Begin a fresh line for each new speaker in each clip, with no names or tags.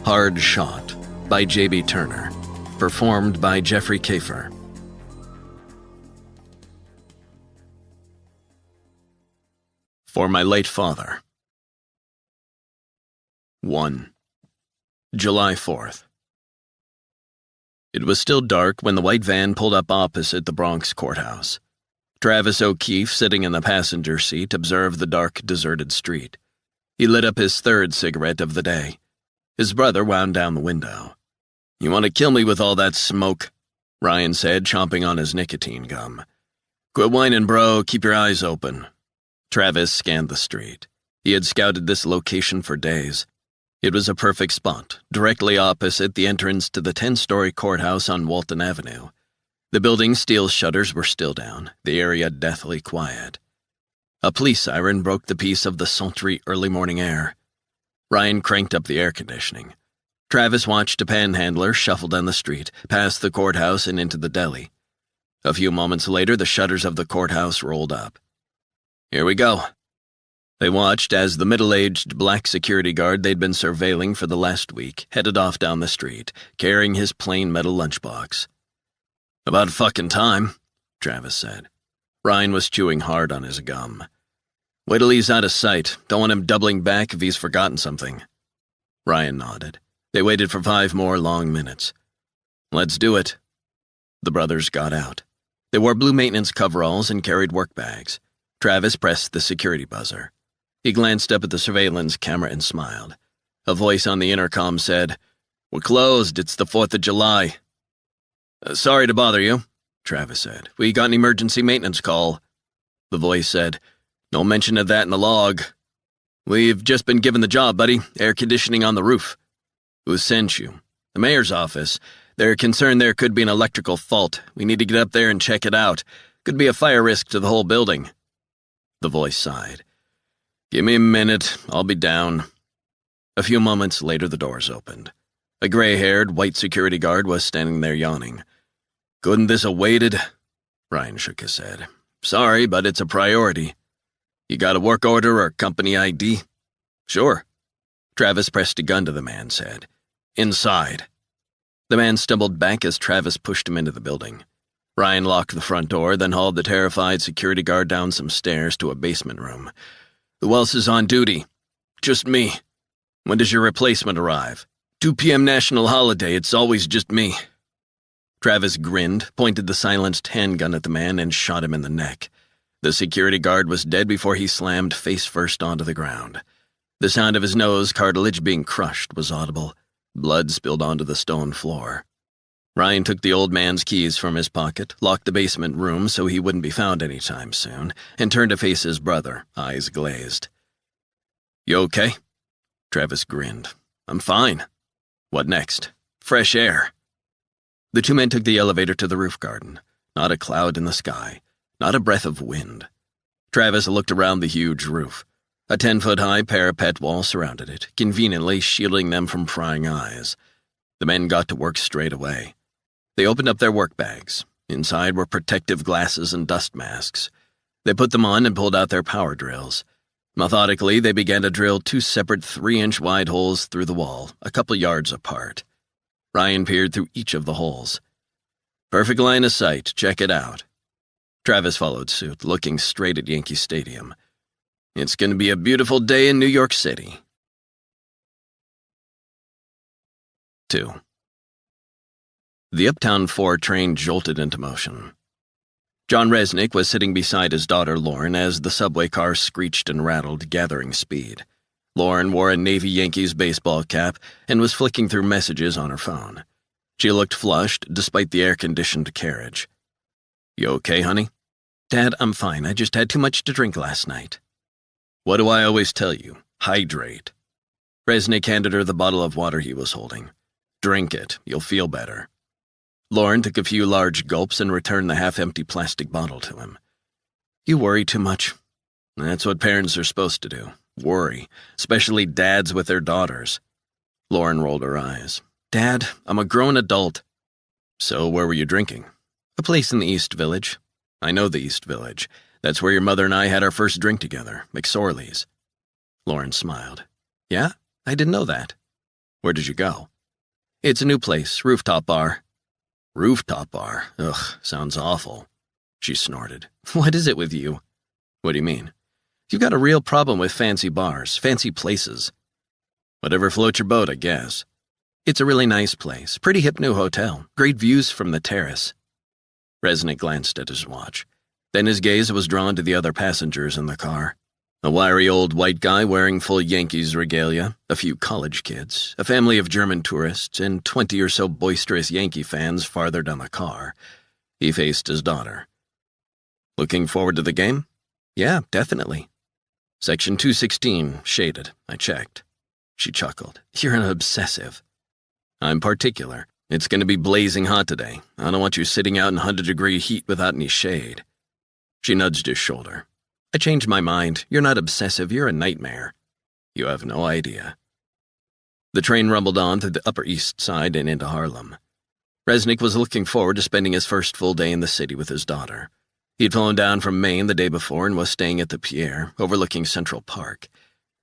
Hard Shot by J.B. Turner. Performed by Jeffrey Kafer. For my late father. 1. July 4th. It was still dark when the white van pulled up opposite the Bronx courthouse. Travis O'Keefe, sitting in the passenger seat, observed the dark, deserted street. He lit up his third cigarette of the day. His brother wound down the window. "You want to kill me with all that smoke?" Ryan said, chomping on his nicotine gum. "Quit whining, bro. Keep your eyes open." Travis scanned the street. He had scouted this location for days. It was a perfect spot, directly opposite the entrance to the 10-story courthouse on Walton Avenue. The building's steel shutters were still down, the area deathly quiet. A police siren broke the peace of the sultry early morning air. Ryan cranked up the air conditioning. Travis watched a panhandler shuffle down the street, past the courthouse and into the deli. A few moments later, the shutters of the courthouse rolled up. "Here we go." They watched as the middle-aged black security guard they'd been surveilling for the last week headed off down the street, carrying his plain metal lunchbox. "About fucking time," Travis said. Ryan was chewing hard on his gum. "Wait till he's out of sight. Don't want him doubling back if he's forgotten something." Ryan nodded. They waited for 5 more long minutes. "Let's do it." The brothers got out. They wore blue maintenance coveralls and carried work bags. Travis pressed the security buzzer. He glanced up at the surveillance camera and smiled. A voice on the intercom said, "We're closed. It's the 4th of July." "Sorry to bother you," Travis said. "We got an emergency maintenance call." The voice said, "No mention of that in the log." "We've just been given the job, buddy. Air conditioning on the roof." "Who sent you?" "The mayor's office. They're concerned there could be an electrical fault. We need to get up there and check it out. Could be a fire risk to the whole building." The voice sighed. "Give me a minute. I'll be down." A few moments later, the doors opened. A gray-haired, white security guard was standing there yawning. "Couldn't this have waited?" Ryan shook his head. "Sorry, but it's a priority." "You got a work order or company ID?" "Sure." Travis pressed a gun to the man's head. "Inside." The man stumbled back as Travis pushed him into the building. Ryan locked the front door, then hauled the terrified security guard down some stairs to a basement room. "Who else is on duty?" "Just me." "When does your replacement arrive?" 2 p.m. national holiday. It's always just me." Travis grinned, pointed the silenced handgun at the man, and shot him in the neck. The security guard was dead before he slammed face first onto the ground. The sound of his nose cartilage being crushed was audible. Blood spilled onto the stone floor. Ryan took the old man's keys from his pocket, locked the basement room so he wouldn't be found any time soon, and turned to face his brother, eyes glazed. "You okay?" Travis grinned. "I'm fine." "What next?" "Fresh air." The 2 men took the elevator to the roof garden. Not a cloud in the sky. Not a breath of wind. Travis looked around the huge roof. A 10-foot-high parapet wall surrounded it, conveniently shielding them from prying eyes. The men got to work straight away. They opened up their work bags. Inside were protective glasses and dust masks. They put them on and pulled out their power drills. Methodically, they began to drill 2 separate 3-inch wide holes through the wall, a couple yards apart. Ryan peered through each of the holes. "Perfect line of sight. Check it out." Travis followed suit, looking straight at Yankee Stadium. "It's going to be a beautiful day in New York City." 2. The Uptown 4 train jolted into motion. John Resnick was sitting beside his daughter Lauren as the subway car screeched and rattled, gathering speed. Lauren wore a Navy Yankees baseball cap and was flicking through messages on her phone. She looked flushed, despite the air-conditioned carriage. "You okay, honey?" "Dad, I'm fine. I just had too much to drink last night." "What do I always tell you? Hydrate." Resnick handed her the bottle of water he was holding. "Drink it. You'll feel better." Lauren took a few large gulps and returned the half-empty plastic bottle to him. "You worry too much." "That's what parents are supposed to do. Worry. Especially dads with their daughters." Lauren rolled her eyes. "Dad, I'm a grown adult." "So where were you drinking?" "A place in the East Village." "I know the East Village. That's where your mother and I had our first drink together, McSorley's." Lauren smiled. "Yeah? I didn't know that." Where did you go? It's a new place, rooftop bar. Rooftop bar? Ugh, sounds awful. She snorted. What is it with you? What do you mean? You've got a real problem with fancy bars, fancy places. Whatever floats your boat, I guess. It's a really nice place, pretty hip new hotel, great views from the terrace. Resnick glanced at his watch. Then his gaze was drawn to the other passengers in the car. A wiry old white guy wearing full Yankees regalia, a few college kids, a family of German tourists, and 20 or so boisterous Yankee fans farther down the car. He faced his daughter. Looking forward to the game? Yeah, definitely. Section 216, shaded. I checked. She chuckled. You're an obsessive. I'm particular. It's going to be blazing hot today. I don't want you sitting out in 100-degree heat without any shade. She nudged his shoulder. I changed my mind. You're not obsessive. You're a nightmare. You have no idea. The train rumbled on to the Upper East Side and into Harlem. Resnick was looking forward to spending his first full day in the city with his daughter. He'd flown down from Maine the day before and was staying at the Pierre, overlooking Central Park.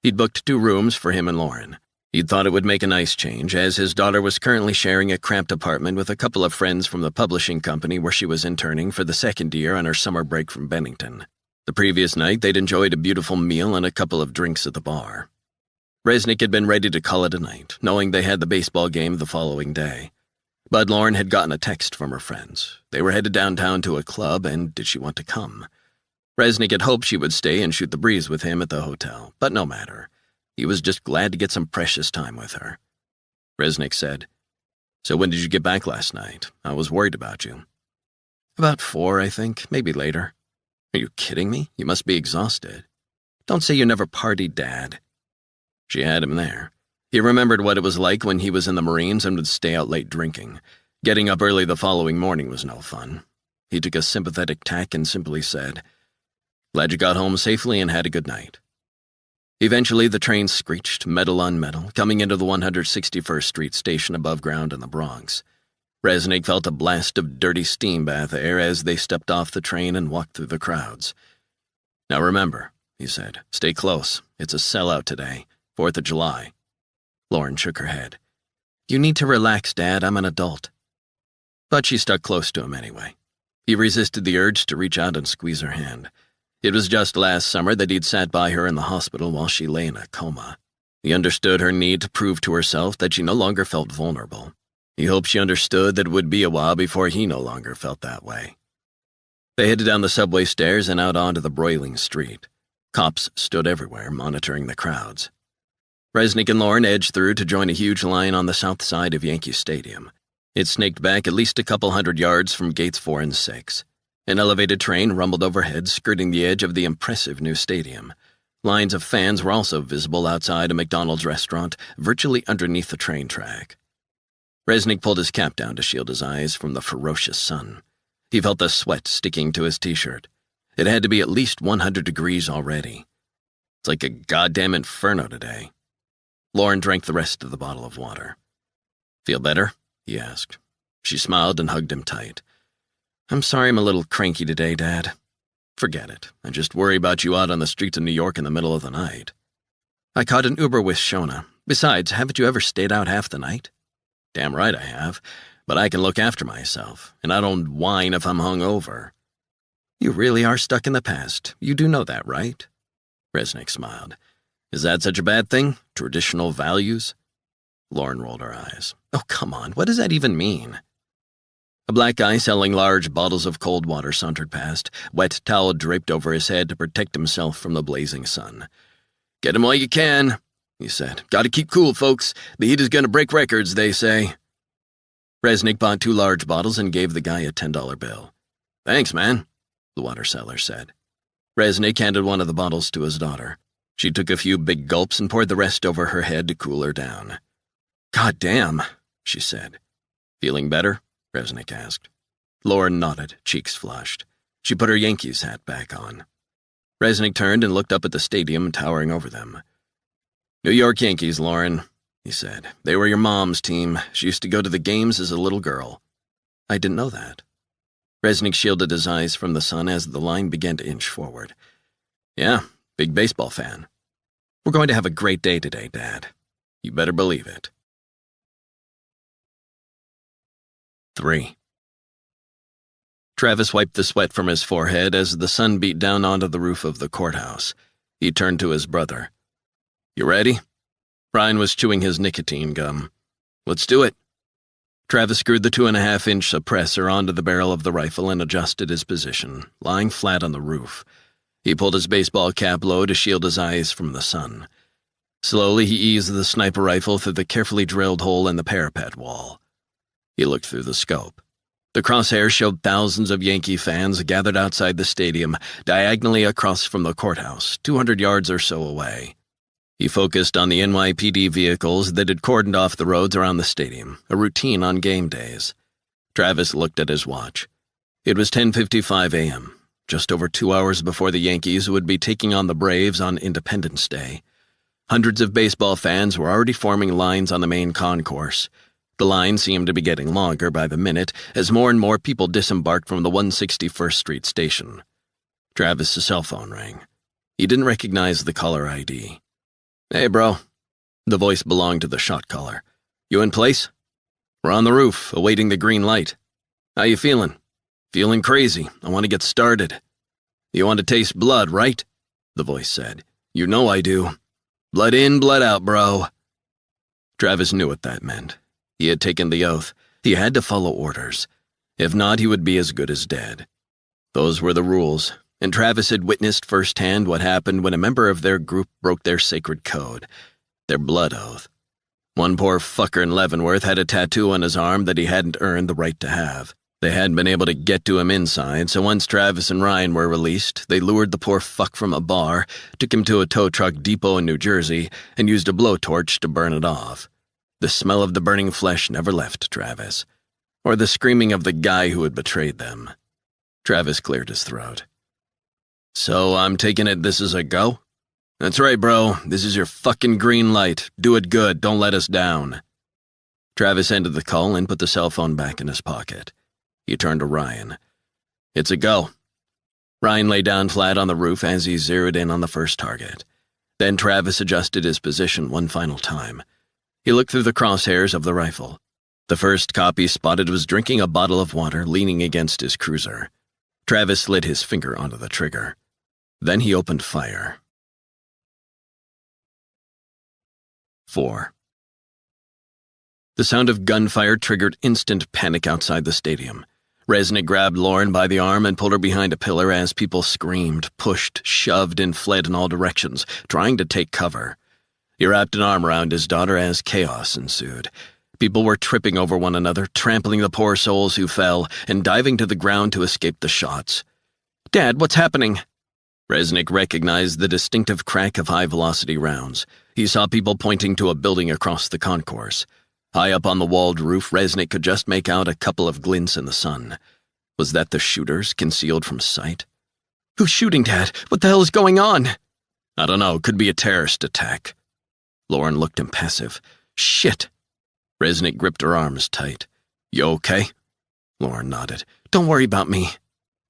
He'd booked 2 rooms for him and Lauren. He'd thought it would make a nice change, as his daughter was currently sharing a cramped apartment with a couple of friends from the publishing company where she was interning for the 2nd year on her summer break from Bennington. The previous night, they'd enjoyed a beautiful meal and a couple of drinks at the bar. Resnick had been ready to call it a night, knowing they had the baseball game the following day. But Lauren had gotten a text from her friends. They were headed downtown to a club, and did she want to come? Resnick had hoped she would stay and shoot the breeze with him at the hotel, but no matter. He was just glad to get some precious time with her. Resnick said, So when did you get back last night? I was worried about you. About 4, I think, maybe later. Are you kidding me? You must be exhausted. Don't say you never partied, Dad. She had him there. He remembered what it was like when he was in the Marines and would stay out late drinking. Getting up early the following morning was no fun. He took a sympathetic tack and simply said, Glad you got home safely and had a good night. Eventually, the train screeched, metal on metal, coming into the 161st Street station above ground in the Bronx. Resnick felt a blast of dirty steam bath air as they stepped off the train and walked through the crowds. Now remember, he said, stay close. It's a sellout today, 4th of July. Lauren shook her head. You need to relax, Dad. I'm an adult. But she stuck close to him anyway. He resisted the urge to reach out and squeeze her hand. It was just last summer that he'd sat by her in the hospital while she lay in a coma. He understood her need to prove to herself that she no longer felt vulnerable. He hoped she understood that it would be a while before he no longer felt that way. They headed down the subway stairs and out onto the broiling street. Cops stood everywhere, monitoring the crowds. Resnick and Lauren edged through to join a huge line on the south side of Yankee Stadium. It snaked back at least a couple hundred yards from gates 4 and 6. An elevated train rumbled overhead, skirting the edge of the impressive new stadium. Lines of fans were also visible outside a McDonald's restaurant, virtually underneath the train track. Resnick pulled his cap down to shield his eyes from the ferocious sun. He felt the sweat sticking to his t-shirt. It had to be at least 100 degrees already. It's like a goddamn inferno today. Lauren drank the rest of the bottle of water. Feel better? He asked. She smiled and hugged him tight. I'm sorry I'm a little cranky today, Dad. Forget it. I just worry about you out on the streets of New York in the middle of the night. I caught an Uber with Shona. Besides, haven't you ever stayed out half the night? Damn right I have, but I can look after myself, and I don't whine if I'm hungover. You really are stuck in the past. You do know that, right? Resnick smiled. Is that such a bad thing? Traditional values? Lauren rolled her eyes. Oh, come on, what does that even mean? A black guy selling large bottles of cold water sauntered past, wet towel draped over his head to protect himself from the blazing sun. Get 'em while you can, he said. Gotta keep cool, folks. The heat is gonna break records, they say. Resnick bought 2 large bottles and gave the guy a $10 bill. Thanks, man, the water seller said. Resnick handed one of the bottles to his daughter. She took a few big gulps and poured the rest over her head to cool her down. God damn, she said. Feeling better? Resnick asked. Lauren nodded, cheeks flushed. She put her Yankees hat back on. Resnick turned and looked up at the stadium towering over them. New York Yankees, Lauren, he said. They were your mom's team. She used to go to the games as a little girl. I didn't know that. Resnick shielded his eyes from the sun as the line began to inch forward. Yeah, big baseball fan. We're going to have a great day today, Dad. You better believe it. 3. Travis wiped the sweat from his forehead as the sun beat down onto the roof of the courthouse. He turned to his brother. "You ready?" Ryan was chewing his nicotine gum. "Let's do it." Travis screwed the 2.5-inch suppressor onto the barrel of the rifle and adjusted his position, lying flat on the roof. He pulled his baseball cap low to shield his eyes from the sun. Slowly, he eased the sniper rifle through the carefully drilled hole in the parapet wall. He looked through the scope. The crosshairs showed thousands of Yankee fans gathered outside the stadium, diagonally across from the courthouse, 200 yards or so away. He focused on the NYPD vehicles that had cordoned off the roads around the stadium, a routine on game days. Travis looked at his watch. It was 10:55 a.m., just over 2 hours before the Yankees would be taking on the Braves on Independence Day. Hundreds of baseball fans were already forming lines on the main concourse. The line seemed to be getting longer by the minute as more and more people disembarked from the 161st Street station. Travis' cell phone rang. He didn't recognize the caller ID. "Hey, bro." The voice belonged to the shot caller. "You in place?" "We're on the roof, awaiting the green light." "How you feeling?" "Feeling crazy. I want to get started." "You want to taste blood, right?" the voice said. "You know I do. Blood in, blood out, bro." Travis knew what that meant. He had taken the oath. He had to follow orders. If not, he would be as good as dead. Those were the rules, and Travis had witnessed firsthand what happened when a member of their group broke their sacred code, their blood oath. One poor fucker in Leavenworth had a tattoo on his arm that he hadn't earned the right to have. They hadn't been able to get to him inside, so once Travis and Ryan were released, they lured the poor fuck from a bar, took him to a tow truck depot in New Jersey, and used a blowtorch to burn it off. The smell of the burning flesh never left Travis, or the screaming of the guy who had betrayed them. Travis cleared his throat. "So I'm taking it this is a go?" "That's right, bro. This is your fucking green light. Do it good. Don't let us down." Travis ended the call and put the cell phone back in his pocket. He turned to Ryan. "It's a go." Ryan lay down flat on the roof as he zeroed in on the first target. Then Travis adjusted his position one final time. He looked through the crosshairs of the rifle. The first cop he spotted was drinking a bottle of water, leaning against his cruiser. Travis slid his finger onto the trigger. Then he opened fire. 4. The sound of gunfire triggered instant panic outside the stadium. Resnick grabbed Lauren by the arm and pulled her behind a pillar as people screamed, pushed, shoved, and fled in all directions, trying to take cover. He wrapped an arm around his daughter as chaos ensued. People were tripping over one another, trampling the poor souls who fell, and diving to the ground to escape the shots. "Dad, what's happening?" Resnick recognized the distinctive crack of high-velocity rounds. He saw people pointing to a building across the concourse. High up on the walled roof, Resnick could just make out a couple of glints in the sun. Was that the shooters, concealed from sight? "Who's shooting, Dad? What the hell is going on?" "I don't know. Could be a terrorist attack." Lauren looked impassive. "Shit." Resnick gripped her arms tight. "You okay?" Lauren nodded. "Don't worry about me."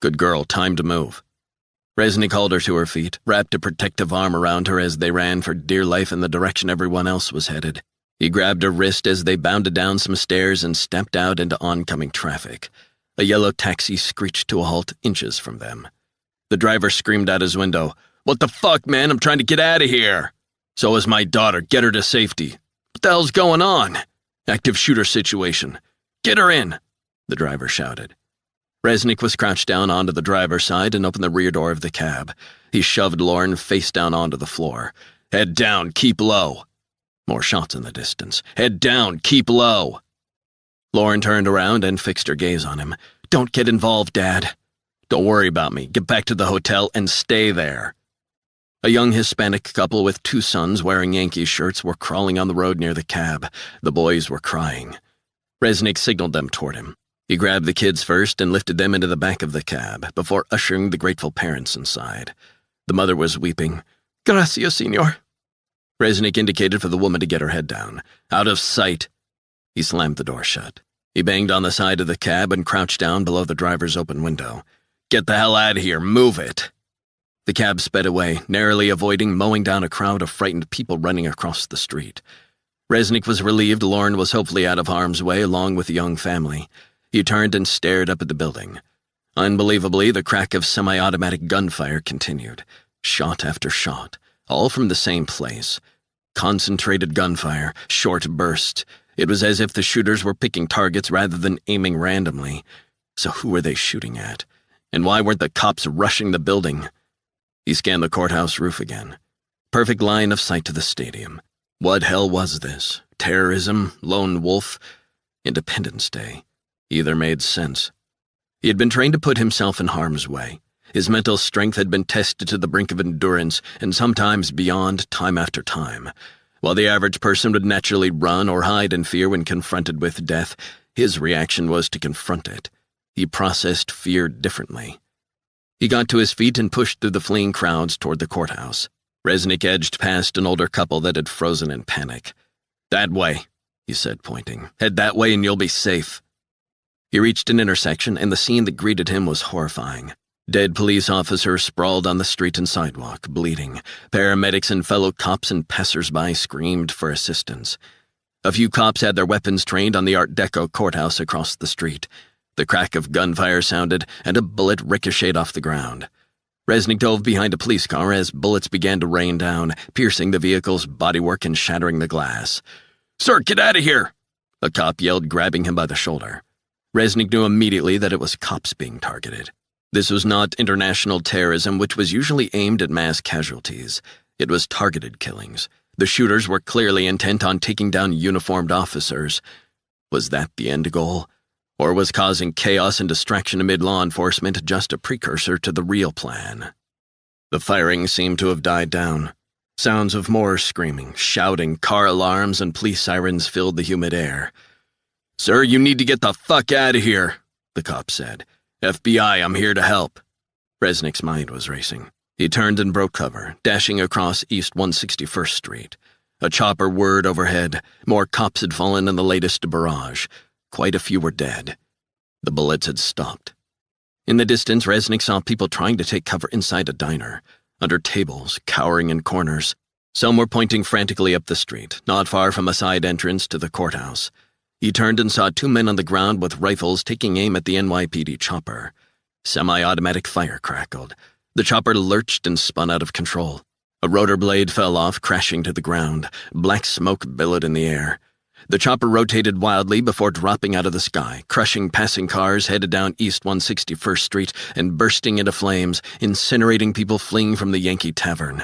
"Good girl. Time to move." Resnick hauled her to her feet, wrapped a protective arm around her as they ran for dear life in the direction everyone else was headed. He grabbed her wrist as they bounded down some stairs and stepped out into oncoming traffic. A yellow taxi screeched to a halt inches from them. The driver screamed out his window, "What the fuck, man? I'm trying to get out of here." "So is my daughter. Get her to safety." "What the hell's going on?" "Active shooter situation." "Get her in," the driver shouted. Resnick was crouched down onto the driver's side and opened the rear door of the cab. He shoved Lauren face down onto the floor. "Head down, keep low." More shots in the distance. "Head down, keep low." Lauren turned around and fixed her gaze on him. "Don't get involved, Dad." "Don't worry about me. Get back to the hotel and stay there." A young Hispanic couple with 2 sons wearing Yankee shirts were crawling on the road near the cab. The boys were crying. Resnick signaled them toward him. He grabbed the kids first and lifted them into the back of the cab before ushering the grateful parents inside. The mother was weeping. "Gracias, señor." Resnick indicated for the woman to get her head down. "Out of sight." He slammed the door shut. He banged on the side of the cab and crouched down below the driver's open window. "Get the hell out of here. Move it." The cab sped away, narrowly avoiding mowing down a crowd of frightened people running across the street. Resnick was relieved Lauren was hopefully out of harm's way along with the young family. He turned and stared up at the building. Unbelievably, the crack of semi-automatic gunfire continued, shot after shot, all from the same place. Concentrated gunfire, short bursts. It was as if the shooters were picking targets rather than aiming randomly. So who were they shooting at? And why weren't the cops rushing the building? He scanned the courthouse roof again. Perfect line of sight to the stadium. What hell was this? Terrorism? Lone wolf? Independence Day? Either made sense. He had been trained to put himself in harm's way. His mental strength had been tested to the brink of endurance, and sometimes beyond, time after time. While the average person would naturally run or hide in fear when confronted with death, his reaction was to confront it. He processed fear differently. He got to his feet and pushed through the fleeing crowds toward the courthouse. Resnick edged past an older couple that had frozen in panic. "That way," he said, pointing. "Head that way and you'll be safe." He reached an intersection, and the scene that greeted him was horrifying. Dead police officers sprawled on the street and sidewalk, bleeding. Paramedics and fellow cops and passers-by screamed for assistance. A few cops had their weapons trained on the Art Deco courthouse across the street. The crack of gunfire sounded, and a bullet ricocheted off the ground. Resnick dove behind a police car as bullets began to rain down, piercing the vehicle's bodywork and shattering the glass. "Sir, get out of here!" a cop yelled, grabbing him by the shoulder. Resnick knew immediately that it was cops being targeted. This was not international terrorism, which was usually aimed at mass casualties. It was targeted killings. The shooters were clearly intent on taking down uniformed officers. Was that the end goal? Or was causing chaos and distraction amid law enforcement just a precursor to the real plan? The firing seemed to have died down. Sounds of more screaming, shouting, car alarms, and police sirens filled the humid air. "Sir, you need to get the fuck out of here," the cop said. "FBI, I'm here to help." Resnick's mind was racing. He turned and broke cover, dashing across East 161st Street. A chopper whirred overhead. More cops had fallen in the latest barrage. Quite a few were dead. The bullets had stopped. In the distance, Resnick saw people trying to take cover inside a diner, under tables, cowering in corners. Some were pointing frantically up the street, not far from a side entrance to the courthouse. He turned and saw two men on the ground with rifles taking aim at the NYPD chopper. Semi-automatic fire crackled. The chopper lurched and spun out of control. A rotor blade fell off, crashing to the ground. Black smoke billowed in the air. The chopper rotated wildly before dropping out of the sky, crushing passing cars headed down East 161st Street and bursting into flames, incinerating people fleeing from the Yankee Tavern.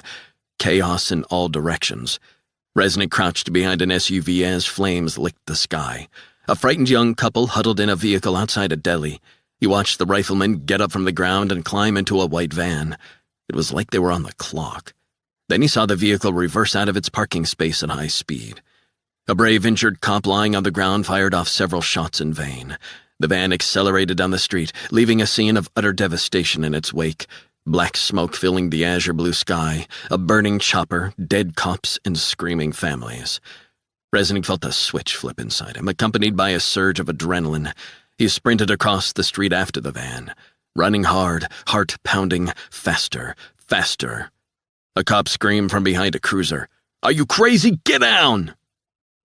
Chaos in all directions. Resnick crouched behind an SUV as flames licked the sky. A frightened young couple huddled in a vehicle outside a deli. He watched the rifleman get up from the ground and climb into a white van. It was like they were on the clock. Then he saw the vehicle reverse out of its parking space at high speed. A brave injured cop lying on the ground fired off several shots in vain. The van accelerated down the street, leaving a scene of utter devastation in its wake. Black smoke filling the azure blue sky, a burning chopper, dead cops, and screaming families. Resnick felt a switch flip inside him, accompanied by a surge of adrenaline. He sprinted across the street after the van, running hard, heart pounding, faster, faster. A cop screamed from behind a cruiser. "Are you crazy? Get down!"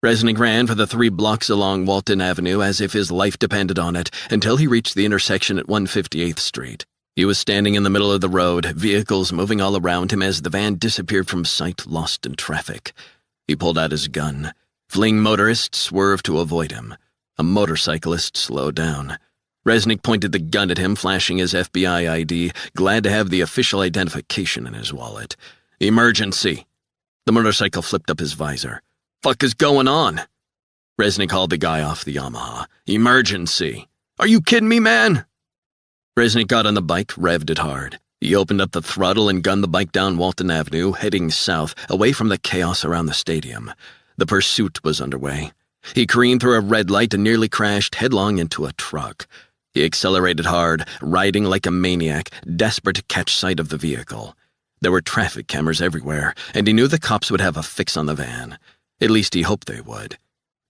Resnick ran for the 3 blocks along Walton Avenue as if his life depended on it, until he reached the intersection at 158th Street. He was standing in the middle of the road, vehicles moving all around him as the van disappeared from sight, lost in traffic. He pulled out his gun. Fleeing motorists swerved to avoid him. A motorcyclist slowed down. Resnick pointed the gun at him, flashing his FBI ID, glad to have the official identification in his wallet. "Emergency!" The motorcycle flipped up his visor. "Fuck is going on?" Resnick hauled the guy off the Yamaha. "Emergency! Are you kidding me, man?" Resnick got on the bike, revved it hard. He opened up the throttle and gunned the bike down Walton Avenue, heading south, away from the chaos around the stadium. The pursuit was underway. He careened through a red light and nearly crashed headlong into a truck. He accelerated hard, riding like a maniac, desperate to catch sight of the vehicle. There were traffic cameras everywhere, and he knew the cops would have a fix on the van. At least he hoped they would.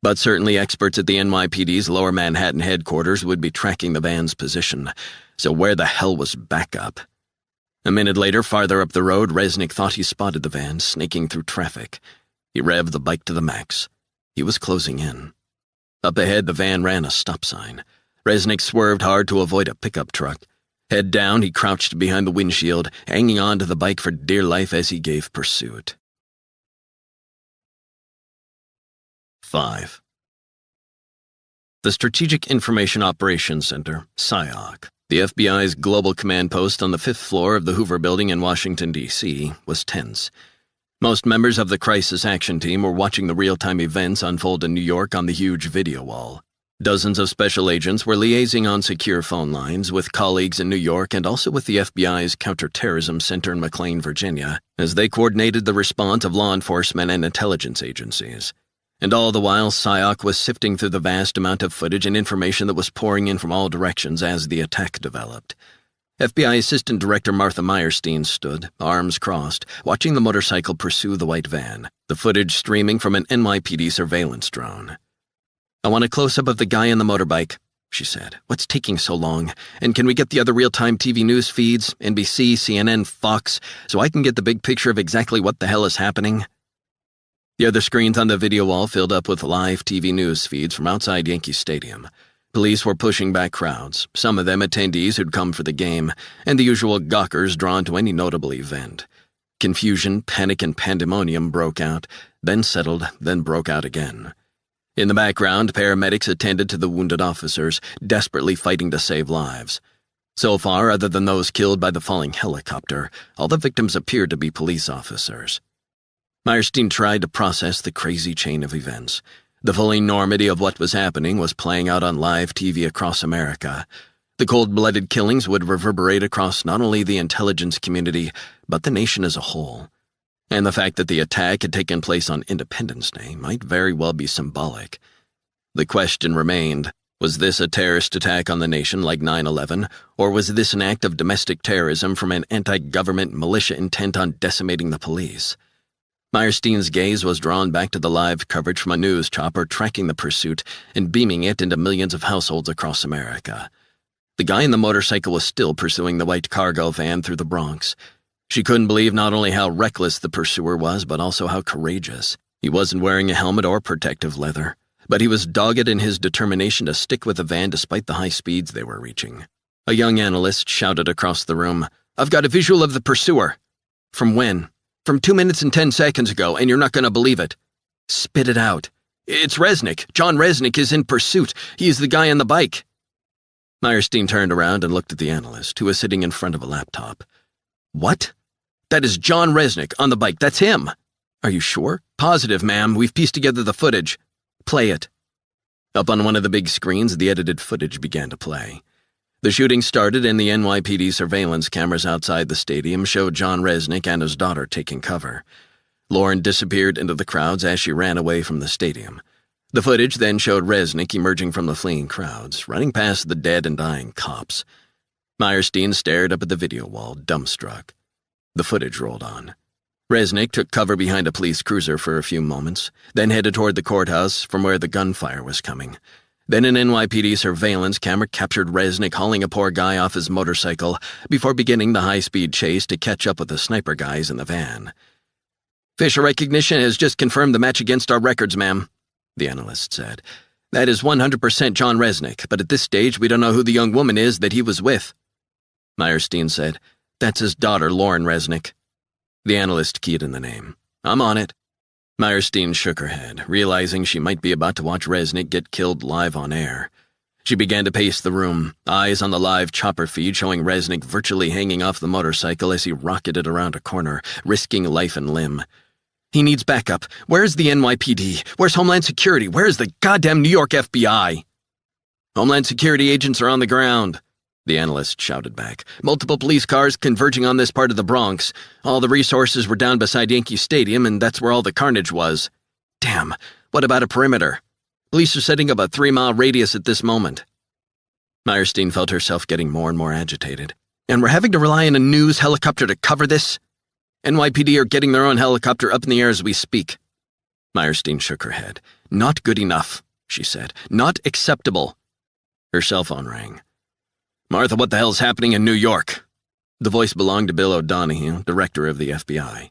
But certainly experts at the NYPD's Lower Manhattan headquarters would be tracking the van's position. So where the hell was backup? A minute later, farther up the road, Resnick thought he spotted the van snaking through traffic. He revved the bike to the max. He was closing in. Up ahead, the van ran a stop sign. Resnick swerved hard to avoid a pickup truck. Head down, he crouched behind the windshield, hanging on to the bike for dear life as he gave pursuit. 5. The Strategic Information Operations Center, SIOC, the FBI's global command post on the 5th floor of the Hoover Building in Washington, D.C., was tense. Most members of the Crisis Action Team were watching the real-time events unfold in New York on the huge video wall. Dozens of special agents were liaising on secure phone lines with colleagues in New York and also with the FBI's Counterterrorism Center in McLean, Virginia, as they coordinated the response of law enforcement and intelligence agencies. And all the while, SIOC was sifting through the vast amount of footage and information that was pouring in from all directions as the attack developed. FBI Assistant Director Martha Meyerstein stood, arms crossed, watching the motorcycle pursue the white van, the footage streaming from an NYPD surveillance drone. "I want a close-up of the guy on the motorbike," she said. "What's taking so long? And can we get the other real-time TV news feeds, NBC, CNN, Fox, so I can get the big picture of exactly what the hell is happening?" The other screens on the video wall filled up with live TV news feeds from outside Yankee Stadium. Police were pushing back crowds, some of them attendees who'd come for the game, and the usual gawkers drawn to any notable event. Confusion, panic, and pandemonium broke out, then settled, then broke out again. In the background, paramedics attended to the wounded officers, desperately fighting to save lives. So far, other than those killed by the falling helicopter, all the victims appeared to be police officers. Meyerstein tried to process the crazy chain of events. The full enormity of what was happening was playing out on live TV across America. The cold-blooded killings would reverberate across not only the intelligence community, but the nation as a whole. And the fact that the attack had taken place on Independence Day might very well be symbolic. The question remained, was this a terrorist attack on the nation like 9/11, or was this an act of domestic terrorism from an anti-government militia intent on decimating the police? Meyerstein's gaze was drawn back to the live coverage from a news chopper tracking the pursuit and beaming it into millions of households across America. The guy in the motorcycle was still pursuing the white cargo van through the Bronx. She couldn't believe not only how reckless the pursuer was, but also how courageous. He wasn't wearing a helmet or protective leather, but he was dogged in his determination to stick with the van despite the high speeds they were reaching. A young analyst shouted across the room, "I've got a visual of the pursuer." "From when?" "From 2 minutes and 10 seconds ago, and you're not going to believe it." "Spit it out." "It's Resnick. John Resnick is in pursuit. He's the guy on the bike." Meyerstein turned around and looked at the analyst, who was sitting in front of a laptop. "What?" "That is John Resnick on the bike. That's him." "Are you sure?" "Positive, ma'am. We've pieced together the footage." "Play it." Up on one of the big screens, the edited footage began to play. The shooting started and the NYPD surveillance cameras outside the stadium showed John Resnick and his daughter taking cover. Lauren disappeared into the crowds as she ran away from the stadium. The footage then showed Resnick emerging from the fleeing crowds, running past the dead and dying cops. Meyerstein stared up at the video wall, dumbstruck. The footage rolled on. Resnick took cover behind a police cruiser for a few moments, then headed toward the courthouse from where the gunfire was coming. Then an NYPD surveillance camera captured Resnick hauling a poor guy off his motorcycle before beginning the high-speed chase to catch up with the sniper guys in the van. "Facial recognition has just confirmed the match against our records, ma'am," the analyst said. "That is 100% John Resnick, but at this stage we don't know who the young woman is that he was with." Meyerstein said, "That's his daughter, Lauren Resnick." The analyst keyed in the name. "I'm on it." Meyerstein shook her head, realizing she might be about to watch Resnick get killed live on air. She began to pace the room, eyes on the live chopper feed showing Resnick virtually hanging off the motorcycle as he rocketed around a corner, risking life and limb. "He needs backup. Where's the NYPD? Where's Homeland Security? Where's the goddamn New York FBI?" "Homeland Security agents are on the ground," the analyst shouted back. "Multiple police cars converging on this part of the Bronx. All the resources were down beside Yankee Stadium, and that's where all the carnage was. Damn, what about a perimeter? Police are setting up a 3-mile radius at this moment." Meyerstein felt herself getting more and more agitated. "And we're having to rely on a news helicopter to cover this? NYPD are getting their own helicopter up in the air as we speak." Meyerstein shook her head. "Not good enough," she said. "Not acceptable." Her cell phone rang. "Martha, what the hell's happening in New York?" The voice belonged to Bill O'Donohue, director of the FBI.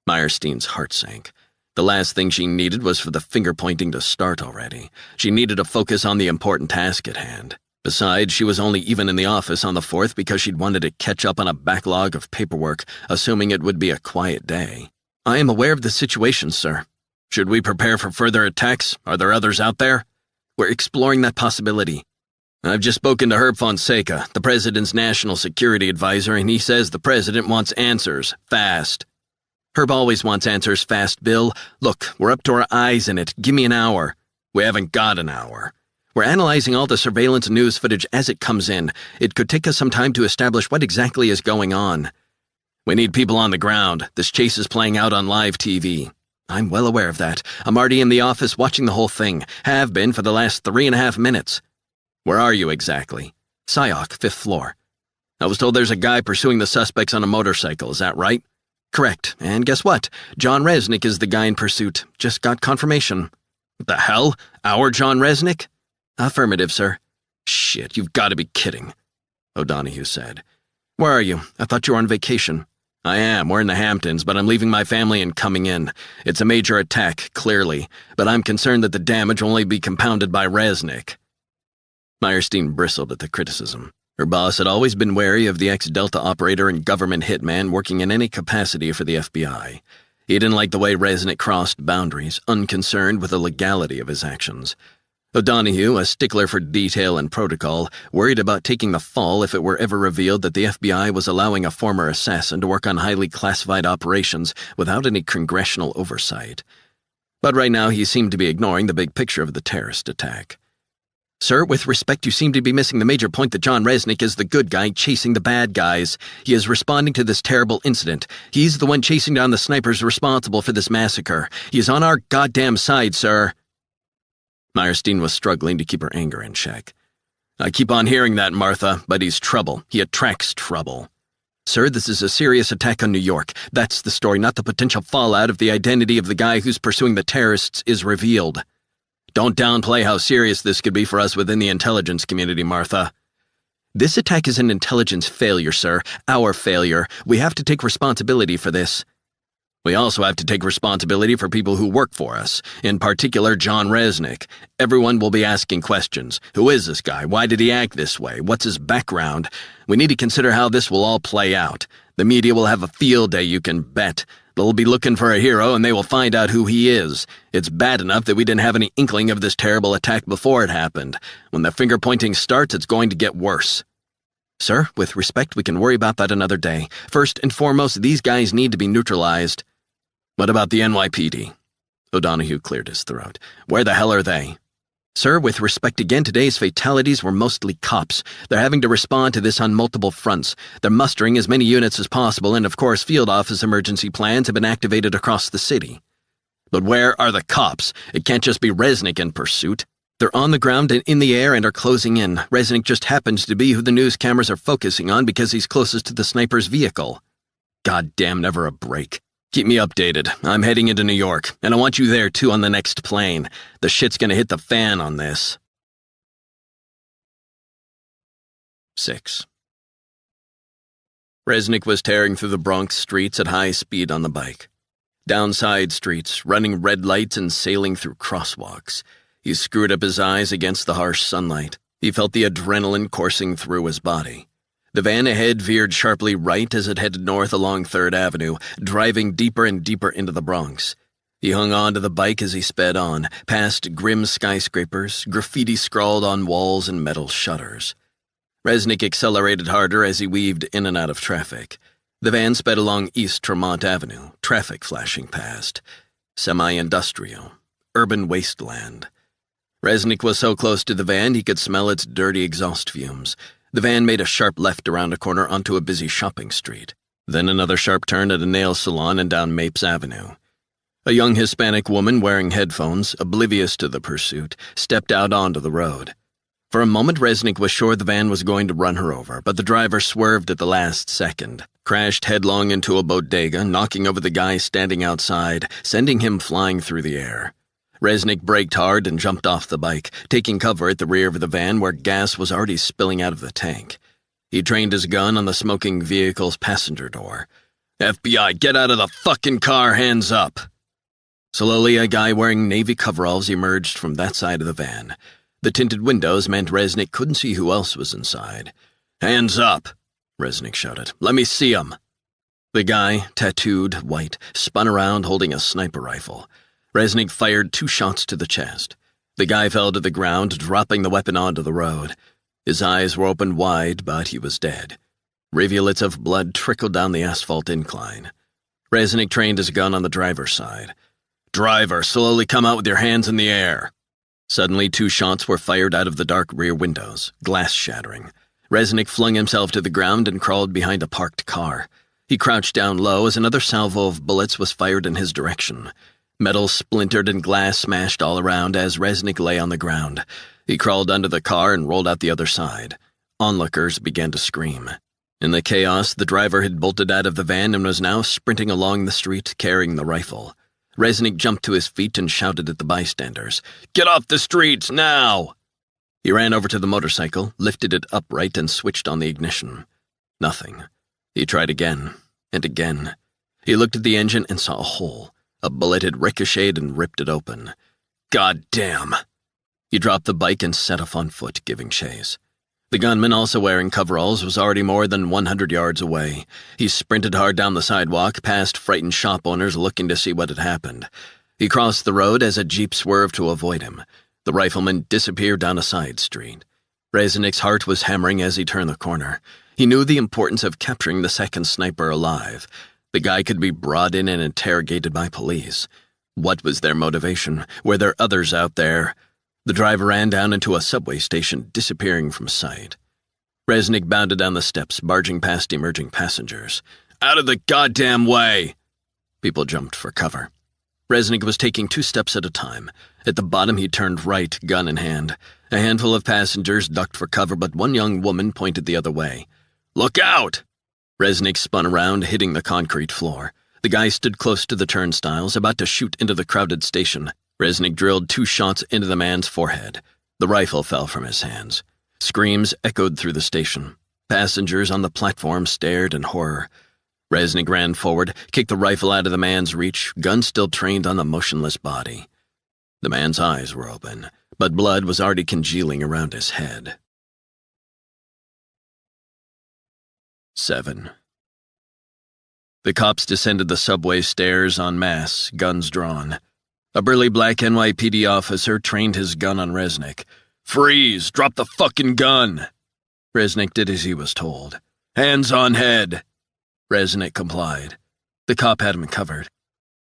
Meyerstein's heart sank. The last thing she needed was for the finger-pointing to start already. She needed to focus on the important task at hand. Besides, she was only even in the office on the 4th because she'd wanted to catch up on a backlog of paperwork, assuming it would be a quiet day. I am aware of the situation, sir. Should we prepare for further attacks? Are there others out there? We're exploring that possibility. I've just spoken to Herb Fonseca, the president's national security advisor, and he says the president wants answers, fast. Herb always wants answers fast, Bill. Look, we're up to our eyes in it. Give me an hour. We haven't got an hour. We're analyzing all the surveillance and news footage as it comes in. It could take us some time to establish what exactly is going on. We need people on the ground. This chase is playing out on live TV. I'm well aware of that. I'm already in the office watching the whole thing. Have been for the last 3.5 minutes. Where are you exactly? Psyoc, 5th floor. I was told there's a guy pursuing the suspects on a motorcycle, is that right? Correct. And guess what? John Resnick is the guy in pursuit. Just got confirmation. What the hell? Our John Resnick? Affirmative, sir. Shit, you've got to be kidding, O'Donohue said. Where are you? I thought you were on vacation. I am. We're in the Hamptons, but I'm leaving my family and coming in. It's a major attack, clearly, but I'm concerned that the damage will only be compounded by Resnick. Meyerstein bristled at the criticism. Her boss had always been wary of the ex-Delta operator and government hitman working in any capacity for the FBI. He didn't like the way Resnick crossed boundaries, unconcerned with the legality of his actions. O'Donohue, a stickler for detail and protocol, worried about taking the fall if it were ever revealed that the FBI was allowing a former assassin to work on highly classified operations without any congressional oversight. But right now he seemed to be ignoring the big picture of the terrorist attack. Sir, with respect, you seem to be missing the major point that John Resnick is the good guy chasing the bad guys. He is responding to this terrible incident. He's the one chasing down the snipers responsible for this massacre. He is on our goddamn side, sir. Meyerstein was struggling to keep her anger in check. I keep on hearing that, Martha, but he's trouble. He attracts trouble. Sir, this is a serious attack on New York. That's the story, not the potential fallout if the identity of the guy who's pursuing the terrorists is revealed. Don't downplay how serious this could be for us within the intelligence community, Martha. This attack is an intelligence failure, sir. Our failure. We have to take responsibility for this. We also have to take responsibility for people who work for us, in particular John Resnick. Everyone will be asking questions. Who is this guy? Why did he act this way? What's his background? We need to consider how this will all play out. The media will have a field day, you can bet. They'll be looking for a hero and they will find out who he is. It's bad enough that we didn't have any inkling of this terrible attack before it happened. When the finger-pointing starts, it's going to get worse. Sir, with respect, we can worry about that another day. First and foremost, these guys need to be neutralized. What about the NYPD? O'Donohue cleared his throat. Where the hell are they? Sir, with respect again, today's fatalities were mostly cops. They're having to respond to this on multiple fronts. They're mustering as many units as possible, and of course, field office emergency plans have been activated across the city. But where are the cops? It can't just be Resnick in pursuit. They're on the ground and in the air and are closing in. Resnick just happens to be who the news cameras are focusing on because he's closest to the sniper's vehicle. Goddamn, never a break. Keep me updated. I'm heading into New York, and I want you there too on the next plane. The shit's gonna hit the fan on this. 6. Resnick was tearing through the Bronx streets at high speed on the bike. Down side streets, running red lights and sailing through crosswalks. He screwed up his eyes against the harsh sunlight. He felt the adrenaline coursing through his body. The van ahead veered sharply right as it headed north along 3rd Avenue, driving deeper and deeper into the Bronx. He hung on to the bike as he sped on, past grim skyscrapers, graffiti scrawled on walls and metal shutters. Resnick accelerated harder as he weaved in and out of traffic. The van sped along East Tremont Avenue, traffic flashing past. Semi-industrial, urban wasteland. Resnick was so close to the van he could smell its dirty exhaust fumes. The van made a sharp left around a corner onto a busy shopping street, then another sharp turn at a nail salon and down Mapes Avenue. A young Hispanic woman wearing headphones, oblivious to the pursuit, stepped out onto the road. For a moment, Resnick was sure the van was going to run her over, but the driver swerved at the last second, crashed headlong into a bodega, knocking over the guy standing outside, sending him flying through the air. Resnick braked hard and jumped off the bike, taking cover at the rear of the van where gas was already spilling out of the tank. He trained his gun on the smoking vehicle's passenger door. FBI, get out of the fucking car, hands up! Slowly, a guy wearing navy coveralls emerged from that side of the van. The tinted windows meant Resnick couldn't see who else was inside. "Hands up!" Resnick shouted. "Let me see 'em!" The guy, tattooed, white, spun around holding a sniper rifle. Resnick fired 2 shots to the chest. The guy fell to the ground, dropping the weapon onto the road. His eyes were opened wide, but he was dead. Rivulets of blood trickled down the asphalt incline. Resnick trained his gun on the driver's side. "Driver, slowly come out with your hands in the air." Suddenly 2 shots were fired out of the dark rear windows, glass shattering. Resnick flung himself to the ground and crawled behind a parked car. He crouched down low as another salvo of bullets was fired in his direction. Metal splintered and glass smashed all around as Resnick lay on the ground. He crawled under the car and rolled out the other side. Onlookers began to scream. In the chaos, the driver had bolted out of the van and was now sprinting along the street carrying the rifle. Resnick jumped to his feet and shouted at the bystanders, "Get off the streets, now!" He ran over to the motorcycle, lifted it upright, and switched on the ignition. Nothing. He tried again, and again. He looked at the engine and saw a hole. A bullet had ricocheted and ripped it open. "God damn!" He dropped the bike and set off on foot, giving chase. The gunman, also wearing coveralls, was already more than 100 yards away. He sprinted hard down the sidewalk, past frightened shop owners looking to see what had happened. He crossed the road as a jeep swerved to avoid him. The rifleman disappeared down a side street. Resnick's heart was hammering as he turned the corner. He knew the importance of capturing the second sniper alive. The guy could be brought in and interrogated by police. What was their motivation? Were there others out there? The driver ran down into a subway station, disappearing from sight. Resnick bounded down the steps, barging past emerging passengers. "Out of the goddamn way!" People jumped for cover. Resnick was taking 2 steps at a time. At the bottom, he turned right, gun in hand. A handful of passengers ducked for cover, but one young woman pointed the other way. "Look out!" Resnick spun around, hitting the concrete floor. The guy stood close to the turnstiles, about to shoot into the crowded station. Resnick drilled 2 shots into the man's forehead. The rifle fell from his hands. Screams echoed through the station. Passengers on the platform stared in horror. Resnick ran forward, kicked the rifle out of the man's reach, gun still trained on the motionless body. The man's eyes were open, but blood was already congealing around his head. 7. The cops descended the subway stairs en masse, guns drawn. A burly black NYPD officer trained his gun on Resnick. "Freeze! Drop the fucking gun!" Resnick did as he was told. "Hands on head!" Resnick complied. The cop had him covered.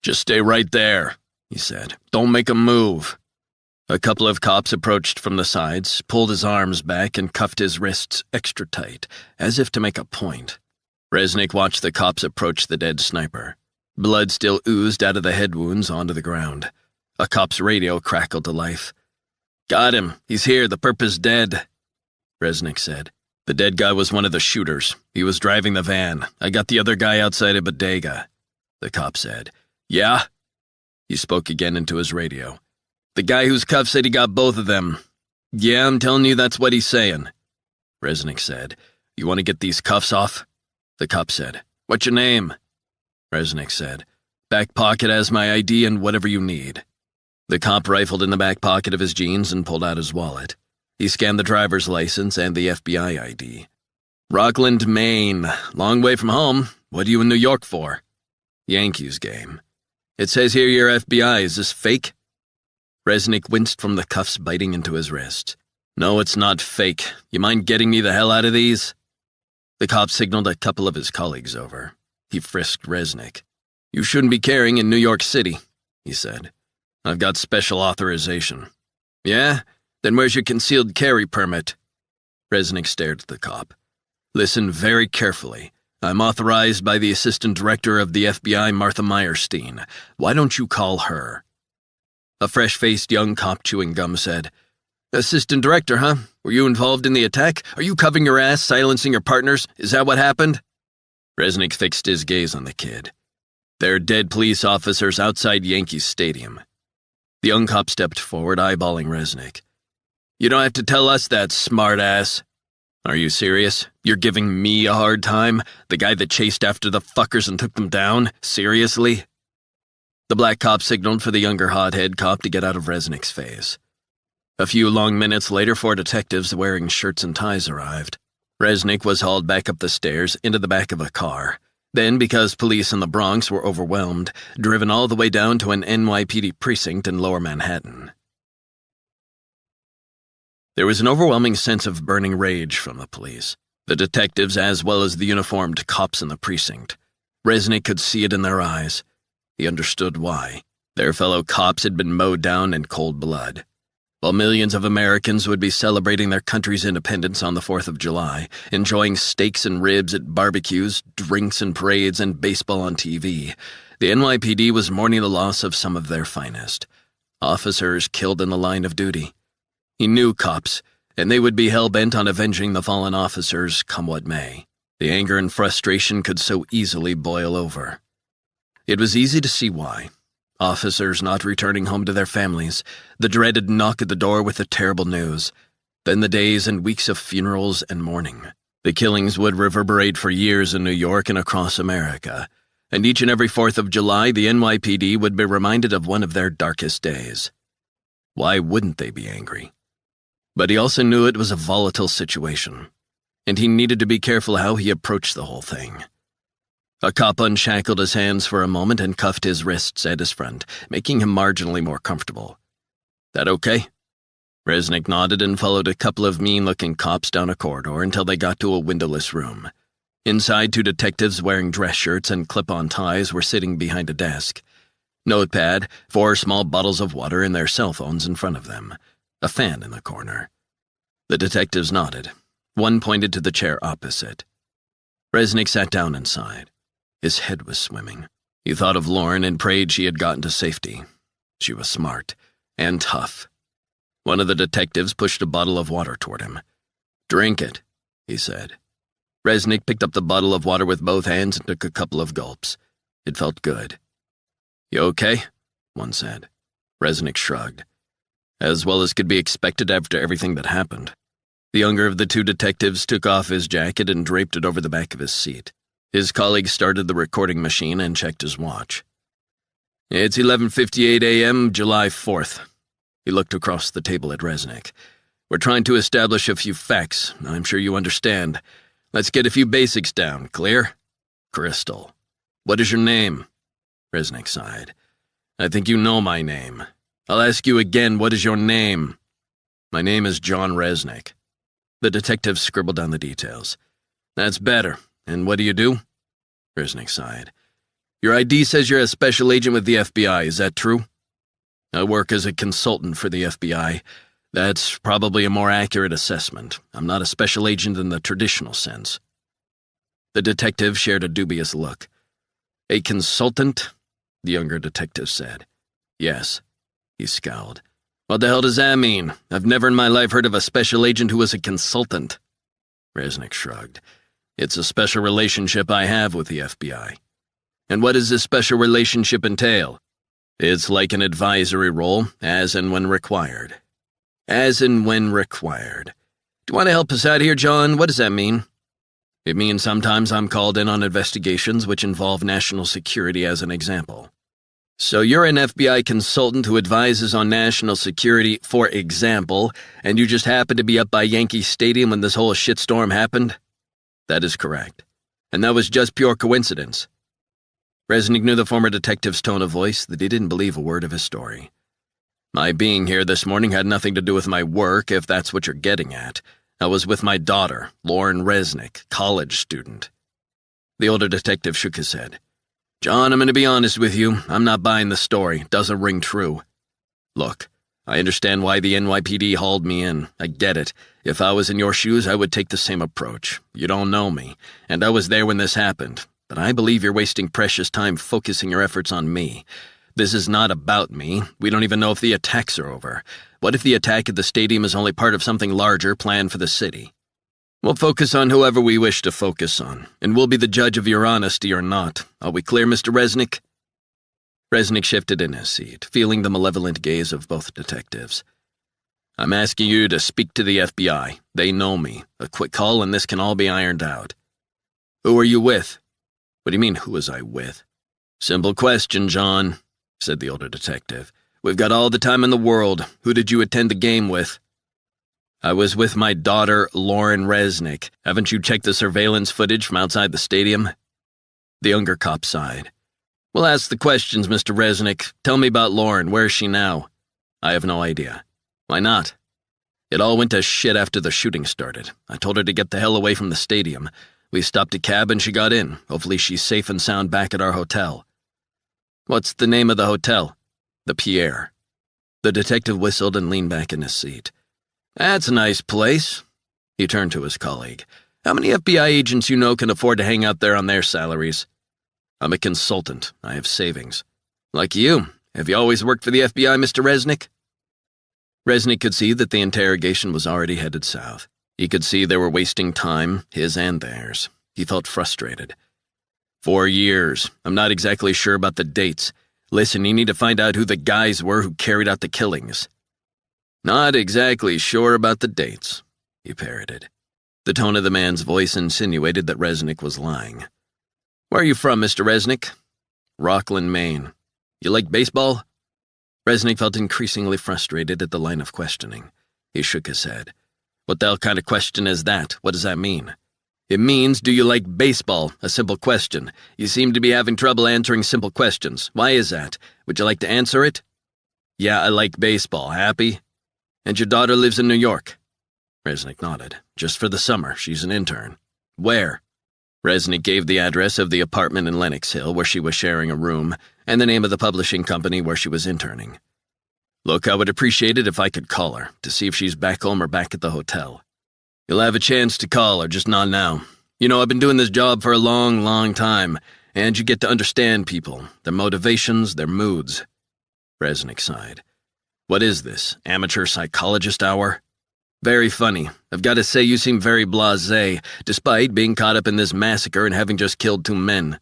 "Just stay right there," he said. "Don't make a move." A couple of cops approached from the sides, pulled his arms back, and cuffed his wrists extra tight, as if to make a point. Resnick watched the cops approach the dead sniper. Blood still oozed out of the head wounds onto the ground. A cop's radio crackled to life. "Got him. He's here. The perp is dead," Resnick said. "The dead guy was one of the shooters. He was driving the van. I got the other guy outside of Bodega," the cop said. "Yeah?" He spoke again into his radio. "The guy whose cuff said he got both of them." "Yeah, I'm telling you that's what he's saying," Resnick said. "You want to get these cuffs off?" The cop said. "What's your name?" Resnick said. "Back pocket has my ID and whatever you need." The cop rifled in the back pocket of his jeans and pulled out his wallet. He scanned the driver's license and the FBI ID. "Rockland, Maine. Long way from home. What are you in New York for?" "Yankees game." "It says here you're FBI. Is this fake?" Resnick winced from the cuffs biting into his wrist. "No, it's not fake. You mind getting me the hell out of these?" The cop signaled a couple of his colleagues over. He frisked Resnick. "You shouldn't be carrying in New York City," he said. "I've got special authorization." "Yeah? Then where's your concealed carry permit?" Resnick stared at the cop. "Listen very carefully. I'm authorized by the Assistant Director of the FBI, Martha Meyerstein. Why don't you call her?" A fresh-faced young cop chewing gum said, "Assistant Director, huh? Were you involved in the attack? Are you covering your ass, silencing your partners? Is that what happened?" Resnick fixed his gaze on the kid. "There are dead police officers outside Yankees Stadium." The young cop stepped forward, eyeballing Resnick. "You don't have to tell us that, smartass." "Are you serious? You're giving me a hard time? The guy that chased after the fuckers and took them down? Seriously?" The black cop signaled for the younger hothead cop to get out of Resnick's face. A few long minutes later, 4 detectives wearing shirts and ties arrived. Resnick was hauled back up the stairs into the back of a car. Then, because police in the Bronx were overwhelmed, driven all the way down to an NYPD precinct in Lower Manhattan. There was an overwhelming sense of burning rage from the police, the detectives as well as the uniformed cops in the precinct. Resnick could see it in their eyes. He understood why. Their fellow cops had been mowed down in cold blood. While millions of Americans would be celebrating their country's independence on the 4th of July, enjoying steaks and ribs at barbecues, drinks and parades, and baseball on TV, the NYPD was mourning the loss of some of their finest. Officers killed in the line of duty. He knew cops, and they would be hell-bent on avenging the fallen officers, come what may. The anger and frustration could so easily boil over. It was easy to see why. Officers not returning home to their families, the dreaded knock at the door with the terrible news, then the days and weeks of funerals and mourning. The killings would reverberate for years in New York and across America, and each and every 4th of July the NYPD would be reminded of one of their darkest days. Why wouldn't they be angry? But he also knew it was a volatile situation, and he needed to be careful how he approached the whole thing. A cop unshackled his hands for a moment and cuffed his wrists at his friend, making him marginally more comfortable. "That okay?" Resnick nodded and followed a couple of mean-looking cops down a corridor until they got to a windowless room. Inside, 2 detectives wearing dress shirts and clip-on ties were sitting behind a desk. Notepad, 4 small bottles of water, and their cell phones in front of them. A fan in the corner. The detectives nodded. One pointed to the chair opposite. Resnick sat down inside. His head was swimming. He thought of Lauren and prayed she had gotten to safety. She was smart and tough. One of the detectives pushed a bottle of water toward him. "Drink it," he said. Resnick picked up the bottle of water with both hands and took a couple of gulps. It felt good. "You okay?" one said. Resnick shrugged. "As well as could be expected after everything that happened." The younger of the 2 detectives took off his jacket and draped it over the back of his seat. His colleague started the recording machine and checked his watch. "It's 11:58 a.m., July 4th. He looked across the table at Resnick. "We're trying to establish a few facts. I'm sure you understand. Let's get a few basics down, clear?" "Crystal. What is your name?" Resnick sighed. "I think you know my name. I'll ask you again, what is your name?" "My name is John Resnick." The detective scribbled down the details. "That's better. And what do you do?" Resnick sighed. "Your ID says you're a special agent with the FBI, is that true?" "I work as a consultant for the FBI. That's probably a more accurate assessment. I'm not a special agent in the traditional sense." The detective shared a dubious look. "A consultant?" the younger detective said. "Yes." He scowled. "What the hell does that mean? I've never in my life heard of a special agent who was a consultant." Resnick shrugged. "It's a special relationship I have with the FBI." "And what does this special relationship entail?" "It's like an advisory role, as and when required." "As and when required. Do you want to help us out here, John? What does that mean?" "It means sometimes I'm called in on investigations which involve national security as an example." "So you're an FBI consultant who advises on national security, for example, and you just happened to be up by Yankee Stadium when this whole shitstorm happened?" "That is correct. And that was just pure coincidence." Resnick knew the former detective's tone of voice that he didn't believe a word of his story. "My being here this morning had nothing to do with my work, if that's what you're getting at. I was with my daughter, Lauren Resnick, college student." The older detective shook his head. "John, I'm going to be honest with you. I'm not buying the story. It doesn't ring true. Look, I understand why the NYPD hauled me in. I get it. If I was in your shoes, I would take the same approach. You don't know me, and I was there when this happened. But I believe you're wasting precious time focusing your efforts on me. This is not about me. We don't even know if the attacks are over. What if the attack at the stadium is only part of something larger planned for the city? We'll focus on whoever we wish to focus on, and we'll be the judge of your honesty or not. Are we clear, Mr. Resnick?" Resnick shifted in his seat, feeling the malevolent gaze of both detectives. "I'm asking you to speak to the FBI. They know me. A quick call and this can all be ironed out." "Who are you with?" "What do you mean, who was I with?" "Simple question, John," said the older detective. We've got all the time in the world. Who did you attend the game with?" "I was with my daughter, Lauren Resnick. Haven't you checked the surveillance footage from outside the stadium?" The younger cop sighed. "We'll ask the questions, Mr. Resnick. Tell me about Lauren. Where is she now?" "I have no idea." "Why not?" "It all went to shit after the shooting started. I told her to get the hell away from the stadium. We stopped a cab and she got in. Hopefully she's safe and sound back at our hotel." "What's the name of the hotel?" "The Pierre." The detective whistled and leaned back in his seat. "That's a nice place." He turned to his colleague. "How many FBI agents you know can afford to hang out there on their salaries?" "I'm a consultant. I have savings." "Like you. Have you always worked for the FBI, Mr. Resnick?" Resnick could see that the interrogation was already headed south. He could see they were wasting time, his and theirs. He felt frustrated. 4 years. I'm not exactly sure about the dates. Listen, you need to find out who the guys were who carried out the killings." "Not exactly sure about the dates," he parroted. The tone of the man's voice insinuated that Resnick was lying. "Where are you from, Mr. Resnick?" "Rockland, Maine." "You like baseball?" Resnick felt increasingly frustrated at the line of questioning. He shook his head. "What the hell kind of question is that? What does that mean?" "It means, do you like baseball? A simple question. You seem to be having trouble answering simple questions. Why is that? Would you like to answer it?" "Yeah, I like baseball. Happy?" "And your daughter lives in New York?" Resnick nodded. "Just for the summer. She's an intern." "Where?" Resnick gave the address of the apartment in Lenox Hill where she was sharing a room, and the name of the publishing company where she was interning. "Look, I would appreciate it if I could call her, to see if she's back home or back at the hotel." "You'll have a chance to call her, just not now. You know, I've been doing this job for a long, long time, and you get to understand people, their motivations, their moods." Resnick sighed. "What is this, amateur psychologist hour?" "Very funny. I've got to say you seem very blasé, despite being caught up in this massacre and having just killed 2 men."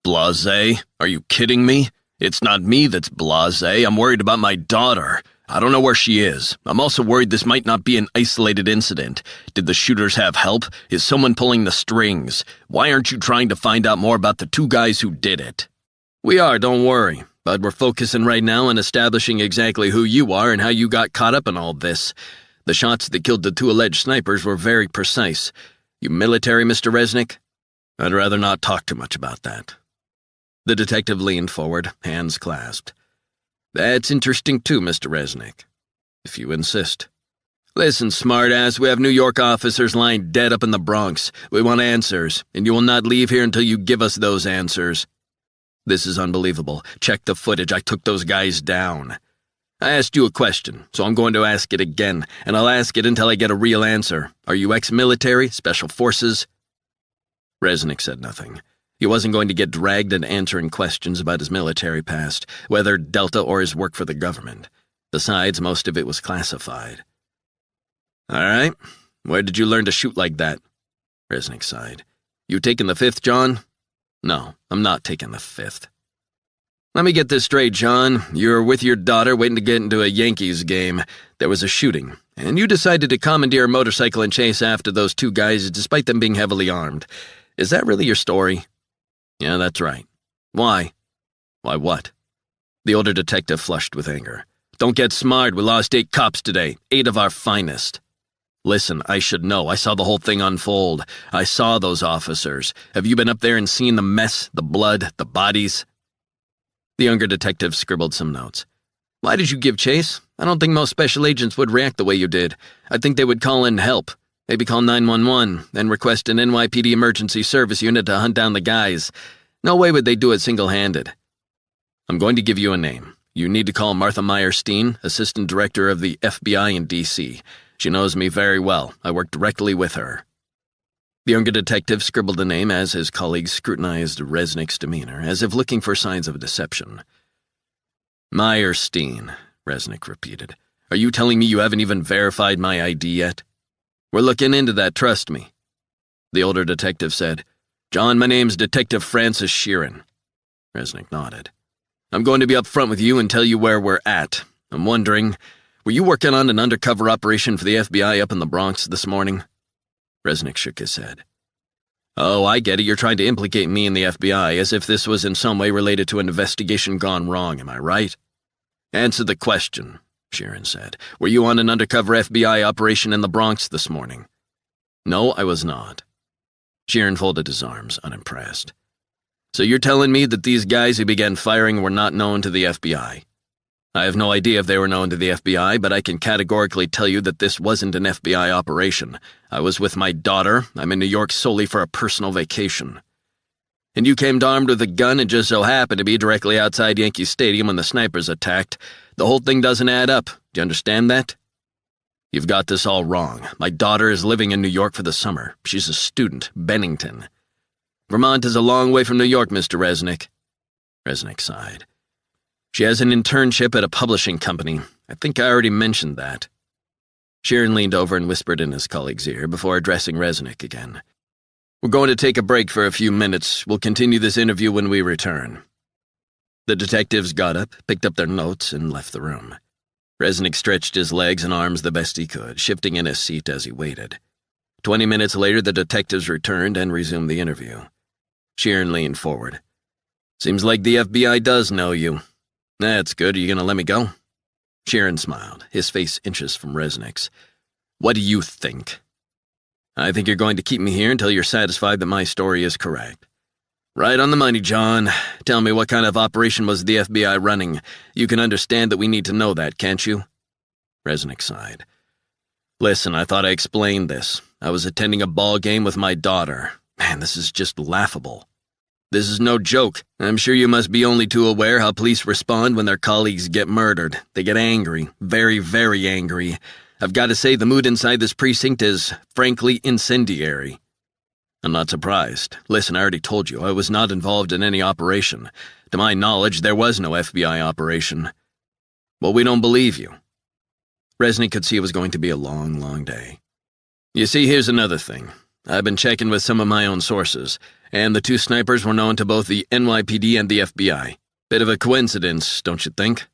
"Blasé? Are you kidding me? It's not me that's blasé. I'm worried about my daughter. I don't know where she is. I'm also worried this might not be an isolated incident. Did the shooters have help? Is someone pulling the strings? Why aren't you trying to find out more about the 2 guys who did it?" "We are, don't worry. But we're focusing right now on establishing exactly who you are and how you got caught up in all this. The shots that killed the 2 alleged snipers were very precise. You military, Mr. Resnick?" "I'd rather not talk too much about that." The detective leaned forward, hands clasped. "That's interesting too, Mr. Resnick. If you insist." "Listen, smartass, we have New York officers lying dead up in the Bronx. We want answers, and you will not leave here until you give us those answers." "This is unbelievable. Check the footage. I took those guys down." "I asked you a question, so I'm going to ask it again, and I'll ask it until I get a real answer. Are you ex-military, special forces?" Resnick said nothing. He wasn't going to get dragged into answering questions about his military past, whether Delta or his work for the government. Besides, most of it was classified. "All right. Where did you learn to shoot like that?" Resnick sighed. "You taking the 5th, John?" "No, I'm not taking the 5th. "Let me get this straight, John. You're with your daughter waiting to get into a Yankees game. There was a shooting, and you decided to commandeer a motorcycle and chase after those 2 guys despite them being heavily armed. Is that really your story?" "Yeah, that's right." "Why?" "Why what?" The older detective flushed with anger. "Don't get smart. We lost 8 cops today, 8 of our finest." "Listen, I should know. I saw the whole thing unfold. I saw those officers. Have you been up there and seen the mess, the blood, the bodies?" The younger detective scribbled some notes. "Why did you give chase? I don't think most special agents would react the way you did. I think they would call in help. Maybe call 911, then request an NYPD emergency service unit to hunt down the guys. No way would they do it single-handed." "I'm going to give you a name. You need to call Martha Meyer-Steen, Assistant Director of the FBI in D.C. She knows me very well. I work directly with her." The younger detective scribbled the name as his colleagues scrutinized Resnick's demeanor, as if looking for signs of deception. "Meyer-Steen," Resnick repeated. "Are you telling me you haven't even verified my ID yet?" "We're looking into that, trust me." The older detective said, "John, my name's Detective Francis Sheeran." Resnick nodded. "I'm going to be up front with you and tell you where we're at. I'm wondering, were you working on an undercover operation for the FBI up in the Bronx this morning?" Resnick shook his head. "Oh, I get it. You're trying to implicate me in the FBI, as if this was in some way related to an investigation gone wrong, am I right?" Answer the question, Sheeran said. Were you on an undercover FBI operation in the Bronx this morning? No, I was not. Sheeran folded his arms, unimpressed. So you're telling me that these guys who began firing were not known to the FBI? I have no idea if they were known to the FBI, but I can categorically tell you that this wasn't an FBI operation. I was with my daughter. I'm in New York solely for a personal vacation. And you came armed with a gun and just so happened to be directly outside Yankee Stadium when the snipers attacked. The whole thing doesn't add up. Do you understand that? You've got this all wrong. My daughter is living in New York for the summer. She's a student, Bennington. Vermont is a long way from New York, Mr. Resnick. Resnick sighed. She has an internship at a publishing company. I think I already mentioned that. Sheeran leaned over and whispered in his colleague's ear before addressing Resnick again. We're going to take a break for a few minutes. We'll continue this interview when we return. The detectives got up, picked up their notes, and left the room. Resnick stretched his legs and arms the best he could, shifting in his seat as he waited. 20 minutes later, the detectives returned and resumed the interview. Sheeran leaned forward. Seems like the FBI does know you. That's good. Are you going to let me go? Sheeran smiled, his face inches from Resnick's. What do you think? I think you're going to keep me here until you're satisfied that my story is correct. Right on the money, John. Tell me, what kind of operation was the FBI running? You can understand that we need to know that, can't you? Resnick sighed. Listen, I thought I explained this. I was attending a ball game with my daughter. Man, this is just laughable. This is no joke. I'm sure you must be only too aware how police respond when their colleagues get murdered. They get angry. Very, very angry. I've got to say the mood inside this precinct is, frankly, incendiary. I'm not surprised. Listen, I already told you, I was not involved in any operation. To my knowledge, there was no FBI operation. Well, we don't believe you. Resnick could see it was going to be a long, long day. You see, here's another thing. I've been checking with some of my own sources, and the two snipers were known to both the NYPD and the FBI. Bit of a coincidence, don't you think?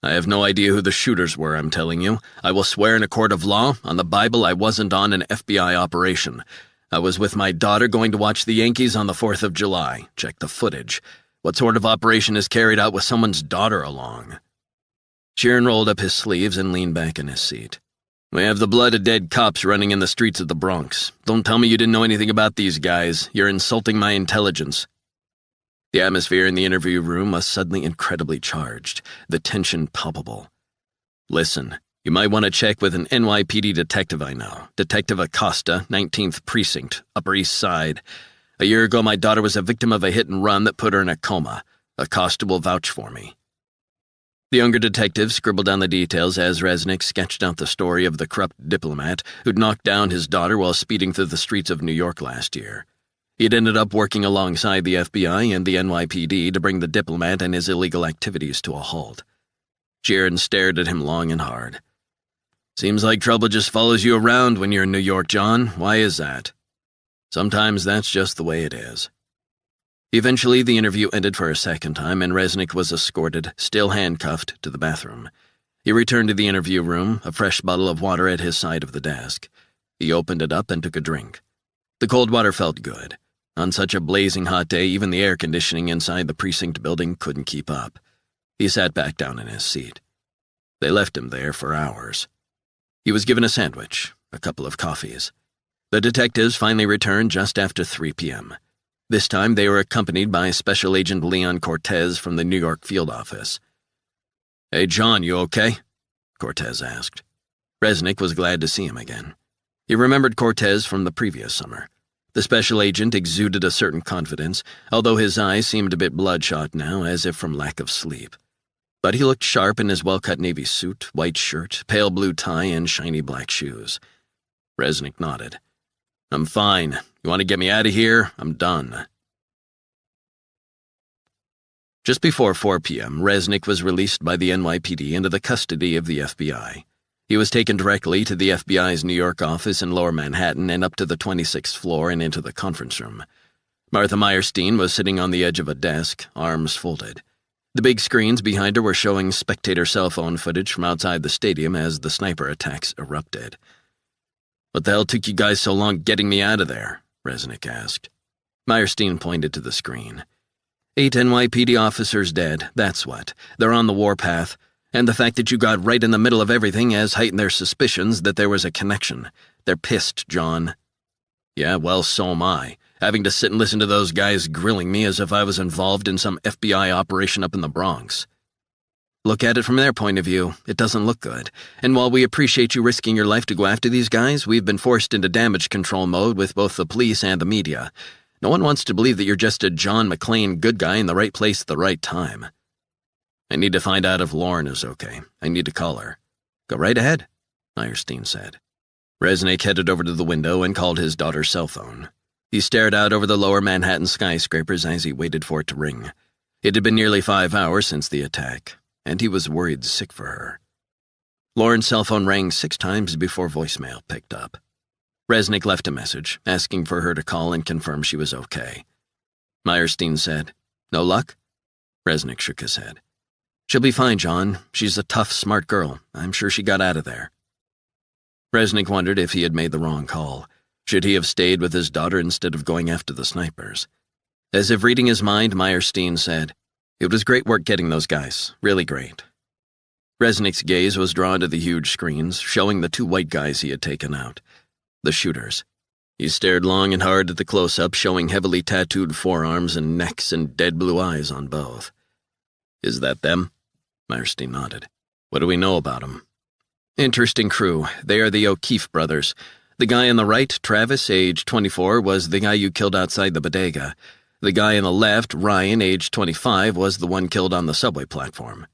I have no idea who the shooters were, I'm telling you. I will swear in a court of law, on the Bible, I wasn't on an FBI operation. I was with my daughter going to watch the Yankees on the 4th of July. Check the footage. What sort of operation is carried out with someone's daughter along? Sheeran rolled up his sleeves and leaned back in his seat. We have the blood of dead cops running in the streets of the Bronx. Don't tell me you didn't know anything about these guys. You're insulting my intelligence. The atmosphere in the interview room was suddenly incredibly charged, the tension palpable. Listen, you might want to check with an NYPD detective I know, Detective Acosta, 19th Precinct, Upper East Side. A year ago, my daughter was a victim of a hit-and-run that put her in a coma. Acosta will vouch for me. The younger detective scribbled down the details as Resnick sketched out the story of the corrupt diplomat who'd knocked down his daughter while speeding through the streets of New York last year. He'd ended up working alongside the FBI and the NYPD to bring the diplomat and his illegal activities to a halt. Sheeran stared at him long and hard. Seems like trouble just follows you around when you're in New York, John. Why is that? Sometimes that's just the way it is. Eventually, the interview ended for a second time, and Resnick was escorted, still handcuffed, to the bathroom. He returned to the interview room, a fresh bottle of water at his side of the desk. He opened it up and took a drink. The cold water felt good. On such a blazing hot day, even the air conditioning inside the precinct building couldn't keep up. He sat back down in his seat. They left him there for hours. He was given a sandwich, a couple of coffees. The detectives finally returned just after 3 p.m. This time they were accompanied by Special Agent Leon Cortez from the New York field office. Hey, John, you okay? Cortez asked. Resnick was glad to see him again. He remembered Cortez from the previous summer. The special agent exuded a certain confidence, although his eyes seemed a bit bloodshot now, as if from lack of sleep. But he looked sharp in his well-cut navy suit, white shirt, pale blue tie, and shiny black shoes. Resnick nodded. I'm fine. You want to get me out of here? I'm done. Just before 4 p.m., Resnick was released by the NYPD into the custody of the FBI. He was taken directly to the FBI's New York office in Lower Manhattan and up to the 26th floor and into the conference room. Martha Meyerstein was sitting on the edge of a desk, arms folded. The big screens behind her were showing spectator cell phone footage from outside the stadium as the sniper attacks erupted. What the hell took you guys so long getting me out of there? Resnick asked. Meyerstein pointed to the screen. 8 NYPD officers dead, that's what. They're on the warpath. And the fact that you got right in the middle of everything has heightened their suspicions that there was a connection. They're pissed, John. Yeah, well, so am I, having to sit and listen to those guys grilling me as if I was involved in some FBI operation up in the Bronx. Look at it from their point of view. It doesn't look good. And while we appreciate you risking your life to go after these guys, we've been forced into damage control mode with both the police and the media. No one wants to believe that you're just a John McClane good guy in the right place at the right time. I need to find out if Lauren is okay. I need to call her. Go right ahead, Meyerstein said. Resnick headed over to the window and called his daughter's cell phone. He stared out over the lower Manhattan skyscrapers as he waited for it to ring. It had been nearly 5 hours since the attack, and he was worried sick for her. Lauren's cell phone rang 6 times before voicemail picked up. Resnick left a message, asking for her to call and confirm she was okay. Meyerstein said, "No luck?" Resnick shook his head. "She'll be fine, John. She's a tough, smart girl. I'm sure she got out of there." Resnick wondered if he had made the wrong call. Should he have stayed with his daughter instead of going after the snipers? As if reading his mind, Meyerstein said, "It was great work getting those guys. Really great." Resnick's gaze was drawn to the huge screens, showing the 2 white guys he had taken out. The shooters. He stared long and hard at the close-up, showing heavily tattooed forearms and necks and dead blue eyes on both. "Is that them?" Meyerstein nodded. "What do we know about them?" "Interesting crew. They are the O'Keefe brothers. The guy on the right, Travis, age 24, was the guy you killed outside the bodega. The guy on the left, Ryan, age 25, was the one killed on the subway platform."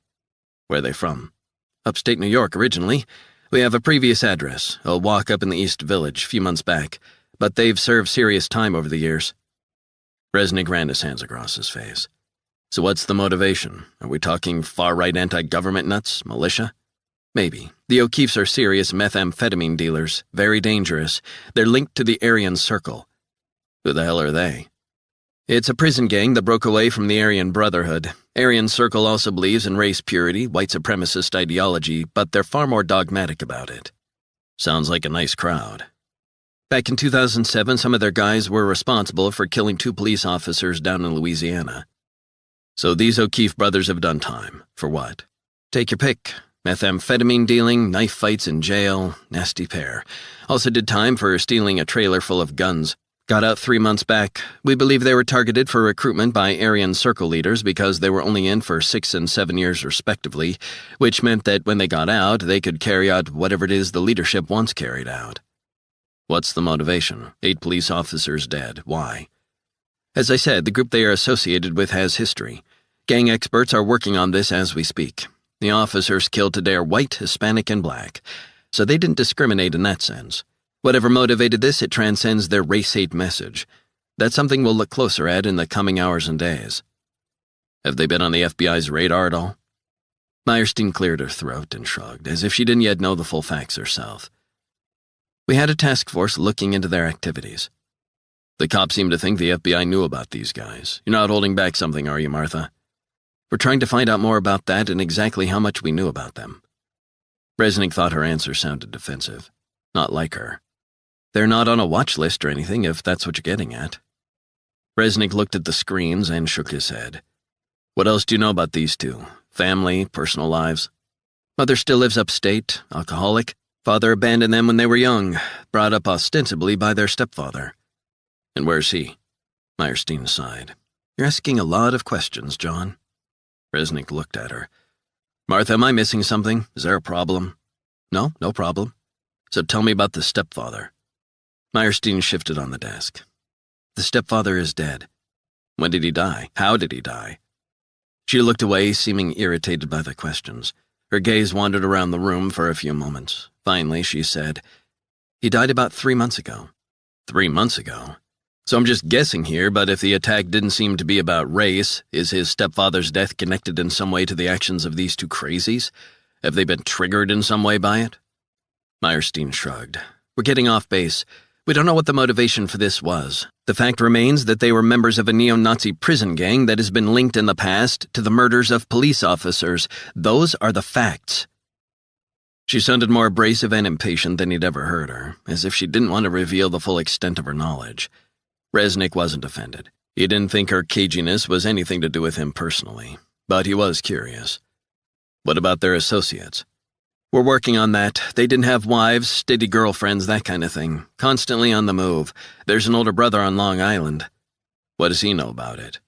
"Where are they from?" "Upstate New York, originally. We have a previous address, a walk up in the East Village, a few months back, but they've served serious time over the years." Resnick ran his hands across his face. "So what's the motivation? Are we talking far-right anti-government nuts, militia?" "Maybe. The O'Keefes are serious methamphetamine dealers, very dangerous. They're linked to the Aryan Circle." "Who the hell are they?" "It's a prison gang that broke away from the Aryan Brotherhood. Aryan Circle also believes in race purity, white supremacist ideology, but they're far more dogmatic about it." "Sounds like a nice crowd." "Back in 2007, some of their guys were responsible for killing 2 police officers down in Louisiana." "So these O'Keefe brothers have done time. For what?" "Take your pick. Methamphetamine dealing, knife fights in jail, nasty pair. Also did time for stealing a trailer full of guns. Got out 3 months back. We believe they were targeted for recruitment by Aryan Circle leaders because they were only in for 6 and 7 years respectively, which meant that when they got out, they could carry out whatever it is the leadership once carried out." "What's the motivation? 8 police officers dead. Why?" "As I said, the group they are associated with has history. Gang experts are working on this as we speak. The officers killed today are white, Hispanic, and black, so they didn't discriminate in that sense. Whatever motivated this, it transcends their race-hate message. That's something we'll look closer at in the coming hours and days." "Have they been on the FBI's radar at all?" Meyerstein cleared her throat and shrugged, as if she didn't yet know the full facts herself. "We had a task force looking into their activities." "The cops seem to think the FBI knew about these guys. You're not holding back something, are you, Martha?" "We're trying to find out more about that and exactly how much we knew about them." Resnick thought her answer sounded defensive. Not like her. "They're not on a watch list or anything, if that's what you're getting at." Resnick looked at the screens and shook his head. "What else do you know about these 2? Family, personal lives?" "Mother still lives upstate, alcoholic. Father abandoned them when they were young, brought up ostensibly by their stepfather." "And where's he?" Meyerstein sighed. "You're asking a lot of questions, John." Resnick looked at her. "Martha, am I missing something? Is there a problem?" "No, no problem." "So tell me about the stepfather." Meyerstein shifted on the desk. "The stepfather is dead." "When did he die? How did he die?" She looked away, seeming irritated by the questions. Her gaze wandered around the room for a few moments. Finally, she said, "He died about 3 months ago." 3 months ago? So I'm just guessing here, but if the attack didn't seem to be about race, is his stepfather's death connected in some way to the actions of these 2 crazies? Have they been triggered in some way by it? Meyerstein shrugged. "We're getting off base. We don't know what the motivation for this was. The fact remains that they were members of a neo-Nazi prison gang that has been linked in the past to the murders of police officers. Those are the facts." She sounded more abrasive and impatient than he'd ever heard her, as if she didn't want to reveal the full extent of her knowledge. Resnick wasn't offended. He didn't think her caginess was anything to do with him personally, but he was curious. What about their associates? We're working on that. They didn't have wives, steady girlfriends, that kind of thing. Constantly on the move. There's an older brother on Long Island. What does he know about it?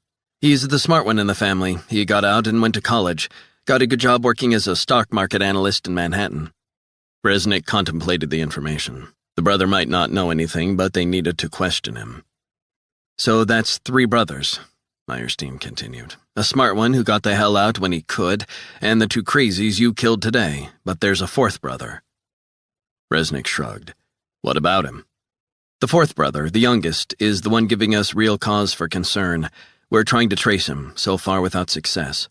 He's the smart one in the family. He got out and went to college. Got a good job working as a stock market analyst in Manhattan. Resnick contemplated the information. The brother might not know anything, but they needed to question him. So that's 3 brothers, Meyerstein continued. A smart one who got the hell out when he could, and the 2 crazies you killed today, but there's a 4th brother. Resnick shrugged. What about him? The 4th brother, the youngest, is the one giving us real cause for concern. We're trying to trace him, so far without success.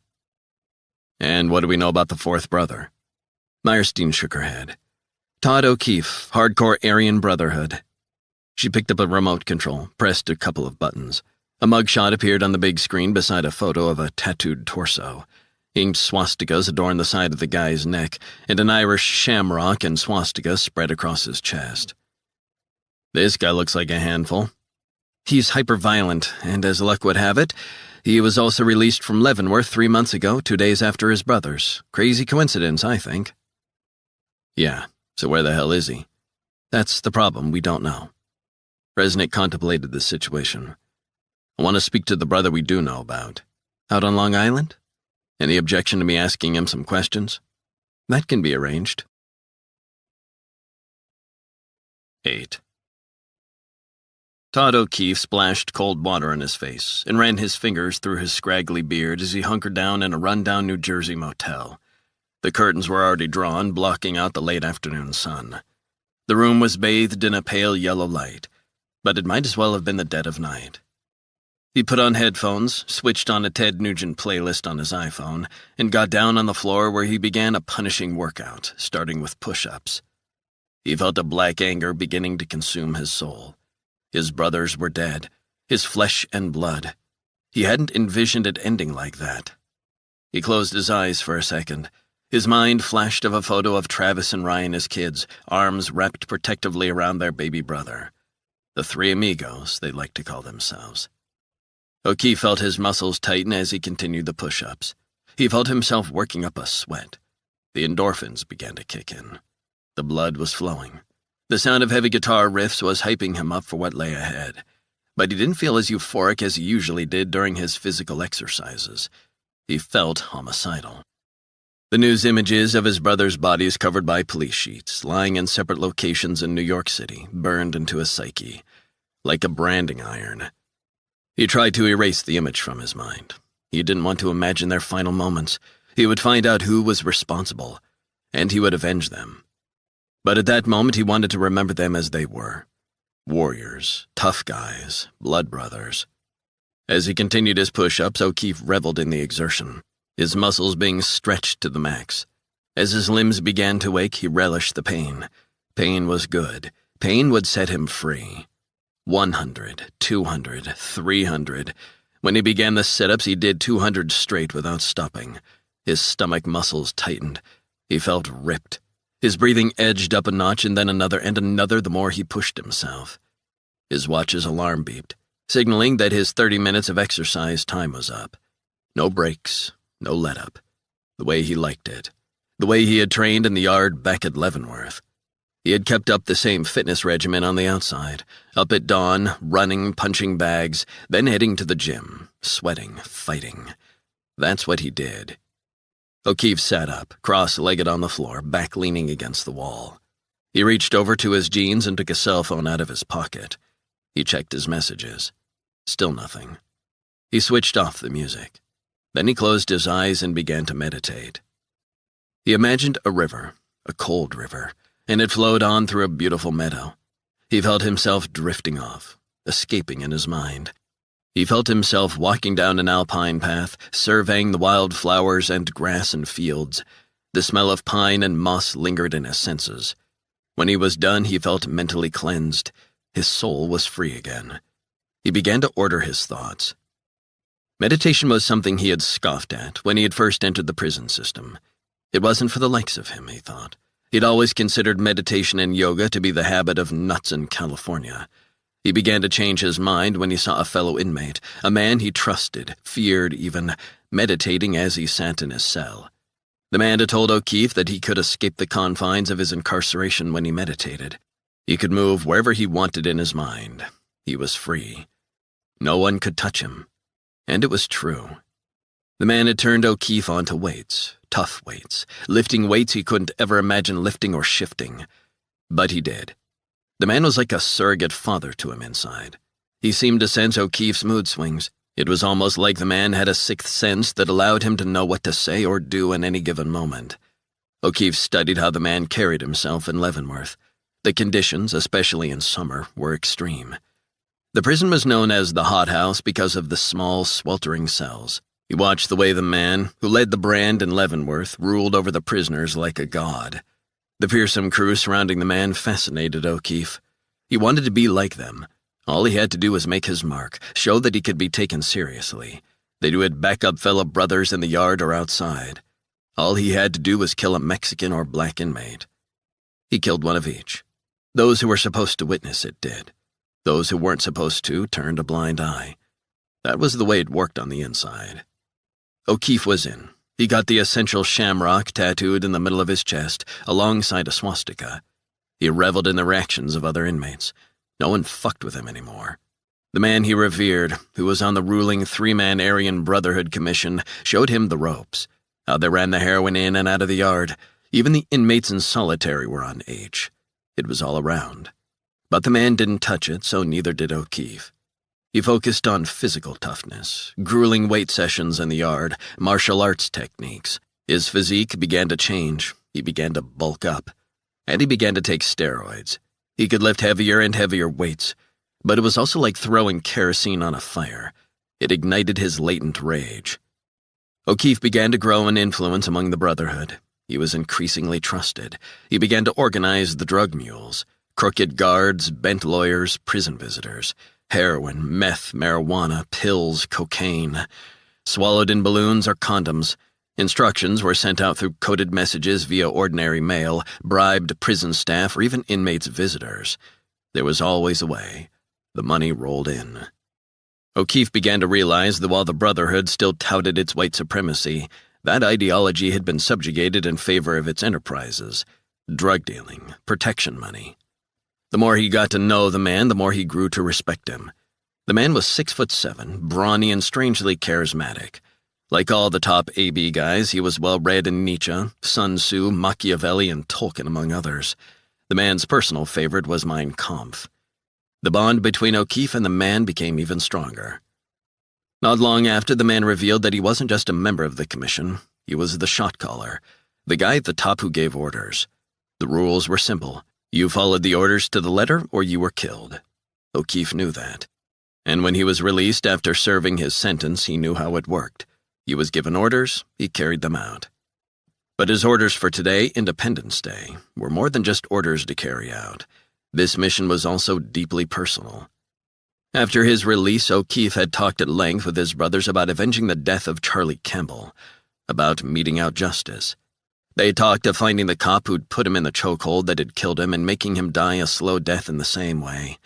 And what do we know about the 4th brother? Meyerstein shook her head. Todd O'Keefe, Hardcore Aryan Brotherhood. She picked up a remote control, pressed a couple of buttons. A mugshot appeared on the big screen beside a photo of a tattooed torso. Inked swastikas adorned the side of the guy's neck, and an Irish shamrock and swastika spread across his chest. This guy looks like a handful. He's hyper-violent, and as luck would have it, he was also released from Leavenworth 3 months ago, 2 days after his brothers. Crazy coincidence, I think. Yeah, so where the hell is he? That's the problem, we don't know. Resnick contemplated the situation. I want to speak to the brother we do know about. Out on Long Island? Any objection to me asking him some questions? That can be arranged. 8. Todd O'Keefe splashed cold water on his face and ran his fingers through his scraggly beard as he hunkered down in a rundown New Jersey motel. The curtains were already drawn, blocking out the late afternoon sun. The room was bathed in a pale yellow light, but it might as well have been the dead of night. He put on headphones, switched on a Ted Nugent playlist on his iPhone, and got down on the floor where he began a punishing workout, starting with push-ups. He felt a black anger beginning to consume his soul. His brothers were dead, his flesh and blood. He hadn't envisioned it ending like that. He closed his eyes for a second. His mind flashed of a photo of Travis and Ryan as kids, arms wrapped protectively around their baby brother. The 3 amigos, they liked to call themselves. O'Keefe felt his muscles tighten as he continued the push-ups. He felt himself working up a sweat. The endorphins began to kick in. The blood was flowing. The sound of heavy guitar riffs was hyping him up for what lay ahead, but he didn't feel as euphoric as he usually did during his physical exercises. He felt homicidal. The news images of his brothers' bodies covered by police sheets, lying in separate locations in New York City, burned into his psyche, like a branding iron. He tried to erase the image from his mind. He didn't want to imagine their final moments. He would find out who was responsible, and he would avenge them. But at that moment, he wanted to remember them as they were. Warriors, tough guys, blood brothers. As he continued his push-ups, O'Keefe reveled in the exertion, his muscles being stretched to the max. As his limbs began to ache, he relished the pain. Pain was good. Pain would set him free. 100, 200, 300. When he began the sit-ups, he did 200 straight without stopping. His stomach muscles tightened. He felt ripped. His breathing edged up a notch and then another and another the more he pushed himself. His watch's alarm beeped, signaling that his 30 minutes of exercise time was up. No breaks, no let-up. The way he liked it. The way he had trained in the yard back at Leavenworth. He had kept up the same fitness regimen on the outside, up at dawn, running, punching bags, then heading to the gym, sweating, fighting. That's what he did. O'Keefe sat up, cross-legged on the floor, back leaning against the wall. He reached over to his jeans and took a cell phone out of his pocket. He checked his messages. Still nothing. He switched off the music. Then he closed his eyes and began to meditate. He imagined a river, a cold river, and it flowed on through a beautiful meadow. He felt himself drifting off, escaping in his mind. He felt himself walking down an alpine path, surveying the wild flowers and grass and fields. The smell of pine and moss lingered in his senses. When he was done, he felt mentally cleansed. His soul was free again. He began to order his thoughts. Meditation was something he had scoffed at when he had first entered the prison system. It wasn't for the likes of him, he thought. He'd always considered meditation and yoga to be the habit of nuts in California. He began to change his mind when he saw a fellow inmate, a man he trusted, feared even, meditating as he sat in his cell. The man had told O'Keefe that he could escape the confines of his incarceration when he meditated. He could move wherever he wanted in his mind. He was free. No one could touch him. And it was true. The man had turned O'Keefe onto weights, tough weights, lifting weights he couldn't ever imagine lifting or shifting. But he did. The man was like a surrogate father to him inside. He seemed to sense O'Keefe's mood swings. It was almost like the man had a sixth sense that allowed him to know what to say or do in any given moment. O'Keefe studied how the man carried himself in Leavenworth. The conditions, especially in summer, were extreme. The prison was known as the hothouse because of the small, sweltering cells. He watched the way the man, who led the brand in Leavenworth, ruled over the prisoners like a god. The fearsome crew surrounding the man fascinated O'Keefe. He wanted to be like them. All he had to do was make his mark, show that he could be taken seriously, that he would back up fellow brothers in the yard or outside. All he had to do was kill a Mexican or black inmate. He killed one of each. Those who were supposed to witness it did. Those who weren't supposed to turned a blind eye. That was the way it worked on the inside. O'Keefe was in. He got the essential shamrock tattooed in the middle of his chest, alongside a swastika. He reveled in the reactions of other inmates. No one fucked with him anymore. The man he revered, who was on the ruling three-man Aryan Brotherhood Commission, showed him the ropes, how they ran the heroin in and out of the yard. Even the inmates in solitary were on H. It was all around. But the man didn't touch it, so neither did O'Keefe. He focused on physical toughness, grueling weight sessions in the yard, martial arts techniques. His physique began to change. He began to bulk up. And he began to take steroids. He could lift heavier and heavier weights. But it was also like throwing kerosene on a fire. It ignited his latent rage. O'Keefe began to grow in influence among the Brotherhood. He was increasingly trusted. He began to organize the drug mules. Crooked guards, bent lawyers, prison visitors. Heroin, meth, marijuana, pills, cocaine. Swallowed in balloons or condoms. Instructions were sent out through coded messages via ordinary mail, bribed prison staff, or even inmates' visitors. There was always a way. The money rolled in. O'Keefe began to realize that while the Brotherhood still touted its white supremacy, that ideology had been subjugated in favor of its enterprises. Drug dealing, protection money. The more he got to know the man, the more he grew to respect him. The man was 6'7", brawny and strangely charismatic. Like all the top AB guys, he was well-read in Nietzsche, Sun Tzu, Machiavelli, and Tolkien, among others. The man's personal favorite was Mein Kampf. The bond between O'Keefe and the man became even stronger. Not long after, the man revealed that he wasn't just a member of the commission. He was the shot caller, the guy at the top who gave orders. The rules were simple. You followed the orders to the letter, or you were killed. O'Keefe knew that. And when he was released after serving his sentence, he knew how it worked. He was given orders, he carried them out. But his orders for today, Independence Day, were more than just orders to carry out. This mission was also deeply personal. After his release, O'Keefe had talked at length with his brothers about avenging the death of Charlie Campbell, about meting out justice. They talked of finding the cop who'd put him in the chokehold that had killed him and making him die a slow death in the same way.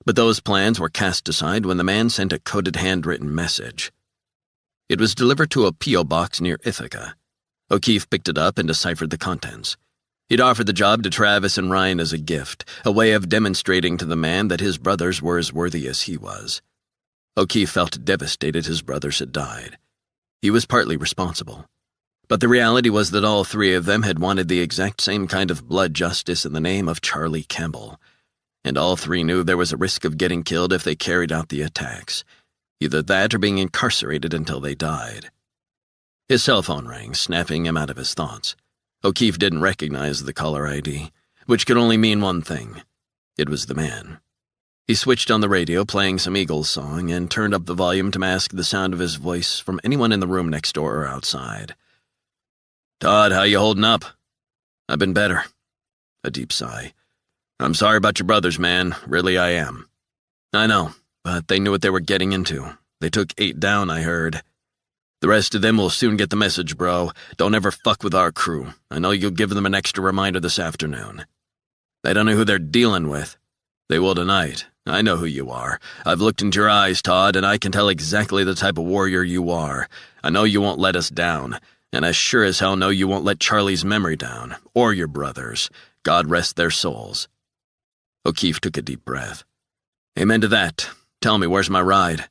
But those plans were cast aside when the man sent a coded handwritten message. It was delivered to a P.O. box near Ithaca. O'Keefe picked it up and deciphered the contents. He'd offered the job to Travis and Ryan as a gift, a way of demonstrating to the man that his brothers were as worthy as he was. O'Keefe felt devastated his brothers had died. He was partly responsible. But the reality was that all three of them had wanted the exact same kind of blood justice in the name of Charlie Campbell. And all three knew there was a risk of getting killed if they carried out the attacks. Either that or being incarcerated until they died. His cell phone rang, snapping him out of his thoughts. O'Keefe didn't recognize the caller ID, which could only mean one thing. It was the man. He switched on the radio, playing some Eagles song, and turned up the volume to mask the sound of his voice from anyone in the room next door or outside. "Todd, how you holding up?" "I've been better." A deep sigh. "I'm sorry about your brothers, man. Really, I am." "I know, but they knew what they were getting into. They took 8 down, I heard. The rest of them will soon get the message, bro. Don't ever fuck with our crew. I know you'll give them an extra reminder this afternoon. They don't know who they're dealing with. They will tonight. I know who you are. I've looked into your eyes, Todd, and I can tell exactly the type of warrior you are. I know you won't let us down. and I sure as hell know you won't let Charlie's memory down, or your brothers. God rest their souls." O'Keefe took a deep breath. "Amen to that. Tell me, where's my ride?"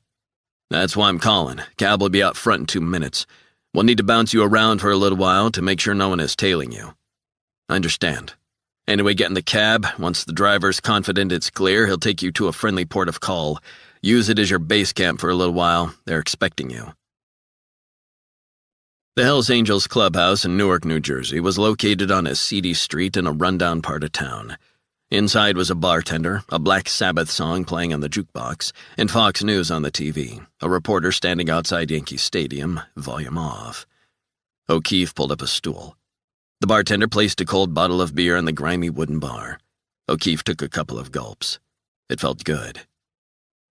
"That's why I'm calling. Cab will be out front in 2 minutes. We'll need to bounce you around for a little while to make sure no one is tailing you." "I understand. Anyway, get in the cab. Once the driver's confident it's clear, he'll take you to a friendly port of call. Use it as your base camp for a little while. They're expecting you." The Hells Angels Clubhouse in Newark, New Jersey, was located on a seedy street in a rundown part of town. Inside was a bartender, a Black Sabbath song playing on the jukebox, and Fox News on the TV, a reporter standing outside Yankee Stadium, volume off. O'Keefe pulled up a stool. The bartender placed a cold bottle of beer on the grimy wooden bar. O'Keefe took a couple of gulps. It felt good.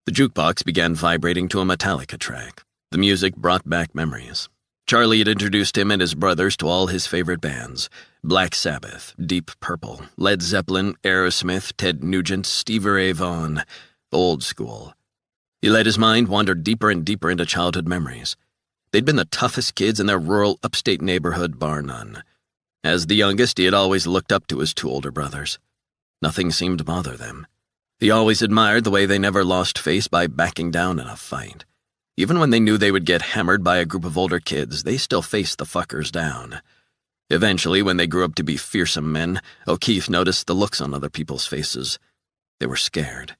The jukebox began vibrating to a Metallica track. The music brought back memories. Charlie had introduced him and his brothers to all his favorite bands: Black Sabbath, Deep Purple, Led Zeppelin, Aerosmith, Ted Nugent, Stevie Ray Vaughan. Old school. He let his mind wander deeper and deeper into childhood memories. They'd been the toughest kids in their rural upstate neighborhood, bar none. As the youngest, he had always looked up to his two older brothers. Nothing seemed to bother them. He always admired the way they never lost face by backing down in a fight. Even when they knew they would get hammered by a group of older kids, they still faced the fuckers down. Eventually, when they grew up to be fearsome men, O'Keefe noticed the looks on other people's faces. They were scared.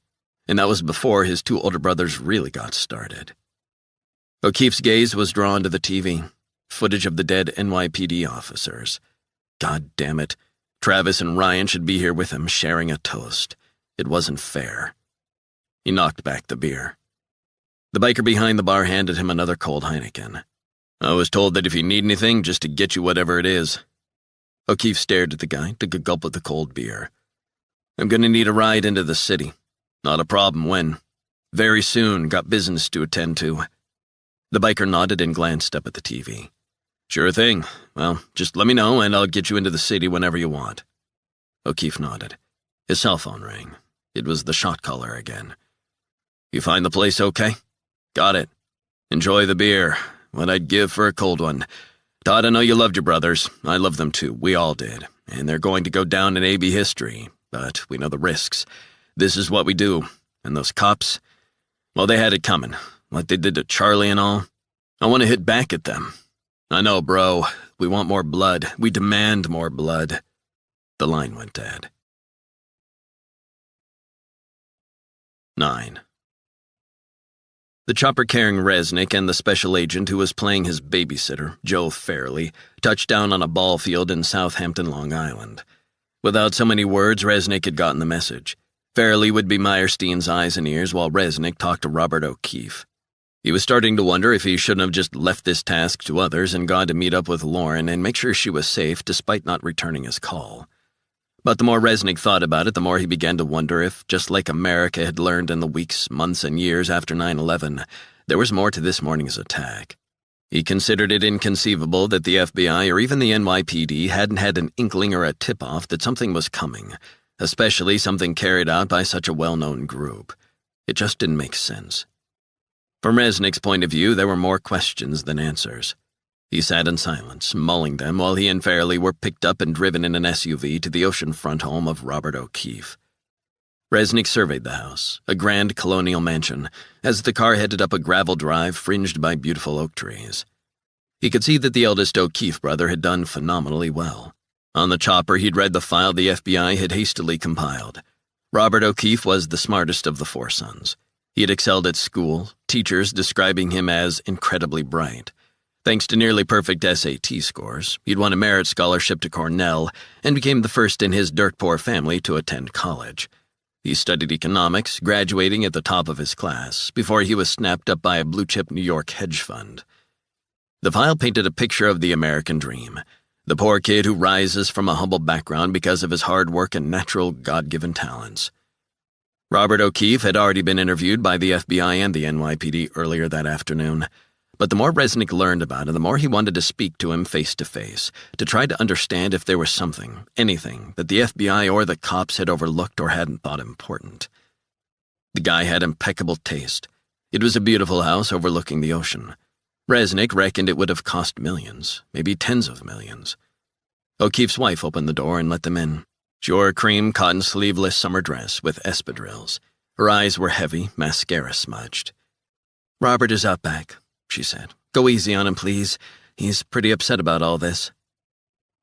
And that was before his two older brothers really got started. O'Keefe's gaze was drawn to the TV, footage of the dead NYPD officers. God damn it. Travis and Ryan should be here with him, sharing a toast. It wasn't fair. He knocked back the beer. The biker behind the bar handed him another cold Heineken. "I was told that if you need anything, just to get you whatever it is." O'Keefe stared at the guy, took a gulp of the cold beer. "I'm gonna need a ride into the city. Not a problem when. Very soon, got business to attend to." The biker nodded and glanced up at the TV. "Sure thing. Well, just let me know and I'll get you into the city whenever you want." O'Keefe nodded. His cell phone rang. It was the shot caller again. "You find the place okay?" "Got it. Enjoy the beer. What I'd give for a cold one. Todd, I know you loved your brothers. I love them too. We all did. And they're going to go down in AB history. But we know the risks. This is what we do. And those cops, well, they had it coming. What they did to Charlie and all. I want to hit back at them. I know, bro. We want more blood. We demand more blood." The line went dead. 9. The chopper carrying Resnick and the special agent who was playing his babysitter, Joe Fairley, touched down on a ball field in Southampton, Long Island. Without so many words, Resnick had gotten the message. Fairley would be Meyerstein's eyes and ears while Resnick talked to Robert O'Keefe. He was starting to wonder if he shouldn't have just left this task to others and gone to meet up with Lauren and make sure she was safe despite not returning his call. But the more Resnick thought about it, the more he began to wonder if, just like America had learned in the weeks, months, and years after 9/11, there was more to this morning's attack. He considered it inconceivable that the FBI or even the NYPD hadn't had an inkling or a tip-off that something was coming, especially something carried out by such a well-known group. It just didn't make sense. From Resnick's point of view, there were more questions than answers. He sat in silence, mulling them, while he and Fairley were picked up and driven in an SUV to the oceanfront home of Robert O'Keefe. Resnick surveyed the house, a grand colonial mansion, as the car headed up a gravel drive fringed by beautiful oak trees. He could see that the eldest O'Keefe brother had done phenomenally well. On the chopper, he'd read the file the FBI had hastily compiled. Robert O'Keefe was the smartest of the four sons. He had excelled at school, teachers describing him as incredibly bright. Thanks to nearly perfect SAT scores, he'd won a merit scholarship to Cornell and became the first in his dirt-poor family to attend college. He studied economics, graduating at the top of his class, before he was snapped up by a blue-chip New York hedge fund. The file painted a picture of the American dream, the poor kid who rises from a humble background because of his hard work and natural God-given talents. Robert O'Keefe had already been interviewed by the FBI and the NYPD earlier that afternoon. But the more Resnick learned about him, the more he wanted to speak to him face-to-face, to try to understand if there was something, anything, that the FBI or the cops had overlooked or hadn't thought important. The guy had impeccable taste. It was a beautiful house overlooking the ocean. Resnick reckoned it would have cost millions, maybe tens of millions. O'Keefe's wife opened the door and let them in. She wore a cream cotton sleeveless summer dress with espadrilles. Her eyes were heavy, mascara smudged. "Robert is out back," she said. "Go easy on him, please. He's pretty upset about all this."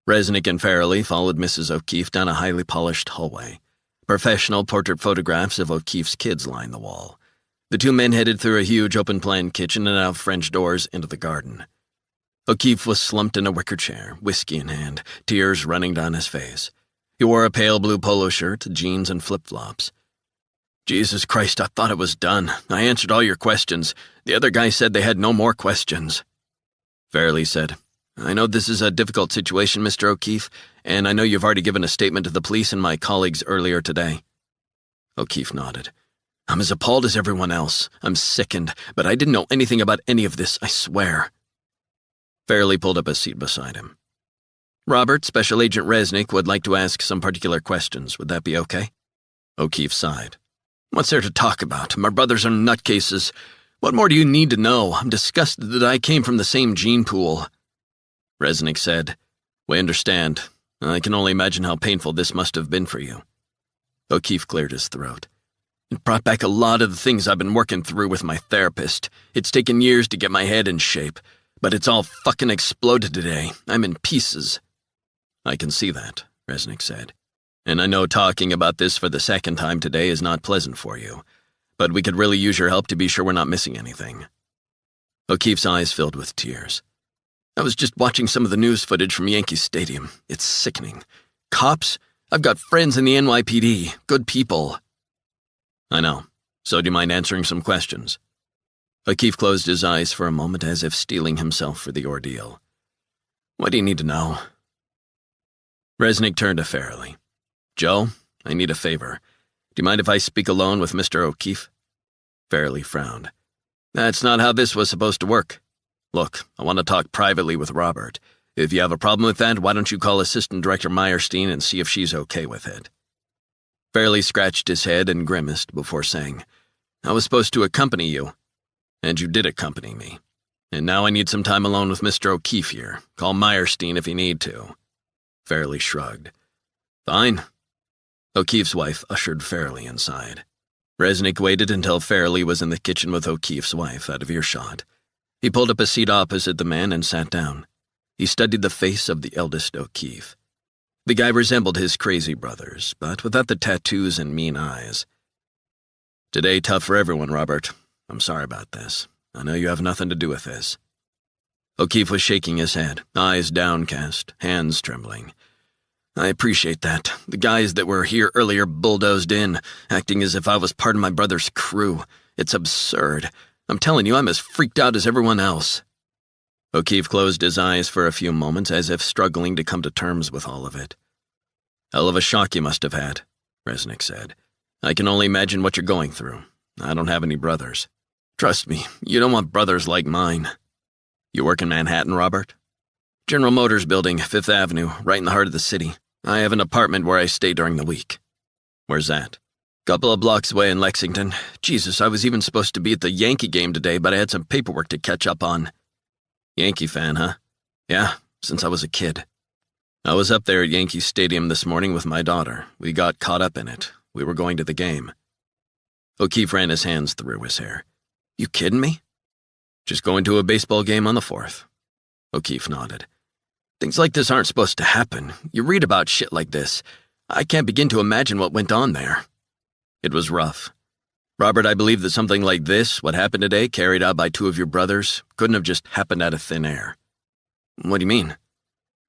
Resnick and Farrelly followed Mrs. O'Keefe down a highly polished hallway. Professional portrait photographs of O'Keefe's kids lined the wall. The two men headed through a huge open-plan kitchen and out French doors into the garden. O'Keefe was slumped in a wicker chair, whiskey in hand, tears running down his face. He wore a pale blue polo shirt, jeans, and flip-flops. "Jesus Christ, I thought it was done. I answered all your questions. The other guy said they had no more questions." Farrelly said, "I know this is a difficult situation, Mr. O'Keefe, and I know you've already given a statement to the police and my colleagues earlier today." O'Keefe nodded. "I'm as appalled as everyone else. I'm sickened, but I didn't know anything about any of this, I swear." Farrelly pulled up a seat beside him. "Robert, Special Agent Resnick would like to ask some particular questions. Would that be okay?" O'Keefe sighed. "What's there to talk about? My brothers are nutcases. What more do you need to know? I'm disgusted that I came from the same gene pool." Resnick said, "We understand. I can only imagine how painful this must have been for you." O'Keefe cleared his throat. "It brought back a lot of the things I've been working through with my therapist. It's taken years to get my head in shape, but it's all fucking exploded today. I'm in pieces." "I can see that," Resnick said. "And I know talking about this for the second time today is not pleasant for you, but we could really use your help to be sure we're not missing anything." O'Keefe's eyes filled with tears. "I was just watching some of the news footage from Yankee Stadium. It's sickening. Cops? I've got friends in the NYPD. Good people." "I know. So do you mind answering some questions?" O'Keefe closed his eyes for a moment as if steeling himself for the ordeal. "What do you need to know?" Resnick turned to Farrelly. "Joe, I need a favor. Do you mind if I speak alone with Mr. O'Keefe?" Farrelly frowned. "That's not how this was supposed to work. Look, I want to talk privately with Robert. If you have a problem with that, why don't you call Assistant Director Meyerstein and see if she's okay with it?" Farrelly scratched his head and grimaced before saying, "I was supposed to accompany you. And you did accompany me. And now I need some time alone with Mr. O'Keefe here. Call Meyerstein if you need to." Farrelly shrugged. "Fine." O'Keefe's wife ushered Farrelly inside. Resnick waited until Farrelly was in the kitchen with O'Keefe's wife out of earshot. He pulled up a seat opposite the man and sat down. He studied the face of the eldest O'Keefe. The guy resembled his crazy brothers, but without the tattoos and mean eyes. "Today tough for everyone, Robert. I'm sorry about this. I know you have nothing to do with this." O'Keefe was shaking his head, eyes downcast, hands trembling. "I appreciate that. The guys that were here earlier bulldozed in, acting as if I was part of my brother's crew. It's absurd. I'm telling you, I'm as freaked out as everyone else." O'Keefe closed his eyes for a few moments as if struggling to come to terms with all of it. "Hell of a shock you must have had," Resnick said. "I can only imagine what you're going through. I don't have any brothers. Trust me, you don't want brothers like mine." "You work in Manhattan, Robert?" "General Motors Building, 5th Avenue, right in the heart of the city. I have an apartment where I stay during the week." "Where's that?" "Couple of blocks away in Lexington. Jesus, I was even supposed to be at the Yankee game today, but I had some paperwork to catch up on." "Yankee fan, huh?" "Yeah, since I was a kid. I was up there at Yankee Stadium this morning with my daughter. We got caught up in it. We were going to the game." O'Keefe ran his hands through his hair. "You kidding me?" "Just going to a baseball game on the 4th. O'Keefe nodded. "Things like this aren't supposed to happen. You read about shit like this. I can't begin to imagine what went on there." "It was rough. Robert, I believe that something like this, what happened today, carried out by two of your brothers, couldn't have just happened out of thin air." "What do you mean?"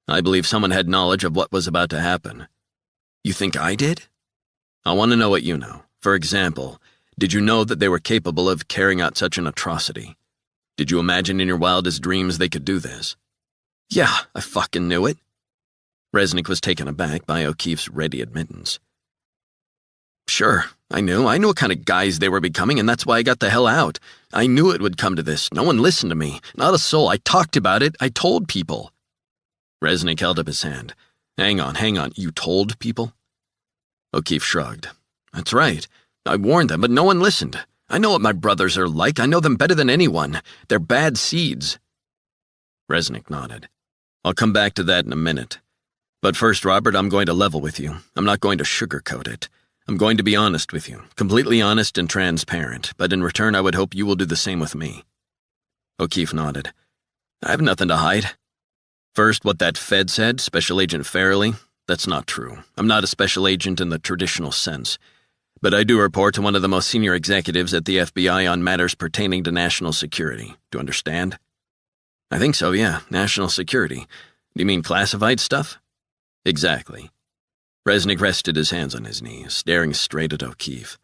"I believe someone had knowledge of what was about to happen." "You think I did?" "I want to know what you know. For example, did you know that they were capable of carrying out such an atrocity? Did you imagine in your wildest dreams they could do this?" "Yeah, I fucking knew it." Resnick was taken aback by O'Keefe's ready admittance. "Sure, I knew what kind of guys they were becoming, and that's why I got the hell out. I knew it would come to this. No one listened to me. Not a soul. I talked about it. I told people." Resnick held up his hand. Hang on. You told people?" O'Keefe shrugged. "That's right. I warned them, but no one listened. I know what my brothers are like. I know them better than anyone. They're bad seeds. Resnick nodded. I'll come back to that in a minute. But first, Robert, I'm going to level with you. I'm not going to sugarcoat it. I'm going to be honest with you, completely honest and transparent, but in return I would hope you will do the same with me. O'Keefe nodded. I have nothing to hide. First, what that Fed said, Special Agent Farrelly, that's not true. I'm not a special agent in the traditional sense. But I do report to one of the most senior executives at the FBI on matters pertaining to national security. Do you understand? I think so, yeah. National security. Do you mean classified stuff? Exactly. Resnick rested his hands on his knees, staring straight at O'Keefe.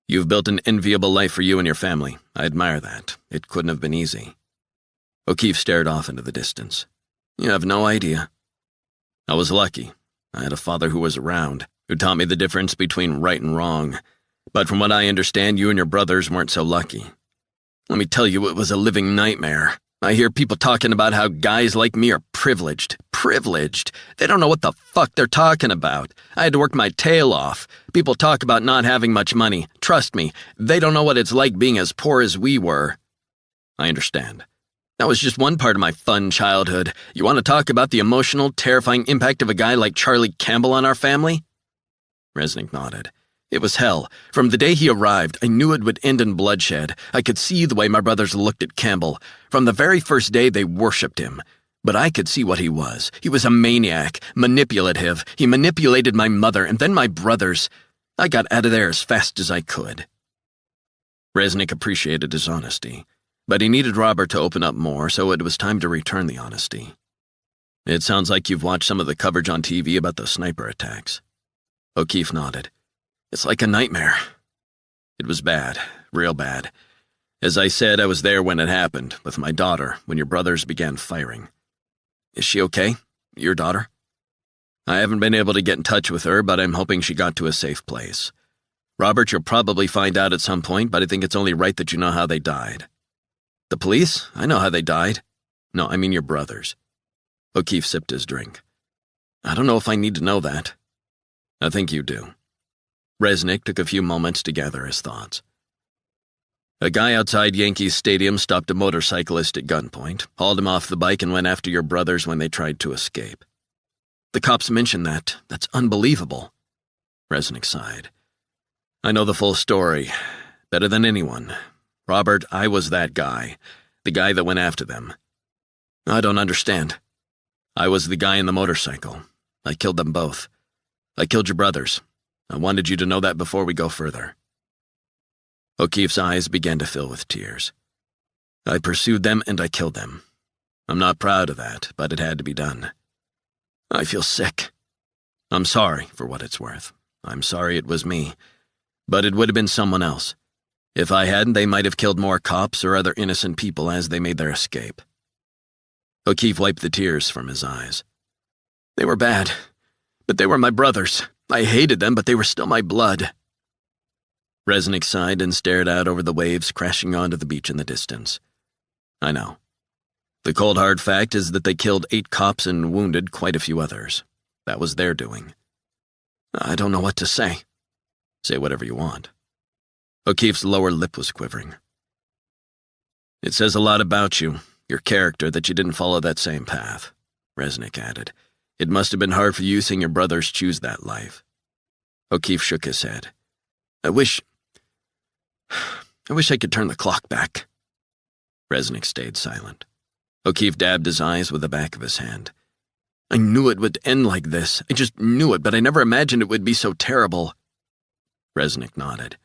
You've built an enviable life for you and your family. I admire that. It couldn't have been easy. O'Keefe stared off into the distance. You have no idea. I was lucky. I had a father who was around, who taught me the difference between right and wrong. But from what I understand, you and your brothers weren't so lucky. Let me tell you, it was a living nightmare. I hear people talking about how guys like me are privileged. Privileged? They don't know what the fuck they're talking about. I had to work my tail off. People talk about not having much money. Trust me, they don't know what it's like being as poor as we were. I understand. That was just one part of my fun childhood. You want to talk about the emotional, terrifying impact of a guy like Charlie Campbell on our family? Resnick nodded. It was hell. From the day he arrived, I knew it would end in bloodshed. I could see the way my brothers looked at Campbell. From the very first day, they worshipped him. But I could see what he was. He was a maniac, manipulative. He manipulated my mother and then my brothers. I got out of there as fast as I could. Resnick appreciated his honesty, but he needed Robert to open up more, so it was time to return the honesty. It sounds like you've watched some of the coverage on TV about the sniper attacks. O'Keefe nodded. It's like a nightmare. It was bad, real bad. As I said, I was there when it happened, with my daughter, when your brothers began firing. Is she okay? Your daughter? I haven't been able to get in touch with her, but I'm hoping she got to a safe place. Robert, you'll probably find out at some point, but I think it's only right that you know how they died. The police? I know how they died. No, I mean your brothers. O'Keefe sipped his drink. I don't know if I need to know that. I think you do. Resnick took a few moments to gather his thoughts. A guy outside Yankees Stadium stopped a motorcyclist at gunpoint, hauled him off the bike, and went after your brothers when they tried to escape. The cops mentioned that. That's unbelievable. Resnick sighed. I know the full story. Better than anyone. Robert, I was that guy. The guy that went after them. I don't understand. I was the guy in the motorcycle. I killed them both. I killed your brothers. I wanted you to know that before we go further. O'Keefe's eyes began to fill with tears. I pursued them and I killed them. I'm not proud of that, but it had to be done. I feel sick. I'm sorry, for what it's worth. I'm sorry it was me. But it would have been someone else. If I hadn't, they might have killed more cops or other innocent people as they made their escape. O'Keefe wiped the tears from his eyes. They were bad, but they were my brothers. I hated them, but they were still my blood. Resnick sighed and stared out over the waves crashing onto the beach in the distance. I know. The cold hard fact is that they killed 8 cops and wounded quite a few others. That was their doing. I don't know what to say. Say whatever you want. O'Keefe's lower lip was quivering. It says a lot about you, your character, that you didn't follow that same path, Resnick added. It must have been hard for you seeing your brothers choose that life. O'Keefe shook his head. I wish I could turn the clock back. Resnick stayed silent. O'Keefe dabbed his eyes with the back of his hand. I knew it would end like this. I just knew it, but I never imagined it would be so terrible. Resnick nodded.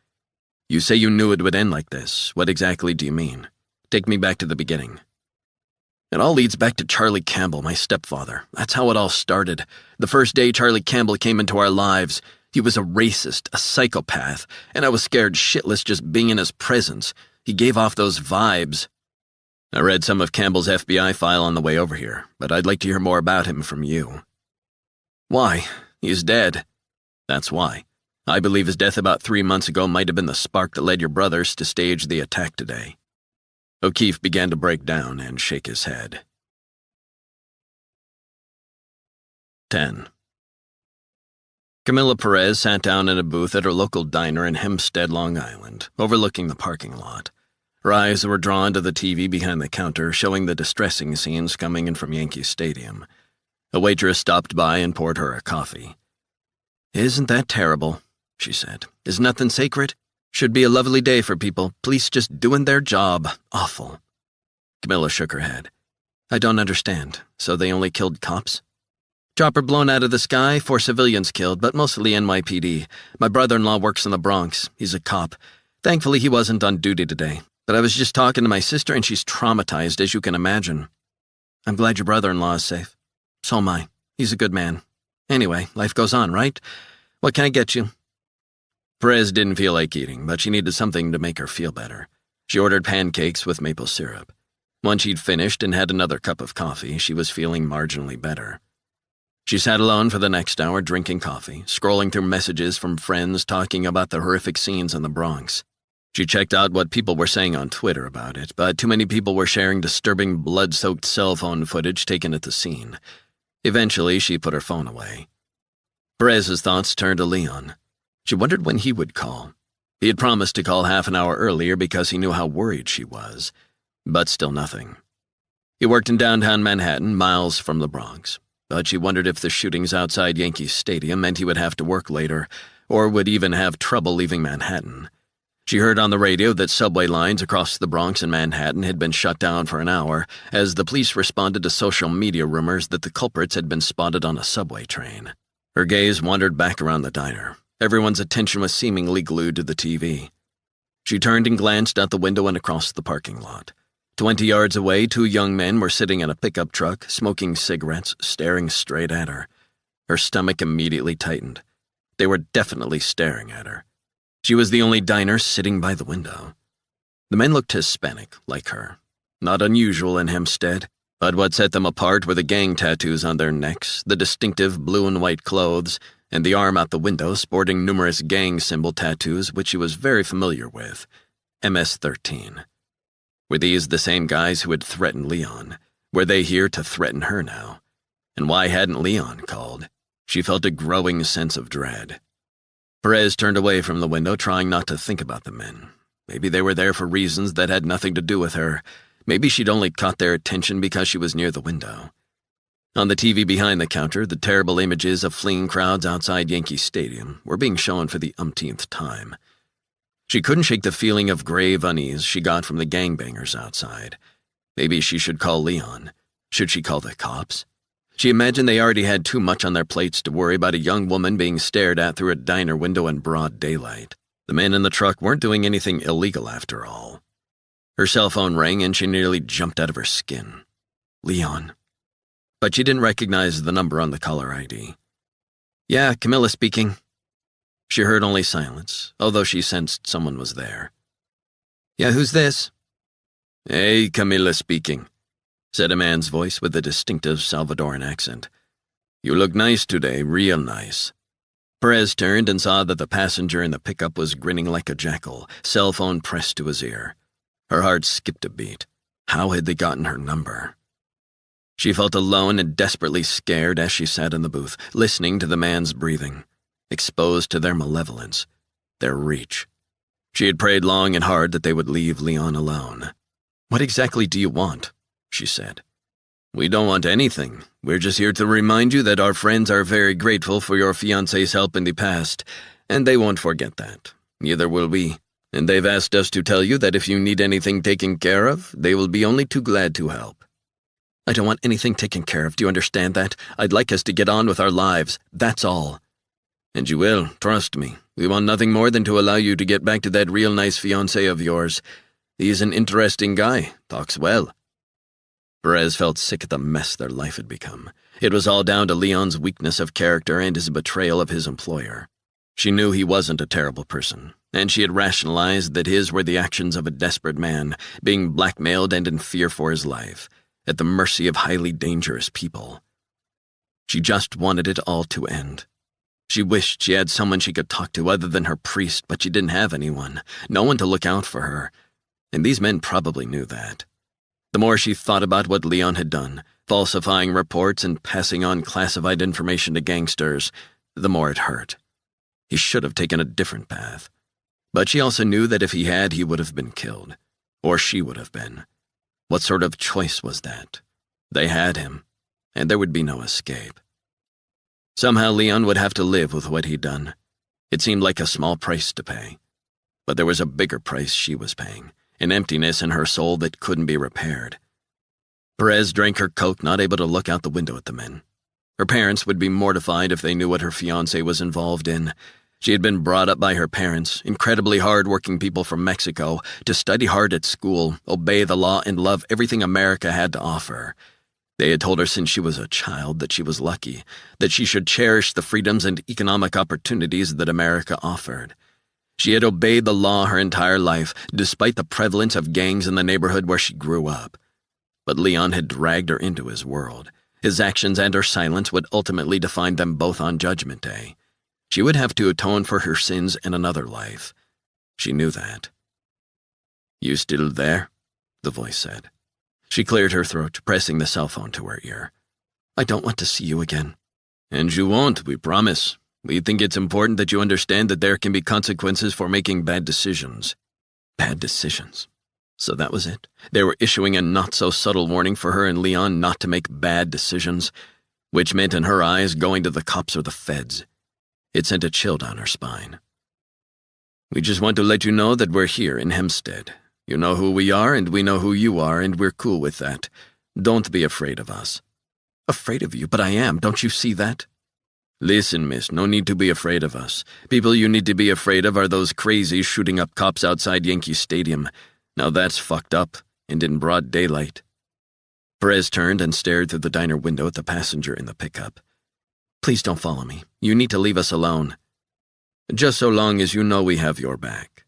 You say you knew it would end like this. What exactly do you mean? Take me back to the beginning. It all leads back to Charlie Campbell, my stepfather. That's how it all started. The first day Charlie Campbell came into our lives, he was a racist, a psychopath, and I was scared shitless just being in his presence. He gave off those vibes. I read some of Campbell's FBI file on the way over here, but I'd like to hear more about him from you. Why? He's dead. That's why. I believe his death about 3 months ago might have been the spark that led your brothers to stage the attack today. O'Keefe began to break down and shake his head. 10. Camilla Perez sat down in a booth at her local diner in Hempstead, Long Island, overlooking the parking lot. Her eyes were drawn to the TV behind the counter, showing the distressing scenes coming in from Yankee Stadium. A waitress stopped by and poured her a coffee. "Isn't that terrible?" she said. "Is nothing sacred? Should be a lovely day for people. Police just doing their job. Awful." Camilla shook her head. "I don't understand. So they only killed cops?" "Chopper blown out of the sky, 4 civilians killed, but mostly NYPD. My brother-in-law works in the Bronx. He's a cop. Thankfully, he wasn't on duty today. But I was just talking to my sister, and she's traumatized, as you can imagine. I'm glad your brother-in-law is safe. So am I. He's a good man. Anyway, life goes on, right? What can I get you?" Perez didn't feel like eating, but she needed something to make her feel better. She ordered pancakes with maple syrup. Once she'd finished and had another cup of coffee, she was feeling marginally better. She sat alone for the next hour drinking coffee, scrolling through messages from friends talking about the horrific scenes in the Bronx. She checked out what people were saying on Twitter about it, but too many people were sharing disturbing blood-soaked cell phone footage taken at the scene. Eventually, she put her phone away. Perez's thoughts turned to Leon. She wondered when he would call. He had promised to call half an hour earlier because he knew how worried she was. But still nothing. He worked in downtown Manhattan, miles from the Bronx. But she wondered if the shootings outside Yankee Stadium meant he would have to work later, or would even have trouble leaving Manhattan. She heard on the radio that subway lines across the Bronx and Manhattan had been shut down for an hour as the police responded to social media rumors that the culprits had been spotted on a subway train. Her gaze wandered back around the diner. Everyone's attention was seemingly glued to the TV. She turned and glanced out the window and across the parking lot. 20 yards away, 2 young men were sitting in a pickup truck, smoking cigarettes, staring straight at her. Her stomach immediately tightened. They were definitely staring at her. She was the only diner sitting by the window. The men looked Hispanic, like her. Not unusual in Hempstead, but what set them apart were the gang tattoos on their necks, the distinctive blue and white clothes, and the arm out the window sporting numerous gang symbol tattoos which she was very familiar with. MS-13. Were these the same guys who had threatened Leon? Were they here to threaten her now? And why hadn't Leon called? She felt a growing sense of dread. Perez turned away from the window, trying not to think about the men. Maybe they were there for reasons that had nothing to do with her. Maybe she'd only caught their attention because she was near the window. On the TV behind the counter, the terrible images of fleeing crowds outside Yankee Stadium were being shown for the umpteenth time. She couldn't shake the feeling of grave unease she got from the gangbangers outside. Maybe she should call Leon. Should she call the cops? She imagined they already had too much on their plates to worry about a young woman being stared at through a diner window in broad daylight. The men in the truck weren't doing anything illegal after all. Her cell phone rang and she nearly jumped out of her skin. Leon. But she didn't recognize the number on the caller ID. "Yeah, Camilla speaking." She heard only silence, although she sensed someone was there. "Yeah, who's this?" "Hey, Camilla speaking," said a man's voice with a distinctive Salvadoran accent. "You look nice today, real nice." Perez turned and saw that the passenger in the pickup was grinning like a jackal, cell phone pressed to his ear. Her heart skipped a beat. How had they gotten her number? She felt alone and desperately scared as she sat in the booth, listening to the man's breathing, exposed to their malevolence, their reach. She had prayed long and hard that they would leave Leon alone. "What exactly do you want?" she said. "We don't want anything. We're just here to remind you that our friends are very grateful for your fiancé's help in the past, and they won't forget that. Neither will we. And they've asked us to tell you that if you need anything taken care of, they will be only too glad to help." "I don't want anything taken care of, do you understand that? I'd like us to get on with our lives, that's all." "And you will, trust me. We want nothing more than to allow you to get back to that real nice fiancé of yours. He's an interesting guy, talks well." Perez felt sick at the mess their life had become. It was all down to Leon's weakness of character and his betrayal of his employer. She knew he wasn't a terrible person, and she had rationalized that his were the actions of a desperate man, being blackmailed and in fear for his life, at the mercy of highly dangerous people. She just wanted it all to end. She wished she had someone she could talk to other than her priest, but she didn't have anyone, no one to look out for her, and these men probably knew that. The more she thought about what Leon had done, falsifying reports and passing on classified information to gangsters, the more it hurt. He should have taken a different path. But she also knew that if he had, he would have been killed. Or she would have been. What sort of choice was that? They had him, and there would be no escape. Somehow Leon would have to live with what he'd done. It seemed like a small price to pay. But there was a bigger price she was paying, an emptiness in her soul that couldn't be repaired. Perez drank her Coke, not able to look out the window at the men. Her parents would be mortified if they knew what her fiancé was involved in. She had been brought up by her parents, incredibly hard-working people from Mexico, to study hard at school, obey the law, and love everything America had to offer. They had told her since she was a child that she was lucky, that she should cherish the freedoms and economic opportunities that America offered. She had obeyed the law her entire life, despite the prevalence of gangs in the neighborhood where she grew up. But Leon had dragged her into his world. His actions and her silence would ultimately define them both on Judgment Day. She would have to atone for her sins in another life. She knew that. "You still there?" the voice said. She cleared her throat, pressing the cell phone to her ear. "I don't want to see you again." "And you won't, we promise. We think it's important that you understand that there can be consequences for making bad decisions." Bad decisions. So that was it. They were issuing a not-so-subtle warning for her and Leon not to make bad decisions, which meant in her eyes going to the cops or the feds. It sent a chill down her spine. "We just want to let you know that we're here in Hempstead. You know who we are, and we know who you are, and we're cool with that. Don't be afraid of us." "Afraid of you? But I am. Don't you see that?" "Listen, miss, no need to be afraid of us. People you need to be afraid of are those crazies shooting up cops outside Yankee Stadium. Now that's fucked up, and in broad daylight." Perez turned and stared through the diner window at the passenger in the pickup. "Please don't follow me. You need to leave us alone." "Just so long as you know we have your back."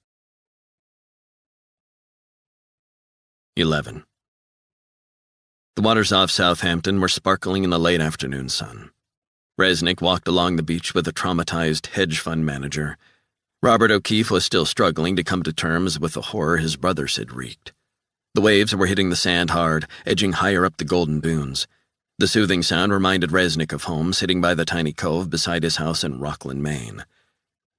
11. The waters off Southampton were sparkling in the late afternoon sun. Resnick walked along the beach with a traumatized hedge fund manager. Robert O'Keefe was still struggling to come to terms with the horror his brothers had wreaked. The waves were hitting the sand hard, edging higher up the golden dunes. The soothing sound reminded Resnick of home, sitting by the tiny cove beside his house in Rockland, Maine.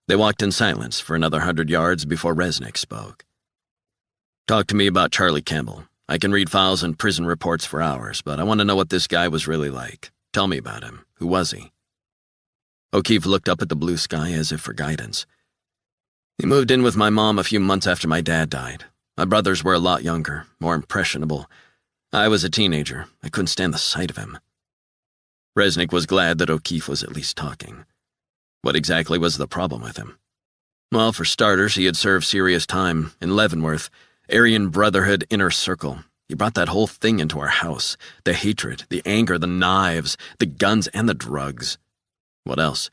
They walked in silence for another 100 yards before Resnick spoke. "Talk to me about Charlie Campbell. I can read files and prison reports for hours, but I want to know what this guy was really like. Tell me about him. Who was he?" O'Keefe looked up at the blue sky as if for guidance. "He moved in with my mom a few months after my dad died. My brothers were a lot younger, more impressionable. I was a teenager. I couldn't stand the sight of him." Resnick was glad that O'Keefe was at least talking. What exactly was the problem with him? Well, for starters, he had served serious time in Leavenworth, Aryan Brotherhood Inner Circle. He brought that whole thing into our house. The hatred, the anger, the knives, the guns, and the drugs. What else?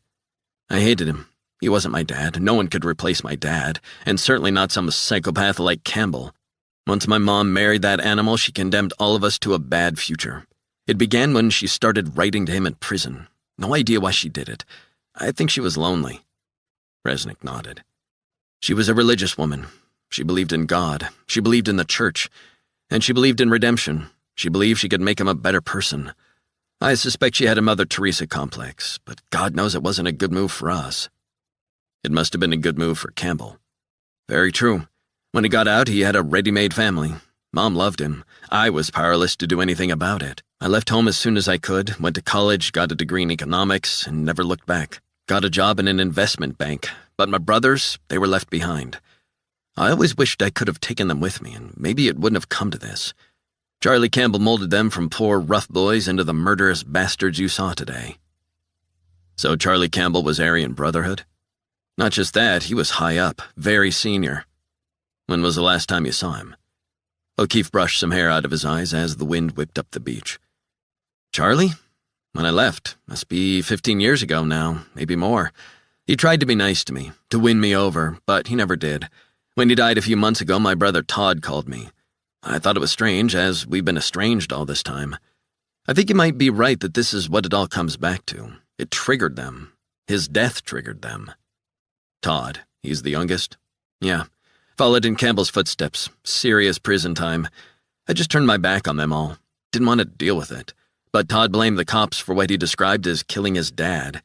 I hated him. He wasn't my dad. No one could replace my dad, and certainly not some psychopath like Campbell. Once my mom married that animal, she condemned all of us to a bad future. It began when she started writing to him in prison. No idea why she did it. I think she was lonely." Resnick nodded. "She was a religious woman. She believed in God. She believed in the church. And she believed in redemption. She believed she could make him a better person. I suspect she had a Mother Teresa complex, but God knows it wasn't a good move for us." "It must have been a good move for Campbell." "Very true. When he got out, he had a ready-made family. Mom loved him. I was powerless to do anything about it. I left home as soon as I could, went to college, got a degree in economics, and never looked back. Got a job in an investment bank, but my brothers, they were left behind. I always wished I could have taken them with me, and maybe it wouldn't have come to this. Charlie Campbell molded them from poor, rough boys into the murderous bastards you saw today." "So Charlie Campbell was Aryan Brotherhood?" "Not just that, he was high up, very senior." "When was the last time you saw him?" O'Keefe brushed some hair out of his eyes as the wind whipped up the beach. "Charlie? When I left. Must be 15 years ago now, maybe more. He tried to be nice to me, to win me over, but he never did. When he died a few months ago, my brother Todd called me. I thought it was strange, as we've been estranged all this time. I think you might be right that this is what it all comes back to. It triggered them. His death triggered them." "Todd, he's the youngest?" "Yeah. Followed in Campbell's footsteps. Serious prison time. I just turned my back on them all. Didn't want to deal with it. But Todd blamed the cops for what he described as killing his dad.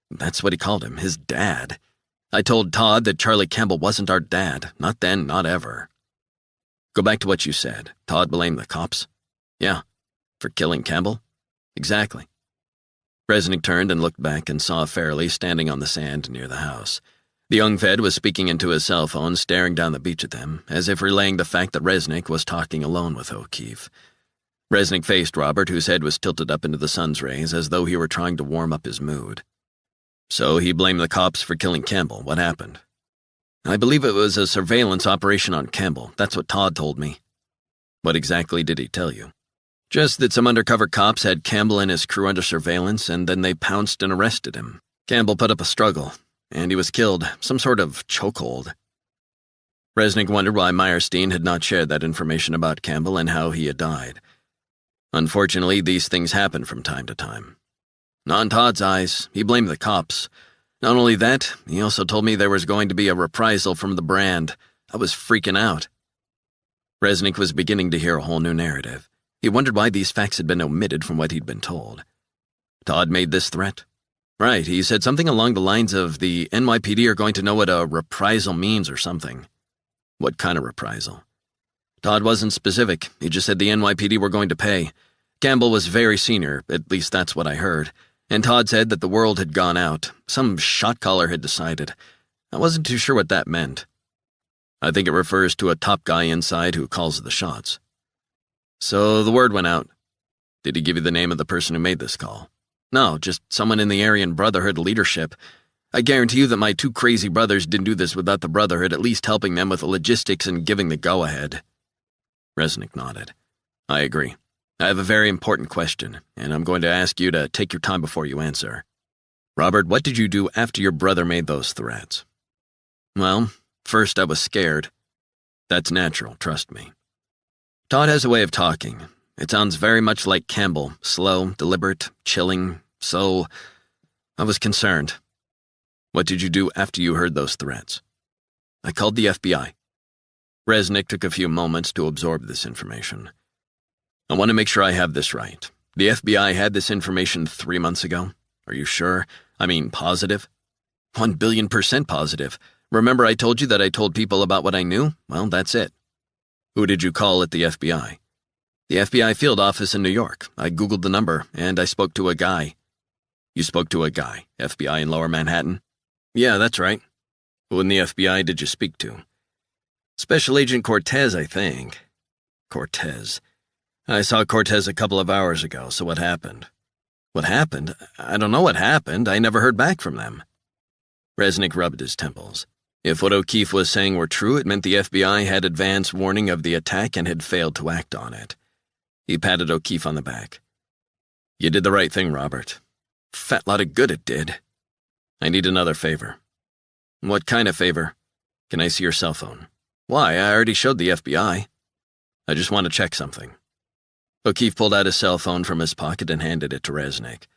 That's what he called him, his dad. I told Todd that Charlie Campbell wasn't our dad. Not then, not ever." Go back to what you said. Todd blamed the cops? Yeah. For killing Campbell? Exactly. Resnick turned and looked back and saw Farrelly standing on the sand near the house. The young Fed was speaking into his cell phone, staring down the beach at them, as if relaying the fact that Resnick was talking alone with O'Keefe. Resnick faced Robert, whose head was tilted up into the sun's rays, as though he were trying to warm up his mood. So he blamed the cops for killing Campbell. What happened? I believe it was a surveillance operation on Campbell. That's what Todd told me. What exactly did he tell you? Just that some undercover cops had Campbell and his crew under surveillance, and then they pounced and arrested him. Campbell put up a struggle, and he was killed. Some sort of chokehold. Resnick wondered why Meyerstein had not shared that information about Campbell and how he had died. Unfortunately, these things happen from time to time. Not in Todd's eyes. He blamed the cops. Not only that, he also told me there was going to be a reprisal from the brand. I was freaking out. Resnick was beginning to hear a whole new narrative. He wondered why these facts had been omitted from what he'd been told. Todd made this threat? Right, he said something along the lines of the NYPD are going to know what a reprisal means or something. What kind of reprisal? Todd wasn't specific. He just said the NYPD were going to pay. Campbell was very senior, at least that's what I heard. And Todd said that the world had gone out. Some shot caller had decided. I wasn't too sure what that meant. I think it refers to a top guy inside who calls the shots. So the word went out. Did he give you the name of the person who made this call? No, just someone in the Aryan Brotherhood leadership. I guarantee you that my two crazy brothers didn't do this without the Brotherhood at least helping them with the logistics and giving the go-ahead. Resnick nodded. I agree. I have a very important question, and I'm going to ask you to take your time before you answer. Robert, what did you do after your brother made those threats? Well, first I was scared. That's natural, trust me. Todd has a way of talking. It sounds very much like Campbell, slow, deliberate, chilling, so I was concerned. What did you do after you heard those threats? I called the FBI. Resnick took a few moments to absorb this information. I want to make sure I have this right. The FBI had this information 3 months ago? Are you sure? I mean, positive? 1,000,000,000% positive. Remember I told you that I told people about what I knew? Well, that's it. Who did you call at the FBI? The FBI field office in New York. I Googled the number, and I spoke to a guy. You spoke to a guy, FBI in Lower Manhattan? Yeah, that's right. Who in the FBI did you speak to? Special Agent Cortez, I think. Cortez. I saw Cortez a couple of hours ago, so what happened? What happened? I don't know what happened. I never heard back from them. Resnick rubbed his temples. If what O'Keefe was saying were true, it meant the FBI had advance warning of the attack and had failed to act on it. He patted O'Keefe on the back. You did the right thing, Robert. Fat lot of good it did. I need another favor. What kind of favor? Can I see your cell phone? Why? I already showed the FBI. I just want to check something. O'Keefe pulled out his cell phone from his pocket and handed it to Resnick.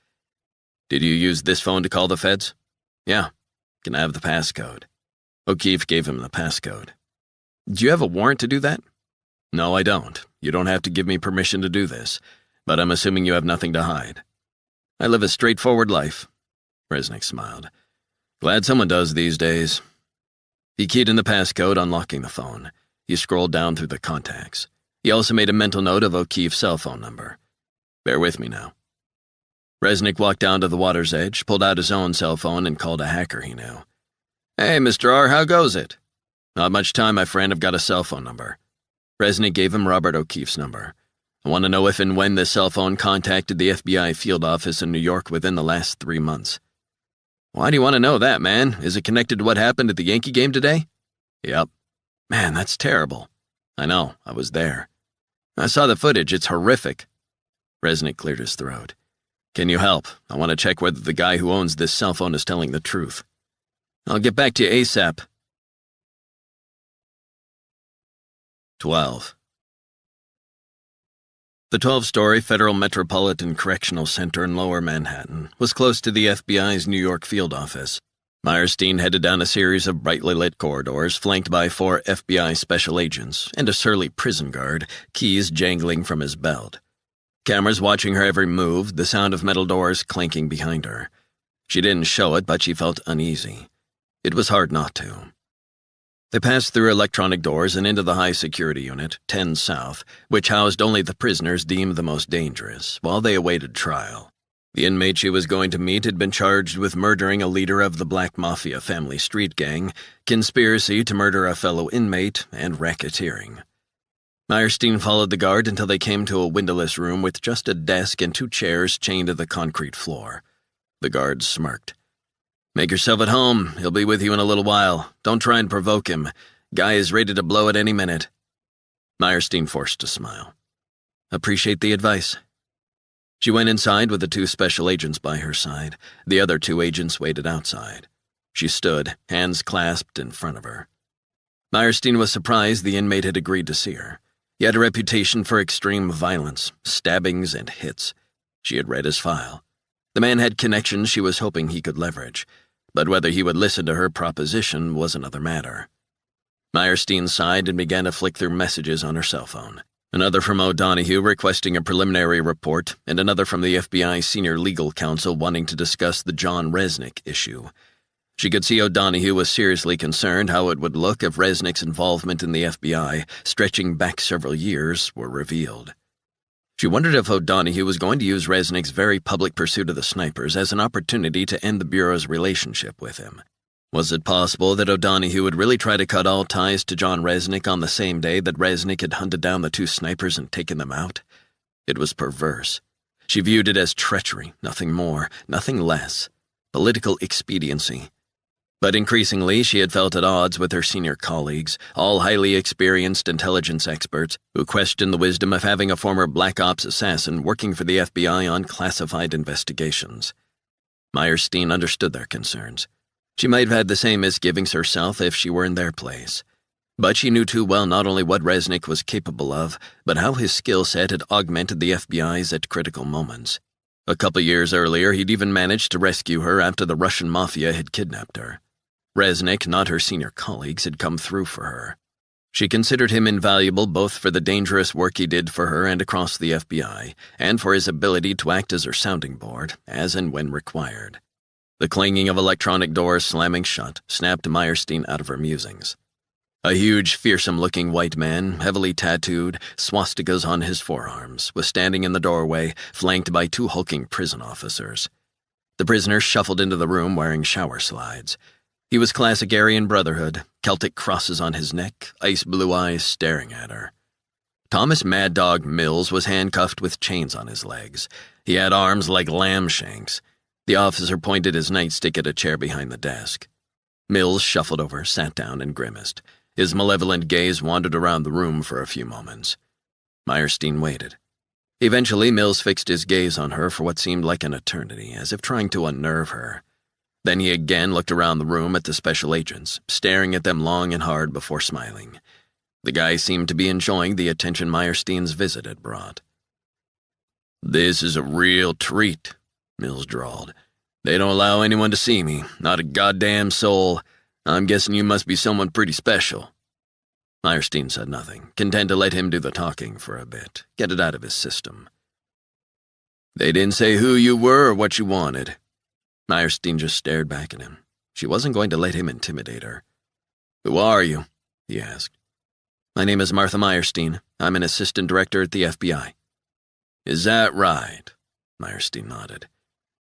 Did you use this phone to call the feds? Yeah. Can I have the passcode? O'Keefe gave him the passcode. Do you have a warrant to do that? No, I don't. You don't have to give me permission to do this, but I'm assuming you have nothing to hide. I live a straightforward life. Resnick smiled. Glad someone does these days. He keyed in the passcode, unlocking the phone. He scrolled down through the contacts. He also made a mental note of O'Keefe's cell phone number. Bear with me now. Resnick walked down to the water's edge, pulled out his own cell phone, and called a hacker he knew. Hey, Mr. R, how goes it? Not much time, my friend. I've got a cell phone number. Resnick gave him Robert O'Keefe's number. I want to know if and when this cell phone contacted the FBI field office in New York within the last 3 months. Why do you want to know that, man? Is it connected to what happened at the Yankee game today? Yep. Man, that's terrible. I know. I was there. I saw the footage. It's horrific. Resnick cleared his throat. Can you help? I want to check whether the guy who owns this cell phone is telling the truth. I'll get back to you ASAP. 12. The 12-story Federal Metropolitan Correctional Center in Lower Manhattan was close to the FBI's New York field office. Meyerstein headed down a series of brightly lit corridors flanked by 4 FBI special agents and a surly prison guard, keys jangling from his belt. Cameras watching her every move, the sound of metal doors clanking behind her. She didn't show it, but she felt uneasy. It was hard not to. They passed through electronic doors and into the high-security unit, 10 South, which housed only the prisoners deemed the most dangerous, while they awaited trial. The inmate she was going to meet had been charged with murdering a leader of the Black Mafia family street gang, conspiracy to murder a fellow inmate, and racketeering. Meyerstein followed the guard until they came to a windowless room with just a desk and 2 chairs chained to the concrete floor. The guard smirked. "Make yourself at home. He'll be with you in a little while. Don't try and provoke him. Guy is ready to blow at any minute." Meyerstein forced a smile. "Appreciate the advice." She went inside with the 2 special agents by her side. The other 2 agents waited outside. She stood, hands clasped in front of her. Meyerstein was surprised the inmate had agreed to see her. He had a reputation for extreme violence, stabbings, and hits. She had read his file. The man had connections she was hoping he could leverage, but whether he would listen to her proposition was another matter. Meyerstein sighed and began to flick through messages on her cell phone. Another from O'Donohue requesting a preliminary report, and another from the FBI senior legal counsel wanting to discuss the John Resnick issue. She could see O'Donohue was seriously concerned how it would look if Resnick's involvement in the FBI, stretching back several years, were revealed. She wondered if O'Donohue was going to use Resnick's very public pursuit of the snipers as an opportunity to end the Bureau's relationship with him. Was it possible that O'Donohue would really try to cut all ties to John Resnick on the same day that Resnick had hunted down the 2 snipers and taken them out? It was perverse. She viewed it as treachery, nothing more, nothing less. Political expediency. But increasingly, she had felt at odds with her senior colleagues, all highly experienced intelligence experts, who questioned the wisdom of having a former Black Ops assassin working for the FBI on classified investigations. Meyerstein understood their concerns. She might have had the same misgivings herself if she were in their place. But she knew too well not only what Resnick was capable of, but how his skill set had augmented the FBI's at critical moments. A couple years earlier, he'd even managed to rescue her after the Russian Mafia had kidnapped her. Resnick, not her senior colleagues, had come through for her. She considered him invaluable both for the dangerous work he did for her and across the FBI, and for his ability to act as her sounding board, as and when required. The clanging of electronic doors slamming shut snapped Meyerstein out of her musings. A huge, fearsome-looking white man, heavily tattooed, swastikas on his forearms, was standing in the doorway, flanked by 2 hulking prison officers. The prisoner shuffled into the room wearing shower slides. He was classic Aryan Brotherhood, Celtic crosses on his neck, ice blue eyes staring at her. Thomas Mad Dog Mills was handcuffed with chains on his legs. He had arms like lamb shanks. The officer pointed his nightstick at a chair behind the desk. Mills shuffled over, sat down, and grimaced. His malevolent gaze wandered around the room for a few moments. Meyerstein waited. Eventually, Mills fixed his gaze on her for what seemed like an eternity, as if trying to unnerve her. Then he again looked around the room at the special agents, staring at them long and hard before smiling. The guy seemed to be enjoying the attention Meyerstein's visit had brought. "This is a real treat," Mills drawled. "They don't allow anyone to see me, not a goddamn soul. I'm guessing you must be someone pretty special." Meyerstein said nothing, content to let him do the talking for a bit, get it out of his system. "They didn't say who you were or what you wanted." Meyerstein just stared back at him. She wasn't going to let him intimidate her. "Who are you?" he asked. "My name is Martha Meyerstein. I'm an assistant director at the FBI." "Is that right?" Meyerstein nodded.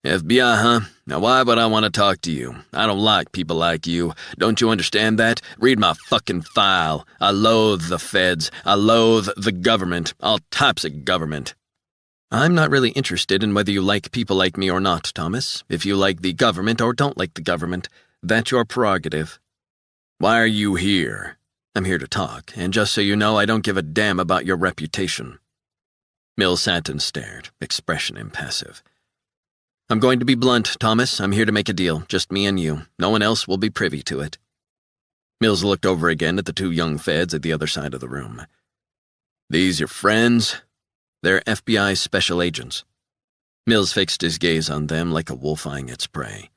"FBI, huh? Now why would I want to talk to you? I don't like people like you. Don't you understand that? Read my fucking file. I loathe the feds. I loathe the government. All types of government." "I'm not really interested in whether you like people like me or not, Thomas. If you like the government or don't like the government, that's your prerogative." "Why are you here?" "I'm here to talk, and just so you know, I don't give a damn about your reputation." Mills sat and stared, expression impassive. "I'm going to be blunt, Thomas. I'm here to make a deal, just me and you. No one else will be privy to it." Mills looked over again at the 2 young feds at the other side of the room. "These your friends?" "They're FBI special agents." Mills fixed his gaze on them like a wolf eyeing its prey.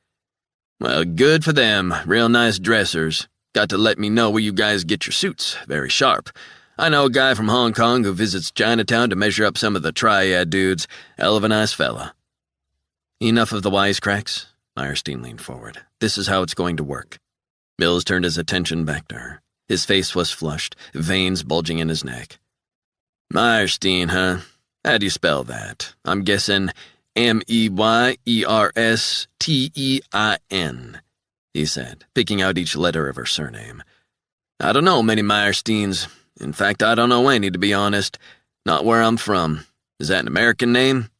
"Well, good for them. Real nice dressers. Got to let me know where you guys get your suits. Very sharp. I know a guy from Hong Kong who visits Chinatown to measure up some of the triad dudes. Hell of a nice fella." "Enough of the wisecracks." Meyerstein leaned forward. "This is how it's going to work." Mills turned his attention back to her. His face was flushed, veins bulging in his neck. Meyerstein, huh? How do you spell that? I'm guessing Meyerstein, he said, picking out each letter of her surname. I don't know many Meyersteins. In fact, I don't know any, to be honest. Not where I'm from. Is that an American name?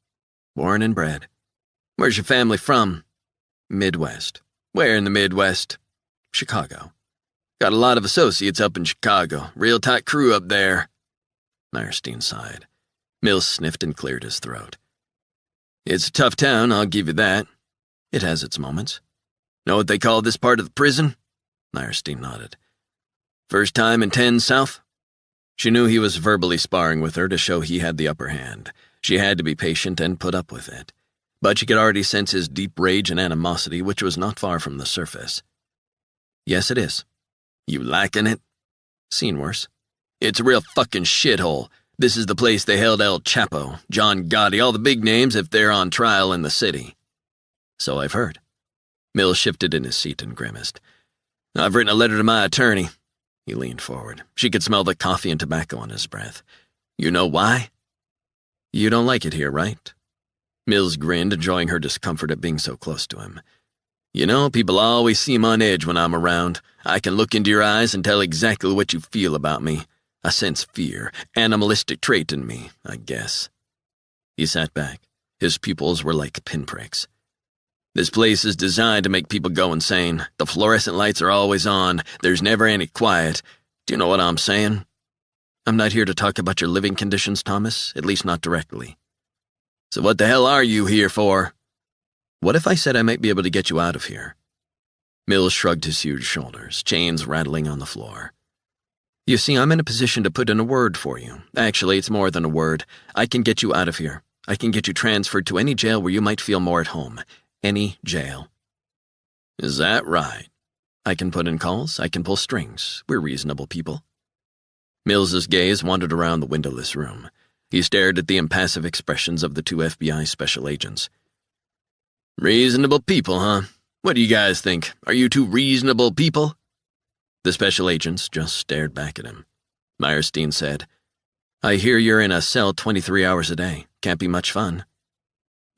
Born and bred. Where's your family from? Midwest. Where in the Midwest? Chicago. Got a lot of associates up in Chicago. Real tight crew up there. Meyerstein sighed. Mills sniffed and cleared his throat. It's a tough town, I'll give you that. It has its moments. Know what they call this part of the prison? Meyerstein nodded. First time in 10 South? She knew he was verbally sparring with her to show he had the upper hand. She had to be patient and put up with it. But she could already sense his deep rage and animosity, which was not far from the surface. Yes, it is. You liking it? Seen worse. It's a real fucking shithole. This is the place they held El Chapo, John Gotti, all the big names if they're on trial in the city. So I've heard. Mills shifted in his seat and grimaced. I've written a letter to my attorney. He leaned forward. She could smell the coffee and tobacco on his breath. You know why? You don't like it here, right? Mills grinned, enjoying her discomfort at being so close to him. You know, people always seem on edge when I'm around. I can look into your eyes and tell exactly what you feel about me. I sense fear, animalistic trait in me, I guess. He sat back. His pupils were like pinpricks. This place is designed to make people go insane. The fluorescent lights are always on. There's never any quiet. Do you know what I'm saying? I'm not here to talk about your living conditions, Thomas, at least not directly. So what the hell are you here for? What if I said I might be able to get you out of here? Mills shrugged his huge shoulders, chains rattling on the floor. You see, I'm in a position to put in a word for you. Actually, it's more than a word. I can get you out of here. I can get you transferred to any jail where you might feel more at home. Any jail. Is that right? I can put in calls. I can pull strings. We're reasonable people. Mills's gaze wandered around the windowless room. He stared at the impassive expressions of the two FBI special agents. Reasonable people, huh? What do you guys think? Are you two reasonable people? The special agents just stared back at him. Meyerstein said, I hear you're in a cell 23 hours a day. Can't be much fun.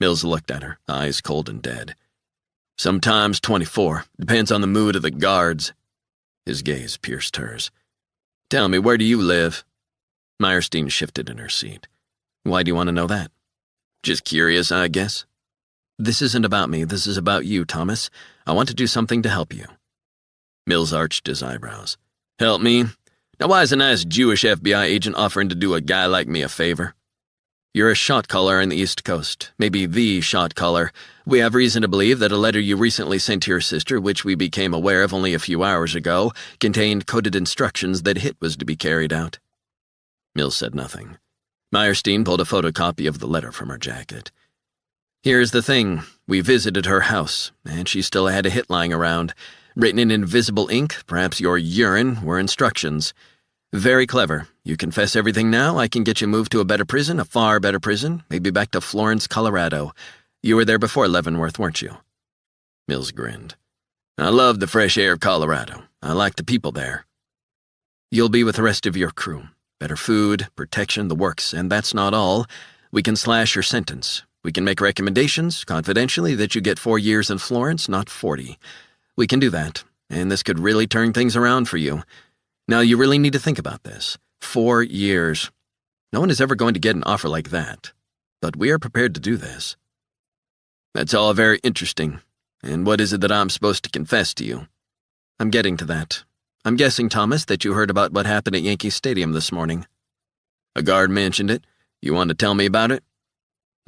Mills looked at her, eyes cold and dead. Sometimes 24. Depends on the mood of the guards. His gaze pierced hers. Tell me, where do you live? Meyerstein shifted in her seat. Why do you want to know that? Just curious, I guess. This isn't about me. This is about you, Thomas. I want to do something to help you. Mills arched his eyebrows. Help me? Now why is a nice Jewish FBI agent offering to do a guy like me a favor? You're a shot caller in the East Coast, maybe the shot caller. We have reason to believe that a letter you recently sent to your sister, which we became aware of only a few hours ago, contained coded instructions that a hit was to be carried out. Mills said nothing. Meyerstein pulled a photocopy of the letter from her jacket. Here's the thing. We visited her house, and she still had a hit lying around. Written in invisible ink, perhaps your urine, were instructions. Very clever. You confess everything now, I can get you moved to a better prison, a far better prison, maybe back to Florence, Colorado. You were there before Leavenworth, weren't you? Mills grinned. I love the fresh air of Colorado. I like the people there. You'll be with the rest of your crew. Better food, protection, the works, and that's not all. We can slash your sentence. We can make recommendations, confidentially, that you get 4 years in Florence, not 40. We can do that, and this could really turn things around for you. Now, you really need to think about this. 4 years. No one is ever going to get an offer like that. But we are prepared to do this. That's all very interesting. And what is it that I'm supposed to confess to you? I'm getting to that. I'm guessing, Thomas, that you heard about what happened at Yankee Stadium this morning. A guard mentioned it. You want to tell me about it?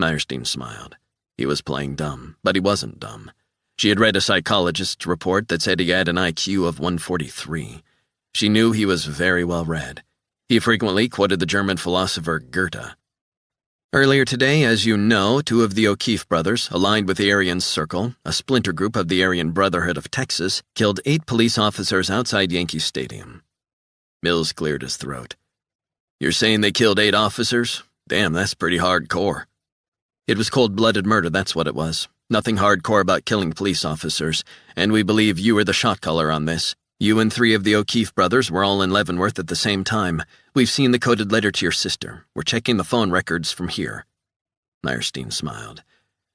Meyerstein smiled. He was playing dumb, but he wasn't dumb. She had read a psychologist's report that said he had an IQ of 143. She knew he was very well read. He frequently quoted the German philosopher Goethe. Earlier today, as you know, 2 of the O'Keefe brothers, aligned with the Aryan Circle, a splinter group of the Aryan Brotherhood of Texas, killed 8 police officers outside Yankee Stadium. Mills cleared his throat. You're saying they killed 8 officers? Damn, that's pretty hardcore. It was cold-blooded murder, that's what it was. Nothing hardcore about killing police officers, and we believe you were the shot caller on this. You and 3 of the O'Keefe brothers were all in Leavenworth at the same time. We've seen the coded letter to your sister. We're checking the phone records from here." Meyerstein smiled.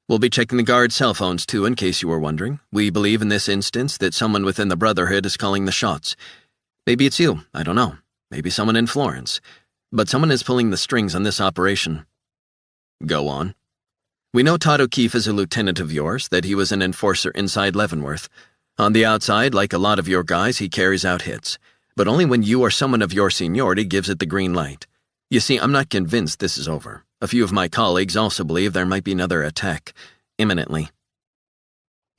"We'll be checking the guards' cell phones, too, in case you were wondering. We believe in this instance that someone within the Brotherhood is calling the shots. Maybe it's you, I don't know. Maybe someone in Florence. But someone is pulling the strings on this operation." "Go on." "We know Todd O'Keefe is a lieutenant of yours, that he was an enforcer inside Leavenworth. On the outside, like a lot of your guys, he carries out hits. But only when you or someone of your seniority gives it the green light. You see, I'm not convinced this is over. A few of my colleagues also believe there might be another attack, imminently."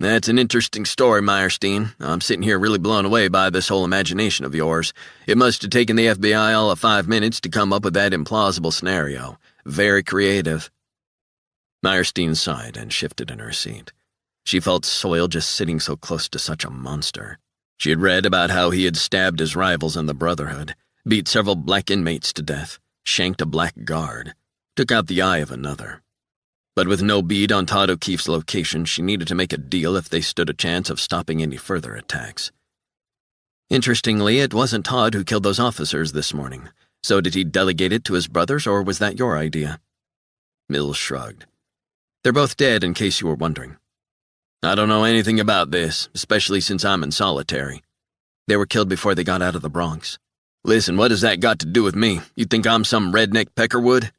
"That's an interesting story, Meyerstein. I'm sitting here really blown away by this whole imagination of yours. It must have taken the FBI all of 5 minutes to come up with that implausible scenario. Very creative." Meyerstein sighed and shifted in her seat. She felt soiled just sitting so close to such a monster. She had read about how he had stabbed his rivals in the Brotherhood, beat several black inmates to death, shanked a black guard, took out the eye of another. But with no bead on Todd O'Keefe's location, she needed to make a deal if they stood a chance of stopping any further attacks. Interestingly, it wasn't Todd who killed those officers this morning. So did he delegate it to his brothers, or was that your idea? Mills shrugged. "They're both dead, in case you were wondering." "I don't know anything about this, especially since I'm in solitary." "They were killed before they got out of the Bronx." "Listen, what has that got to do with me? You think I'm some redneck Peckerwood?"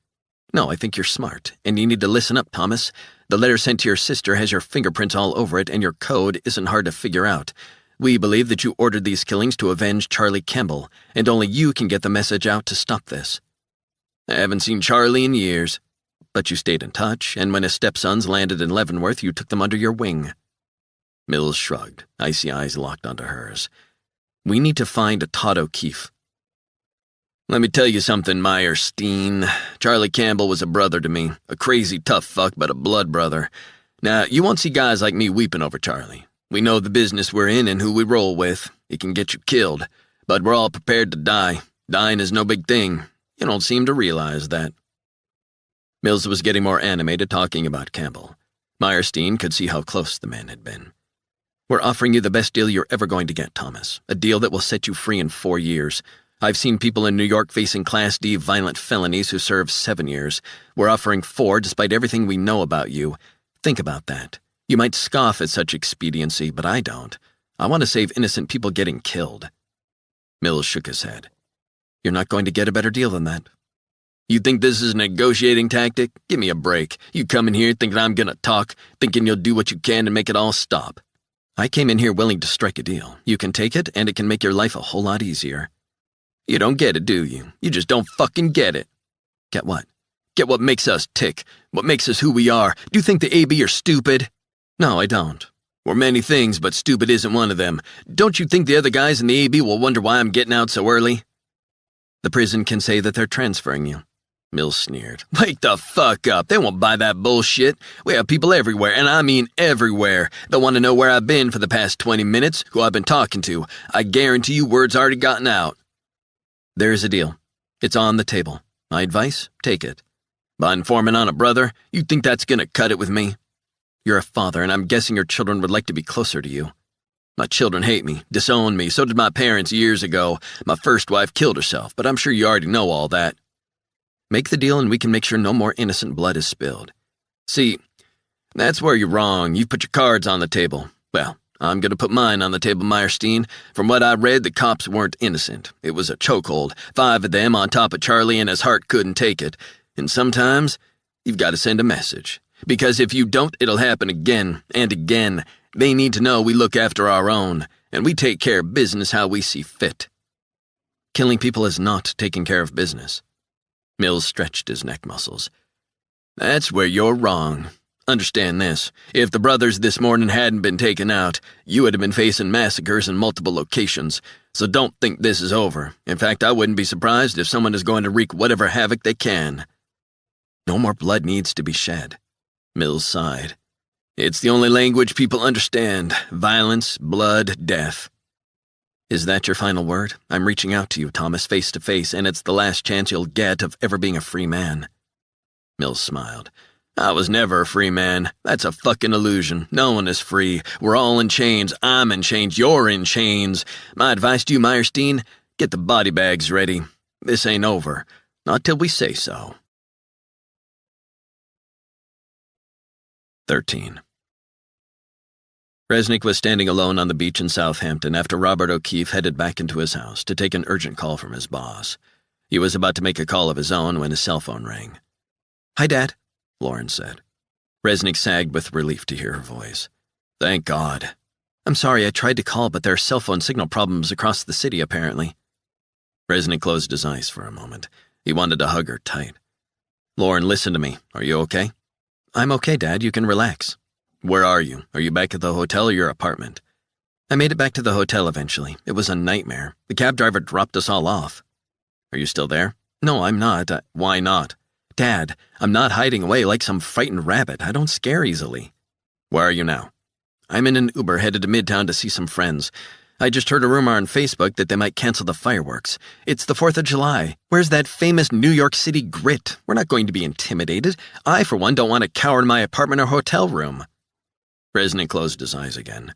"No, I think you're smart, and you need to listen up, Thomas. The letter sent to your sister has your fingerprints all over it, and your code isn't hard to figure out. We believe that you ordered these killings to avenge Charlie Campbell, and only you can get the message out to stop this." "I haven't seen Charlie in years." "But you stayed in touch, and when his stepsons landed in Leavenworth, you took them under your wing." Mills shrugged, icy eyes locked onto hers. "We need to find a Todd O'Keefe." "Let me tell you something, Meyerstein. Charlie Campbell was a brother to me, a crazy tough fuck, but a blood brother. Now, you won't see guys like me weeping over Charlie. We know the business we're in and who we roll with. It can get you killed, but we're all prepared to die. Dying is no big thing. You don't seem to realize that." Mills was getting more animated talking about Campbell. Meyerstein could see how close the man had been. "We're offering you the best deal you're ever going to get, Thomas. A deal that will set you free in 4 years. I've seen people in New York facing Class D violent felonies who serve 7 years. We're offering 4 despite everything we know about you. Think about that. You might scoff at such expediency, but I don't. I want to save innocent people getting killed." Mills shook his head. "You're not going to get a better deal than that." "You think this is a negotiating tactic? Give me a break. You come in here thinking I'm gonna talk, thinking you'll do what you can to make it all stop." "I came in here willing to strike a deal. You can take it, and it can make your life a whole lot easier." "You don't get it, do you? You just don't fucking get it." "Get what?" "Get what makes us tick. What makes us who we are. Do you think the AB are stupid?" "No, I don't." "We're many things, but stupid isn't one of them. Don't you think the other guys in the AB will wonder why I'm getting out so early?" "The prison can say that they're transferring you." Mills sneered. "Wake the fuck up. They won't buy that bullshit. We have people everywhere, and I mean everywhere. They want to know where I've been for the past 20 minutes, who I've been talking to. I guarantee you word's already gotten out." "There's a deal. It's on the table. My advice? Take it." "By informing on a brother? You think that's gonna cut it with me?" "You're a father, and I'm guessing your children would like to be closer to you." "My children hate me, disowned me. So did my parents years ago. My first wife killed herself, but I'm sure you already know all that." "Make the deal and we can make sure no more innocent blood is spilled." "See, that's where you're wrong. You've put your cards on the table. Well, I'm going to put mine on the table, Meyerstein. From what I read, the cops weren't innocent. It was a chokehold. 5 of them on top of Charlie, and his heart couldn't take it. And sometimes, you've got to send a message. Because if you don't, it'll happen again and again. They need to know we look after our own, and we take care of business how we see fit." "Killing people is not taking care of business." Mills stretched his neck muscles. "That's where you're wrong. Understand this. If the brothers this morning hadn't been taken out, you would have been facing massacres in multiple locations. So don't think this is over. In fact, I wouldn't be surprised if someone is going to wreak whatever havoc they can." "No more blood needs to be shed." Mills sighed. "It's the only language people understand. Violence, blood, death." "Is that your final word? I'm reaching out to you, Thomas, face to face, and it's the last chance you'll get of ever being a free man." Mills smiled. I was never a free man. That's a fucking illusion. No one is free. We're all in chains. I'm in chains. You're in chains. My advice to you, Meyerstein, get the body bags ready. This ain't over. Not till we say so. 13. Resnick was standing alone on the beach in Southampton after Robert O'Keefe headed back into his house to take an urgent call from his boss. He was about to make a call of his own when his cell phone rang. "Hi, Dad," Lauren said. Resnick sagged with relief to hear her voice. "Thank God." "I'm sorry, I tried to call, but there are cell phone signal problems across the city, apparently." Resnick closed his eyes for a moment. He wanted to hug her tight. "Lauren, listen to me. Are you okay?" "I'm okay, Dad. You can relax." "Where are you? Are you back at the hotel or your apartment?" "I made it back to the hotel eventually. It was a nightmare. The cab driver dropped us all off." "Are you still there?" "No, I'm not. Why not?" "Dad, I'm not hiding away like some frightened rabbit. I don't scare easily." "Where are you now?" "I'm in an Uber headed to Midtown to see some friends. I just heard a rumor on Facebook that they might cancel the fireworks. It's the 4th of July. Where's that famous New York City grit? We're not going to be intimidated. I, for one, don't want to cower in my apartment or hotel room." Resnick closed his eyes again.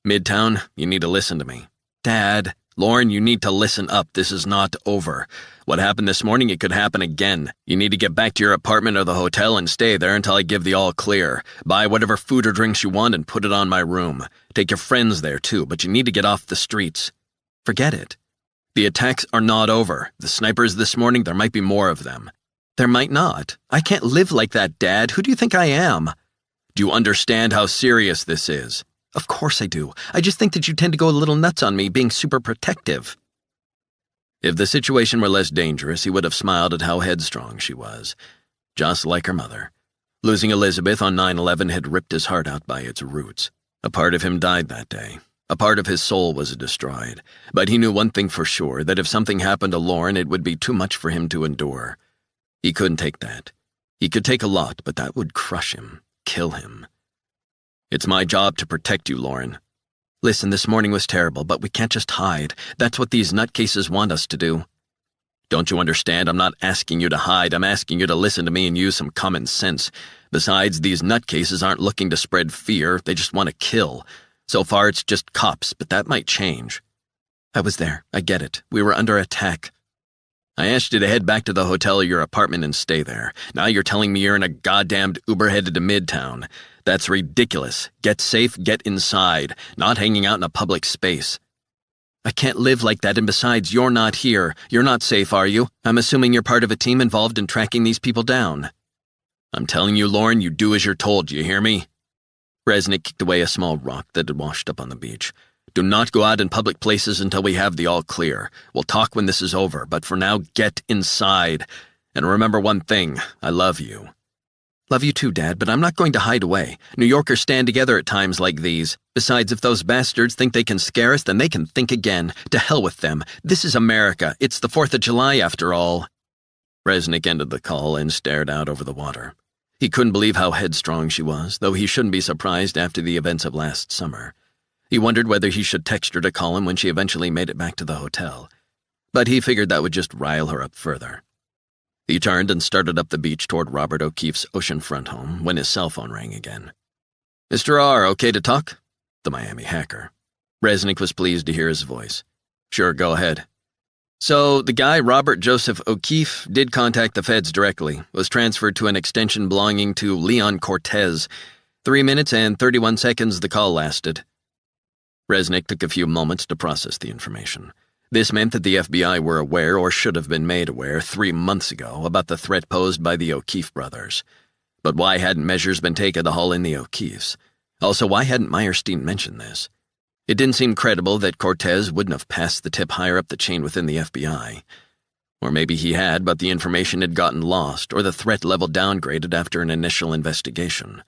"Midtown, you need to listen to me." "Dad, Lauren, you need to listen up. This is not over. What happened this morning, it could happen again. You need to get back to your apartment or the hotel and stay there until I give the all clear. Buy whatever food or drinks you want and put it on my room. Take your friends there, too, but you need to get off the streets." "Forget it." "The attacks are not over. The snipers this morning, there might be more of them." "There might not. I can't live like that, Dad. Who do you think I am?" "Do you understand how serious this is?" "Of course I do. I just think that you tend to go a little nuts on me, being super protective." If the situation were less dangerous, he would have smiled at how headstrong she was. Just like her mother. Losing Elizabeth on 9/11 had ripped his heart out by its roots. A part of him died that day. A part of his soul was destroyed. But he knew one thing for sure, that if something happened to Lauren, it would be too much for him to endure. He couldn't take that. He could take a lot, but that would crush him, kill him. "It's my job to protect you, Lauren." "Listen, this morning was terrible, but we can't just hide. That's what these nutcases want us to do." "Don't you understand? I'm not asking you to hide. I'm asking you to listen to me and use some common sense. Besides, these nutcases aren't looking to spread fear. They just want to kill. So far, it's just cops, but that might change." "I was there. I get it. We were under attack." "I asked you to head back to the hotel or your apartment and stay there. Now you're telling me you're in a goddamned Uber headed to Midtown. That's ridiculous. Get safe, get inside, not hanging out in a public space." "I can't live like that, and besides, you're not here. You're not safe, are you? I'm assuming you're part of a team involved in tracking these people down." "I'm telling you, Lauren, you do as you're told, do you hear me?" Resnick kicked away a small rock that had washed up on the beach. "Do not go out in public places until we have the all clear. We'll talk when this is over, but for now, get inside. And remember one thing, I love you." "Love you too, Dad, but I'm not going to hide away. New Yorkers stand together at times like these. Besides, if those bastards think they can scare us, then they can think again. To hell with them. This is America. It's the 4th of July, after all." Resnick ended the call and stared out over the water. He couldn't believe how headstrong she was, though he shouldn't be surprised after the events of last summer. He wondered whether he should text her to call him when she eventually made it back to the hotel. But he figured that would just rile her up further. He turned and started up the beach toward Robert O'Keefe's oceanfront home when his cell phone rang again. "Mr. R, okay to talk?" The Miami hacker. Resnick was pleased to hear his voice. "Sure, go ahead." "So, the guy, Robert Joseph O'Keefe, did contact the feds directly, was transferred to an extension belonging to Leon Cortez. 3 minutes and 31 seconds the call lasted." Resnick took a few moments to process the information. This meant that the FBI were aware, or should have been made aware, 3 months ago about the threat posed by the O'Keefe brothers. But why hadn't measures been taken to haul in the O'Keefes? Also, why hadn't Meyerstein mentioned this? It didn't seem credible that Cortez wouldn't have passed the tip higher up the chain within the FBI. Or maybe he had, but the information had gotten lost, or the threat level downgraded after an initial investigation.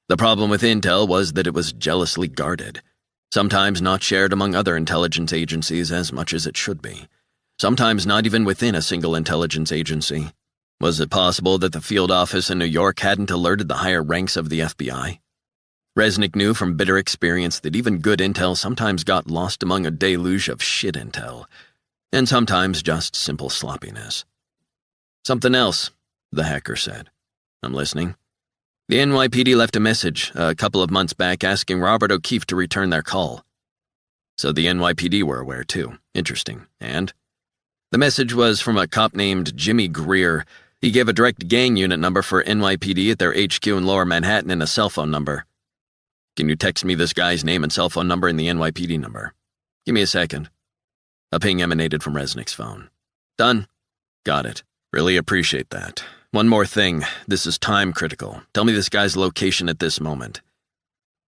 The problem with intel was that it was jealously guarded. Sometimes not shared among other intelligence agencies as much as it should be. Sometimes not even within a single intelligence agency. Was it possible that the field office in New York hadn't alerted the higher ranks of the FBI? Resnick knew from bitter experience that even good intel sometimes got lost among a deluge of shit intel, and sometimes just simple sloppiness. "Something else," the hacker said. "I'm listening." The NYPD left a message a couple of months back asking Robert O'Keefe to return their call. So the NYPD were aware, too. Interesting. And? The message was from a cop named Jimmy Greer. He gave a direct gang unit number for NYPD at their HQ in Lower Manhattan and a cell phone number. Can you text me this guy's name and cell phone number and the NYPD number? Give me a second. A ping emanated from Resnick's phone. Done. Got it. Really appreciate that. One more thing. This is time critical. Tell me this guy's location at this moment.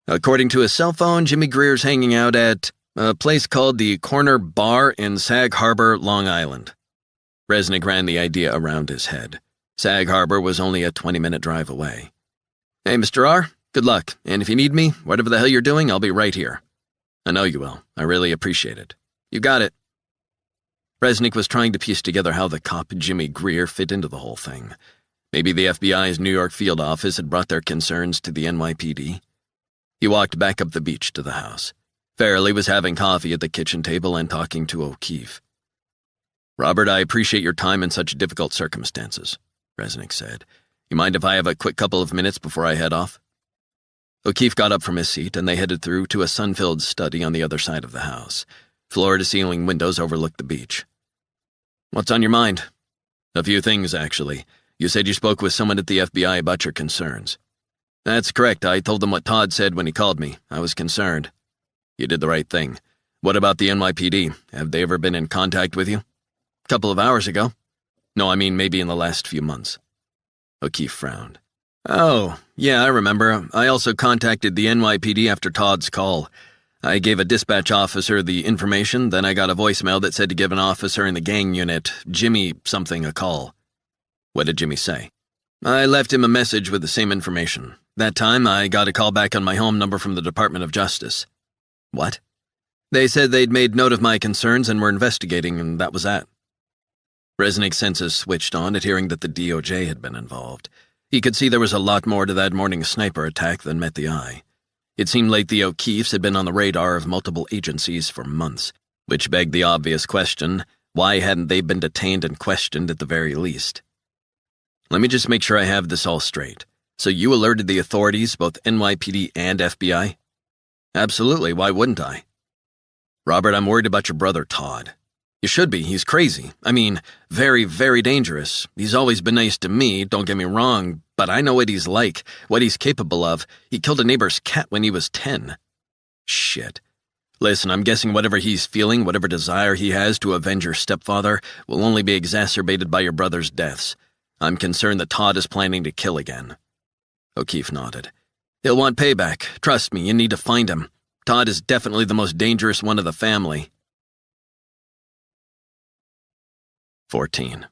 According to his cell phone, Jimmy Greer's hanging out at a place called the Corner Bar in Sag Harbor, Long Island. Resnick ran the idea around his head. Sag Harbor was only a 20-minute drive away. Hey, Mr. R, good luck, and if you need me, whatever the hell you're doing, I'll be right here. I know you will. I really appreciate it. You got it. Resnick was trying to piece together how the cop Jimmy Greer fit into the whole thing. Maybe the FBI's New York field office had brought their concerns to the NYPD. He walked back up the beach to the house. Farrelly was having coffee at the kitchen table and talking to O'Keefe. Robert, I appreciate your time in such difficult circumstances, Resnick said. You mind if I have a quick couple of minutes before I head off? O'Keefe got up from his seat and they headed through to a sun-filled study on the other side of the house. Floor-to-ceiling windows overlooked the beach. What's on your mind? A few things, actually. You said you spoke with someone at the FBI about your concerns. That's correct. I told them what Todd said when he called me. I was concerned. You did the right thing. What about the NYPD? Have they ever been in contact with you? A couple of hours ago. No, I mean maybe in the last few months. O'Keefe frowned. Oh, yeah, I remember. I also contacted the NYPD after Todd's call. I gave a dispatch officer the information, then I got a voicemail that said to give an officer in the gang unit, Jimmy something, a call. What did Jimmy say? I left him a message with the same information. That time, I got a call back on my home number from the Department of Justice. What? They said they'd made note of my concerns and were investigating, and that was that. Resnick's senses switched on at hearing that the DOJ had been involved. He could see there was a lot more to that morning's sniper attack than met the eye. It seemed like the O'Keefes had been on the radar of multiple agencies for months, which begged the obvious question, why hadn't they been detained and questioned at the very least? Let me just make sure I have this all straight. So you alerted the authorities, both NYPD and FBI? Absolutely, why wouldn't I? Robert, I'm worried about your brother, Todd. You should be, he's crazy. I mean, very, very dangerous. He's always been nice to me, don't get me wrong, but I know what he's like, what he's capable of. He killed a neighbor's cat when he was 10. Shit. Listen, I'm guessing whatever he's feeling, whatever desire he has to avenge your stepfather, will only be exacerbated by your brother's deaths. I'm concerned that Todd is planning to kill again. O'Keefe nodded. He'll want payback. Trust me, you need to find him. Todd is definitely the most dangerous one of the family. 14.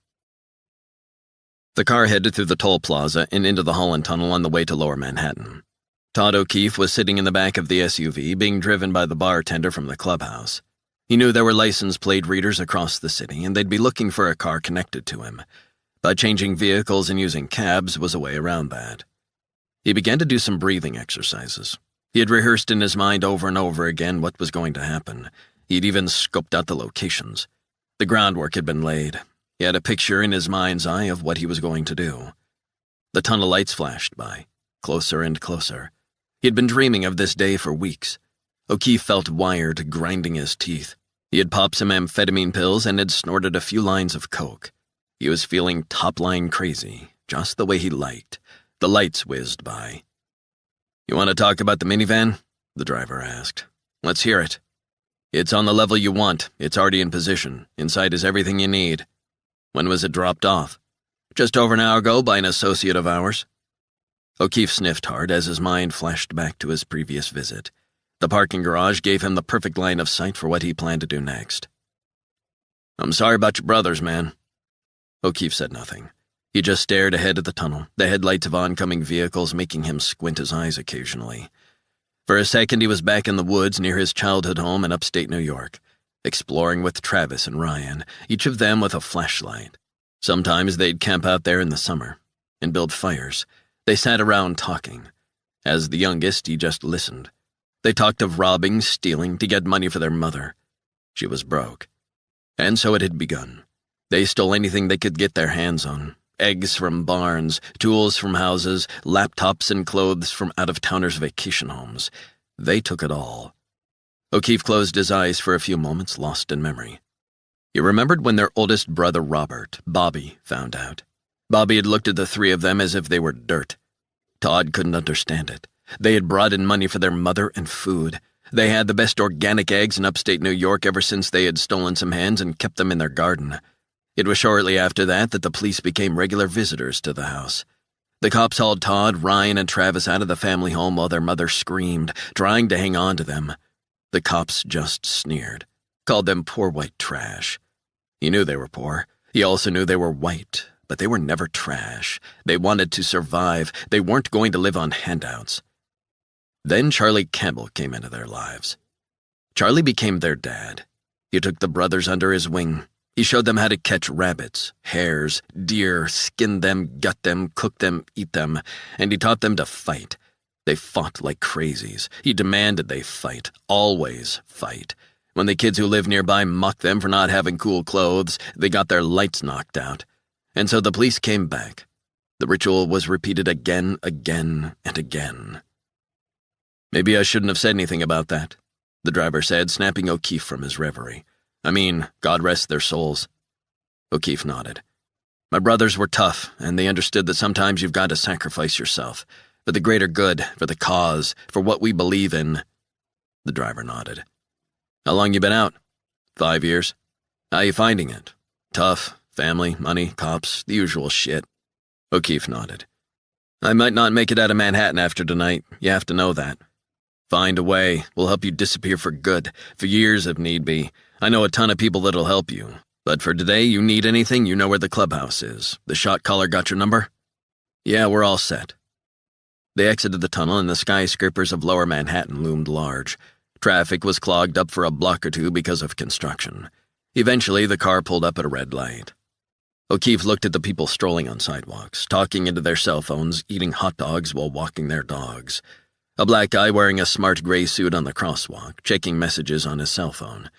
The car headed through the toll plaza and into the Holland Tunnel on the way to Lower Manhattan. Todd O'Keefe was sitting in the back of the SUV, being driven by the bartender from the clubhouse. He knew there were license plate readers across the city, and they'd be looking for a car connected to him. But changing vehicles and using cabs was a way around that. He began to do some breathing exercises. He had rehearsed in his mind over and over again what was going to happen. He'd even scoped out the locations. The groundwork had been laid. He had a picture in his mind's eye of what he was going to do. The tunnel lights flashed by, closer and closer. He had been dreaming of this day for weeks. O'Keefe felt wired, grinding his teeth. He had popped some amphetamine pills and had snorted a few lines of coke. He was feeling top-line crazy, just the way he liked. The lights whizzed by. You want to talk about the minivan? The driver asked. Let's hear it. It's on the level you want. It's already in position. Inside is everything you need. When was it dropped off? Just over an hour ago by an associate of ours. O'Keefe sniffed hard as his mind flashed back to his previous visit. The parking garage gave him the perfect line of sight for what he planned to do next. I'm sorry about your brothers, man. O'Keefe said nothing. He just stared ahead at the tunnel, the headlights of oncoming vehicles making him squint his eyes occasionally. For a second, he was back in the woods near his childhood home in upstate New York, exploring with Travis and Ryan, each of them with a flashlight. Sometimes they'd camp out there in the summer and build fires. They sat around talking. As the youngest, he just listened. They talked of robbing, stealing, to get money for their mother. She was broke. And so it had begun. They stole anything they could get their hands on. eggs from barns, tools from houses, laptops and clothes from out-of-towners' vacation homes. They took it all. O'Keefe closed his eyes for a few moments, lost in memory. He remembered when their oldest brother Robert, Bobby, found out. Bobby had looked at the three of them as if they were dirt. Todd couldn't understand it. They had brought in money for their mother and food. They had the best organic eggs in upstate New York ever since they had stolen some hens and kept them in their garden. It was shortly after that the police became regular visitors to the house. The cops hauled Todd, Ryan, and Travis out of the family home while their mother screamed, trying to hang on to them. The cops just sneered, called them poor white trash. He knew they were poor. He also knew they were white, but they were never trash. They wanted to survive. They weren't going to live on handouts. Then Charlie Campbell came into their lives. Charlie became their dad. He took the brothers under his wing. He showed them how to catch rabbits, hares, deer, skin them, gut them, cook them, eat them, and he taught them to fight. They fought like crazies. He demanded they fight, always fight. When the kids who lived nearby mocked them for not having cool clothes, they got their lights knocked out. And so the police came back. The ritual was repeated again, and again. "Maybe I shouldn't have said anything about that," the driver said, snapping O'Keefe from his reverie. "I mean, God rest their souls." O'Keefe nodded. "My brothers were tough, and they understood that sometimes you've got to sacrifice yourself. For the greater good, for the cause, for what we believe in." The driver nodded. "How long you been out?" "5 years. How you finding it? Tough, family, money, cops, the usual shit." O'Keefe nodded. "I might not make it out of Manhattan after tonight. You have to know that. Find a way. We'll help you disappear for good, for years if need be. I know a ton of people that'll help you. But for today, you need anything, you know where the clubhouse is. The shot caller got your number?" "Yeah, we're all set." They exited the tunnel and the skyscrapers of lower Manhattan loomed large. Traffic was clogged up for a block or two because of construction. Eventually, the car pulled up at a red light. O'Keefe looked at the people strolling on sidewalks, talking into their cell phones, eating hot dogs while walking their dogs. A black guy wearing a smart gray suit on the crosswalk, checking messages on his cell phone.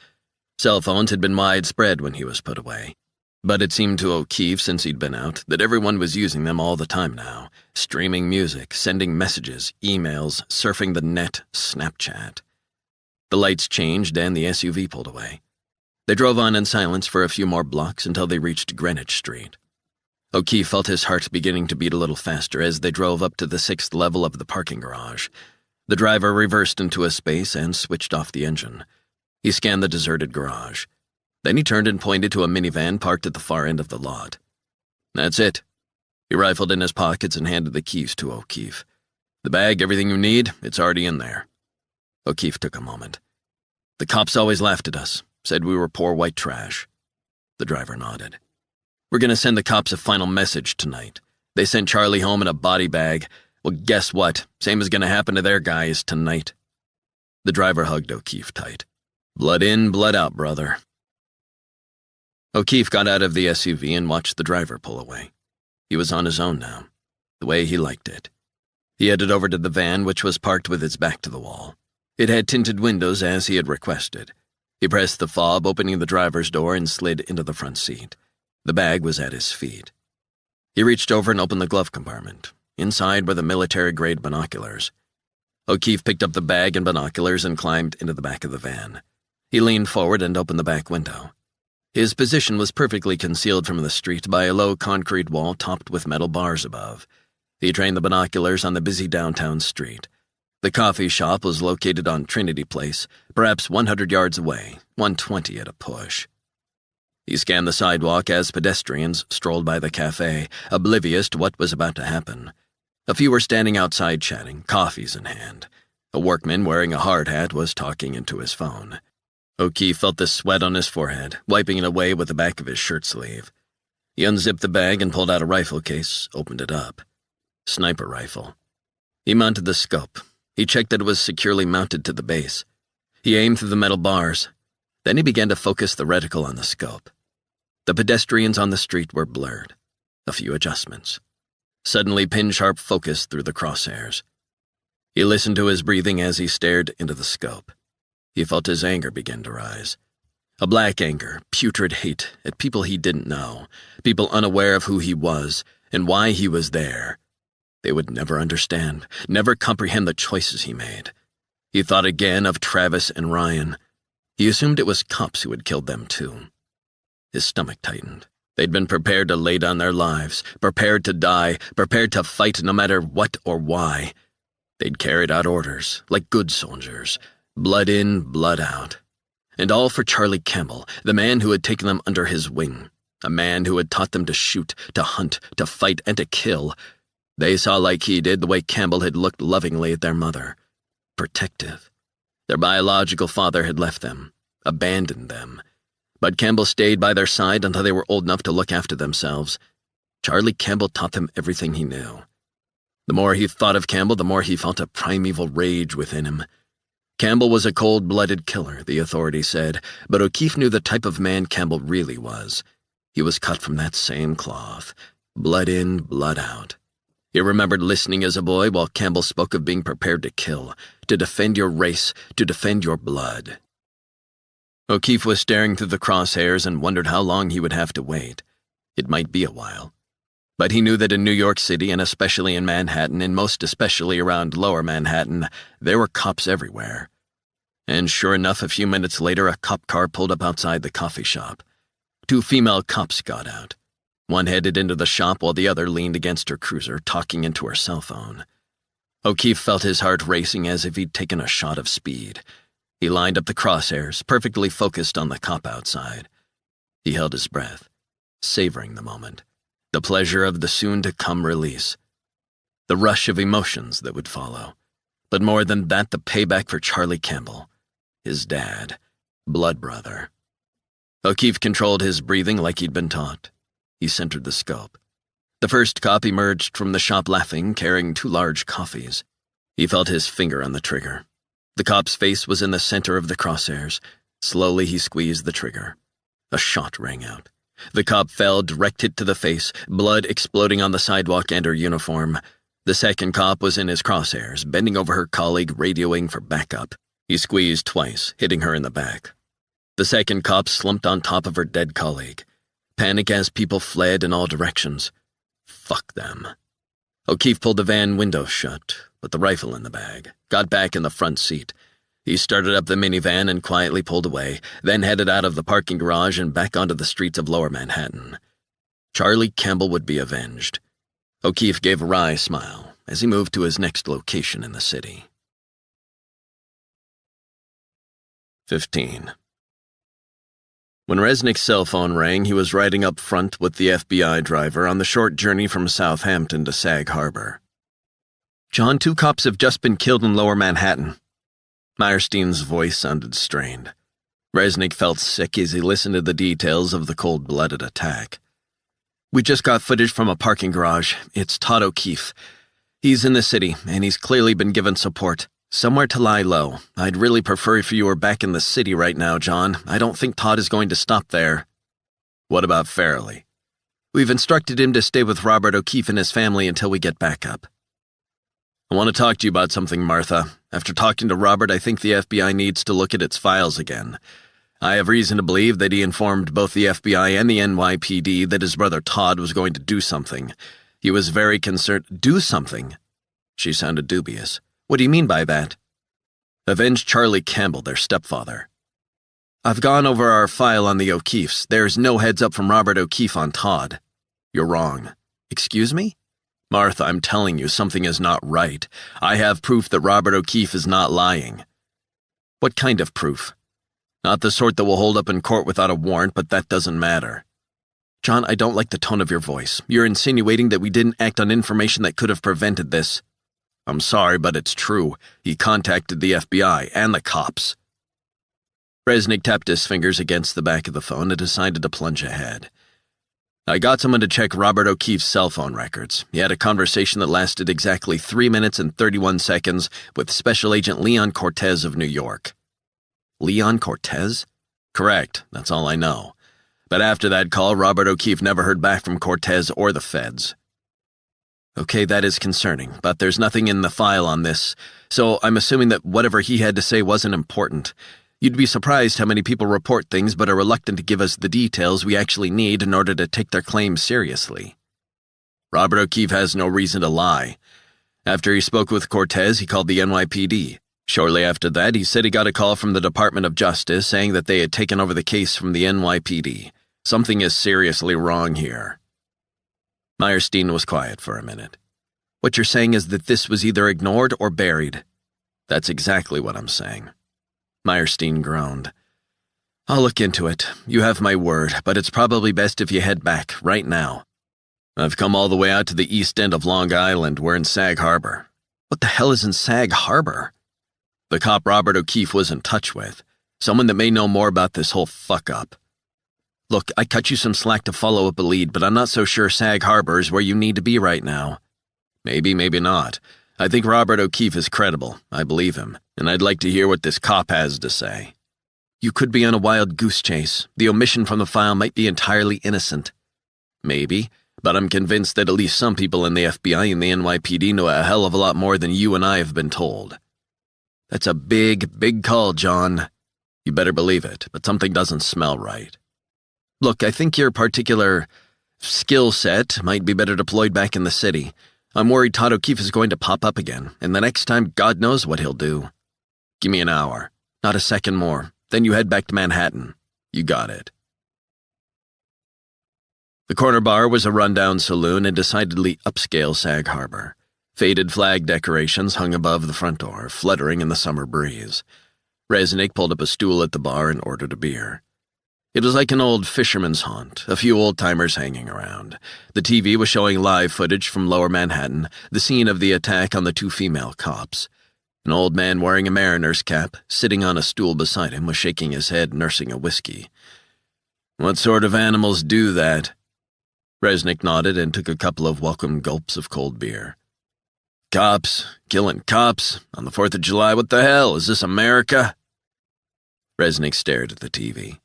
Cell phones had been widespread when he was put away. But it seemed to O'Keefe, since he'd been out, that everyone was using them all the time now, streaming music, sending messages, emails, surfing the net, Snapchat. The lights changed and the SUV pulled away. They drove on in silence for a few more blocks until they reached Greenwich Street. O'Keefe felt his heart beginning to beat a little faster as they drove up to the 6th level of the parking garage. The driver reversed into a space and switched off the engine. He scanned the deserted garage. Then he turned and pointed to a minivan parked at the far end of the lot. "That's it." He rifled in his pockets and handed the keys to O'Keefe. "The bag, everything you need, it's already in there." O'Keefe took a moment. "The cops always laughed at us, said we were poor white trash." The driver nodded. "We're going to send the cops a final message tonight. They sent Charlie home in a body bag. Well, guess what? Same is going to happen to their guys tonight." The driver hugged O'Keefe tight. "Blood in, blood out, brother." O'Keefe got out of the SUV and watched the driver pull away. He was on his own now, the way he liked it. He headed over to the van, which was parked with its back to the wall. It had tinted windows as he had requested. He pressed the fob, opening the driver's door, and slid into the front seat. The bag was at his feet. He reached over and opened the glove compartment. Inside were the military-grade binoculars. O'Keefe picked up the bag and binoculars and climbed into the back of the van. He leaned forward and opened the back window. His position was perfectly concealed from the street by a low concrete wall topped with metal bars above. He trained the binoculars on the busy downtown street. The coffee shop was located on Trinity Place, perhaps 100 yards away, 120 at a push. He scanned the sidewalk as pedestrians strolled by the cafe, oblivious to what was about to happen. A few were standing outside chatting, coffees in hand. A workman wearing a hard hat was talking into his phone. O'Keefe felt the sweat on his forehead, wiping it away with the back of his shirt sleeve. He unzipped the bag and pulled out a rifle case, opened it up. Sniper rifle. He mounted the scope. He checked that it was securely mounted to the base. He aimed through the metal bars. Then he began to focus the reticle on the scope. The pedestrians on the street were blurred. A few adjustments. Suddenly, pin-sharp focus through the crosshairs. He listened to his breathing as he stared into the scope. He felt his anger begin to rise. A black anger, putrid hate at people he didn't know, people unaware of who he was and why he was there. They would never understand, never comprehend the choices he made. He thought again of Travis and Ryan. He assumed it was cops who had killed them too. His stomach tightened. They'd been prepared to lay down their lives, prepared to die, prepared to fight no matter what or why. They'd carried out orders, like good soldiers, blood in, blood out. And all for Charlie Campbell, the man who had taken them under his wing, a man who had taught them to shoot, to hunt, to fight, and to kill. They saw like he did the way Campbell had looked lovingly at their mother. Protective. Their biological father had left them, abandoned them. But Campbell stayed by their side until they were old enough to look after themselves. Charlie Campbell taught them everything he knew. The more he thought of Campbell, the more he felt a primeval rage within him. Campbell was a cold-blooded killer, the authorities said, but O'Keefe knew the type of man Campbell really was. He was cut from that same cloth, blood in, blood out. He remembered listening as a boy while Campbell spoke of being prepared to kill, to defend your race, to defend your blood. O'Keefe was staring through the crosshairs and wondered how long he would have to wait. It might be a while. But he knew that in New York City, and especially in Manhattan, and most especially around Lower Manhattan, there were cops everywhere. And sure enough, a few minutes later, a cop car pulled up outside the coffee shop. 2 female cops got out. One headed into the shop while the other leaned against her cruiser, talking into her cell phone. O'Keefe felt his heart racing as if he'd taken a shot of speed. He lined up the crosshairs, perfectly focused on the cop outside. He held his breath, savoring the moment, the pleasure of the soon-to-come release, the rush of emotions that would follow. But more than that, the payback for Charlie Campbell, his dad, blood brother. O'Keefe controlled his breathing like he'd been taught. He centered the scope. The first cop emerged from the shop laughing, carrying 2 large coffees. He felt his finger on the trigger. The cop's face was in the center of the crosshairs. Slowly he squeezed the trigger. A shot rang out. The cop fell, direct hit to the face, blood exploding on the sidewalk and her uniform. The second cop was in his crosshairs, bending over her colleague, radioing for backup. He squeezed twice, hitting her in the back. The second cop slumped on top of her dead colleague. Panic as people fled in all directions. Fuck them. O'Keefe pulled the van window shut, put the rifle in the bag, got back in the front seat. He started up the minivan and quietly pulled away, then headed out of the parking garage and back onto the streets of Lower Manhattan. Charlie Campbell would be avenged. O'Keefe gave a wry smile as he moved to his next location in the city. 15. When Resnick's cell phone rang, he was riding up front with the FBI driver on the short journey from Southampton to Sag Harbor. "John, 2 cops have just been killed in Lower Manhattan." Meyerstein's voice sounded strained. Resnick felt sick as he listened to the details of the cold-blooded attack. "We just got footage from a parking garage. It's Todd O'Keefe. He's in the city, and he's clearly been given support. Somewhere to lie low. I'd really prefer if you were back in the city right now, John. I don't think Todd is going to stop there." "What about Farrelly?" "We've instructed him to stay with Robert O'Keefe and his family until we get back up." "I want to talk to you about something, Martha. After talking to Robert, I think the FBI needs to look at its files again. I have reason to believe that he informed both the FBI and the NYPD that his brother Todd was going to do something. He was very concerned." "Do something?" She sounded dubious. "What do you mean by that?" "Avenge Charlie Campbell, their stepfather." "I've gone over our file on the O'Keefes. There's no heads up from Robert O'Keefe on Todd." "You're wrong." "Excuse me?" "Martha, I'm telling you, something is not right. I have proof that Robert O'Keefe is not lying." "What kind of proof?" "Not the sort that will hold up in court without a warrant, but that doesn't matter." "John, I don't like the tone of your voice. You're insinuating that we didn't act on information that could have prevented this." "I'm sorry, but it's true. He contacted the FBI and the cops." Resnick tapped his fingers against the back of the phone and decided to plunge ahead. "I got someone to check Robert O'Keefe's cell phone records. He had a conversation that lasted exactly 3 minutes and 31 seconds with Special Agent Leon Cortez of New York." "Leon Cortez?" "Correct. That's all I know. But after that call, Robert O'Keefe never heard back from Cortez or the feds." "Okay, that is concerning, but there's nothing in the file on this, so I'm assuming that whatever he had to say wasn't important. You'd be surprised how many people report things but are reluctant to give us the details we actually need in order to take their claims seriously. Robert O'Keefe has no reason to lie. After he spoke with Cortez, he called the NYPD. Shortly after that, he said he got a call from the Department of Justice saying that they had taken over the case from the NYPD. Something is seriously wrong here. Meyerstein was quiet for a minute. What you're saying is that this was either ignored or buried. That's exactly what I'm saying. Meyerstein groaned. I'll look into it. You have my word, but it's probably best if you head back, right now. I've come all the way out to the east end of Long Island. We're in Sag Harbor. What the hell is in Sag Harbor? The cop Robert O'Keefe was in touch with. Someone that may know more about this whole fuck-up. Look, I cut you some slack to follow up a lead, but I'm not so sure Sag Harbor is where you need to be right now. Maybe, maybe not. I think Robert O'Keefe is credible. I believe him, and I'd like to hear what this cop has to say. You could be on a wild goose chase. The omission from the file might be entirely innocent. Maybe, but I'm convinced that at least some people in the FBI and the NYPD know a hell of a lot more than you and I have been told. That's a big, big call, John. You better believe it, but something doesn't smell right. Look, I think your particular skill set might be better deployed back in the city. I'm worried Todd O'Keefe is going to pop up again, and the next time, God knows what he'll do. Give me an hour, not a second more. Then you head back to Manhattan. You got it. The Corner Bar was a rundown saloon in decidedly upscale Sag Harbor. Faded flag decorations hung above the front door, fluttering in the summer breeze. Resnick pulled up a stool at the bar and ordered a beer. It was like an old fisherman's haunt, a few old-timers hanging around. The TV was showing live footage from Lower Manhattan, the scene of the attack on the two female cops. An old man wearing a mariner's cap, sitting on a stool beside him, was shaking his head, nursing a whiskey. What sort of animals do that? Resnick nodded and took a couple of welcome gulps of cold beer. Cops, killing cops, on the 4th of July, what the hell, is this America? Resnick stared at the TV.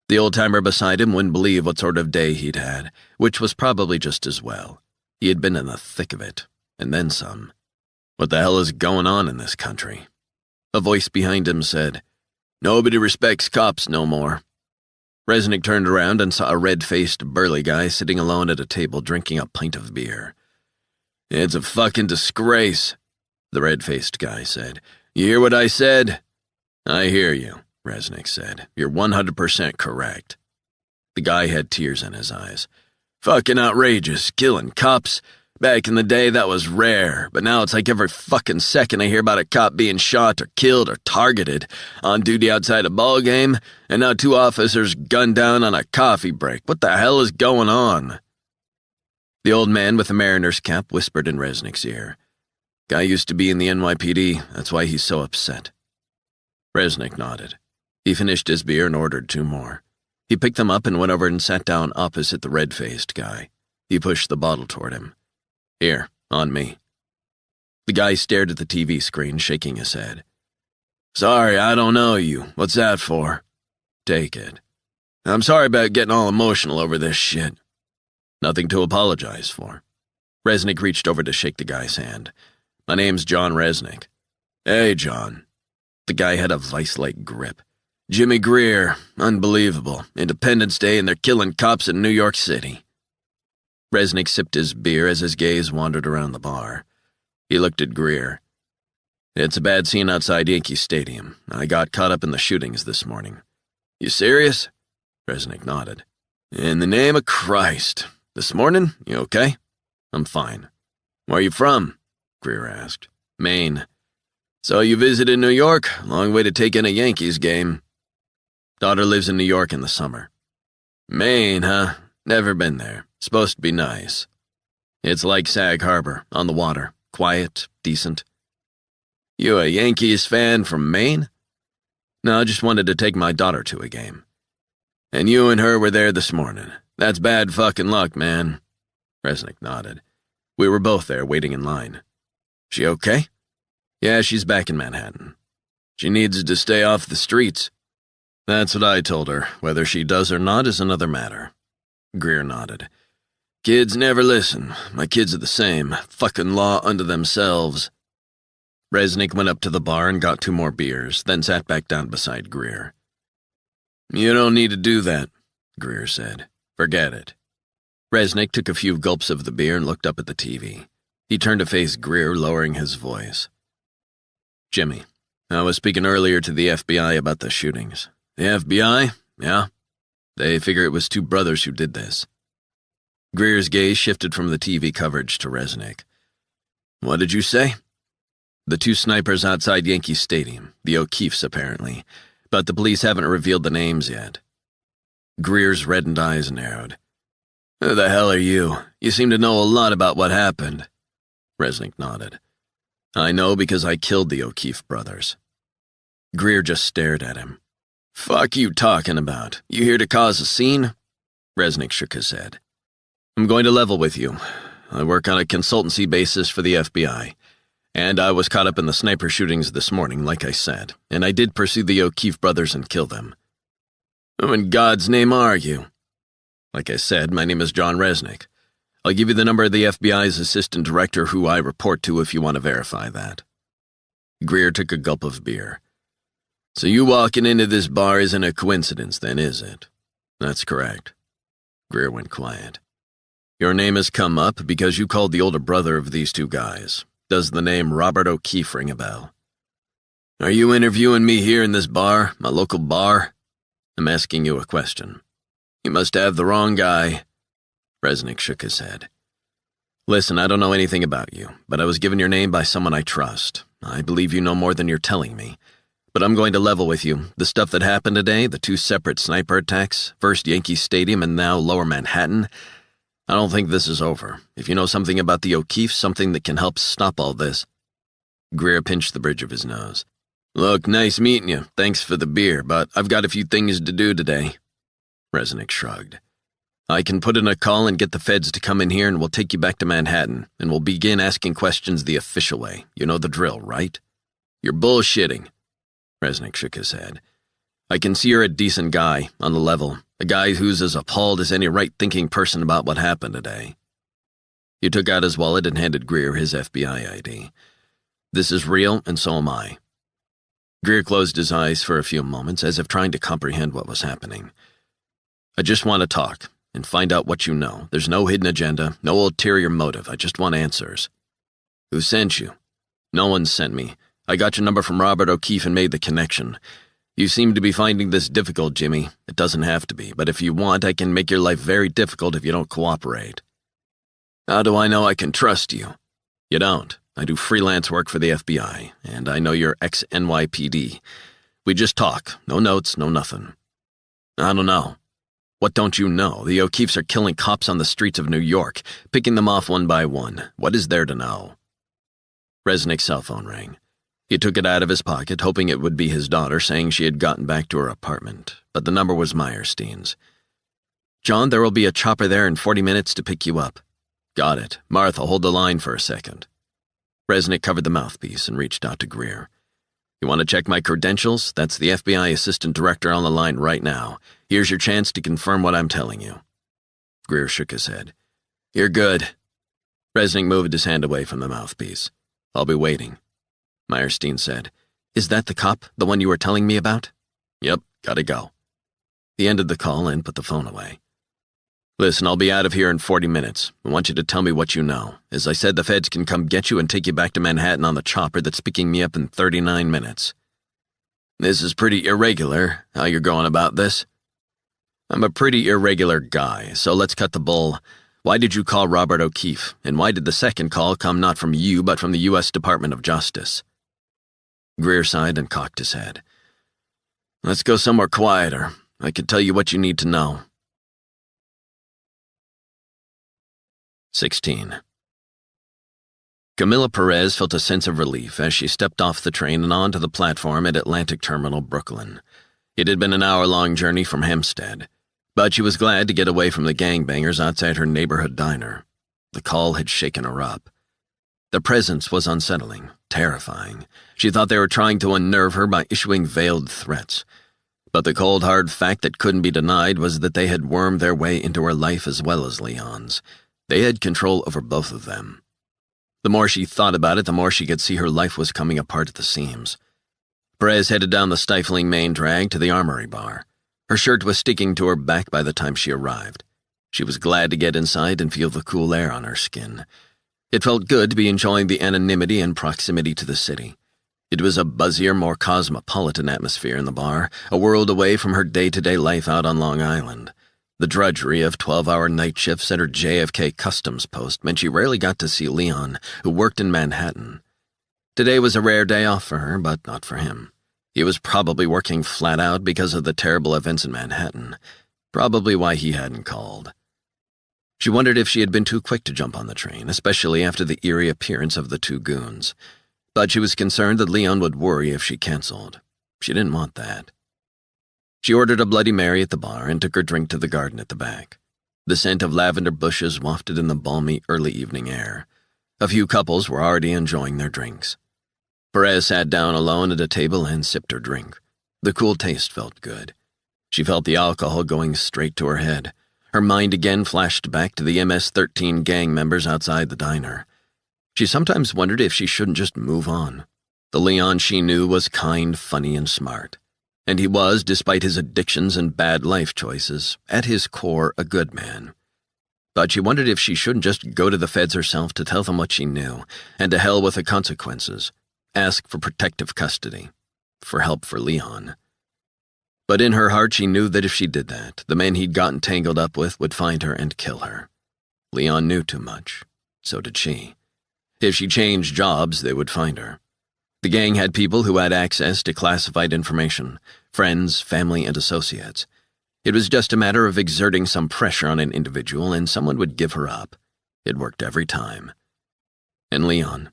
The old-timer beside him wouldn't believe what sort of day he'd had, which was probably just as well. He had been in the thick of it, and then some. What the hell is going on in this country? A voice behind him said, Nobody respects cops no more. Resnick turned around and saw a red-faced, burly guy sitting alone at a table drinking a pint of beer. It's a fucking disgrace, the red-faced guy said. You hear what I said? I hear you, Resnick said. You're 100% correct. The guy had tears in his eyes. Fucking outrageous, killing cops. Back in the day, that was rare, but now it's like every fucking second I hear about a cop being shot or killed or targeted on duty outside a ball game, and now 2 officers gunned down on a coffee break. What the hell is going on? The old man with the mariner's cap whispered in Resnick's ear. Guy used to be in the NYPD, that's why he's so upset. Resnick nodded. He finished his beer and ordered 2 more. He picked them up and went over and sat down opposite the red-faced guy. He pushed the bottle toward him. Here, on me. The guy stared at the TV screen, shaking his head. Sorry, I don't know you. What's that for? Take it. I'm sorry about getting all emotional over this shit. Nothing to apologize for. Resnick reached over to shake the guy's hand. My name's John Resnick. Hey, John. The guy had a vice-like grip. Jimmy Greer, unbelievable. Independence Day and they're killing cops in New York City. Resnick sipped his beer as his gaze wandered around the bar. He looked at Greer. It's a bad scene outside Yankee Stadium. I got caught up in the shootings this morning. You serious? Resnick nodded. In the name of Christ. This morning? You okay? I'm fine. Where are you from? Greer asked. Maine. So you visited New York? Long way to take in a Yankees game. Daughter lives in New York in the summer. Maine, huh? Never been there. Supposed to be nice. It's like Sag Harbor, on the water. Quiet, decent. You a Yankees fan from Maine? No, I just wanted to take my daughter to a game. And you and her were there this morning. That's bad fucking luck, man. Resnick nodded. We were both there, waiting in line. She okay? Yeah, she's back in Manhattan. She needs to stay off the streets. That's what I told her. Whether she does or not is another matter. Greer nodded. Kids never listen. My kids are the same. Fucking law unto themselves. Resnick went up to the bar and got 2 more beers, then sat back down beside Greer. "You don't need to do that," Greer said. "Forget it." Resnick took a few gulps of the beer and looked up at the TV. He turned to face Greer, lowering his voice. "Jimmy, I was speaking earlier to the FBI about the shootings. The FBI? Yeah? They figure it was 2 brothers who did this." Greer's gaze shifted from the TV coverage to Resnick. "What did you say?" "The 2 snipers outside Yankee Stadium, the O'Keefes apparently, but the police haven't revealed the names yet." Greer's reddened eyes narrowed. "Who the hell are you? You seem to know a lot about what happened." Resnick nodded. "I know because I killed the O'Keefe brothers." Greer just stared at him. "Fuck you talking about? You here to cause a scene?" Resnick shook his head. "I'm going to level with you. I work on a consultancy basis for the FBI, and I was caught up in the sniper shootings this morning, like I said, and I did pursue the O'Keefe brothers and kill them." "Who in God's name are you?" "Like I said, my name is John Resnick. I'll give you the number of the FBI's assistant director who I report to if you want to verify that." Greer took a gulp of beer. "So you walking into this bar isn't a coincidence then, is it?" "That's correct." Greer went quiet. "Your name has come up because you called the older brother of these 2 guys. Does the name Robert O'Keefe ring a bell?" "Are you interviewing me here in this bar, my local bar?" "I'm asking you a question." "You must have the wrong guy." Resnick shook his head. "Listen, I don't know anything about you, but I was given your name by someone I trust. I believe you know more than you're telling me. But I'm going to level with you. The stuff that happened today, the 2 separate sniper attacks, first Yankee Stadium and now Lower Manhattan, I don't think this is over. If you know something about the O'Keefes, something that can help stop all this." Greer pinched the bridge of his nose. "Look, nice meeting you. Thanks for the beer, but I've got a few things to do today." Resnick shrugged. "I can put in a call and get the feds to come in here and we'll take you back to Manhattan, and we'll begin asking questions the official way. You know the drill, right?" "You're bullshitting." Resnick shook his head. "I can see you're a decent guy, on the level, a guy who's as appalled as any right-thinking person about what happened today." He took out his wallet and handed Greer his FBI ID. "This is real, and so am I." Greer closed his eyes for a few moments, as if trying to comprehend what was happening. "I just want to talk, and find out what you know. There's no hidden agenda, no ulterior motive. I just want answers." "Who sent you?" "No one sent me. I got your number from Robert O'Keefe and made the connection. You seem to be finding this difficult, Jimmy. It doesn't have to be, but if you want, I can make your life very difficult if you don't cooperate." "How do I know I can trust you?" "You don't. I do freelance work for the FBI, and I know you're ex-NYPD. We just talk. No notes, no nothing." "I don't know." "What don't you know? The O'Keefes are killing cops on the streets of New York, picking them off one by one. What is there to know?" Resnick's cell phone rang. He took it out of his pocket, hoping it would be his daughter saying she had gotten back to her apartment, but the number was Meyerstein's. "John, there will be a chopper there in 40 minutes to pick you up." "Got it. Martha, hold the line for a second." Resnick covered the mouthpiece and reached out to Greer. "You want to check my credentials? That's the FBI assistant director on the line right now. Here's your chance to confirm what I'm telling you." Greer shook his head. "You're good." Resnick moved his hand away from the mouthpiece. "I'll be waiting." Meyerstein said, "Is that the cop, the one you were telling me about?" "Yep, gotta go." He ended the call and put the phone away. "Listen, I'll be out of here in 40 minutes. I want you to tell me what you know. As I said, the feds can come get you and take you back to Manhattan on the chopper that's picking me up in 39 minutes. "This is pretty irregular, how you're going about this." "I'm a pretty irregular guy, so let's cut the bull. Why did you call Robert O'Keefe, and why did the second call come not from you but from the U.S. Department of Justice?" Greer sighed and cocked his head. "Let's go somewhere quieter. I can tell you what you need to know." 16. Camilla Perez felt a sense of relief as she stepped off the train and onto the platform at Atlantic Terminal, Brooklyn. It had been an hour-long journey from Hempstead, but she was glad to get away from the gangbangers outside her neighborhood diner. The call had shaken her up. The presence was unsettling, terrifying. She thought they were trying to unnerve her by issuing veiled threats. But the cold, hard fact that couldn't be denied was that they had wormed their way into her life as well as Leon's. They had control over both of them. The more she thought about it, the more she could see her life was coming apart at the seams. Perez headed down the stifling main drag to the Armory bar. Her shirt was sticking to her back by the time she arrived. She was glad to get inside and feel the cool air on her skin. It felt good to be enjoying the anonymity and proximity to the city. It was a buzzier, more cosmopolitan atmosphere in the bar, a world away from her day-to-day life out on Long Island. The drudgery of 12-hour night shifts at her JFK customs post meant she rarely got to see Leon, who worked in Manhattan. Today was a rare day off for her, but not for him. He was probably working flat out because of the terrible events in Manhattan, probably why he hadn't called. She wondered if she had been too quick to jump on the train, especially after the eerie appearance of the two goons. But she was concerned that Leon would worry if she canceled. She didn't want that. She ordered a Bloody Mary at the bar and took her drink to the garden at the back. The scent of lavender bushes wafted in the balmy early evening air. A few couples were already enjoying their drinks. Perez sat down alone at a table and sipped her drink. The cool taste felt good. She felt the alcohol going straight to her head. Her mind again flashed back to the MS-13 gang members outside the diner. She sometimes wondered if she shouldn't just move on. The Leon she knew was kind, funny, and smart. And he was, despite his addictions and bad life choices, at his core a good man. But she wondered if she shouldn't just go to the feds herself to tell them what she knew, and to hell with the consequences. Ask for protective custody. For help for Leon. But in her heart she knew that if she did that, the men he'd gotten tangled up with would find her and kill her. Leon knew too much. So did she. If she changed jobs, they would find her. The gang had people who had access to classified information, friends, family, and associates. It was just a matter of exerting some pressure on an individual and someone would give her up. It worked every time. And Leon.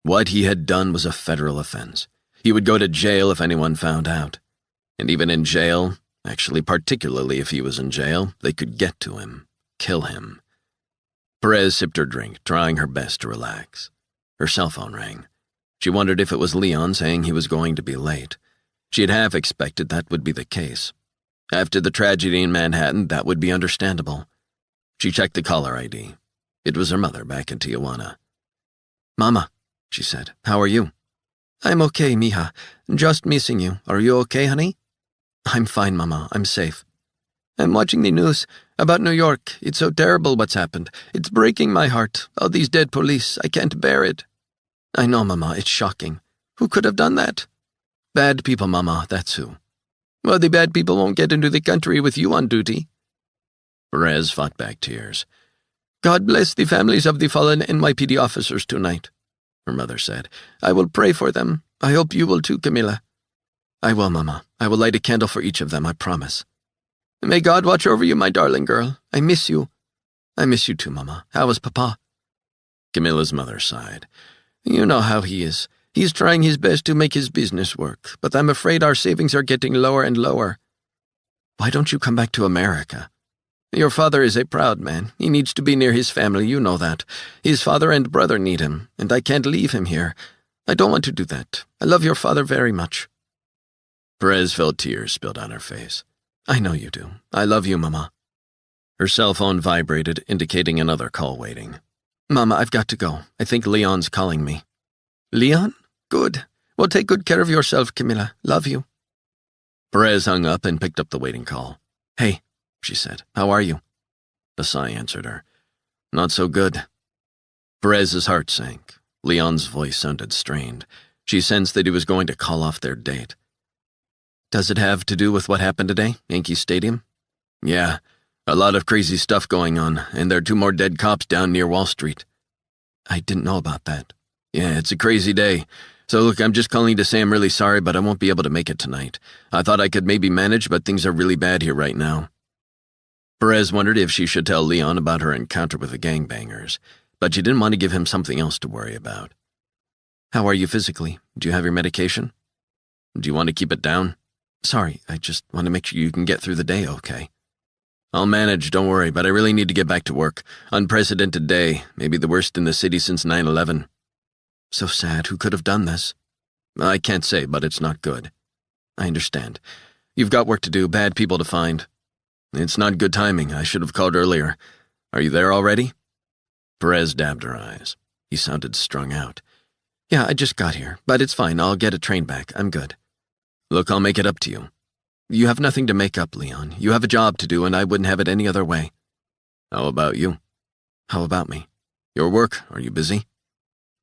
What he had done was a federal offense. He would go to jail if anyone found out. And even in jail, actually particularly if he was in jail, they could get to him, kill him. Perez sipped her drink, trying her best to relax. Her cell phone rang. She wondered if it was Leon saying he was going to be late. She had half expected that would be the case. After the tragedy in Manhattan, that would be understandable. She checked the caller ID. It was her mother back in Tijuana. "Mama," she said, "how are you?" "I'm okay, mija. Just missing you. Are you okay, honey?" "I'm fine, Mama. I'm safe." "I'm watching the news about New York. It's so terrible what's happened. It's breaking my heart. All these dead police. I can't bear it." "I know, Mama. It's shocking. Who could have done that?" "Bad people, Mama. That's who." "Well, the bad people won't get into the country with you on duty." Perez fought back tears. "God bless the families of the fallen NYPD officers tonight," her mother said. "I will pray for them. I hope you will too, Camilla." "I will, Mama. I will light a candle for each of them, I promise." "May God watch over you, my darling girl. I miss you." "I miss you too, Mama. How is Papa?" Camilla's mother sighed. "You know how he is. He's trying his best to make his business work, but I'm afraid our savings are getting lower and lower." "Why don't you come back to America?" "Your father is a proud man. He needs to be near his family, you know that. His father and brother need him, and I can't leave him here. I don't want to do that. I love your father very much." Perez felt tears spilled on her face. "I know you do. I love you, Mama." Her cell phone vibrated, indicating another call waiting. "Mama, I've got to go. I think Leon's calling me." "Leon? Good. Well, take good care of yourself, Camilla. Love you." Perez hung up and picked up the waiting call. "Hey," she said. "How are you?" A sigh answered her. "Not so good." Perez's heart sank. Leon's voice sounded strained. She sensed that he was going to call off their date. "Does it have to do with what happened today, Yankee Stadium?" "Yeah, a lot of crazy stuff going on, and there are 2 more dead cops down near Wall Street." "I didn't know about that." "Yeah, it's a crazy day. So look, I'm just calling to say I'm really sorry, but I won't be able to make it tonight. I thought I could maybe manage, but things are really bad here right now." Perez wondered if she should tell Leon about her encounter with the gangbangers, but she didn't want to give him something else to worry about. "How are you physically? Do you have your medication?" "Do you want to keep it down?" "Sorry, I just want to make sure you can get through the day okay." "I'll manage, don't worry, but I really need to get back to work. Unprecedented day, maybe the worst in the city since 9/11. "So sad. Who could have done this?" "I can't say, but it's not good." "I understand. You've got work to do, bad people to find." "It's not good timing. I should have called earlier. Are you there already?" Perez dabbed her eyes. He sounded strung out. Yeah, I just got here, but it's fine. I'll get a train back. I'm good. Look, I'll make it up to you. You have nothing to make up, Leon. You have a job to do, and I wouldn't have it any other way. How about you? How about me? Your work, are you busy?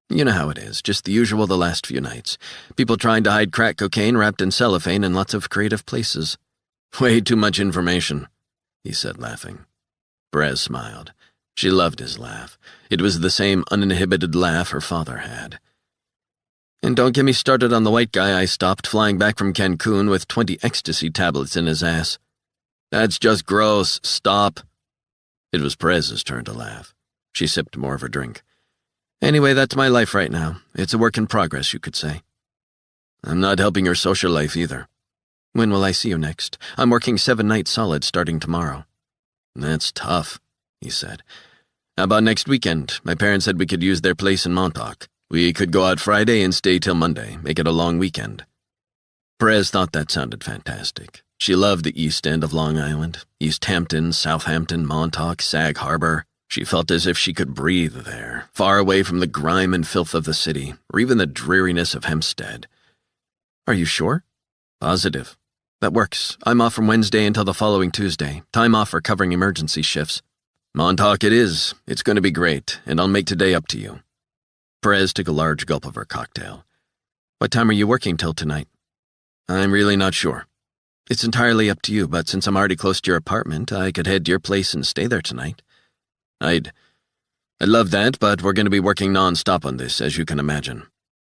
You know how it is, just the usual the last few nights. People trying to hide crack cocaine wrapped in cellophane in lots of creative places. Way too much information, he said, laughing. Perez smiled. She loved his laugh. It was the same uninhibited laugh her father had. And don't get me started on the white guy I stopped flying back from Cancun with 20 ecstasy tablets in his ass. That's just gross. Stop. It was Perez's turn to laugh. She sipped more of her drink. Anyway, that's my life right now. It's a work in progress, you could say. I'm not helping your social life either. When will I see you next? I'm working 7 nights solid starting tomorrow. That's tough, he said. How about next weekend? My parents said we could use their place in Montauk. We could go out Friday and stay till Monday, make it a long weekend. Perez thought that sounded fantastic. She loved the East End of Long Island, East Hampton, Southampton, Montauk, Sag Harbor. She felt as if she could breathe there, far away from the grime and filth of the city, or even the dreariness of Hempstead. Are you sure? Positive. That works. I'm off from Wednesday until the following Tuesday. Time off for covering emergency shifts. Montauk it is. It's going to be great, and I'll make today up to you. Perez took a large gulp of her cocktail. What time are you working till tonight? I'm really not sure. It's entirely up to you, but since I'm already close to your apartment, I could head to your place and stay there tonight. I'd love that, but we're going to be working non-stop on this, as you can imagine.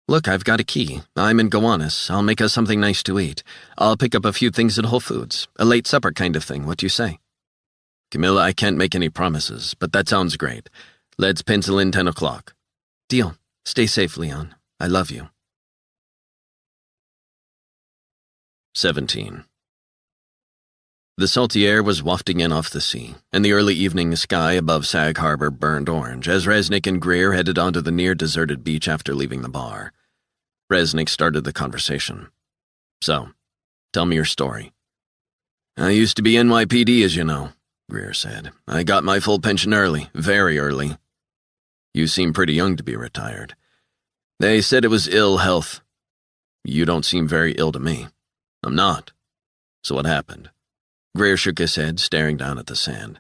Look, I've got a key. I'm in Gowanus. I'll make us something nice to eat. I'll pick up a few things at Whole Foods. A late supper kind of thing, what do you say? Camilla, I can't make any promises, but that sounds great. Let's pencil in 10 o'clock. Deal. Stay safe, Leon. I love you. 17. The salty air was wafting in off the sea, and the early evening sky above Sag Harbor burned orange as Resnick and Greer headed onto the near-deserted beach after leaving the bar. Resnick started the conversation. So, tell me your story. I used to be NYPD, as you know, Greer said. I got my full pension early, very early. You seem pretty young to be retired. They said it was ill health. You don't seem very ill to me. I'm not. So what happened? Greer shook his head, staring down at the sand.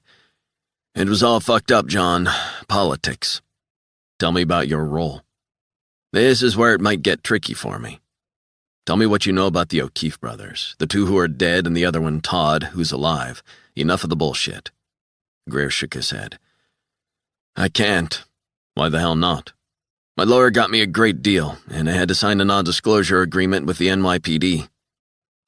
It was all fucked up, John. Politics. Tell me about your role. This is where it might get tricky for me. Tell me what you know about the O'Keefe brothers, the 2 who are dead and the other one, Todd, who's alive. Enough of the bullshit. Greer shook his head. I can't. Why the hell not? My lawyer got me a great deal, and I had to sign a non-disclosure agreement with the NYPD.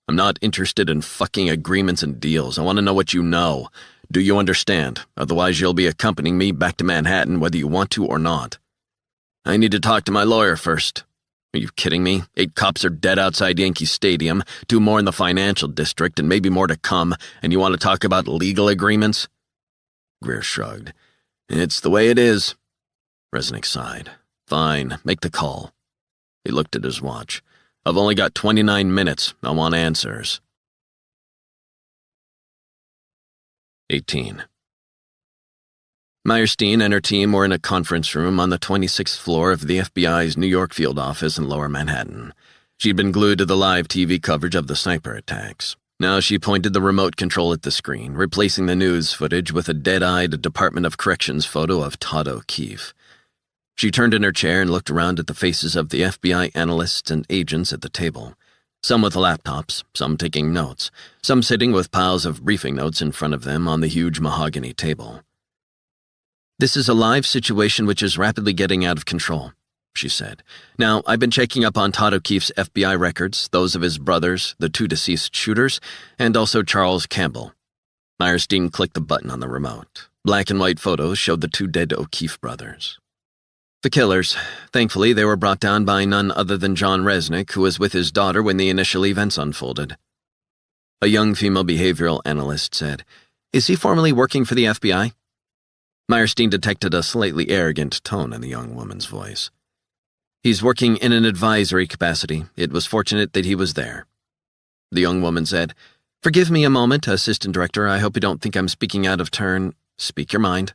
I'm not interested in fucking agreements and deals. I want to know what you know. Do you understand? Otherwise you'll be accompanying me back to Manhattan whether you want to or not. I need to talk to my lawyer first. Are you kidding me? 8 cops are dead outside Yankee Stadium, 2 more in the financial district, and maybe more to come, and you want to talk about legal agreements? Greer shrugged. It's the way it is. Resnick sighed. Fine, make the call. He looked at his watch. I've only got 29 minutes. I want answers. 18. Meyerstein and her team were in a conference room on the 26th floor of the FBI's New York field office in Lower Manhattan. She'd been glued to the live TV coverage of the sniper attacks. Now she pointed the remote control at the screen, replacing the news footage with a dead-eyed Department of Corrections photo of Todd O'Keefe. She turned in her chair and looked around at the faces of the FBI analysts and agents at the table. Some with laptops, some taking notes, some sitting with piles of briefing notes in front of them on the huge mahogany table. This is a live situation which is rapidly getting out of control, she said. Now, I've been checking up on Todd O'Keefe's FBI records, those of his brothers, the 2 deceased shooters, and also Charles Campbell. Meyerstein clicked the button on the remote. Black and white photos showed the 2 dead O'Keefe brothers. The killers. Thankfully, they were brought down by none other than John Resnick, who was with his daughter when the initial events unfolded. A young female behavioral analyst said, Is he formerly working for the FBI? Meyerstein detected a slightly arrogant tone in the young woman's voice. He's working in an advisory capacity. It was fortunate that he was there. The young woman said, Forgive me a moment, Assistant Director. I hope you don't think I'm speaking out of turn. Speak your mind.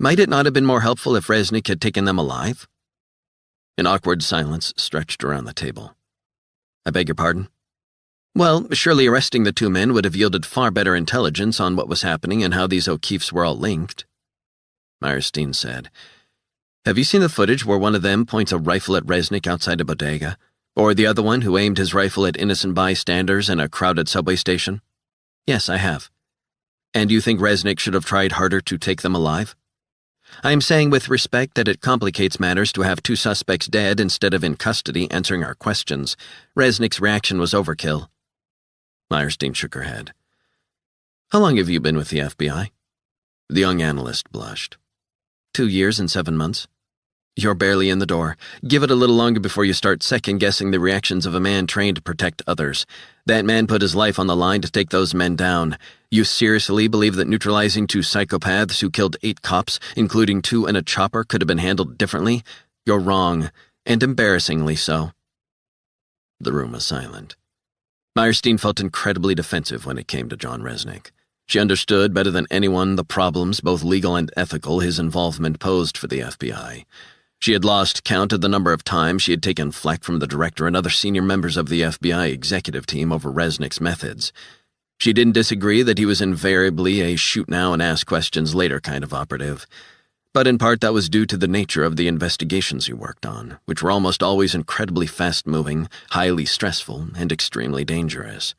Might it not have been more helpful if Resnick had taken them alive? An awkward silence stretched around the table. I beg your pardon? Well, surely arresting the two men would have yielded far better intelligence on what was happening and how these O'Keefes were all linked. Meyerstein said, Have you seen the footage where one of them points a rifle at Resnick outside a bodega? Or the other one who aimed his rifle at innocent bystanders in a crowded subway station? Yes, I have. And you think Resnick should have tried harder to take them alive? I am saying with respect that it complicates matters to have two suspects dead instead of in custody answering our questions. Resnick's reaction was overkill. Meyerstein shook her head. How long have you been with the FBI? The young analyst blushed. 2 years and 7 months. You're barely in the door. Give it a little longer before you start second-guessing the reactions of a man trained to protect others. That man put his life on the line to take those men down. You seriously believe that neutralizing 2 psychopaths who killed 8 cops, including 2 in a chopper, could have been handled differently? You're wrong, and embarrassingly so. The room was silent. Meyerstein felt incredibly defensive when it came to John Resnick. She understood better than anyone the problems, both legal and ethical, his involvement posed for the FBI. She had lost count of the number of times she had taken flack from the director and other senior members of the FBI executive team over Resnick's methods. She didn't disagree that he was invariably a shoot-now-and-ask-questions-later kind of operative, but in part that was due to the nature of the investigations he worked on, which were almost always incredibly fast-moving, highly stressful, and extremely dangerous.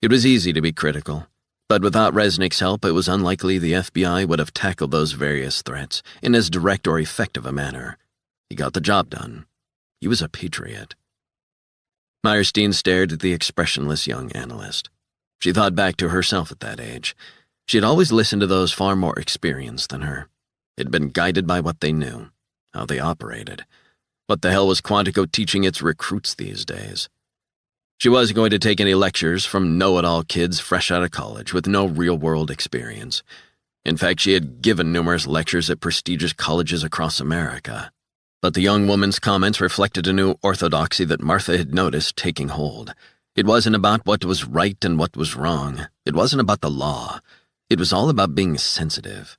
It was easy to be critical, but without Resnick's help, it was unlikely the FBI would have tackled those various threats in as direct or effective a manner. He got the job done. He was a patriot. Meyerstein stared at the expressionless young analyst. She thought back to herself at that age. She had always listened to those far more experienced than her. Had been guided by what they knew, how they operated. What the hell was Quantico teaching its recruits these days? She wasn't going to take any lectures from know-it-all kids fresh out of college with no real-world experience. In fact, she had given numerous lectures at prestigious colleges across America. But the young woman's comments reflected a new orthodoxy that Martha had noticed taking hold. It wasn't about what was right and what was wrong. It wasn't about the law. It was all about being sensitive.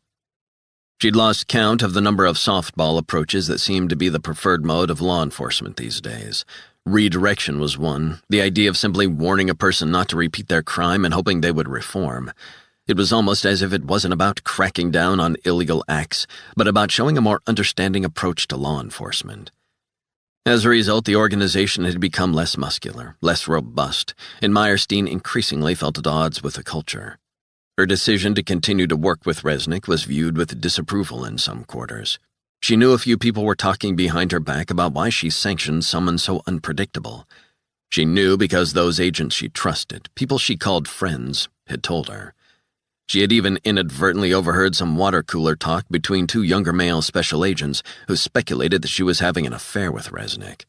She'd lost count of the number of softball approaches that seemed to be the preferred mode of law enforcement these days. Redirection was one, the idea of simply warning a person not to repeat their crime and hoping they would reform. It was almost as if it wasn't about cracking down on illegal acts, but about showing a more understanding approach to law enforcement. As a result, the organization had become less muscular, less robust, and Meyerstein increasingly felt at odds with the culture. Her decision to continue to work with Resnick was viewed with disapproval in some quarters. She knew a few people were talking behind her back about why she sanctioned someone so unpredictable. She knew because those agents she trusted, people she called friends, had told her. She had even inadvertently overheard some water cooler talk between 2 younger male special agents who speculated that she was having an affair with Resnick.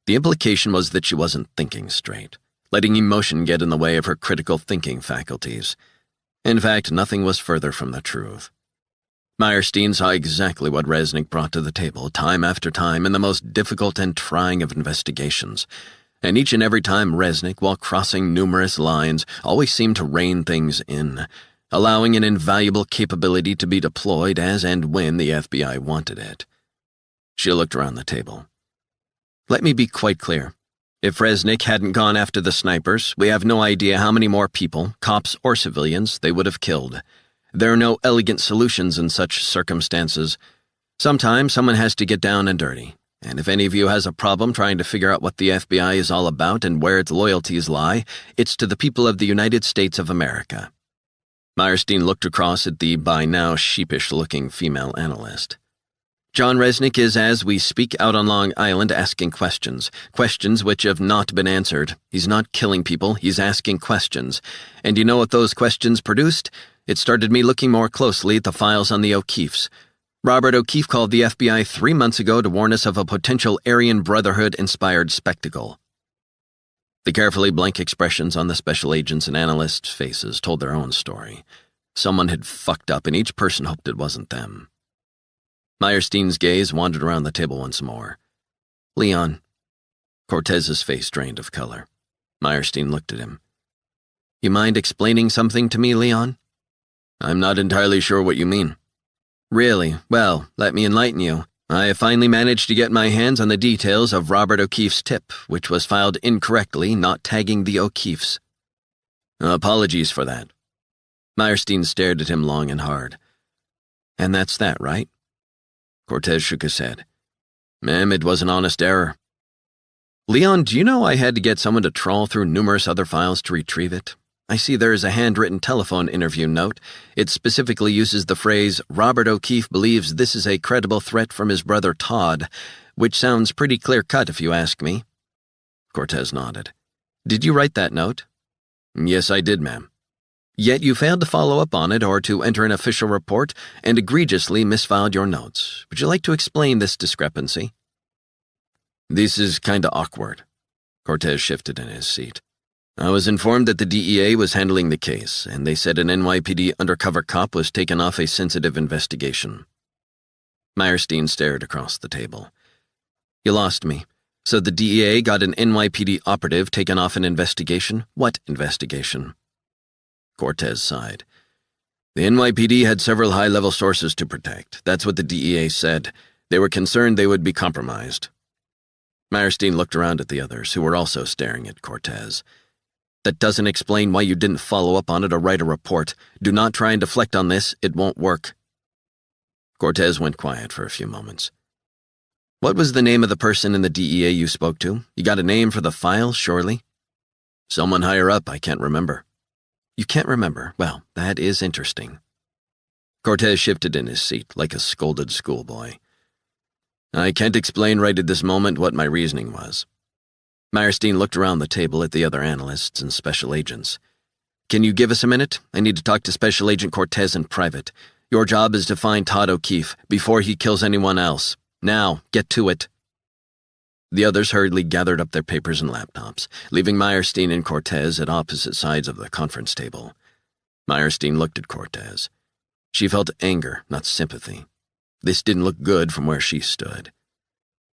The implication was that she wasn't thinking straight, letting emotion get in the way of her critical thinking faculties. In fact, nothing was further from the truth. Meyerstein saw exactly what Resnick brought to the table time after time in the most difficult and trying of investigations, and each and every time Resnick, while crossing numerous lines, always seemed to rein things in, allowing an invaluable capability to be deployed as and when the FBI wanted it. She looked around the table. Let me be quite clear. If Resnick hadn't gone after the snipers, we have no idea how many more people, cops or civilians, they would have killed. There are no elegant solutions in such circumstances. Sometimes someone has to get down and dirty, and if any of you has a problem trying to figure out what the FBI is all about and where its loyalties lie, it's to the people of the United States of America. Meyerstein looked across at the by now sheepish-looking female analyst. John Resnick is, as we speak, out on Long Island asking questions which have not been answered. He's not killing people, he's asking questions. And you know what those questions produced? It started me looking more closely at the files on the O'Keefes. Robert O'Keefe called the FBI 3 months ago to warn us of a potential Aryan Brotherhood-inspired spectacle. The carefully blank expressions on the special agents' and analysts' faces told their own story. Someone had fucked up, and each person hoped it wasn't them. Meyerstein's gaze wandered around the table once more. Leon. Cortez's face drained of color. Meyerstein looked at him. You mind explaining something to me, Leon? I'm not entirely sure what you mean. Really? Well, let me enlighten you. I have finally managed to get my hands on the details of Robert O'Keefe's tip, which was filed incorrectly, not tagging the O'Keefes. Apologies for that. Meyerstein stared at him long and hard. And that's that, right? Cortez shook his head. Ma'am, it was an honest error. Leon, do you know I had to get someone to trawl through numerous other files to retrieve it? I see there is a handwritten telephone interview note. It specifically uses the phrase, Robert O'Keefe believes this is a credible threat from his brother Todd, which sounds pretty clear-cut if you ask me. Cortez nodded. Did you write that note? Yes, I did, ma'am. Yet you failed to follow up on it or to enter an official report and egregiously misfiled your notes. Would you like to explain this discrepancy? This is kinda awkward. Cortez shifted in his seat. I was informed that the DEA was handling the case, and they said an NYPD undercover cop was taken off a sensitive investigation. Meyerstein stared across the table. You lost me. So the DEA got an NYPD operative taken off an investigation? What investigation? Cortez sighed. The NYPD had several high-level sources to protect. That's what the DEA said. They were concerned they would be compromised. Meyerstein looked around at the others, who were also staring at Cortez. That doesn't explain why you didn't follow up on it or write a report. Do not try and deflect on this. It won't work. Cortez went quiet for a few moments. What was the name of the person in the DEA you spoke to? You got a name for the file, surely? Someone higher up, I can't remember. You can't remember? Well, that is interesting. Cortez shifted in his seat like a scolded schoolboy. I can't explain right at this moment what my reasoning was. Meyerstein looked around the table at the other analysts and special agents. Can you give us a minute? I need to talk to Special Agent Cortez in private. Your job is to find Todd O'Keefe before he kills anyone else. Now, get to it. The others hurriedly gathered up their papers and laptops, leaving Meyerstein and Cortez at opposite sides of the conference table. Meyerstein looked at Cortez. She felt anger, not sympathy. This didn't look good from where she stood.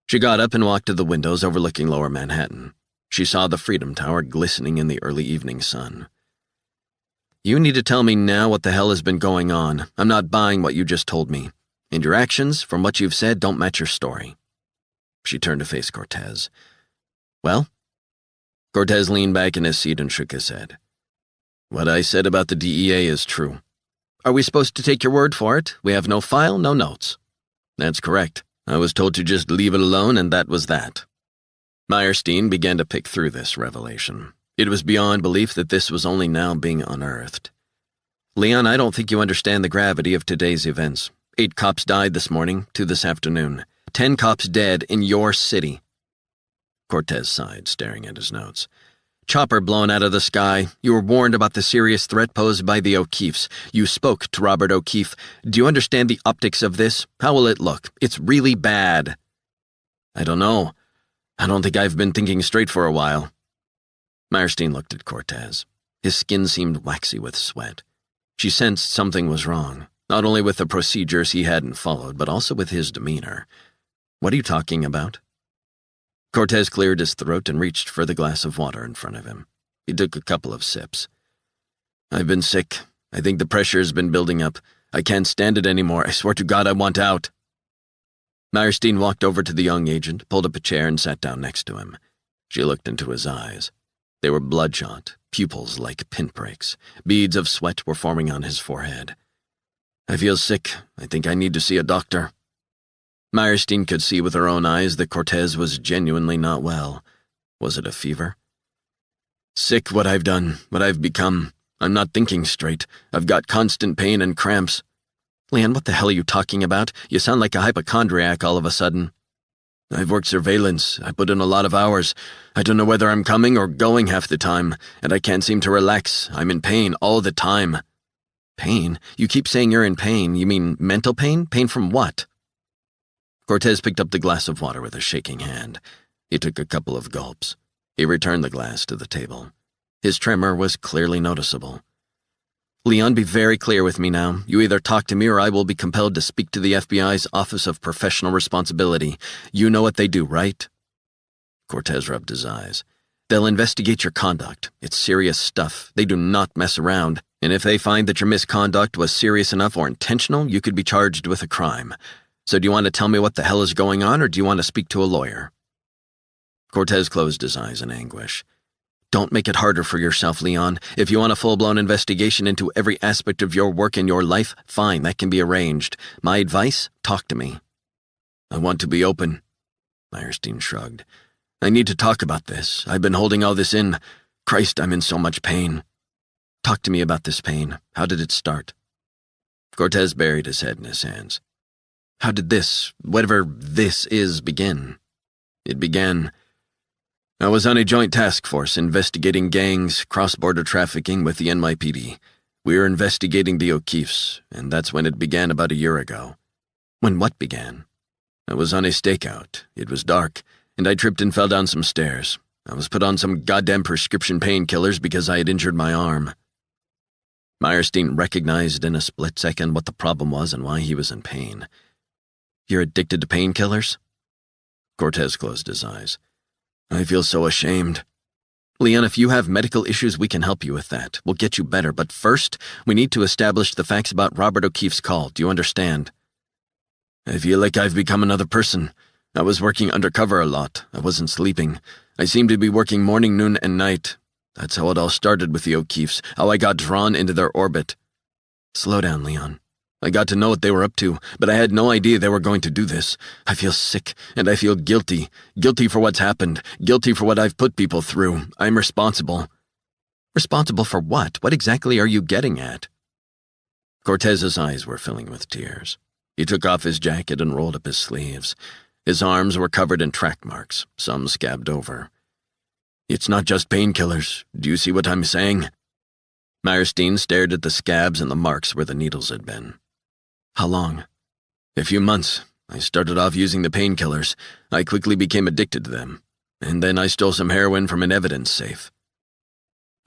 She got up and walked to the windows overlooking Lower Manhattan. She saw the Freedom Tower glistening in the early evening sun. You need to tell me now what the hell has been going on. I'm not buying what you just told me. And your actions, from what you've said, don't match your story. She turned to face Cortez. Well? Cortez leaned back in his seat and shook his head. What I said about the DEA is true. Are we supposed to take your word for it? We have no file, no notes. That's correct. I was told to just leave it alone, and that was that. Meyerstein began to pick through this revelation. It was beyond belief that this was only now being unearthed. Leon, I don't think you understand the gravity of today's events. 8 cops died this morning, 2 this afternoon. 10 cops dead in your city. Cortez sighed, staring at his notes. Chopper blown out of the sky. You were warned about the serious threat posed by the O'Keefes. You spoke to Robert O'Keefe. Do you understand the optics of this? How will it look? It's really bad. I don't know. I don't think I've been thinking straight for a while. Meyerstein looked at Cortez. His skin seemed waxy with sweat. She sensed something was wrong, not only with the procedures he hadn't followed, but also with his demeanor. What are you talking about? Cortez cleared his throat and reached for the glass of water in front of him. He took a couple of sips. I've been sick. I think the pressure has been building up. I can't stand it anymore. I swear to God I want out. Meyerstein walked over to the young agent, pulled up a chair, and sat down next to him. She looked into his eyes. They were bloodshot, pupils like pinpricks. Beads of sweat were forming on his forehead. I feel sick. I think I need to see a doctor. Meyerstein could see with her own eyes that Cortez was genuinely not well. Was it a fever? Sick, what I've done, what I've become. I'm not thinking straight. I've got constant pain and cramps. Leon, what the hell are you talking about? You sound like a hypochondriac all of a sudden. I've worked surveillance. I put in a lot of hours. I don't know whether I'm coming or going half the time, and I can't seem to relax. I'm in pain all the time. Pain? You keep saying you're in pain. You mean mental pain? Pain from what? Cortez picked up the glass of water with a shaking hand. He took a couple of gulps. He returned the glass to the table. His tremor was clearly noticeable. Leon, be very clear with me now. You either talk to me or I will be compelled to speak to the FBI's Office of Professional Responsibility. You know what they do, right? Cortez rubbed his eyes. They'll investigate your conduct. It's serious stuff. They do not mess around. And if they find that your misconduct was serious enough or intentional, you could be charged with a crime. So do you want to tell me what the hell is going on, or do you want to speak to a lawyer?" Cortez closed his eyes in anguish. "Don't make it harder for yourself, Leon. If you want a full-blown investigation into every aspect of your work and your life, fine, that can be arranged. My advice? Talk to me." "I want to be open." Meyerstein shrugged. "I need to talk about this. I've been holding all this in. Christ, I'm in so much pain." "Talk to me about this pain. How did it start?" Cortez buried his head in his hands. "How did this, whatever this is, begin?" "It began... I was on a joint task force investigating gangs, cross-border trafficking with the NYPD. We were investigating the O'Keefes, and that's when it began about a year ago." "When what began?" "I was on a stakeout. It was dark, and I tripped and fell down some stairs. I was put on some goddamn prescription painkillers because I had injured my arm." Meyerstein recognized in a split second what the problem was and why he was in pain. "You're addicted to painkillers?" Cortez closed his eyes. "I feel so ashamed." "Leon, if you have medical issues, we can help you with that. We'll get you better, but first, we need to establish the facts about Robert O'Keefe's call. Do you understand?" "I feel like I've become another person. I was working undercover a lot. I wasn't sleeping. I seem to be working morning, noon, and night. That's how it all started with the O'Keefes, how I got drawn into their orbit." "Slow down, Leon. I got to know what they were up to, but I had no idea they were going to do this. I feel sick, and I feel guilty. Guilty for what's happened. Guilty for what I've put people through. I'm responsible." "Responsible for what? What exactly are you getting at?" Cortez's eyes were filling with tears. He took off his jacket and rolled up his sleeves. His arms were covered in track marks, some scabbed over. "It's not just painkillers. Do you see what I'm saying?" Meyerstein stared at the scabs and the marks where the needles had been. "How long?" "A few months. I started off using the painkillers. I quickly became addicted to them. And then I stole some heroin from an evidence safe."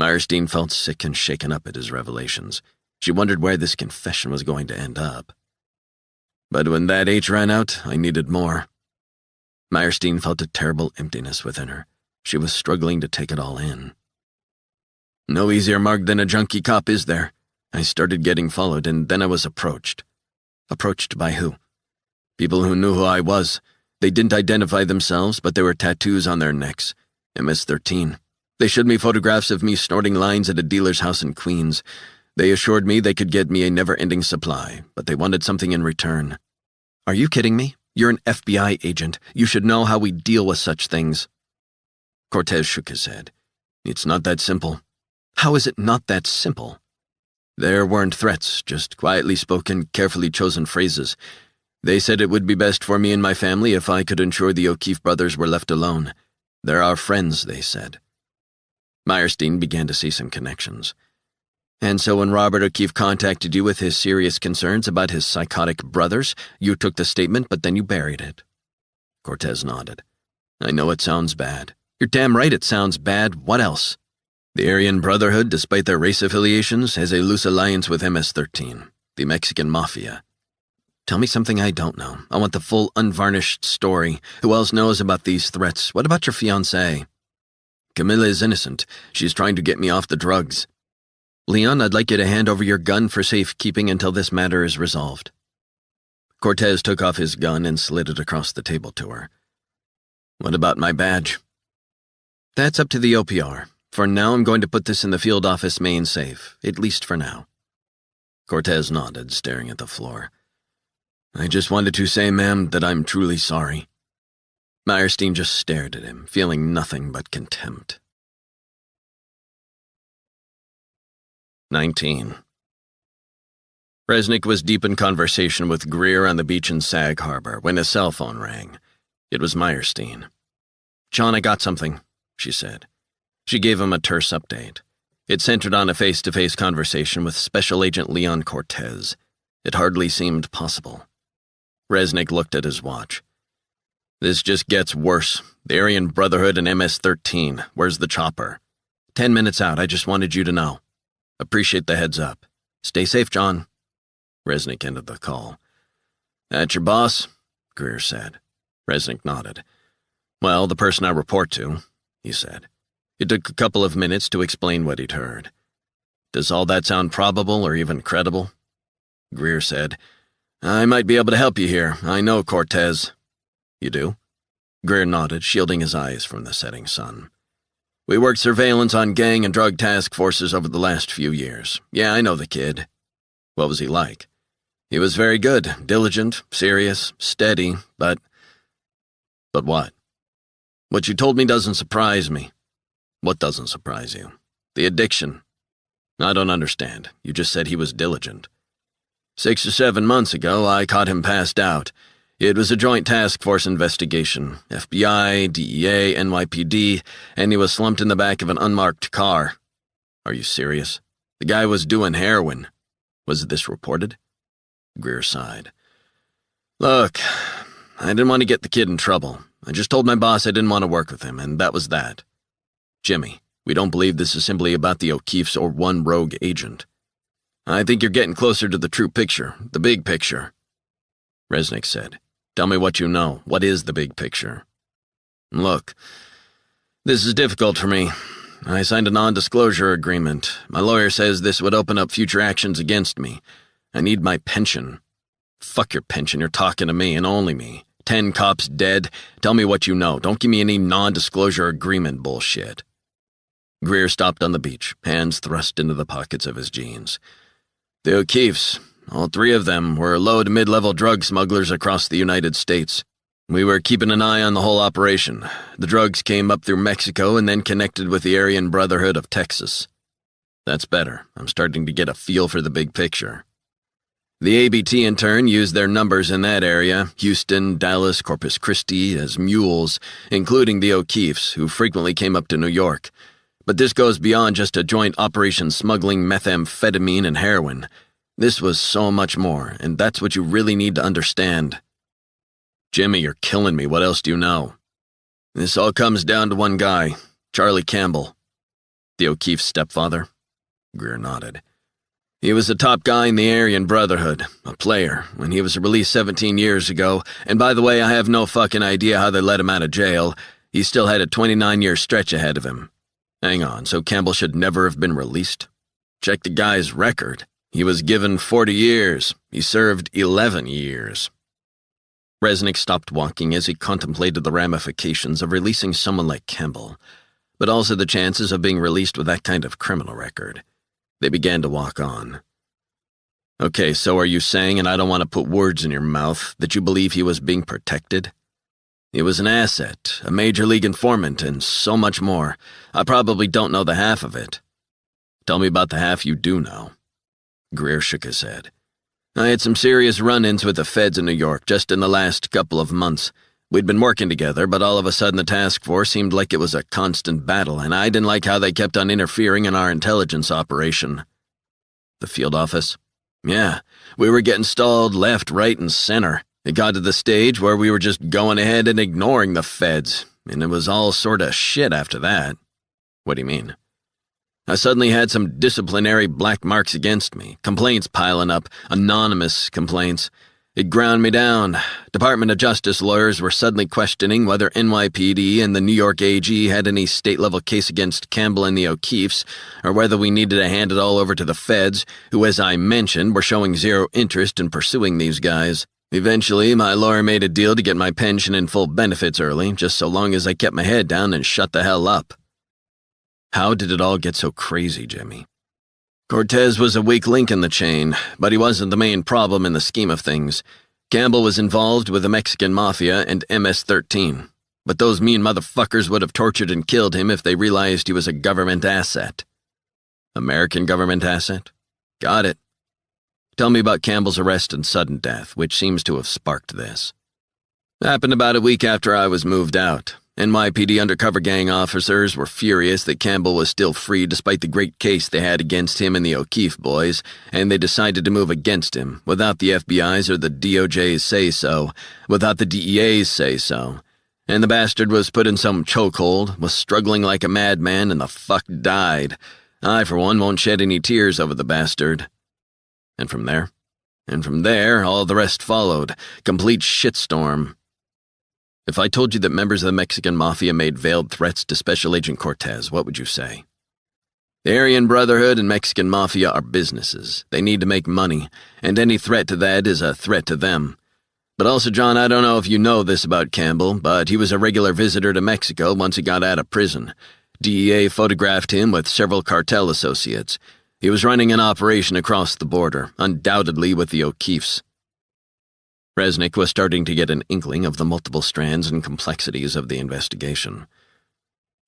Meyerstein felt sick and shaken up at his revelations. She wondered where this confession was going to end up. "But when that H ran out, I needed more." Meyerstein felt a terrible emptiness within her. She was struggling to take it all in. "No easier mark than a junkie cop, is there? I started getting followed, and then I was approached." "Approached by who?" "People who knew who I was. They didn't identify themselves, but there were tattoos on their necks. MS-13. They showed me photographs of me snorting lines at a dealer's house in Queens. They assured me they could get me a never-ending supply, but they wanted something in return." "Are you kidding me? You're an FBI agent. You should know how we deal with such things." Cortez shook his head. "It's not that simple." "How is it not that simple?" "There weren't threats, just quietly spoken, carefully chosen phrases. They said it would be best for me and my family if I could ensure the O'Keefe brothers were left alone. They're our friends, they said." Meyerstein began to see some connections. "And so when Robert O'Keefe contacted you with his serious concerns about his psychotic brothers, you took the statement, but then you buried it." Cortez nodded. "I know it sounds bad." "You're damn right it sounds bad. What else?" "The Aryan Brotherhood, despite their race affiliations, has a loose alliance with MS-13, the Mexican Mafia." "Tell me something I don't know. I want the full, unvarnished story. Who else knows about these threats? What about your fiancée?" "Camilla is innocent. She's trying to get me off the drugs." "Leon, I'd like you to hand over your gun for safekeeping until this matter is resolved." Cortez took off his gun and slid it across the table to her. "What about my badge?" "That's up to the OPR. For now, I'm going to put this in the field office main safe, at least for now." Cortez nodded, staring at the floor. "I just wanted to say, ma'am, that I'm truly sorry." Meyerstein just stared at him, feeling nothing but contempt. 19. Resnick was deep in conversation with Greer on the beach in Sag Harbor when his cell phone rang. It was Meyerstein. "John, I got something," she said. She gave him a terse update. It centered on a face-to-face conversation with Special Agent Leon Cortez. It hardly seemed possible. Resnick looked at his watch. "This just gets worse. The Aryan Brotherhood and MS-13. Where's the chopper?" 10 minutes out. I just wanted you to know." "Appreciate the heads up. Stay safe, John." Resnick ended the call. "That your boss?" Greer said. Resnick nodded. "Well, the person I report to," he said. It took a couple of minutes to explain what he'd heard. Does all that sound probable or even credible? Greer said, I might be able to help you here. I know Cortez. You do? Greer nodded, shielding his eyes from the setting sun. We worked surveillance on gang and drug task forces over the last few years. Yeah, I know the kid. What was he like? He was very good, diligent, serious, steady, but... But what? What you told me doesn't surprise me. What doesn't surprise you? The addiction. I don't understand. You just said he was diligent. 6 or 7 months ago, I caught him passed out. It was a joint task force investigation. FBI, DEA, NYPD, and he was slumped in the back of an unmarked car. Are you serious? The guy was doing heroin. Was this reported? Greer sighed. Look, I didn't want to get the kid in trouble. I just told my boss I didn't want to work with him, and that was that. Jimmy, we don't believe this is simply about the O'Keefes or one rogue agent. I think you're getting closer to the true picture, the big picture. Resnick said, Tell me what you know. What is the big picture? Look, this is difficult for me. I signed a non-disclosure agreement. My lawyer says this would open up future actions against me. I need my pension. Fuck your pension, you're talking to me and only me. 10 cops dead. Tell me what you know. Don't give me any non-disclosure agreement bullshit. Greer stopped on the beach, hands thrust into the pockets of his jeans. The O'Keefes, all 3 of them, were low to mid-level drug smugglers across the United States. We were keeping an eye on the whole operation. The drugs came up through Mexico and then connected with the Aryan Brotherhood of Texas. That's better. I'm starting to get a feel for the big picture. The ABT, in turn, used their numbers in that area, Houston, Dallas, Corpus Christi, as mules, including the O'Keefes, who frequently came up to New York. But this goes beyond just a joint operation smuggling methamphetamine and heroin. This was so much more, and that's what you really need to understand. Jimmy, you're killing me. What else do you know? This all comes down to one guy, Charlie Campbell. The O'Keefe's stepfather? Greer nodded. He was the top guy in the Aryan Brotherhood, a player, when he was released 17 years ago, and by the way, I have no fucking idea how they let him out of jail. He still had a 29-year stretch ahead of him. Hang on, so Campbell should never have been released? Check the guy's record. He was given 40 years. He served 11 years. Resnick stopped walking as he contemplated the ramifications of releasing someone like Campbell, but also the chances of being released with that kind of criminal record. They began to walk on. Okay, so are you saying, and I don't want to put words in your mouth, that you believe he was being protected? He was an asset, a major league informant, and so much more. I probably don't know the half of it. Tell me about the half you do know. Greer shook his head. I had some serious run-ins with the feds in New York just in the last couple of months. We'd been working together, but all of a sudden the task force seemed like it was a constant battle, and I didn't like how they kept on interfering in our intelligence operation. The field office? Yeah, we were getting stalled left, right, and center. It got to the stage where we were just going ahead and ignoring the feds, and it was all sort of shit after that. What do you mean? I suddenly had some disciplinary black marks against me, complaints piling up, anonymous complaints. It ground me down. Department of Justice lawyers were suddenly questioning whether NYPD and the New York AG had any state-level case against Campbell and the O'Keefes, or whether we needed to hand it all over to the feds, who, as I mentioned, were showing zero interest in pursuing these guys. Eventually, my lawyer made a deal to get my pension and full benefits early, just so long as I kept my head down and shut the hell up. How did it all get so crazy, Jimmy? Cortez was a weak link in the chain, but he wasn't the main problem in the scheme of things. Campbell was involved with the Mexican Mafia and MS-13, but those mean motherfuckers would have tortured and killed him if they realized he was a government asset. American government asset? Got it. Tell me about Campbell's arrest and sudden death, which seems to have sparked this. Happened about a week after I was moved out. NYPD undercover gang officers were furious that Campbell was still free despite the great case they had against him and the O'Keefe boys, and they decided to move against him, without the FBI's or the DOJ's say-so, without the DEA's say-so. And the bastard was put in some chokehold, was struggling like a madman, and the fuck died. I, for one, won't shed any tears over the bastard. And from there? And from there, all the rest followed. Complete shitstorm. If I told you that members of the Mexican Mafia made veiled threats to Special Agent Cortez, what would you say? The Aryan Brotherhood and Mexican Mafia are businesses. They need to make money, and any threat to that is a threat to them. But also, John, I don't know if you know this about Campbell, but he was a regular visitor to Mexico once he got out of prison. DEA photographed him with several cartel associates. He was running an operation across the border, undoubtedly with the O'Keefes. Resnick was starting to get an inkling of the multiple strands and complexities of the investigation.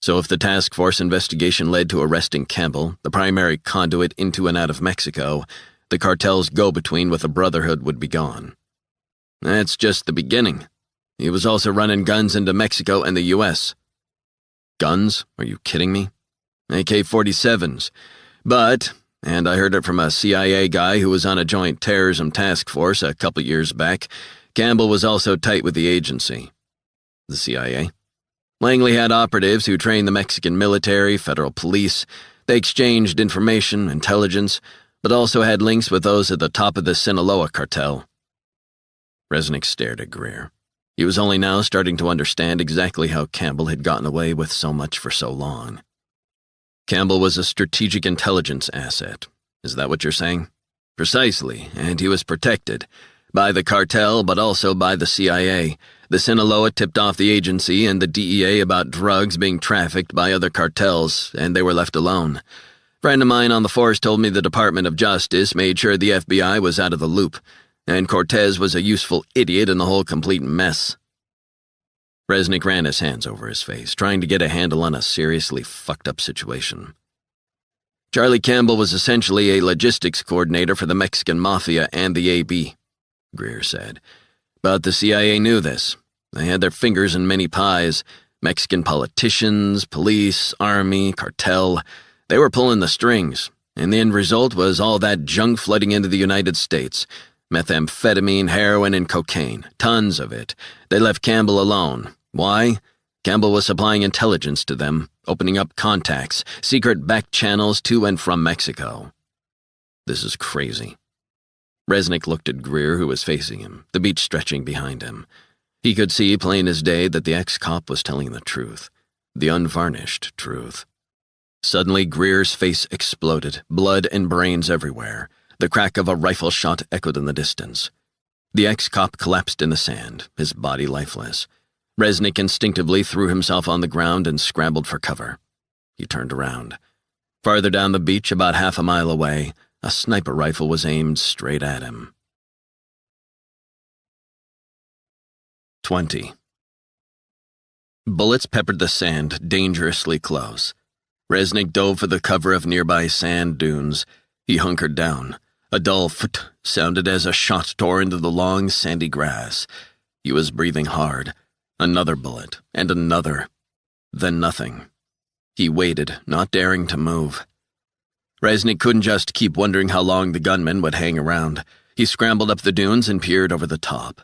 So if the task force investigation led to arresting Campbell, the primary conduit into and out of Mexico, the cartel's go-between with the Brotherhood would be gone. That's just the beginning. He was also running guns into Mexico and the U.S. Guns? Are you kidding me? AK-47s. But, and I heard it from a CIA guy who was on a joint terrorism task force a couple years back, Campbell was also tight with the agency. The CIA? Langley had operatives who trained the Mexican military, federal police. They exchanged information, intelligence, but also had links with those at the top of the Sinaloa cartel. Resnick stared at Greer. He was only now starting to understand exactly how Campbell had gotten away with so much for so long. Campbell was a strategic intelligence asset. Is that what you're saying? Precisely, and he was protected. By the cartel, but also by the CIA. The Sinaloa tipped off the agency and the DEA about drugs being trafficked by other cartels, and they were left alone. A friend of mine on the force told me the Department of Justice made sure the FBI was out of the loop, and Cortez was a useful idiot in the whole complete mess. Resnick ran his hands over his face, trying to get a handle on a seriously fucked-up situation. Charlie Campbell was essentially a logistics coordinator for the Mexican Mafia and the AB, Greer said. But the CIA knew this. They had their fingers in many pies. Mexican politicians, police, army, cartel. They were pulling the strings, and the end result was all that junk flooding into the United States. Methamphetamine, heroin, and cocaine. Tons of it. They left Campbell alone. Why? Campbell was supplying intelligence to them, opening up contacts, secret back channels to and from Mexico. This is crazy. Resnick looked at Greer, who was facing him, the beach stretching behind him. He could see plain as day that the ex-cop was telling the truth, the unvarnished truth. Suddenly, Greer's face exploded, blood and brains everywhere. The crack of a rifle shot echoed in the distance. The ex-cop collapsed in the sand, his body lifeless. Resnick instinctively threw himself on the ground and scrambled for cover. He turned around. Farther down the beach, about half a mile away, a sniper rifle was aimed straight at him. 20. Bullets peppered the sand dangerously close. Resnick dove for the cover of nearby sand dunes. He hunkered down. A dull pht sounded as a shot tore into the long, sandy grass. He was breathing hard. Another bullet, and another. Then nothing. He waited, not daring to move. Resnick couldn't just keep wondering how long the gunman would hang around. He scrambled up the dunes and peered over the top.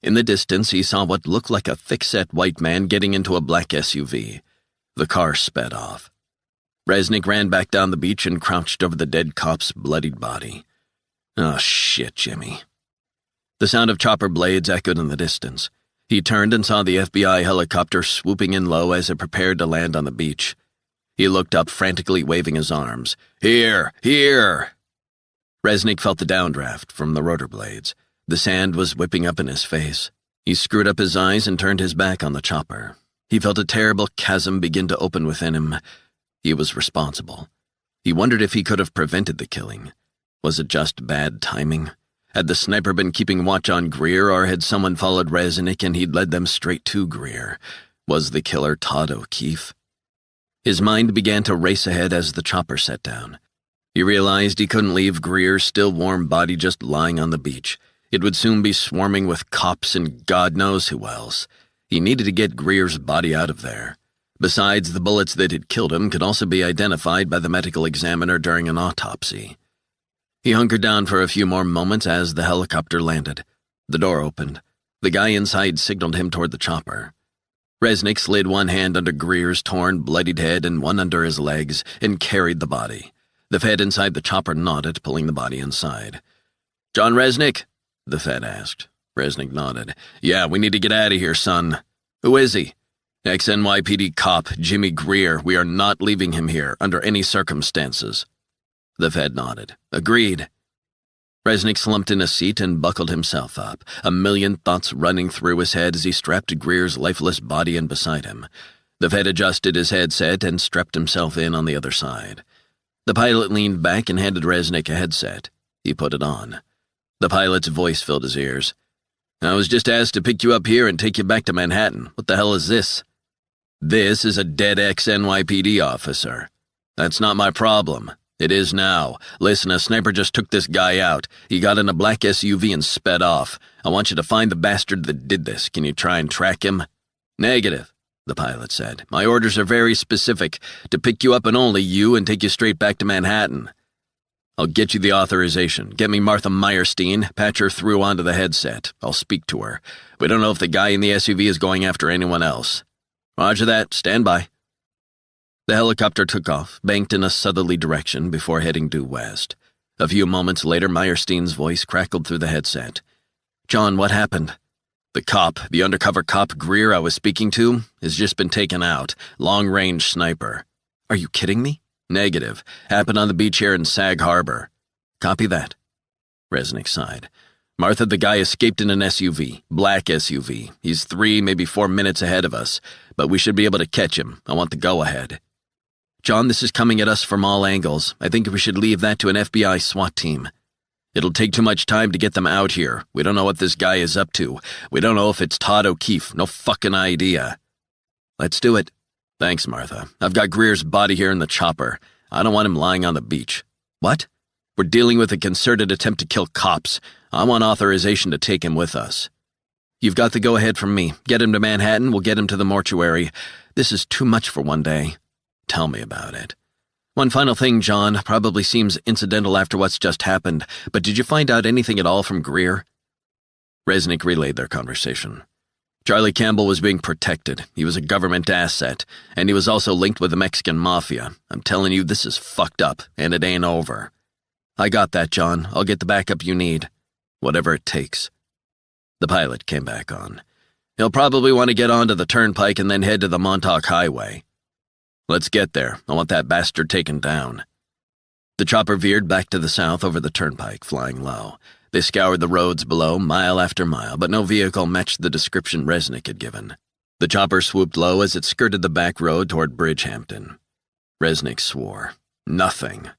In the distance, he saw what looked like a thick-set white man getting into a black SUV. The car sped off. Resnick ran back down the beach and crouched over the dead cop's bloodied body. Oh, shit, Jimmy. The sound of chopper blades echoed in the distance. He turned and saw the FBI helicopter swooping in low as it prepared to land on the beach. He looked up, frantically waving his arms. Here! Here! Resnick felt the downdraft from the rotor blades. The sand was whipping up in his face. He screwed up his eyes and turned his back on the chopper. He felt a terrible chasm begin to open within him. He was responsible. He wondered if he could have prevented the killing. Was it just bad timing? Had the sniper been keeping watch on Greer, or had someone followed Resnick and he'd led them straight to Greer? Was the killer Todd O'Keefe? His mind began to race ahead as the chopper set down. He realized he couldn't leave Greer's still warm body just lying on the beach. It would soon be swarming with cops and God knows who else. He needed to get Greer's body out of there. Besides, the bullets that had killed him could also be identified by the medical examiner during an autopsy. He hunkered down for a few more moments as the helicopter landed. The door opened. The guy inside signaled him toward the chopper. Resnick slid one hand under Greer's torn, bloodied head and one under his legs and carried the body. The Fed inside the chopper nodded, pulling the body inside. "John Resnick?" the Fed asked. Resnick nodded. "Yeah, we need to get out of here, son." "Who is he?" Ex-NYPD cop Jimmy Greer, we are not leaving him here under any circumstances. The Fed nodded. Agreed. Resnick slumped in a seat and buckled himself up, a million thoughts running through his head as he strapped Greer's lifeless body in beside him. The Fed adjusted his headset and strapped himself in on the other side. The pilot leaned back and handed Resnick a headset. He put it on. The pilot's voice filled his ears. I was just asked to pick you up here and take you back to Manhattan. What the hell is this? This is a dead ex-NYPD officer. That's not my problem. It is now. Listen, a sniper just took this guy out. He got in a black SUV and sped off. I want you to find the bastard that did this. Can you try and track him? Negative, the pilot said. My orders are very specific. To pick you up and only you and take you straight back to Manhattan. I'll get you the authorization. Get me Martha Meyerstein, patch her through onto the headset. I'll speak to her. We don't know if the guy in the SUV is going after anyone else. Roger that. Stand by. The helicopter took off, banked in a southerly direction before heading due west. A few moments later, Meyerstein's voice crackled through the headset. John, what happened? The undercover cop Greer I was speaking to, has just been taken out. Long-range sniper. Are you kidding me? Negative. Happened on the beach here in Sag Harbor. Copy that. Resnick sighed. Martha, the guy escaped in an SUV. Black SUV. He's 3, maybe 4 minutes ahead of us, but we should be able to catch him. I want the go-ahead. John, this is coming at us from all angles. I think we should leave that to an FBI SWAT team. It'll take too much time to get them out here. We don't know what this guy is up to. We don't know if it's Todd O'Keefe. No fucking idea. Let's do it. Thanks, Martha. I've got Greer's body here in the chopper. I don't want him lying on the beach. What? We're dealing with a concerted attempt to kill cops. I want authorization to take him with us. You've got the go-ahead from me. Get him to Manhattan, we'll get him to the mortuary. This is too much for one day. Tell me about it. One final thing, John, probably seems incidental after what's just happened, but did you find out anything at all from Greer? Resnick relayed their conversation. Charlie Campbell was being protected. He was a government asset, and he was also linked with the Mexican mafia. I'm telling you, this is fucked up, and it ain't over. I got that, John. I'll get the backup you need. Whatever it takes. The pilot came back on. He'll probably want to get onto the turnpike and then head to the Montauk Highway. Let's get there. I want that bastard taken down. The chopper veered back to the south over the turnpike, flying low. They scoured the roads below, mile after mile, but no vehicle matched the description Resnick had given. The chopper swooped low as it skirted the back road toward Bridgehampton. Resnick swore. Nothing.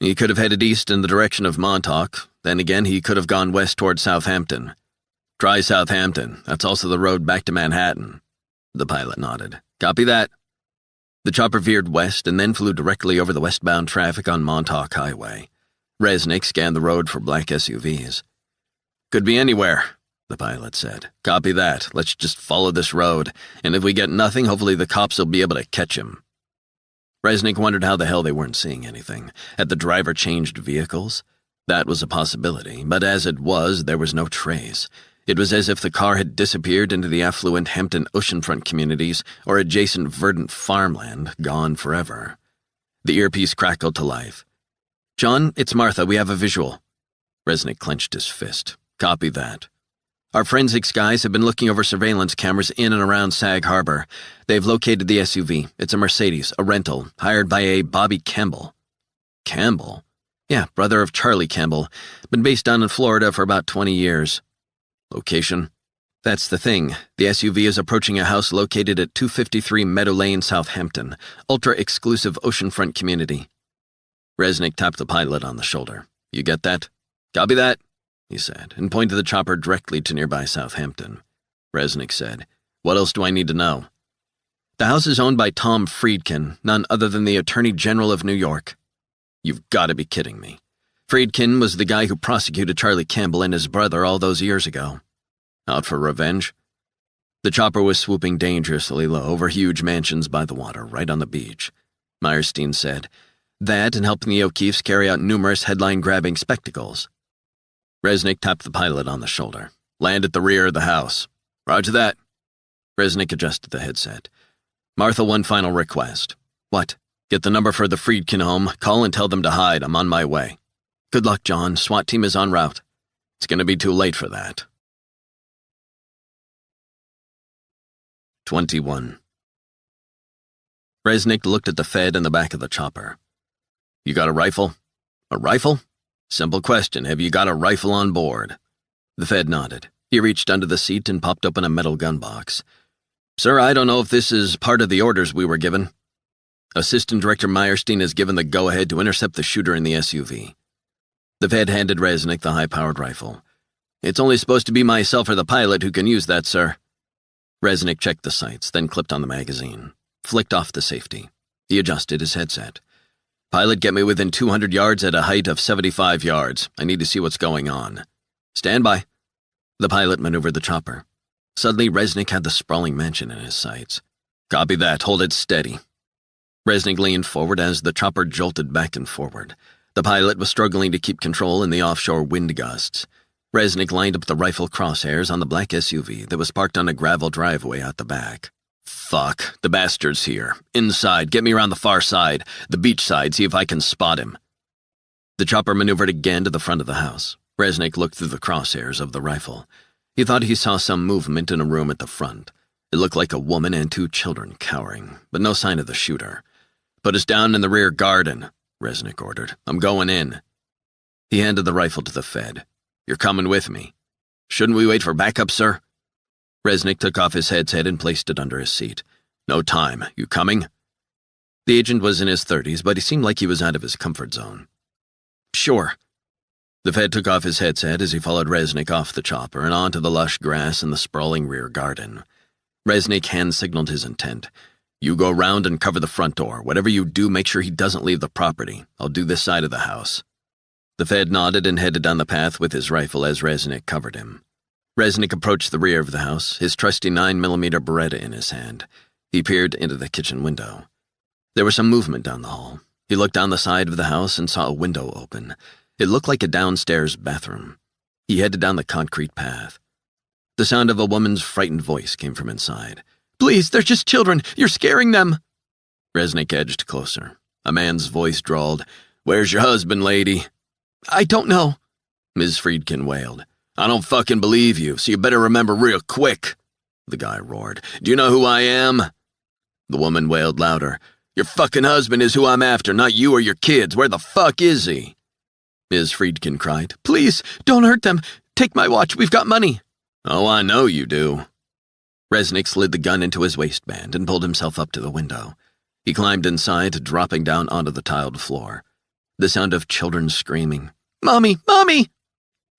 He could have headed east in the direction of Montauk. Then again, he could have gone west toward Southampton. Try Southampton. That's also the road back to Manhattan. The pilot nodded. Copy that. The chopper veered west and then flew directly over the westbound traffic on Montauk Highway. Resnick scanned the road for black SUVs. Could be anywhere, the pilot said. Copy that. Let's just follow this road, and if we get nothing, hopefully the cops will be able to catch him. Resnick wondered how the hell they weren't seeing anything. Had the driver changed vehicles? That was a possibility, but as it was, there was no trace. It was as if the car had disappeared into the affluent Hampton oceanfront communities or adjacent verdant farmland, gone forever. The earpiece crackled to life. John, it's Martha. We have a visual. Resnick clenched his fist. Copy that. Our forensics guys have been looking over surveillance cameras in and around Sag Harbor. They've located the SUV. It's a Mercedes, a rental, hired by a Bobby Campbell. Campbell? Yeah, brother of Charlie Campbell. Been based down in Florida for about 20 years. Location? That's the thing. The SUV is approaching a house located at 253 Meadow Lane, Southampton. Ultra-exclusive oceanfront community. Resnick tapped the pilot on the shoulder. You get that? Copy that, he said, and pointed the chopper directly to nearby Southampton. Resnick said, What else do I need to know? The house is owned by Tom Friedkin, none other than the Attorney General of New York. You've got to be kidding me. Friedkin was the guy who prosecuted Charlie Campbell and his brother all those years ago. Out for revenge? The chopper was swooping dangerously low over huge mansions by the water, right on the beach. Meyerstein said, That and helping the O'Keefes carry out numerous headline-grabbing spectacles. Resnick tapped the pilot on the shoulder. Land at the rear of the house. Roger that. Resnick adjusted the headset. Martha, one final request. What? Get the number for the Friedkin home, call and tell them to hide. I'm on my way. Good luck, John. SWAT team is en route. It's going to be too late for that. 21. Resnick looked at the Fed in the back of the chopper. You got a rifle? A rifle? Simple question. Have you got a rifle on board? The Fed nodded. He reached under the seat and popped open a metal gun box. Sir, I don't know if this is part of the orders we were given. Assistant Director Meyerstein has given the go-ahead to intercept the shooter in the SUV. The Fed handed Resnick the high-powered rifle. It's only supposed to be myself or the pilot who can use that, sir. Resnick checked the sights, then clipped on the magazine, flicked off the safety. He adjusted his headset. Pilot, get me within 200 yards at a height of 75 yards. I need to see what's going on. Stand by. The pilot maneuvered the chopper. Suddenly, Resnick had the sprawling mansion in his sights. Copy that. Hold it steady. Resnick leaned forward as the chopper jolted back and forward. The pilot was struggling to keep control in the offshore wind gusts. Resnick lined up the rifle crosshairs on the black SUV that was parked on a gravel driveway out the back. Fuck, the bastard's here. Inside, get me around the far side, the beach side, see if I can spot him. The chopper maneuvered again to the front of the house. Resnick looked through the crosshairs of the rifle. He thought he saw some movement in a room at the front. It looked like a woman and 2 children cowering, but no sign of the shooter. Put us down in the rear garden, Resnick ordered. I'm going in. He handed the rifle to the Fed. You're coming with me. Shouldn't we wait for backup, sir? Resnick took off his headset and placed it under his seat. No time. You coming? The agent was in his 30s, but he seemed like he was out of his comfort zone. Sure. The Fed took off his headset as he followed Resnick off the chopper and onto the lush grass in the sprawling rear garden. Resnick hand-signaled his intent. You go round and cover the front door. Whatever you do, make sure he doesn't leave the property. I'll do this side of the house. The Fed nodded and headed down the path with his rifle as Resnick covered him. Resnick approached the rear of the house, his trusty 9mm Beretta in his hand. He peered into the kitchen window. There was some movement down the hall. He looked down the side of the house and saw a window open. It looked like a downstairs bathroom. He headed down the concrete path. The sound of a woman's frightened voice came from inside. Please, they're just children. You're scaring them. Resnick edged closer. A man's voice drawled, Where's your husband, lady? I don't know, Ms. Friedkin wailed. I don't fucking believe you, so you better remember real quick, the guy roared. Do you know who I am? The woman wailed louder. Your fucking husband is who I'm after, not you or your kids. Where the fuck is he? Ms. Friedkin cried. Please, don't hurt them. Take my watch, we've got money. Oh, I know you do. Resnick slid the gun into his waistband and pulled himself up to the window. He climbed inside, dropping down onto the tiled floor. The sound of children screaming. Mommy! Mommy!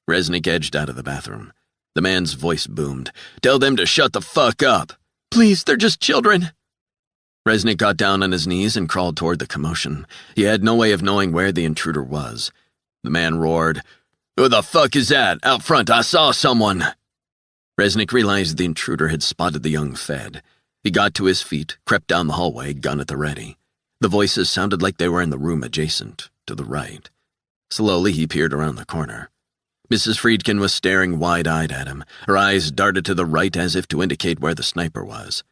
Resnick edged out of the bathroom. The man's voice boomed. Tell them to shut the fuck up. Please, they're just children. Resnick got down on his knees and crawled toward the commotion. He had no way of knowing where the intruder was. The man roared, Who the fuck is that? Out front, I saw someone. Resnick realized the intruder had spotted the young Fed. He got to his feet, crept down the hallway, gun at the ready. The voices sounded like they were in the room adjacent, to the right. Slowly, he peered around the corner. Mrs. Friedkin was staring wide-eyed at him. Her eyes darted to the right as if to indicate where the sniper was.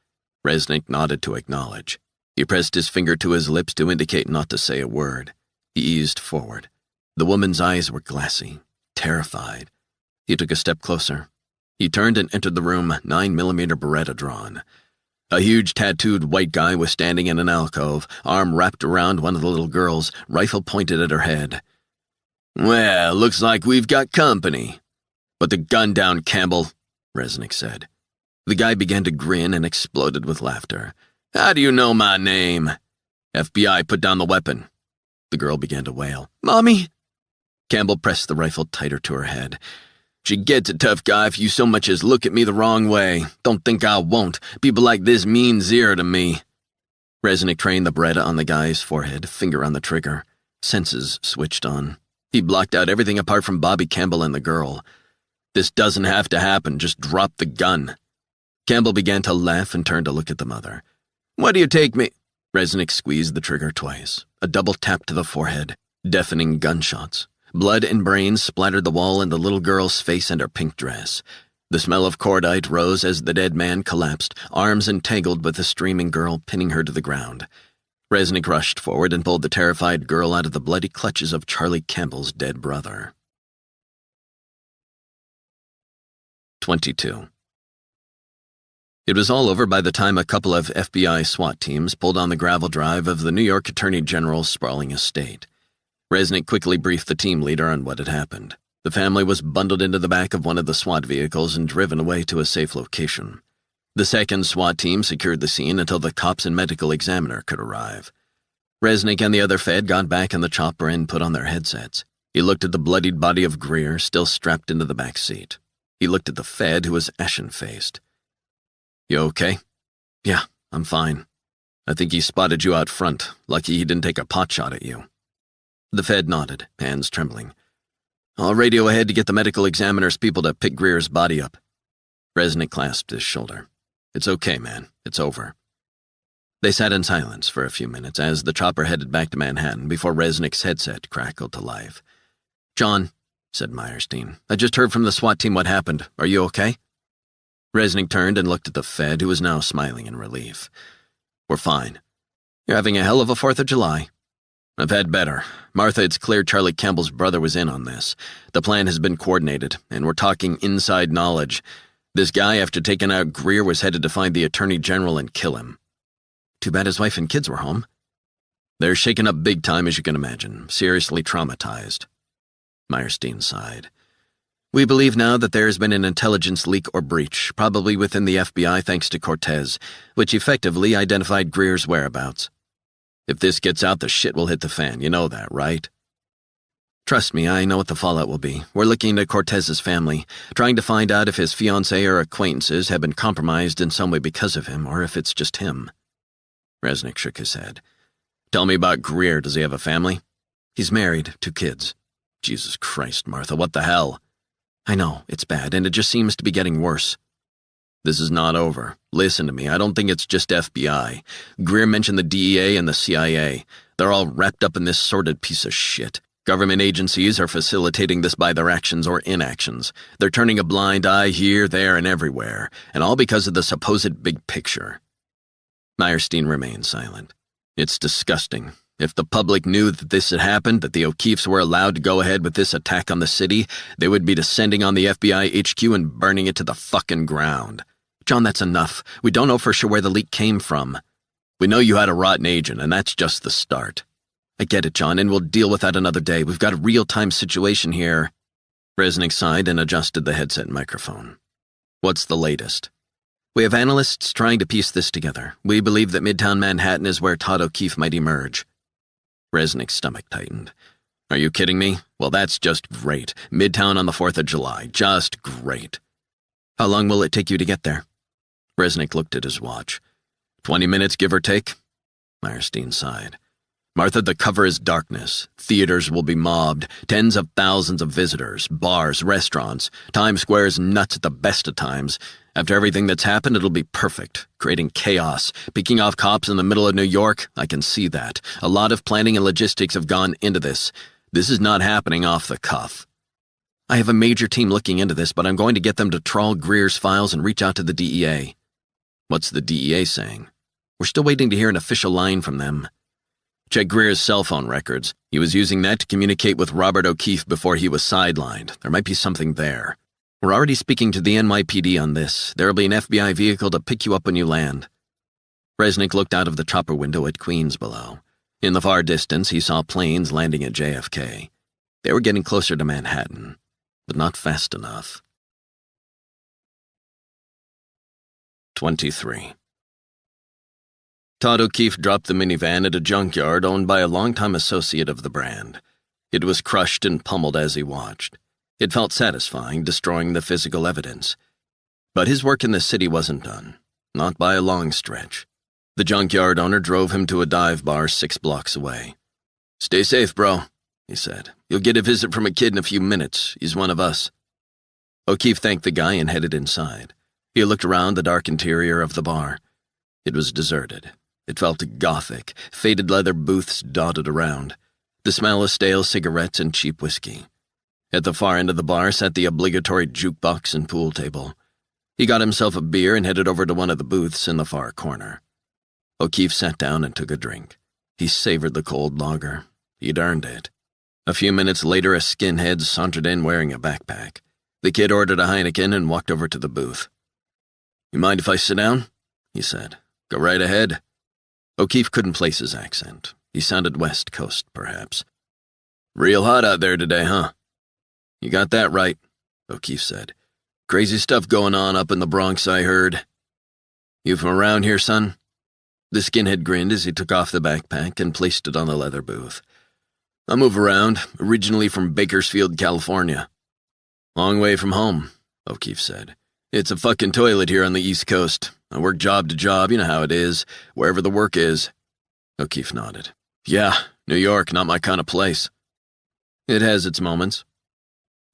Resnick nodded to acknowledge. He pressed his finger to his lips to indicate not to say a word. He eased forward. The woman's eyes were glassy, terrified. He took a step closer. He turned and entered the room, 9mm Beretta drawn. A huge tattooed white guy was standing in an alcove, arm wrapped around one of the little girls, rifle pointed at her head. Well, looks like we've got company. Put the gun down, Campbell, Resnick said. The guy began to grin and exploded with laughter. How do you know my name? FBI, put down the weapon. The girl began to wail. Mommy! Campbell pressed the rifle tighter to her head. She gets it, tough guy, if you so much as look at me the wrong way. Don't think I won't. People like this mean zero to me. Resnick trained the Beretta on the guy's forehead, finger on the trigger. Senses switched on. He blocked out everything apart from Bobby Campbell and the girl. This doesn't have to happen, just drop the gun. Campbell began to laugh and turned to look at the mother. What do you take me? Resnick squeezed the trigger twice. A double tap to the forehead. Deafening gunshots. Blood and brains splattered the wall and the little girl's face and her pink dress. The smell of cordite rose as the dead man collapsed, arms entangled with the streaming girl, pinning her to the ground. Resnick rushed forward and pulled the terrified girl out of the bloody clutches of Charlie Campbell's dead brother. 22. It was all over by the time a couple of FBI SWAT teams pulled on the gravel drive of the New York Attorney General's sprawling estate. Resnick quickly briefed the team leader on what had happened. The family was bundled into the back of one of the SWAT vehicles and driven away to a safe location. The second SWAT team secured the scene until the cops and medical examiner could arrive. Resnick and the other Fed got back in the chopper and put on their headsets. He looked at the bloodied body of Greer, still strapped into the back seat. He looked at the Fed, who was ashen-faced. "You okay?" "Yeah, I'm fine. I think he spotted you out front. Lucky he didn't take a pot shot at you." The Fed nodded, hands trembling. "I'll radio ahead to get the medical examiner's people to pick Greer's body up." Resnick clasped his shoulder. "It's okay, man. It's over." They sat in silence for a few minutes as the chopper headed back to Manhattan before Resnick's headset crackled to life. "John," said Meyerstein, "I just heard from the SWAT team what happened. Are you okay?" Resnick turned and looked at the Fed, who was now smiling in relief. "We're fine. You're having a hell of a 4th of July. I've had better. Martha, it's clear Charlie Campbell's brother was in on this. The plan has been coordinated, and we're talking inside knowledge. This guy, after taking out Greer, was headed to find the Attorney General and kill him. Too bad his wife and kids were home. They're shaken up big time, as you can imagine, seriously traumatized." Meyerstein sighed. "We believe now that there has been an intelligence leak or breach, probably within the FBI thanks to Cortez, which effectively identified Greer's whereabouts. If this gets out, the shit will hit the fan, you know that, right?" "Trust me, I know what the fallout will be. We're looking into Cortez's family, trying to find out if his fiancée or acquaintances have been compromised in some way because of him, or if it's just him." Resnick shook his head. "Tell me about Greer. Does he have a family?" "He's married, 2 kids. Jesus Christ, Martha, what the hell?" "I know, it's bad, and it just seems to be getting worse." "This is not over. Listen to me, I don't think it's just FBI. Greer mentioned the DEA and the CIA. They're all wrapped up in this sordid piece of shit. Government agencies are facilitating this by their actions or inactions. They're turning a blind eye here, there, and everywhere, and all because of the supposed big picture." Meyerstein remained silent. "It's disgusting. If the public knew that this had happened, that the O'Keefes were allowed to go ahead with this attack on the city, they would be descending on the FBI HQ and burning it to the fucking ground. John, that's enough. We don't know for sure where the leak came from. We know you had a rotten agent, and that's just the start. I get it, John, and we'll deal with that another day. We've got a real-time situation here." Resnick sighed and adjusted the headset microphone. "What's the latest?" "We have analysts trying to piece this together. We believe that Midtown Manhattan is where Todd O'Keefe might emerge." Resnick's stomach tightened. "Are you kidding me? Well, that's just great. Midtown on the 4th of July. Just great." "How long will it take you to get there?" Resnick looked at his watch. 20 minutes, give or take." Meyerstein sighed. "Martha, the cover is darkness. Theaters will be mobbed. Tens of thousands of visitors. Bars, restaurants. Times Square is nuts at the best of times. After everything that's happened, it'll be perfect. Creating chaos. Picking off cops in the middle of New York. I can see that. A lot of planning and logistics have gone into this. This is not happening off the cuff. I have a major team looking into this, but I'm going to get them to trawl Greer's files and reach out to the DEA. What's the DEA saying? We're still waiting to hear an official line from them. Check Greer's cell phone records. He was using that to communicate with Robert O'Keefe before he was sidelined. There might be something there. We're already speaking to the NYPD on this. There'll be an FBI vehicle to pick you up when you land." Resnick looked out of the chopper window at Queens below. In the far distance, he saw planes landing at JFK. They were getting closer to Manhattan, but not fast enough. 23. Todd O'Keefe dropped the minivan at a junkyard owned by a longtime associate of the brand. It was crushed and pummeled as he watched. It felt satisfying, destroying the physical evidence. But his work in the city wasn't done, not by a long stretch. The junkyard owner drove him to a dive bar 6 blocks away. "Stay safe, bro," he said. "You'll get a visit from a kid in a few minutes. He's one of us." O'Keefe thanked the guy and headed inside. He looked around the dark interior of the bar. It was deserted. It felt gothic, faded leather booths dotted around, the smell of stale cigarettes and cheap whiskey. At the far end of the bar sat the obligatory jukebox and pool table. He got himself a beer and headed over to one of the booths in the far corner. O'Keefe sat down and took a drink. He savored the cold lager. He'd earned it. A few minutes later, a skinhead sauntered in wearing a backpack. The kid ordered a Heineken and walked over to the booth. You mind if I sit down? He said. Go right ahead. O'Keefe couldn't place his accent. He sounded West Coast, perhaps. Real hot out there today, huh? You got that right, O'Keefe said. Crazy stuff going on up in the Bronx, I heard. You from around here, son? The skinhead grinned as he took off the backpack and placed it on the leather booth. I move around, originally from Bakersfield, California. Long way from home, O'Keefe said. It's a fucking toilet here on the East Coast. I work job to job, you know how it is, wherever the work is. O'Keefe nodded. Yeah, New York, not my kind of place. It has its moments.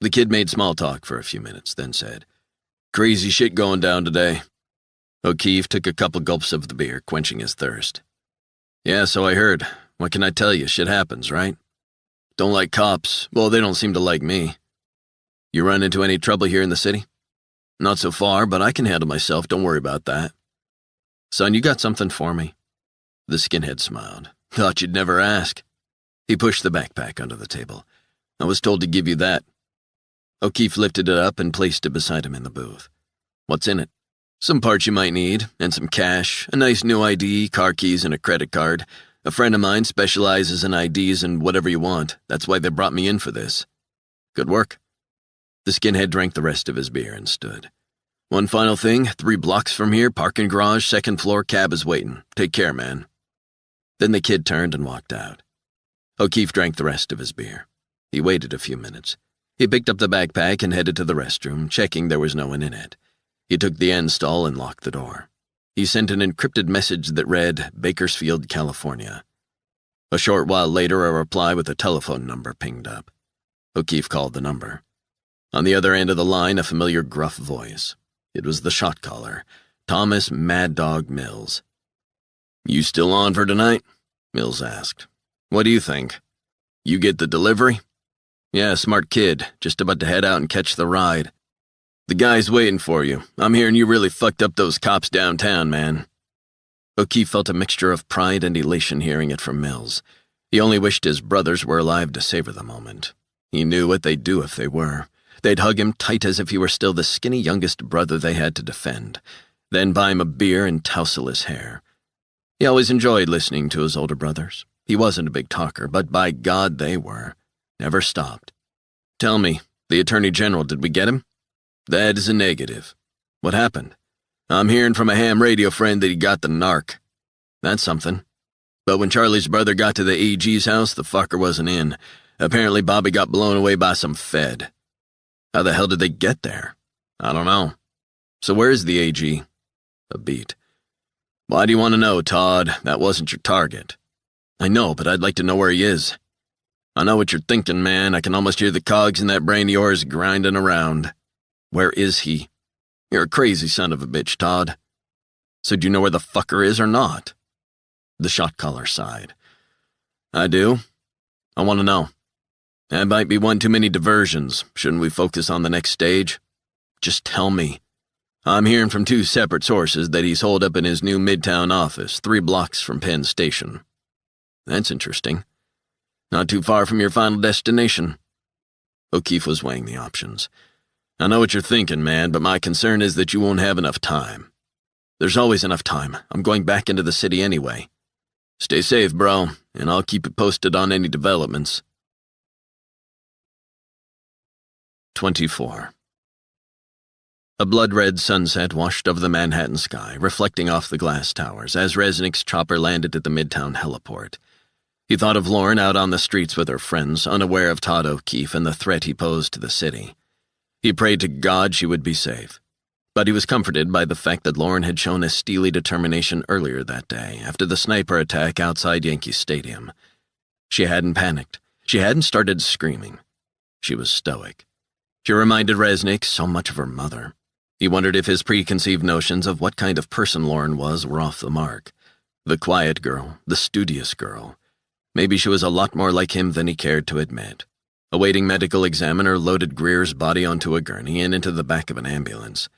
The kid made small talk for a few minutes, then said, Crazy shit going down today. O'Keefe took a couple gulps of the beer, quenching his thirst. Yeah, so I heard. What can I tell you? Shit happens, right? Don't like cops. Well, they don't seem to like me. You run into any trouble here in the city? Not so far, but I can handle myself. Don't worry about that. Son, you got something for me? The skinhead smiled. Thought you'd never ask. He pushed the backpack under the table. I was told to give you that. O'Keefe lifted it up and placed it beside him in the booth. What's in it? Some parts you might need, and some cash, a nice new ID, car keys, and a credit card. A friend of mine specializes in IDs and whatever you want. That's why they brought me in for this. Good work. The skinhead drank the rest of his beer and stood. One final thing, 3 blocks from here, parking garage, 2nd floor, cab is waiting. Take care, man. Then the kid turned and walked out. O'Keefe drank the rest of his beer. He waited a few minutes. He picked up the backpack and headed to the restroom, checking there was no one in it. He took the end stall and locked the door. He sent an encrypted message that read, Bakersfield, California. A short while later, a reply with a telephone number pinged up. O'Keefe called the number. On the other end of the line, a familiar gruff voice. It was the shot caller, Thomas Mad Dog Mills. You still on for tonight? Mills asked. What do you think? You get the delivery? Yeah, smart kid, just about to head out and catch the ride. The guy's waiting for you. I'm hearing you really fucked up those cops downtown, man. O'Keefe felt a mixture of pride and elation hearing it from Mills. He only wished his brothers were alive to savor the moment. He knew what they'd do if they were. They'd hug him tight as if he were still the skinny youngest brother they had to defend, then buy him a beer and tousle his hair. He always enjoyed listening to his older brothers. He wasn't a big talker, but by God they were. Never stopped. Tell me, the Attorney General, did we get him? That is a negative. What happened? I'm hearing from a ham radio friend that he got the narc. That's something. But when Charlie's brother got to the AG's house, the fucker wasn't in. Apparently Bobby got blown away by some Fed. How the hell did they get there? I don't know. So where is the AG? A beat. Why do you want to know, Todd? That wasn't your target. I know, but I'd like to know where he is. I know what you're thinking, man. I can almost hear the cogs in that brain of yours grinding around. Where is he? You're a crazy son of a bitch, Todd. So do you know where the fucker is or not? The shot caller sighed. I do. I want to know. That might be one too many diversions. Shouldn't we focus on the next stage? Just tell me. I'm hearing from 2 separate sources that he's holed up in his new Midtown office, 3 blocks from Penn Station. That's interesting. Not too far from your final destination. O'Keefe was weighing the options. I know what you're thinking, man, but my concern is that you won't have enough time. There's always enough time. I'm going back into the city anyway. Stay safe, bro, and I'll keep you posted on any developments. 24. A blood-red sunset washed over the Manhattan sky, reflecting off the glass towers as Resnick's chopper landed at the Midtown heliport. He thought of Lauren out on the streets with her friends, unaware of Todd O'Keefe and the threat he posed to the city. He prayed to God she would be safe. But he was comforted by the fact that Lauren had shown a steely determination earlier that day, after the sniper attack outside Yankee Stadium. She hadn't panicked. She hadn't started screaming. She was stoic. She reminded Resnick so much of her mother. He wondered if his preconceived notions of what kind of person Lauren was were off the mark. The quiet girl, the studious girl. Maybe she was a lot more like him than he cared to admit. A waiting medical examiner loaded Greer's body onto a gurney and into the back of an ambulance.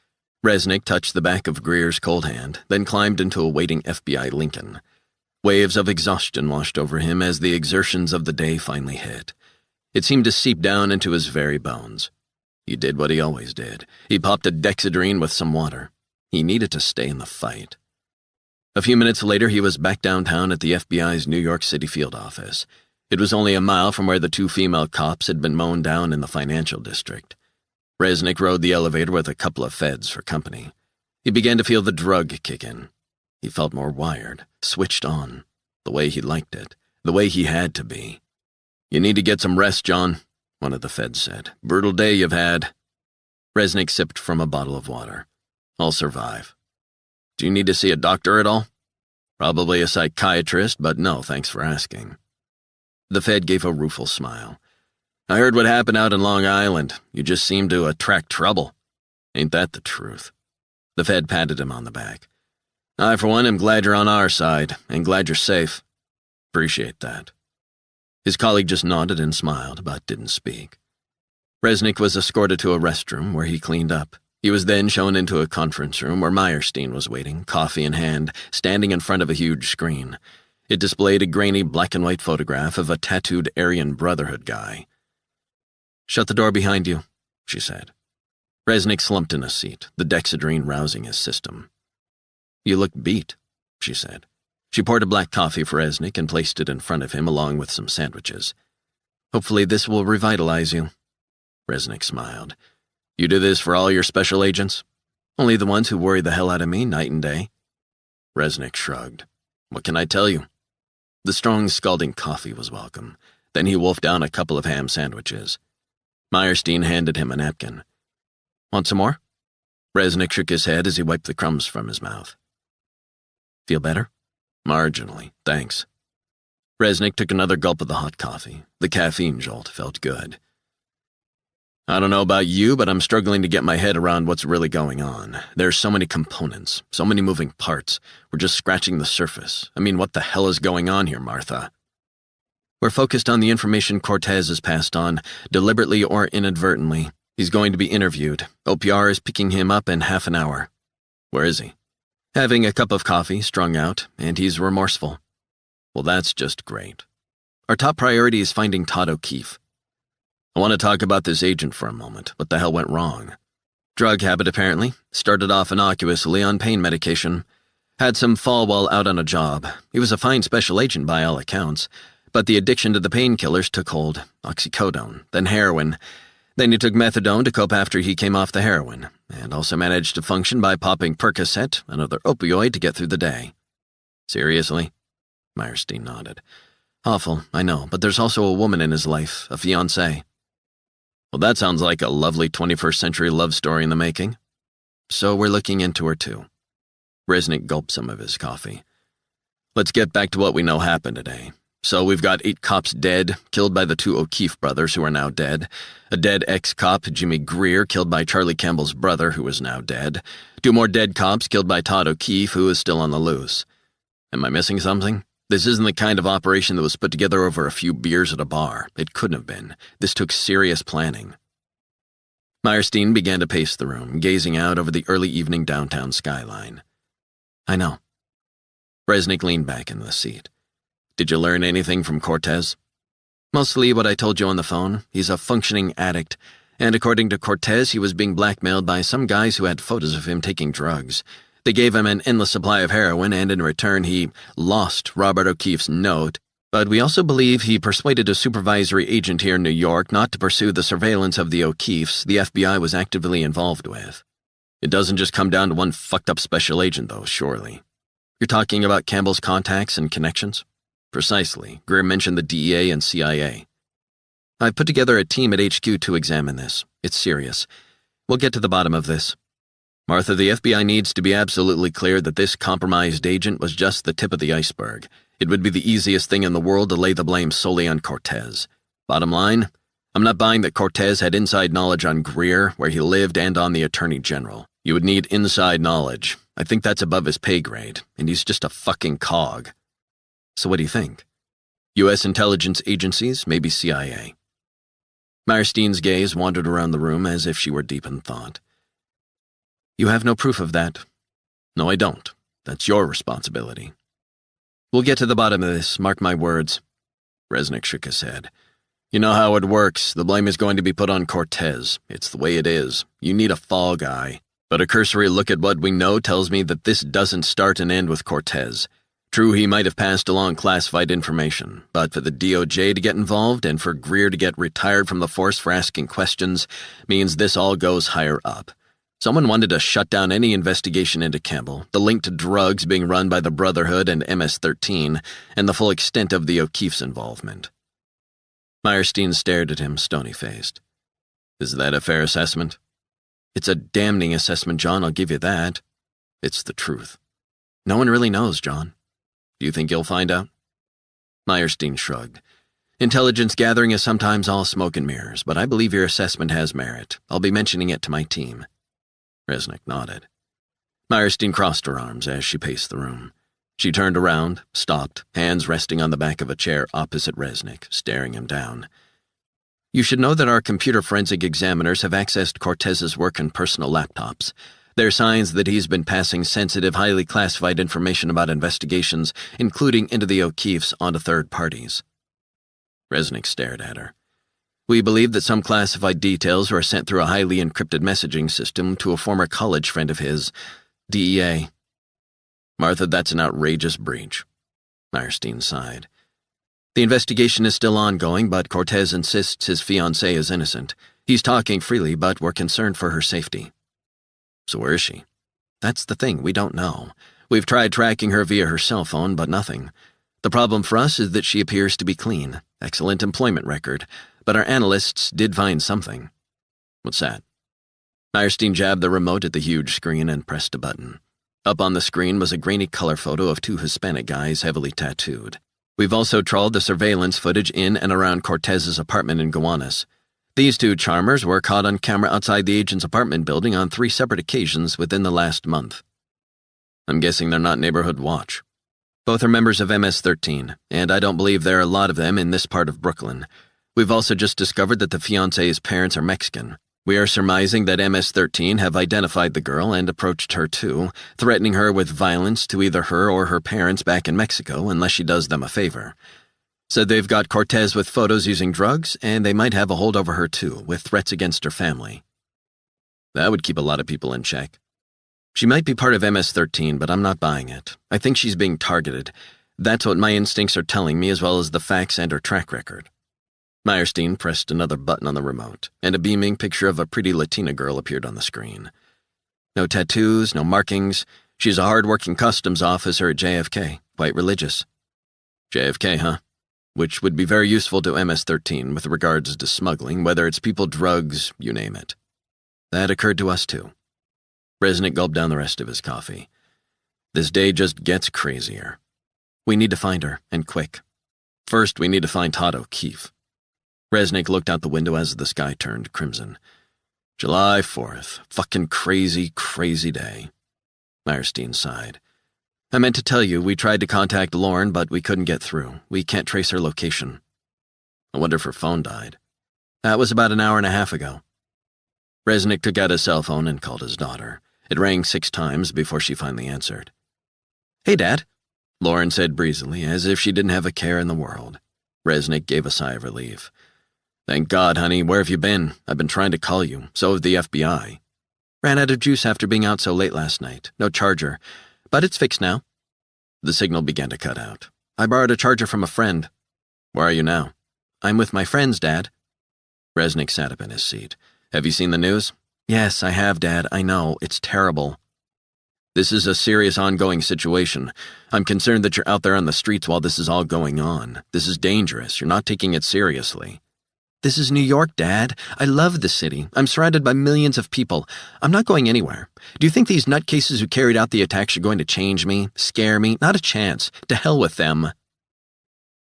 Resnick touched the back of Greer's cold hand, then climbed into a waiting FBI Lincoln. Waves of exhaustion washed over him as the exertions of the day finally hit. It seemed to seep down into his very bones. He did what he always did. He popped a Dexedrine with some water. He needed to stay in the fight. A few minutes later, he was back downtown at the FBI's New York City field office. It was only a mile from where the 2 female cops had been mown down in the financial district. Resnick rode the elevator with a couple of feds for company. He began to feel the drug kick in. He felt more wired, switched on, the way he liked it, the way he had to be. "You need to get some rest, John," one of the feds said. "Brutal day you've had." Resnick sipped from a bottle of water. "I'll survive." "Do you need to see a doctor at all?" "Probably a psychiatrist, but no, thanks for asking." The Fed gave a rueful smile. "I heard what happened out in Long Island. You just seem to attract trouble. Ain't that the truth?" The Fed patted him on the back. "I, for one, am glad you're on our side, and glad you're safe." "Appreciate that." His colleague just nodded and smiled, but didn't speak. Resnick was escorted to a restroom where he cleaned up. He was then shown into a conference room where Meyerstein was waiting, coffee in hand, standing in front of a huge screen. It displayed a grainy black-and-white photograph of a tattooed Aryan Brotherhood guy. "Shut the door behind you," she said. Resnick slumped in a seat, the Dexedrine rousing his system. "You look beat," she said. She poured a black coffee for Resnick and placed it in front of him along with some sandwiches. "Hopefully this will revitalize you." Resnick smiled. "You do this for all your special agents?" "Only the ones who worry the hell out of me night and day." Resnick shrugged. "What can I tell you?" The strong, scalding coffee was welcome. Then he wolfed down a couple of ham sandwiches. Meyerstein handed him a napkin. "Want some more?" Resnick shook his head as he wiped the crumbs from his mouth. "Feel better?" "Marginally, thanks." Resnick took another gulp of the hot coffee. The caffeine jolt felt good. "I don't know about you, but I'm struggling to get my head around what's really going on. There's so many components, so many moving parts. We're just scratching the surface. I mean, what the hell is going on here, Martha?" "We're focused on the information Cortez has passed on, deliberately or inadvertently. He's going to be interviewed. OPR is picking him up in half an hour." "Where is he?" "Having a cup of coffee, strung out, and he's remorseful." "Well, that's just great. Our top priority is finding Todd O'Keefe." "I want to talk about this agent for a moment. What the hell went wrong?" "Drug habit, apparently. Started off innocuously on pain medication. Had some fall while out on a job. He was a fine special agent by all accounts, but the addiction to the painkillers took hold. Oxycodone, then heroin. Then he took methadone to cope after he came off the heroin, and also managed to function by popping Percocet, another opioid, to get through the day." "Seriously?" Meyerstein nodded. "Awful, I know, but there's also a woman in his life, a fiancée." "Well, that sounds like a lovely 21st century love story in the making." "So we're looking into her, too." Resnick gulped some of his coffee. "Let's get back to what we know happened today. So we've got 8 cops dead, killed by the 2 O'Keefe brothers who are now dead. A dead ex-cop, Jimmy Greer, killed by Charlie Campbell's brother, who is now dead. 2 more dead cops killed by Todd O'Keefe, who is still on the loose. Am I missing something? This isn't the kind of operation that was put together over a few beers at a bar. It couldn't have been. This took serious planning." Meyerstein began to pace the room, gazing out over the early evening downtown skyline. "I know." Resnick leaned back in the seat. "Did you learn anything from Cortez?" "Mostly what I told you on the phone. He's a functioning addict, and according to Cortez, he was being blackmailed by some guys who had photos of him taking drugs. They gave him an endless supply of heroin, and in return he lost Robert O'Keefe's note, but we also believe he persuaded a supervisory agent here in New York not to pursue the surveillance of the O'Keefes the FBI was actively involved with. It doesn't just come down to one fucked-up special agent, though, surely. You're talking about Campbell's contacts and connections?" "Precisely. Greer mentioned the DEA and CIA. I've put together a team at HQ to examine this. It's serious. We'll get to the bottom of this. Martha, the FBI needs to be absolutely clear that this compromised agent was just the tip of the iceberg. It would be the easiest thing in the world to lay the blame solely on Cortez. Bottom line, I'm not buying that Cortez had inside knowledge on Greer, where he lived, and on the Attorney General. You would need inside knowledge. I think that's above his pay grade, and he's just a fucking cog." "So what do you think? U.S. intelligence agencies, maybe CIA?" Meyerstein's gaze wandered around the room as if she were deep in thought. "You have no proof of that." "No, I don't. That's your responsibility." "We'll get to the bottom of this, mark my words." Resnick shook his head. "You know how it works. The blame is going to be put on Cortez. It's the way it is. You need a fall guy. But a cursory look at what we know tells me that this doesn't start and end with Cortez. True, he might have passed along classified information, but for the DOJ to get involved and for Greer to get retired from the force for asking questions means this all goes higher up. Someone wanted to shut down any investigation into Campbell, the link to drugs being run by the Brotherhood and MS-13, and the full extent of the O'Keefe's involvement. Meyerstein stared at him, stony-faced. Is that a fair assessment? It's a damning assessment, John, I'll give you that. It's the truth. No one really knows, John. Do you think you'll find out? Meyerstein shrugged. Intelligence gathering is sometimes all smoke and mirrors, but I believe your assessment has merit. I'll be mentioning it to my team. Resnick nodded. Meyerstein crossed her arms as she paced the room. She turned around, stopped, hands resting on the back of a chair opposite Resnick, staring him down. You should know that our computer forensic examiners have accessed Cortez's work and personal laptops. There are signs that he's been passing sensitive, highly classified information about investigations, including into the O'Keefe's, onto third parties. Resnick stared at her. We believe that some classified details were sent through a highly encrypted messaging system to a former college friend of his, DEA. Martha, that's an outrageous breach. Meyerstein sighed. The investigation is still ongoing, but Cortez insists his fiancée is innocent. He's talking freely, but we're concerned for her safety. So where is she? That's the thing, we don't know. We've tried tracking her via her cell phone, but nothing. The problem for us is that she appears to be clean. Excellent employment record. But our analysts did find something. What's that? Meyerstein jabbed the remote at the huge screen and pressed a button. Up on the screen was a grainy color photo of two Hispanic guys heavily tattooed. We've also trawled the surveillance footage in and around Cortez's apartment in Gowanus. These two charmers were caught on camera outside the agent's apartment building on 3 separate occasions within the last month. I'm guessing they're not neighborhood watch. Both are members of MS-13, and I don't believe there are a lot of them in this part of Brooklyn. We've also just discovered that the fiancé's parents are Mexican. We are surmising that MS-13 have identified the girl and approached her too, threatening her with violence to either her or her parents back in Mexico unless she does them a favor. So they've got Cortez with photos using drugs, and they might have a hold over her too, with threats against her family. That would keep a lot of people in check. She might be part of MS-13, but I'm not buying it. I think she's being targeted. That's what my instincts are telling me, as well as the facts and her track record. Meyerstein pressed another button on the remote, and a beaming picture of a pretty Latina girl appeared on the screen. No tattoos, no markings. She's a hard-working customs officer at JFK, quite religious. JFK, huh? Which would be very useful to MS-13 with regards to smuggling, whether it's people, drugs, you name it. That occurred to us too. Resnick gulped down the rest of his coffee. This day just gets crazier. We need to find her, and quick. First, we need to find Todd O'Keefe. Resnick looked out the window as the sky turned crimson. July 4th. Fucking crazy, crazy day. Meyerstein sighed. I meant to tell you, we tried to contact Lauren, but we couldn't get through. We can't trace her location. I wonder if her phone died. That was about an hour and a half ago. Resnick took out his cell phone and called his daughter. It rang 6 times before she finally answered. Hey, Dad, Lauren said breezily, as if she didn't have a care in the world. Resnick gave a sigh of relief. Thank God, honey. Where have you been? I've been trying to call you. So have the FBI. Ran out of juice after being out so late last night. No charger. But it's fixed now. The signal began to cut out. I borrowed a charger from a friend. Where are you now? I'm with my friends, Dad. Resnick sat up in his seat. Have you seen the news? Yes, I have, Dad. I know. It's terrible. This is a serious ongoing situation. I'm concerned that you're out there on the streets while this is all going on. This is dangerous. You're not taking it seriously. This is New York, Dad. I love the city. I'm surrounded by millions of people. I'm not going anywhere. Do you think these nutcases who carried out the attacks are going to change me, scare me? Not a chance. To hell with them.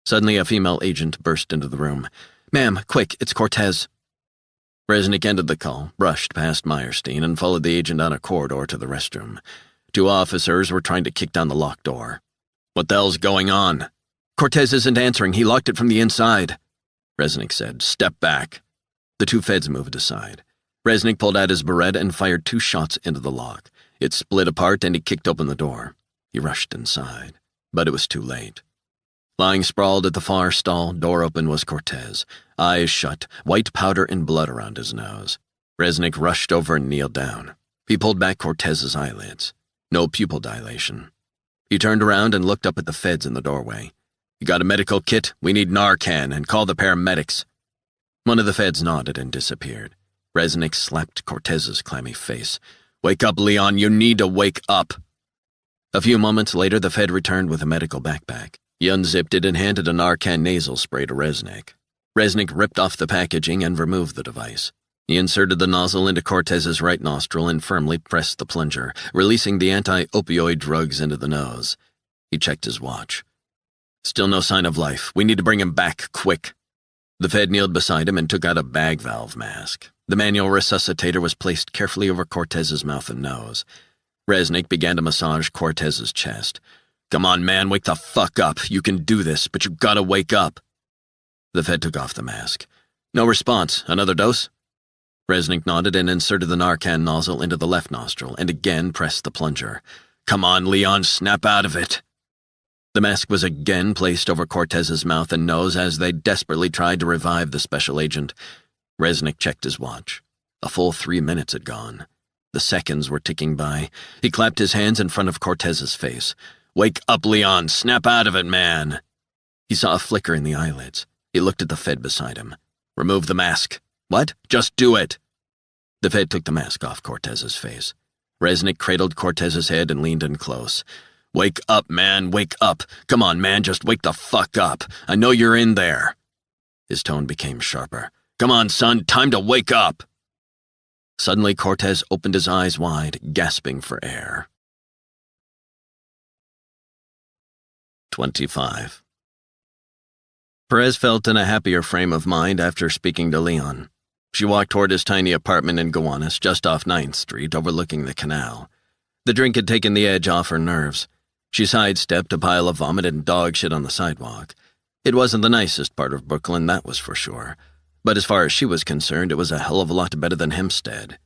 Suddenly, a female agent burst into the room. Ma'am, quick, it's Cortez. Resnick ended the call, brushed past Meyerstein, and followed the agent down a corridor to the restroom. 2 officers were trying to kick down the locked door. What the hell's going on? Cortez isn't answering. He locked it from the inside. Resnick said, Step back. The 2 feds moved aside. Resnick pulled out his Beretta and fired 2 shots into the lock. It split apart and he kicked open the door. He rushed inside, but it was too late. Lying sprawled at the far stall, door open, was Cortez, eyes shut, white powder and blood around his nose. Resnick rushed over and kneeled down. He pulled back Cortez's eyelids. No pupil dilation. He turned around and looked up at the feds in the doorway. "You got a medical kit? We need Narcan, and call the paramedics." One of the feds nodded and disappeared. Resnick slapped Cortez's clammy face. "Wake up, Leon, you need to wake up." A few moments later, the fed returned with a medical backpack. He unzipped it and handed a Narcan nasal spray to Resnick. Resnick ripped off the packaging and removed the device. He inserted the nozzle into Cortez's right nostril and firmly pressed the plunger, releasing the anti-opioid drugs into the nose. He checked his watch. "Still no sign of life. We need to bring him back, quick." The fed kneeled beside him and took out a bag valve mask. The manual resuscitator was placed carefully over Cortez's mouth and nose. Resnick began to massage Cortez's chest. "Come on, man, wake the fuck up. You can do this, but you gotta wake up." The fed took off the mask. "No response. Another dose?" Resnick nodded and inserted the Narcan nozzle into the left nostril and again pressed the plunger. "Come on, Leon, snap out of it." The mask was again placed over Cortez's mouth and nose as they desperately tried to revive the special agent. Resnick checked his watch. A full 3 minutes had gone. The seconds were ticking by. He clapped his hands in front of Cortez's face. "Wake up, Leon, snap out of it, man." He saw a flicker in the eyelids. He looked at the fed beside him. "Remove the mask." "What? Just do it." The fed took the mask off Cortez's face. Resnick cradled Cortez's head and leaned in close. "Wake up, man, wake up. Come on, man, just wake the fuck up. I know you're in there." His tone became sharper. "Come on, son, time to wake up." Suddenly, Cortez opened his eyes wide, gasping for air. 25. Perez felt in a happier frame of mind after speaking to Leon. She walked toward his tiny apartment in Gowanus, just off 9th Street, overlooking the canal. The drink had taken the edge off her nerves. She sidestepped a pile of vomit and dog shit on the sidewalk. It wasn't the nicest part of Brooklyn, that was for sure. But as far as she was concerned, it was a hell of a lot better than Hempstead.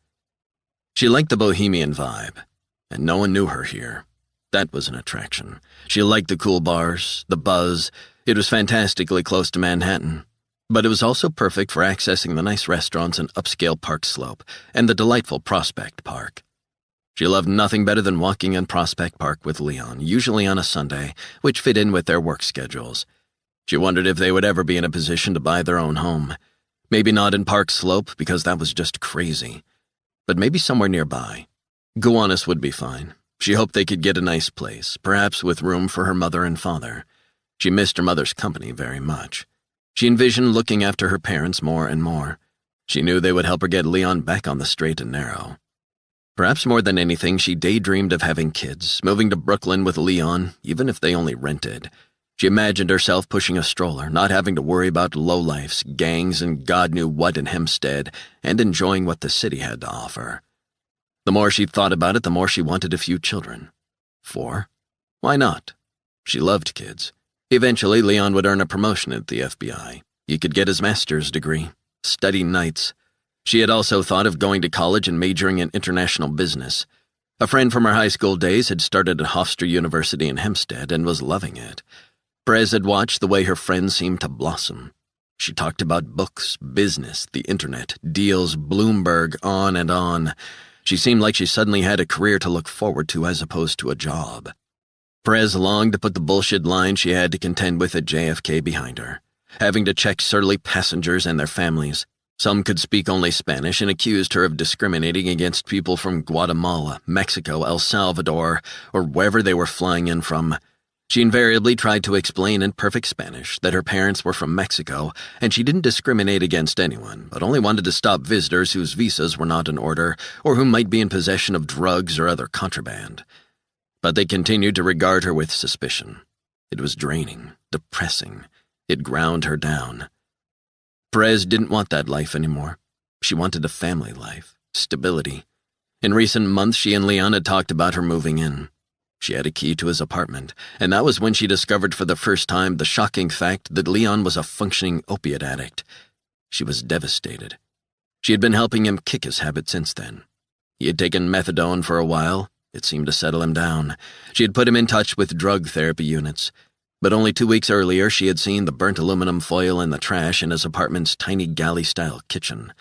She liked the bohemian vibe, and no one knew her here. That was an attraction. She liked the cool bars, the buzz. It was fantastically close to Manhattan. But it was also perfect for accessing the nice restaurants in upscale Park Slope and the delightful Prospect Park. She loved nothing better than walking in Prospect Park with Leon, usually on a Sunday, which fit in with their work schedules. She wondered if they would ever be in a position to buy their own home. Maybe not in Park Slope, because that was just crazy. But maybe somewhere nearby. Gowanus would be fine. She hoped they could get a nice place, perhaps with room for her mother and father. She missed her mother's company very much. She envisioned looking after her parents more and more. She knew they would help her get Leon back on the straight and narrow. Perhaps more than anything, she daydreamed of having kids, moving to Brooklyn with Leon, even if they only rented. She imagined herself pushing a stroller, not having to worry about lowlifes, gangs, and God knew what in Hempstead, and enjoying what the city had to offer. The more she thought about it, the more she wanted a few children. 4? Why not? She loved kids. Eventually, Leon would earn a promotion at the FBI. He could get his master's degree, study nights. She had also thought of going to college and majoring in international business. A friend from her high school days had started at Hofstra University in Hempstead and was loving it. Perez had watched the way her friends seemed to blossom. She talked about books, business, the internet, deals, Bloomberg, on and on. She seemed like she suddenly had a career to look forward to as opposed to a job. Perez longed to put the bullshit line she had to contend with at JFK behind her, having to check surly passengers and their families. Some could speak only Spanish and accused her of discriminating against people from Guatemala, Mexico, El Salvador, or wherever they were flying in from. She invariably tried to explain in perfect Spanish that her parents were from Mexico, and she didn't discriminate against anyone, but only wanted to stop visitors whose visas were not in order or who might be in possession of drugs or other contraband. But they continued to regard her with suspicion. It was draining, depressing. It ground her down. Perez didn't want that life anymore. She wanted a family life, stability. In recent months, she and Leon had talked about her moving in. She had a key to his apartment, and that was when she discovered for the first time the shocking fact that Leon was a functioning opiate addict. She was devastated. She had been helping him kick his habit since then. He had taken methadone for a while. It seemed to settle him down. She had put him in touch with drug therapy units. But only 2 weeks earlier, she had seen the burnt aluminum foil in the trash in his apartment's tiny galley-style kitchen.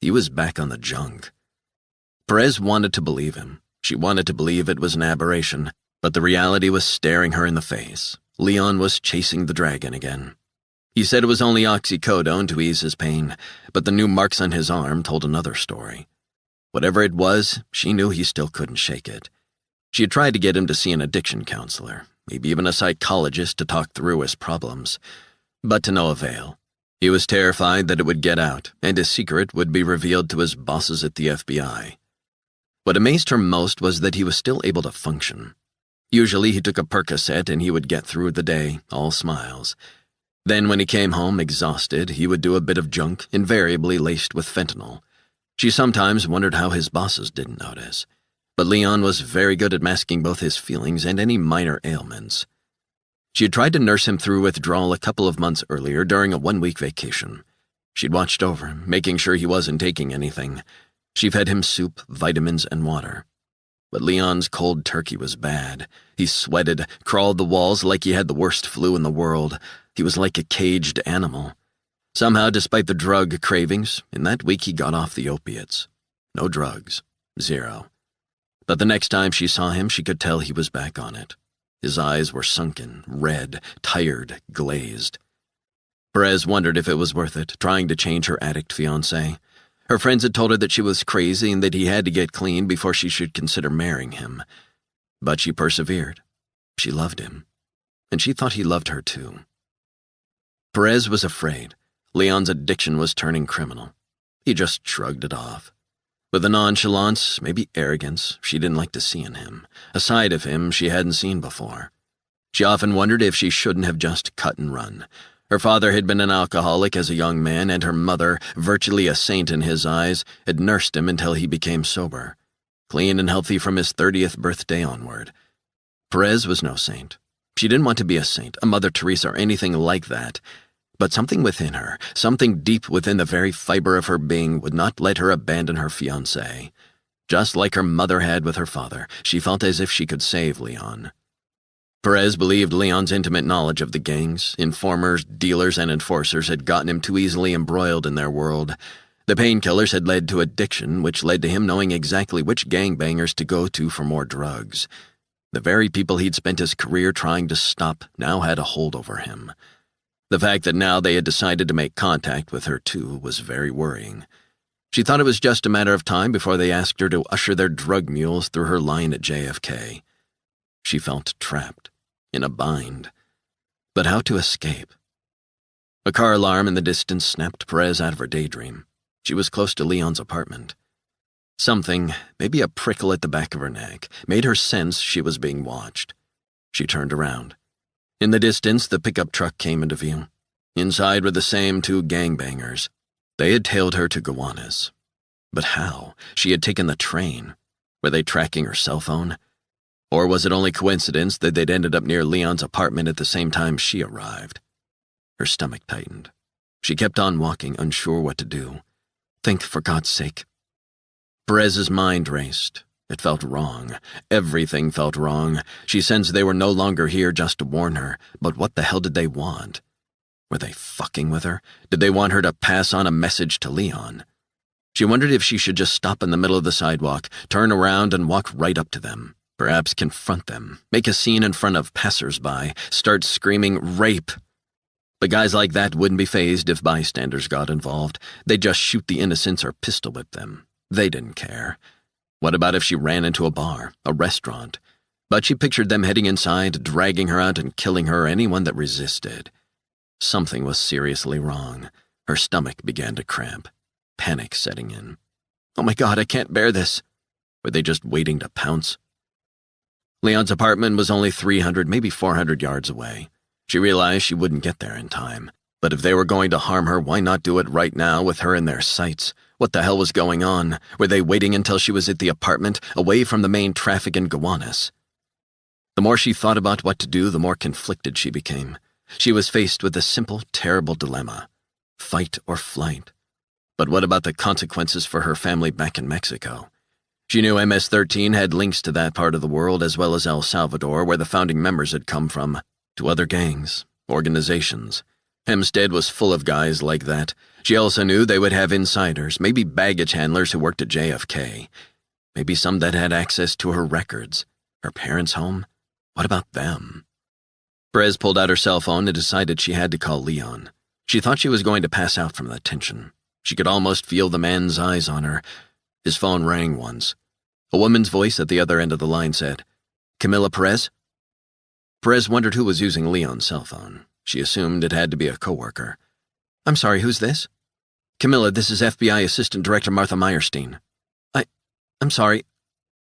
He was back on the junk. Perez wanted to believe him. She wanted to believe it was an aberration, but the reality was staring her in the face. Leon was chasing the dragon again. He said it was only oxycodone to ease his pain, but the new marks on his arm told another story. Whatever it was, she knew he still couldn't shake it. She had tried to get him to see an addiction counselor, maybe even a psychologist to talk through his problems, but to no avail. He was terrified that it would get out, and his secret would be revealed to his bosses at the FBI. What amazed her most was that he was still able to function. Usually he took a Percocet and he would get through the day, all smiles. Then when he came home exhausted, he would do a bit of junk, invariably laced with fentanyl. She sometimes wondered how his bosses didn't notice. But Leon was very good at masking both his feelings and any minor ailments. She had tried to nurse him through withdrawal a couple of months earlier during a 1-week vacation. She'd watched over him, making sure he wasn't taking anything. She fed him soup, vitamins, and water. But Leon's cold turkey was bad. He sweated, crawled the walls like he had the worst flu in the world. He was like a caged animal. Somehow, despite the drug cravings, in that week he got off the opiates. No drugs. 0. But the next time she saw him, she could tell he was back on it. His eyes were sunken, red, tired, glazed. Perez wondered if it was worth it, trying to change her addict fiancé. Her friends had told her that she was crazy and that he had to get clean before she should consider marrying him. But she persevered. She loved him. And she thought he loved her too. Perez was afraid. Leon's addiction was turning criminal. He just shrugged it off. With a nonchalance, maybe arrogance, she didn't like to see in him, a side of him she hadn't seen before. She often wondered if she shouldn't have just cut and run. Her father had been an alcoholic as a young man, and her mother, virtually a saint in his eyes, had nursed him until he became sober, clean and healthy from his 30th birthday onward. Perez was no saint. She didn't want to be a saint, a Mother Teresa, or anything like that. But something within her, something deep within the very fiber of her being, would not let her abandon her fiancé. Just like her mother had with her father, she felt as if she could save Leon. Perez believed Leon's intimate knowledge of the gangs, informers, dealers, and enforcers had gotten him too easily embroiled in their world. The painkillers had led to addiction, which led to him knowing exactly which gangbangers to go to for more drugs. The very people he'd spent his career trying to stop now had a hold over him. The fact that now they had decided to make contact with her, too, was very worrying. She thought it was just a matter of time before they asked her to usher their drug mules through her line at JFK. She felt trapped, in a bind. But how to escape? A car alarm in the distance snapped Perez out of her daydream. She was close to Leon's apartment. Something, maybe a prickle at the back of her neck, made her sense she was being watched. She turned around. In the distance, the pickup truck came into view. Inside were the same 2 gangbangers. They had tailed her to Gowanus. But how? She had taken the train. Were they tracking her cell phone? Or was it only coincidence that they'd ended up near Leon's apartment at the same time she arrived? Her stomach tightened. She kept on walking, unsure what to do. Think, for God's sake. Perez's mind raced. It felt wrong. Everything felt wrong. She sensed they were no longer here just to warn her, but what the hell did they want? Were they fucking with her? Did they want her to pass on a message to Leon? She wondered if she should just stop in the middle of the sidewalk, turn around and walk right up to them, perhaps confront them, make a scene in front of passers-by, start screaming, "Rape!" But guys like that wouldn't be fazed if bystanders got involved. They'd just shoot the innocents or pistol whip them. They didn't care. What about if she ran into a bar, a restaurant? But she pictured them heading inside, dragging her out and killing her or anyone that resisted. Something was seriously wrong. Her stomach began to cramp, panic setting in. Oh my God, I can't bear this. Were they just waiting to pounce? Leon's apartment was only 300, maybe 400 yards away. She realized she wouldn't get there in time. But if they were going to harm her, why not do it right now with her in their sights? What the hell was going on? Were they waiting until she was at the apartment, away from the main traffic in Gowanus? The more she thought about what to do, the more conflicted she became. She was faced with a simple, terrible dilemma. Fight or flight. But what about the consequences for her family back in Mexico? She knew MS-13 had links to that part of the world as well as El Salvador, where the founding members had come from, to other gangs, organizations. Hempstead was full of guys like that. She also knew they would have insiders, maybe baggage handlers who worked at JFK. Maybe some that had access to her records. Her parents' home? What about them? Perez pulled out her cell phone and decided she had to call Leon. She thought she was going to pass out from the tension. She could almost feel the man's eyes on her. His phone rang once. A woman's voice at the other end of the line said, "Camila Perez?" Perez wondered who was using Leon's cell phone. She assumed it had to be a coworker. "I'm sorry, who's this?" "Camila, this is FBI Assistant Director Martha Meyerstein." I'm sorry.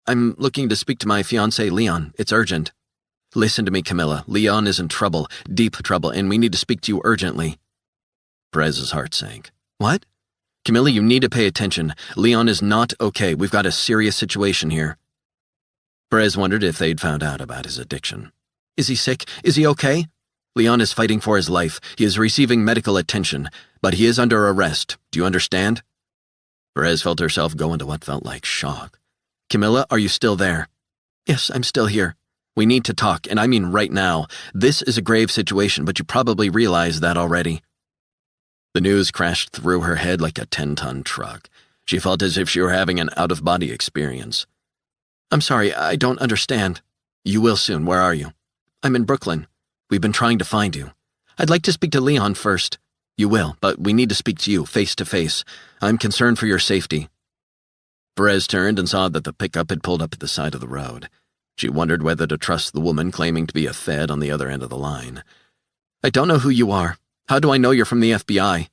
I'm looking to speak to my fiancé, Leon. It's urgent." "Listen to me, Camila. Leon is in trouble, deep trouble, and we need to speak to you urgently." Perez's heart sank. "What?" "Camila, you need to pay attention. Leon is not okay. We've got a serious situation here." Perez wondered if they'd found out about his addiction. "Is he sick? Is he okay?" "Leon is fighting for his life. He is receiving medical attention, but he is under arrest. Do you understand?" Perez felt herself go into what felt like shock. "Camila, are you still there?" "Yes, I'm still here. We need to talk, and I mean right now. This is a grave situation, but you probably realize that already." The news crashed through her head like a 10-ton truck. She felt as if she were having an out-of-body experience. "I'm sorry, I don't understand." "You will soon. Where are you?" "I'm in Brooklyn. We've been trying to find you. I'd like to speak to Leon first." "You will, but we need to speak to you, face to face. I'm concerned for your safety." Perez turned and saw that the pickup had pulled up at the side of the road. She wondered whether to trust the woman claiming to be a Fed on the other end of the line. "I don't know who you are. How do I know you're from the FBI?"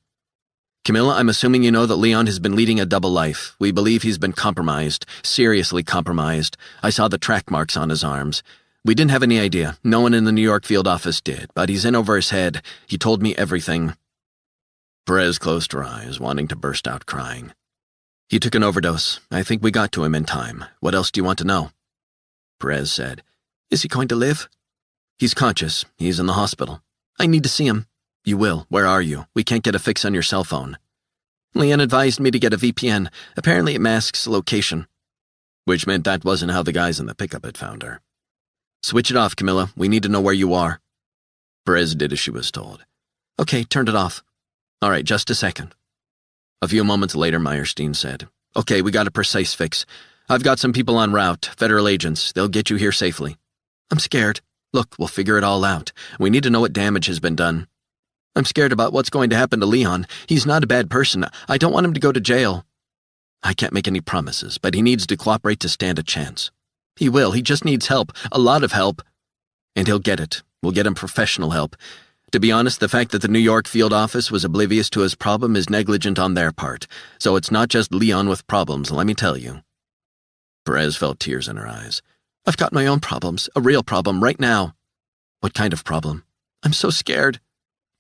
"Camila, I'm assuming you know that Leon has been leading a double life. We believe he's been compromised, seriously compromised. I saw the track marks on his arms. We didn't have any idea. No one in the New York field office did, but he's in over his head. He told me everything." Perez closed her eyes, wanting to burst out crying. "He took an overdose. I think we got to him in time. What else do you want to know?" Perez said, "Is he going to live?" "He's conscious. He's in the hospital." "I need to see him." "You will. Where are you? We can't get a fix on your cell phone." "Leon advised me to get a VPN. Apparently it masks location." Which meant that wasn't how the guys in the pickup had found her. "Switch it off, Camila. We need to know where you are." Perez did as she was told. "Okay, turned it off." "All right, just a second." A few moments later, Meyerstein said, "Okay, we got a precise fix. I've got some people en route, federal agents. They'll get you here safely." "I'm scared." "Look, we'll figure it all out. We need to know what damage has been done." "I'm scared about what's going to happen to Leon. He's not a bad person. I don't want him to go to jail." "I can't make any promises, but he needs to cooperate to stand a chance." "He will. He just needs help. A lot of help." "And he'll get it. We'll get him professional help. To be honest, the fact that the New York field office was oblivious to his problem is negligent on their part, so it's not just Leon with problems, let me tell you." Perez felt tears in her eyes. "I've got my own problems, a real problem, right now." "What kind of problem?" "I'm so scared."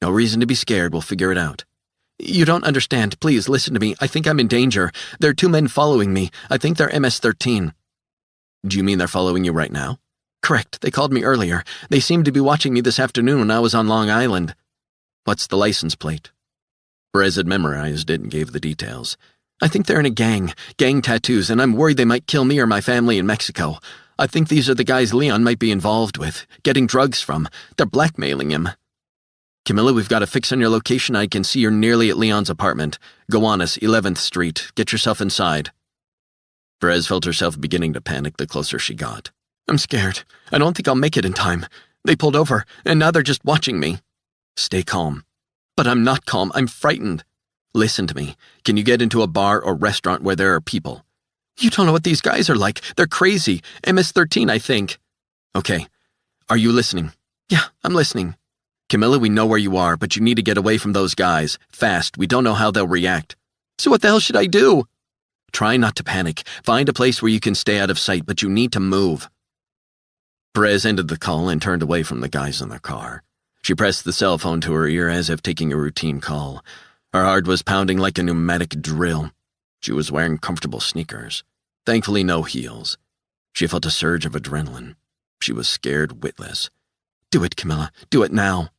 "No reason to be scared, we'll figure it out." "You don't understand. Please, listen to me. I think I'm in danger. There are 2 men following me. I think they're MS-13. "Do you mean they're following you right now?" "Correct. They called me earlier. They seemed to be watching me this afternoon when I was on Long Island." "What's the license plate?" Perez had memorized it and gave the details. "I think they're in a gang tattoos, and I'm worried they might kill me or my family in Mexico. I think these are the guys Leon might be involved with, getting drugs from. They're blackmailing him." "Camila, we've got a fix on your location. I can see you're nearly at Leon's apartment. Gowanus, 11th Street. Get yourself inside." Perez felt herself beginning to panic the closer she got. "I'm scared. I don't think I'll make it in time. They pulled over, and now they're just watching me." "Stay calm." "But I'm not calm. I'm frightened." "Listen to me. Can you get into a bar or restaurant where there are people?" "You don't know what these guys are like. They're crazy. MS-13, I think." "Okay. Are you listening?" "Yeah, I'm listening." "Camila, we know where you are, but you need to get away from those guys. Fast. We don't know how they'll react." "So what the hell should I do?" "Try not to panic. Find a place where you can stay out of sight, but you need to move." Perez ended the call and turned away from the guys in their car. She pressed the cell phone to her ear as if taking a routine call. Her heart was pounding like a pneumatic drill. She was wearing comfortable sneakers. Thankfully, no heels. She felt a surge of adrenaline. She was scared witless. "Do it, Camila. Do it now."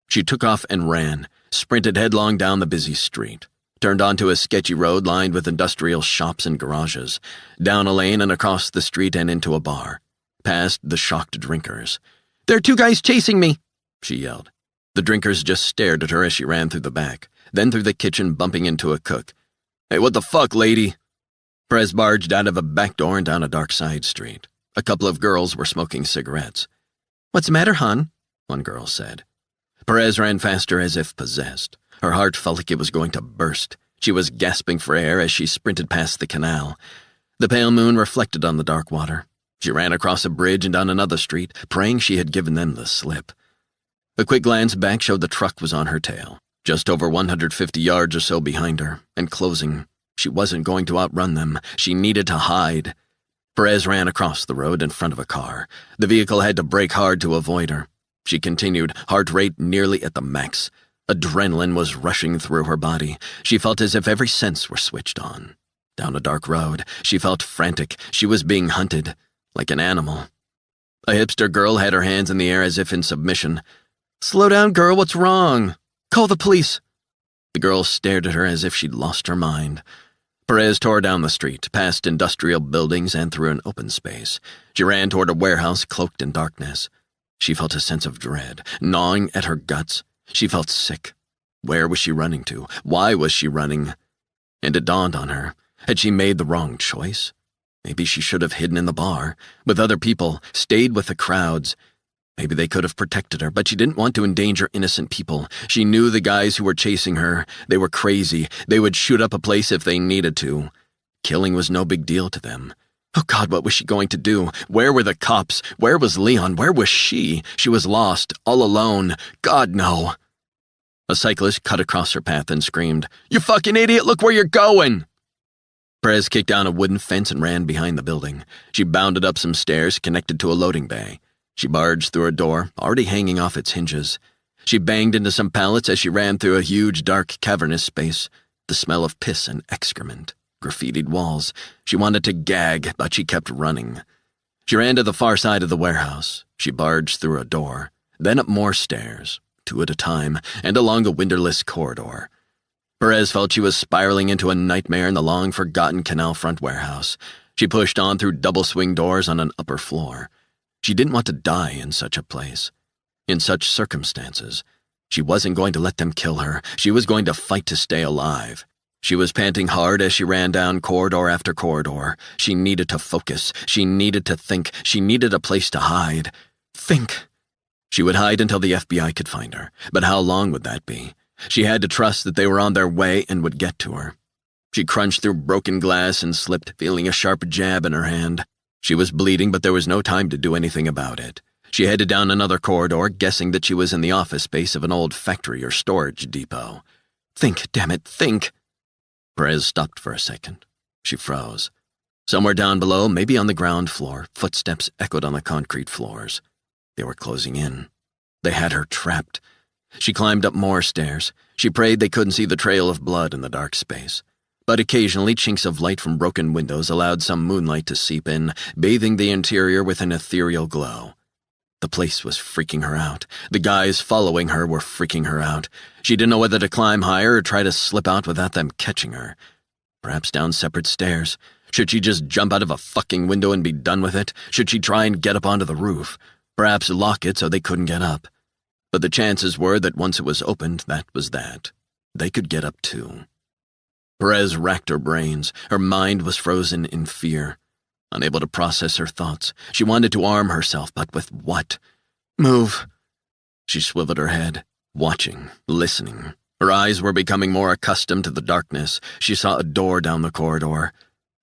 She took off and ran, sprinted headlong down the busy street, turned onto a sketchy road lined with industrial shops and garages, down a lane and across the street and into a bar, past the shocked drinkers. "There are 2 guys chasing me," she yelled. The drinkers just stared at her as she ran through the back, then through the kitchen, bumping into a cook. "Hey, what the fuck, lady?" Perez barged out of a back door and down a dark side street. A couple of girls were smoking cigarettes. "What's the matter, hon?" one girl said. Perez ran faster as if possessed. Her heart felt like it was going to burst. She was gasping for air as she sprinted past the canal. The pale moon reflected on the dark water. She ran across a bridge and down another street, praying she had given them the slip. A quick glance back showed the truck was on her tail, just over 150 yards or so behind her, and closing. She wasn't going to outrun them. She needed to hide. Perez ran across the road in front of a car. The vehicle had to brake hard to avoid her. She continued, heart rate nearly at the max. Adrenaline was rushing through her body. She felt as if every sense were switched on. Down a dark road, she felt frantic. She was being hunted, like an animal. A hipster girl had her hands in the air as if in submission. "Slow down, girl, what's wrong? Call the police." The girl stared at her as if she'd lost her mind. Perez tore down the street, past industrial buildings and through an open space. She ran toward a warehouse cloaked in darkness. She felt a sense of dread, gnawing at her guts. She felt sick. Where was she running to? Why was she running? And it dawned on her. Had she made the wrong choice? Maybe she should have hidden in the bar, with other people, stayed with the crowds. Maybe they could have protected her, but she didn't want to endanger innocent people. She knew the guys who were chasing her. They were crazy. They would shoot up a place if they needed to. Killing was no big deal to them. Oh God, what was she going to do? Where were the cops? Where was Leon? Where was she? She was lost, all alone. God, no. A cyclist cut across her path and screamed, "You fucking idiot, look where you're going!" Perez kicked down a wooden fence and ran behind the building. She bounded up some stairs connected to a loading bay. She barged through a door, already hanging off its hinges. She banged into some pallets as she ran through a huge, dark, cavernous space. The smell of piss and excrement. Graffitied walls. She wanted to gag, but she kept running. She ran to the far side of the warehouse. She barged through a door, then up more stairs, 2 at a time, and along a windowless corridor. Perez felt she was spiraling into a nightmare in the long-forgotten canal front warehouse. She pushed on through double-swing doors on an upper floor. She didn't want to die in such a place. In such circumstances, she wasn't going to let them kill her. She was going to fight to stay alive. She was panting hard as she ran down corridor after corridor. She needed to focus. She needed to think. She needed a place to hide. Think. She would hide until the FBI could find her. But how long would that be? She had to trust that they were on their way and would get to her. She crunched through broken glass and slipped, feeling a sharp jab in her hand. She was bleeding, but there was no time to do anything about it. She headed down another corridor, guessing that she was in the office space of an old factory or storage depot. Think, damn it, think! Perez stopped for a second. She froze. Somewhere down below, maybe on the ground floor, footsteps echoed on the concrete floors. They were closing in. They had her trapped. She climbed up more stairs. She prayed they couldn't see the trail of blood in the dark space. But occasionally chinks of light from broken windows allowed some moonlight to seep in, bathing the interior with an ethereal glow. The place was freaking her out. The guys following her were freaking her out. She didn't know whether to climb higher or try to slip out without them catching her. Perhaps down separate stairs. Should she just jump out of a fucking window and be done with it? Should she try and get up onto the roof? Perhaps lock it so they couldn't get up. But the chances were that once it was opened, that was that. They could get up too. Perez racked her brains. Her mind was frozen in fear. Unable to process her thoughts, she wanted to arm herself, but with what? Move. She swiveled her head, watching, listening. Her eyes were becoming more accustomed to the darkness. She saw a door down the corridor.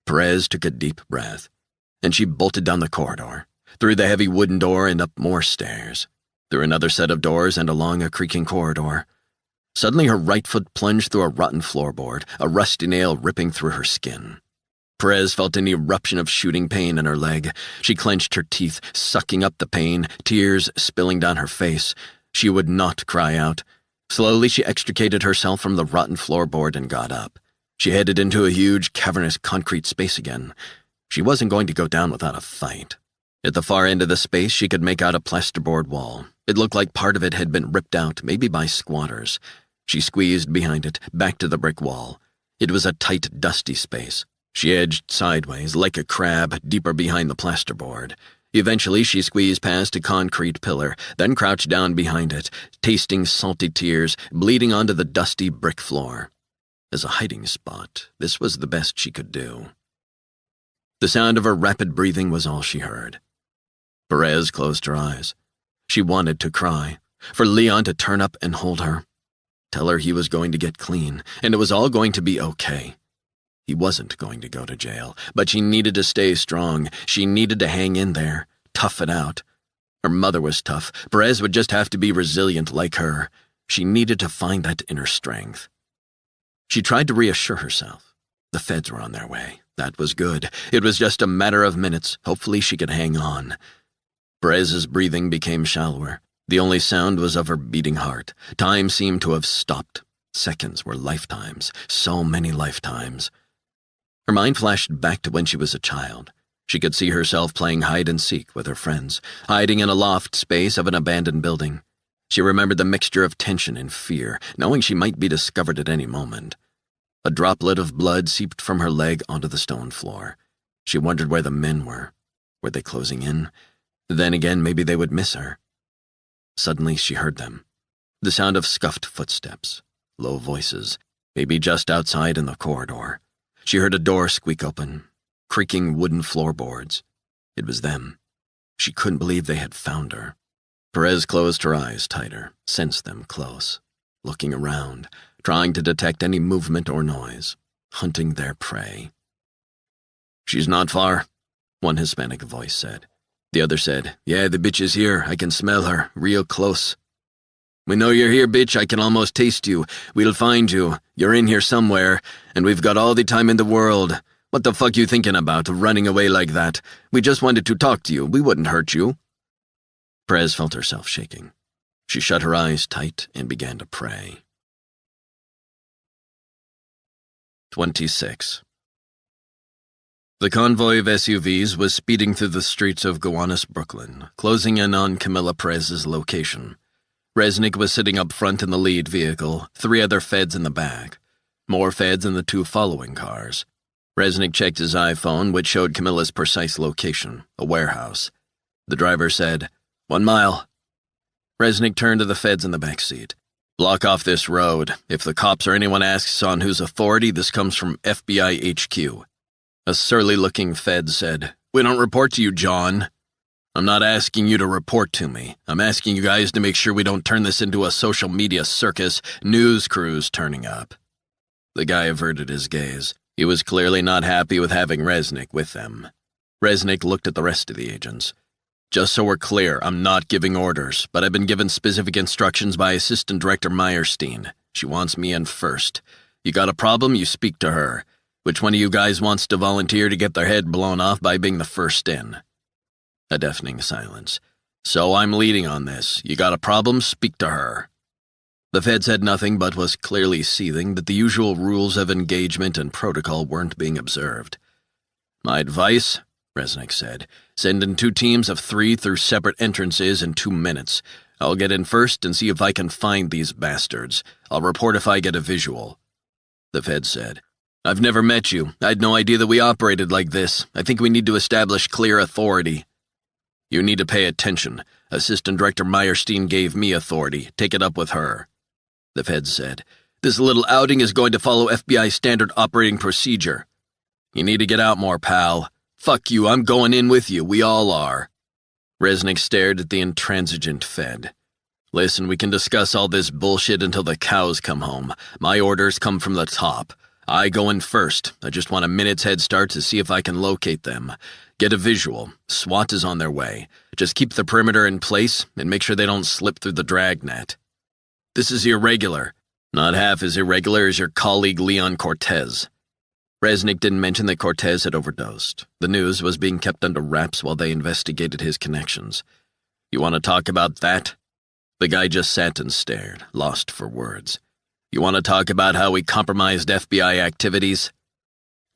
Perez took a deep breath, and she bolted down the corridor, through the heavy wooden door and up more stairs, through another set of doors and along a creaking corridor. Suddenly her right foot plunged through a rotten floorboard, a rusty nail ripping through her skin. Perez felt an eruption of shooting pain in her leg. She clenched her teeth, sucking up the pain, tears spilling down her face. She would not cry out. Slowly she extricated herself from the rotten floorboard and got up. She headed into a huge, cavernous concrete space again. She wasn't going to go down without a fight. At the far end of the space, she could make out a plasterboard wall. It looked like part of it had been ripped out, maybe by squatters. She squeezed behind it, back to the brick wall. It was a tight, dusty space. She edged sideways, like a crab, deeper behind the plasterboard. Eventually, she squeezed past a concrete pillar, then crouched down behind it, tasting salty tears, bleeding onto the dusty brick floor. As a hiding spot, this was the best she could do. The sound of her rapid breathing was all she heard. Perez closed her eyes. She wanted to cry, for Leon to turn up and hold her. Tell her he was going to get clean, and it was all going to be okay. He wasn't going to go to jail, but she needed to stay strong. She needed to hang in there, tough it out. Her mother was tough. Perez would just have to be resilient like her. She needed to find that inner strength. She tried to reassure herself. The feds were on their way. That was good. It was just a matter of minutes. Hopefully she could hang on. Perez's breathing became shallower. The only sound was of her beating heart. Time seemed to have stopped. Seconds were lifetimes. So many lifetimes. Her mind flashed back to when she was a child. She could see herself playing hide-and-seek with her friends, hiding in a loft space of an abandoned building. She remembered the mixture of tension and fear, knowing she might be discovered at any moment. A droplet of blood seeped from her leg onto the stone floor. She wondered where the men were. Were they closing in? Then again, maybe they would miss her. Suddenly, she heard them. The sound of scuffed footsteps, low voices, maybe just outside in the corridor. She heard a door squeak open, creaking wooden floorboards. It was them. She couldn't believe they had found her. Perez closed her eyes tighter, sensed them close, looking around, trying to detect any movement or noise, hunting their prey. "She's not far," one Hispanic voice said. The other said, "Yeah, the bitch is here. I can smell her, real close." "We know you're here, bitch. I can almost taste you. We'll find you. You're in here somewhere, and we've got all the time in the world. What the fuck you thinking about, running away like that? We just wanted to talk to you. We wouldn't hurt you." Perez felt herself shaking. She shut her eyes tight and began to pray. 26. The convoy of SUVs was speeding through the streets of Gowanus, Brooklyn, closing in on Camilla Perez's location. Resnick was sitting up front in the lead vehicle, 3 other feds in the back. More feds in the 2 following cars. Resnick checked his iPhone, which showed Camilla's precise location, a warehouse. The driver said, 1 mile. Resnick turned to the feds in the back seat. "Block off this road. If the cops or anyone asks on whose authority, this comes from FBI HQ. A surly-looking fed said, "We don't report to you, John." "I'm not asking you to report to me. I'm asking you guys to make sure we don't turn this into a social media circus, news crews turning up." The guy averted his gaze. He was clearly not happy with having Resnick with them. Resnick looked at the rest of the agents. "Just so we're clear, I'm not giving orders, but I've been given specific instructions by Assistant Director Meyerstein. She wants me in first. You got a problem, you speak to her. Which one of you guys wants to volunteer to get their head blown off by being the first in?" A deafening silence. "So I'm leading on this. You got a problem, speak to her." The fed said nothing but was clearly seething that the usual rules of engagement and protocol weren't being observed. "My advice," Resnick said, "send in 2 teams of 3 through separate entrances in 2 minutes. I'll get in first and see if I can find these bastards. I'll report if I get a visual." The fed said, "I've never met you. I had no idea that we operated like this. I think we need to establish clear authority." "You need to pay attention. Assistant Director Meyerstein gave me authority. Take it up with her." The feds said, "This little outing is going to follow FBI standard operating procedure." "You need to get out more, pal." "Fuck you, I'm going in with you. We all are." Resnick stared at the intransigent fed. "Listen, we can discuss all this bullshit until the cows come home. My orders come from the top. I go in first. I just want a minute's head start to see if I can locate them. Get a visual. SWAT is on their way. Just keep the perimeter in place and make sure they don't slip through the dragnet." "This is irregular." "Not half as irregular as your colleague Leon Cortez." Resnick didn't mention that Cortez had overdosed. The news was being kept under wraps while they investigated his connections. "You want to talk about that?" The guy just sat and stared, lost for words. "You want to talk about how we compromised FBI activities?"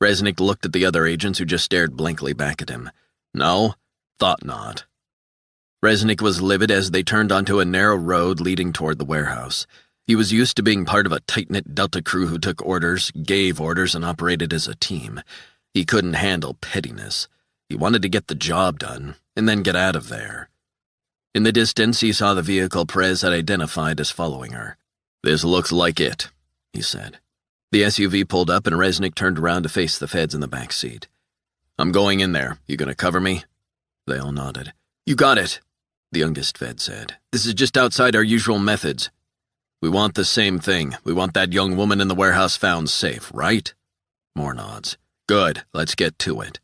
Resnick looked at the other agents who just stared blankly back at him. "No? Thought not." Resnick was livid as they turned onto a narrow road leading toward the warehouse. He was used to being part of a tight-knit Delta crew who took orders, gave orders, and operated as a team. He couldn't handle pettiness. He wanted to get the job done, and then get out of there. In the distance, he saw the vehicle Perez had identified as following her. "This looks like it," he said. The SUV pulled up and Resnick turned around to face the feds in the back seat. I'm going in there. You gonna cover me? They all nodded. You got it, the youngest Fed said. This is just outside our usual methods. We want the same thing. We want that young woman in the warehouse found safe, right? More nods. Good, let's get to it.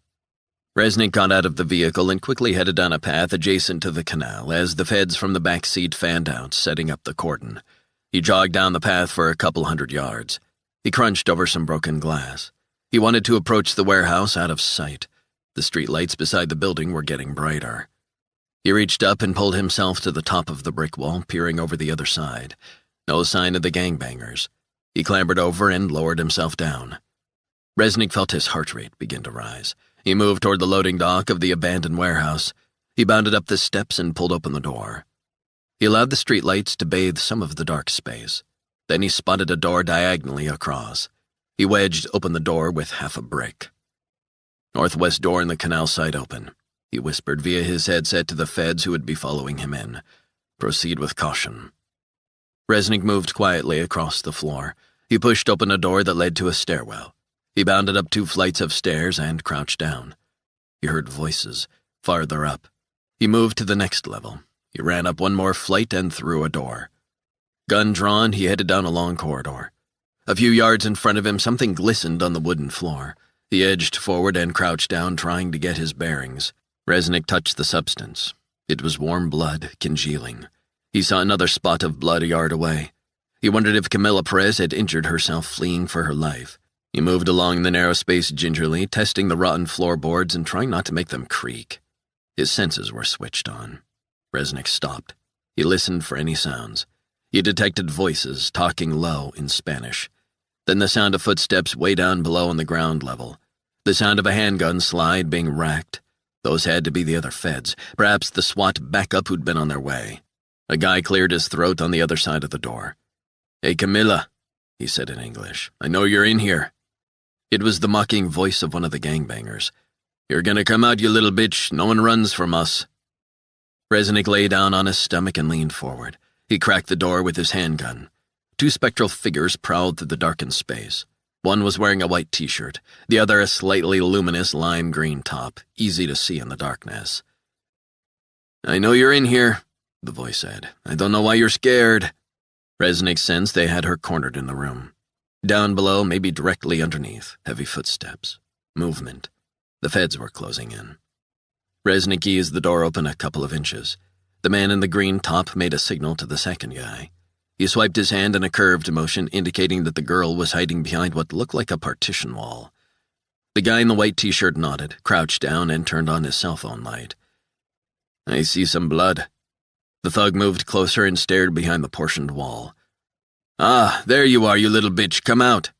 Resnick got out of the vehicle and quickly headed down a path adjacent to the canal as the Feds from the back seat fanned out, setting up the cordon. He jogged down the path for a couple 100 yards. He crunched over some broken glass. He wanted to approach the warehouse out of sight. The streetlights beside the building were getting brighter. He reached up and pulled himself to the top of the brick wall, peering over the other side. No sign of the gangbangers. He clambered over and lowered himself down. Resnick felt his heart rate begin to rise. He moved toward the loading dock of the abandoned warehouse. He bounded up the steps and pulled open the door. He allowed the streetlights to bathe some of the dark space. Then he spotted a door diagonally across. He wedged open the door with half a brick. Northwest door in the canal side open. He whispered via his headset to the Feds who would be following him in. Proceed with caution. Resnick moved quietly across the floor. He pushed open a door that led to a stairwell. He bounded up 2 flights of stairs and crouched down. He heard voices, farther up. He moved to the next level. He ran up 1 more flight and through a door. Gun drawn, he headed down a long corridor. A few yards in front of him, something glistened on the wooden floor. He edged forward and crouched down, trying to get his bearings. Resnick touched the substance. It was warm blood, congealing. He saw another spot of blood a yard away. He wondered if Camilla Perez had injured herself fleeing for her life. He moved along the narrow space gingerly, testing the rotten floorboards and trying not to make them creak. His senses were switched on. Resnick stopped. He listened for any sounds. He detected voices, talking low in Spanish. Then the sound of footsteps way down below on the ground level. The sound of a handgun slide being racked. Those had to be the other Feds, perhaps the SWAT backup who'd been on their way. A guy cleared his throat on the other side of the door. Hey, Camilla, he said in English. I know you're in here. It was the mocking voice of one of the gangbangers. You're gonna come out, you little bitch. No one runs from us. Resnick lay down on his stomach and leaned forward. He cracked the door with his handgun. 2 spectral figures prowled through the darkened space. One was wearing a white t-shirt, the other a slightly luminous lime green top, easy to see in the darkness. I know you're in here, the voice said. I don't know why you're scared. Resnick sensed they had her cornered in the room. Down below, maybe directly underneath, heavy footsteps. Movement. The Feds were closing in. Resnick eased the door open a couple of inches. The man in the green top made a signal to the second guy. He swiped his hand in a curved motion, indicating that the girl was hiding behind what looked like a partition wall. The guy in the white t-shirt nodded, crouched down, and turned on his cell phone light. I see some blood. The thug moved closer and stared behind the portioned wall. Ah, there you are, you little bitch. Come out.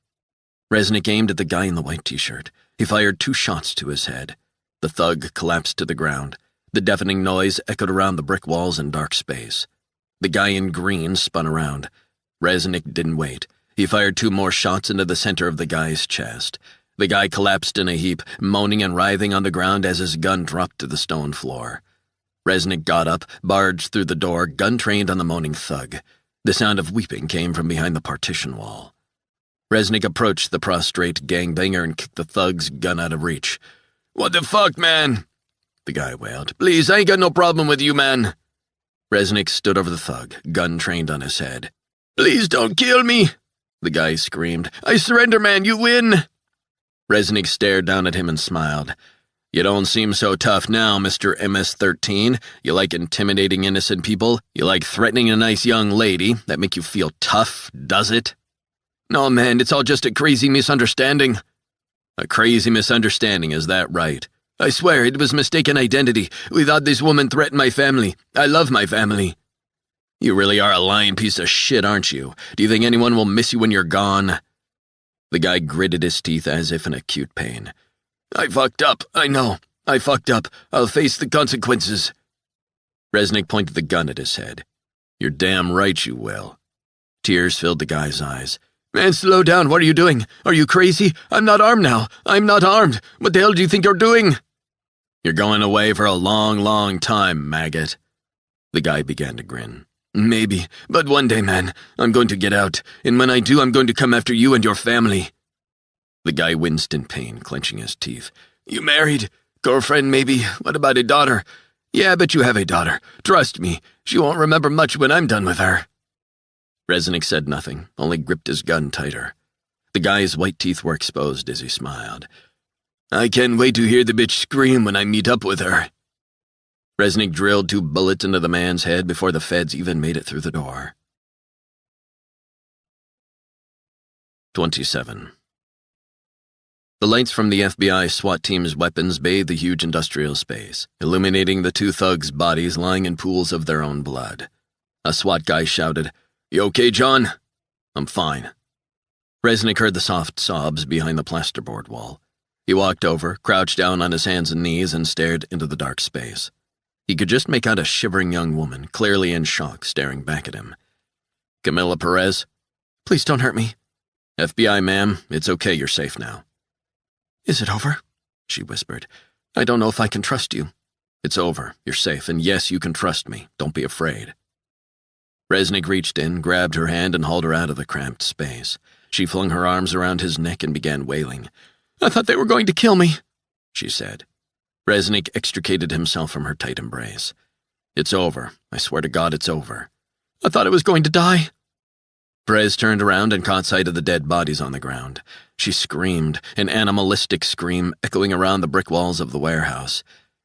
Resnick aimed at the guy in the white t-shirt. He fired 2 shots to his head. The thug collapsed to the ground. The deafening noise echoed around the brick walls and dark space. The guy in green spun around. Resnick didn't wait. He fired 2 more shots into the center of the guy's chest. The guy collapsed in a heap, moaning and writhing on the ground as his gun dropped to the stone floor. Resnick got up, barged through the door, gun trained on the moaning thug. The sound of weeping came from behind the partition wall. Resnick approached the prostrate gangbanger and kicked the thug's gun out of reach. What the fuck, man? The guy wailed. Please, I ain't got no problem with you, man. Resnick stood over the thug, gun trained on his head. Please don't kill me, the guy screamed. I surrender, man, you win. Resnick stared down at him and smiled. You don't seem so tough now, Mr. MS-13. You like intimidating innocent people. You like threatening a nice young lady. That make you feel tough, does it? No, man, it's all just a crazy misunderstanding. A crazy misunderstanding, is that right? I swear, it was mistaken identity. We thought this woman threatened my family. I love my family. You really are a lying piece of shit, aren't you? Do you think anyone will miss you when you're gone? The guy gritted his teeth as if in acute pain. I fucked up, I know. I fucked up. I'll face the consequences. Resnick pointed the gun at his head. You're damn right you will. Tears filled the guy's eyes. Man, slow down. What are you doing? Are you crazy? I'm not armed now. I'm not armed. What the hell do you think you're doing? You're going away for a long, long time, maggot. The guy began to grin. Maybe, but one day, man, I'm going to get out, and when I do, I'm going to come after you and your family. The guy winced in pain, clenching his teeth. You married? Girlfriend, maybe? What about a daughter? Yeah, but you have a daughter. Trust me, she won't remember much when I'm done with her." Resnick said nothing, only gripped his gun tighter. The guy's white teeth were exposed as he smiled. "I can't wait to hear the bitch scream when I meet up with her." Resnick drilled 2 bullets into the man's head before the feds even made it through the door. 27. The lights from the FBI SWAT team's weapons bathed the huge industrial space, illuminating the 2 thugs' bodies lying in pools of their own blood. A SWAT guy shouted, "You okay, John?" "I'm fine." Resnick heard the soft sobs behind the plasterboard wall. He walked over, crouched down on his hands and knees, and stared into the dark space. He could just make out a shivering young woman, clearly in shock, staring back at him. "Camila Perez?" "Please don't hurt me." "FBI, ma'am, it's okay, you're safe now." "Is it over?" she whispered. "I don't know if I can trust you." "It's over, you're safe, and yes, you can trust me. Don't be afraid." Resnick reached in, grabbed her hand, and hauled her out of the cramped space. She flung her arms around his neck and began wailing. "I thought they were going to kill me," she said. Resnick extricated himself from her tight embrace. "It's over. I swear to God it's over." "I thought I was going to die." Perez turned around and caught sight of the dead bodies on the ground. She screamed, an animalistic scream echoing around the brick walls of the warehouse.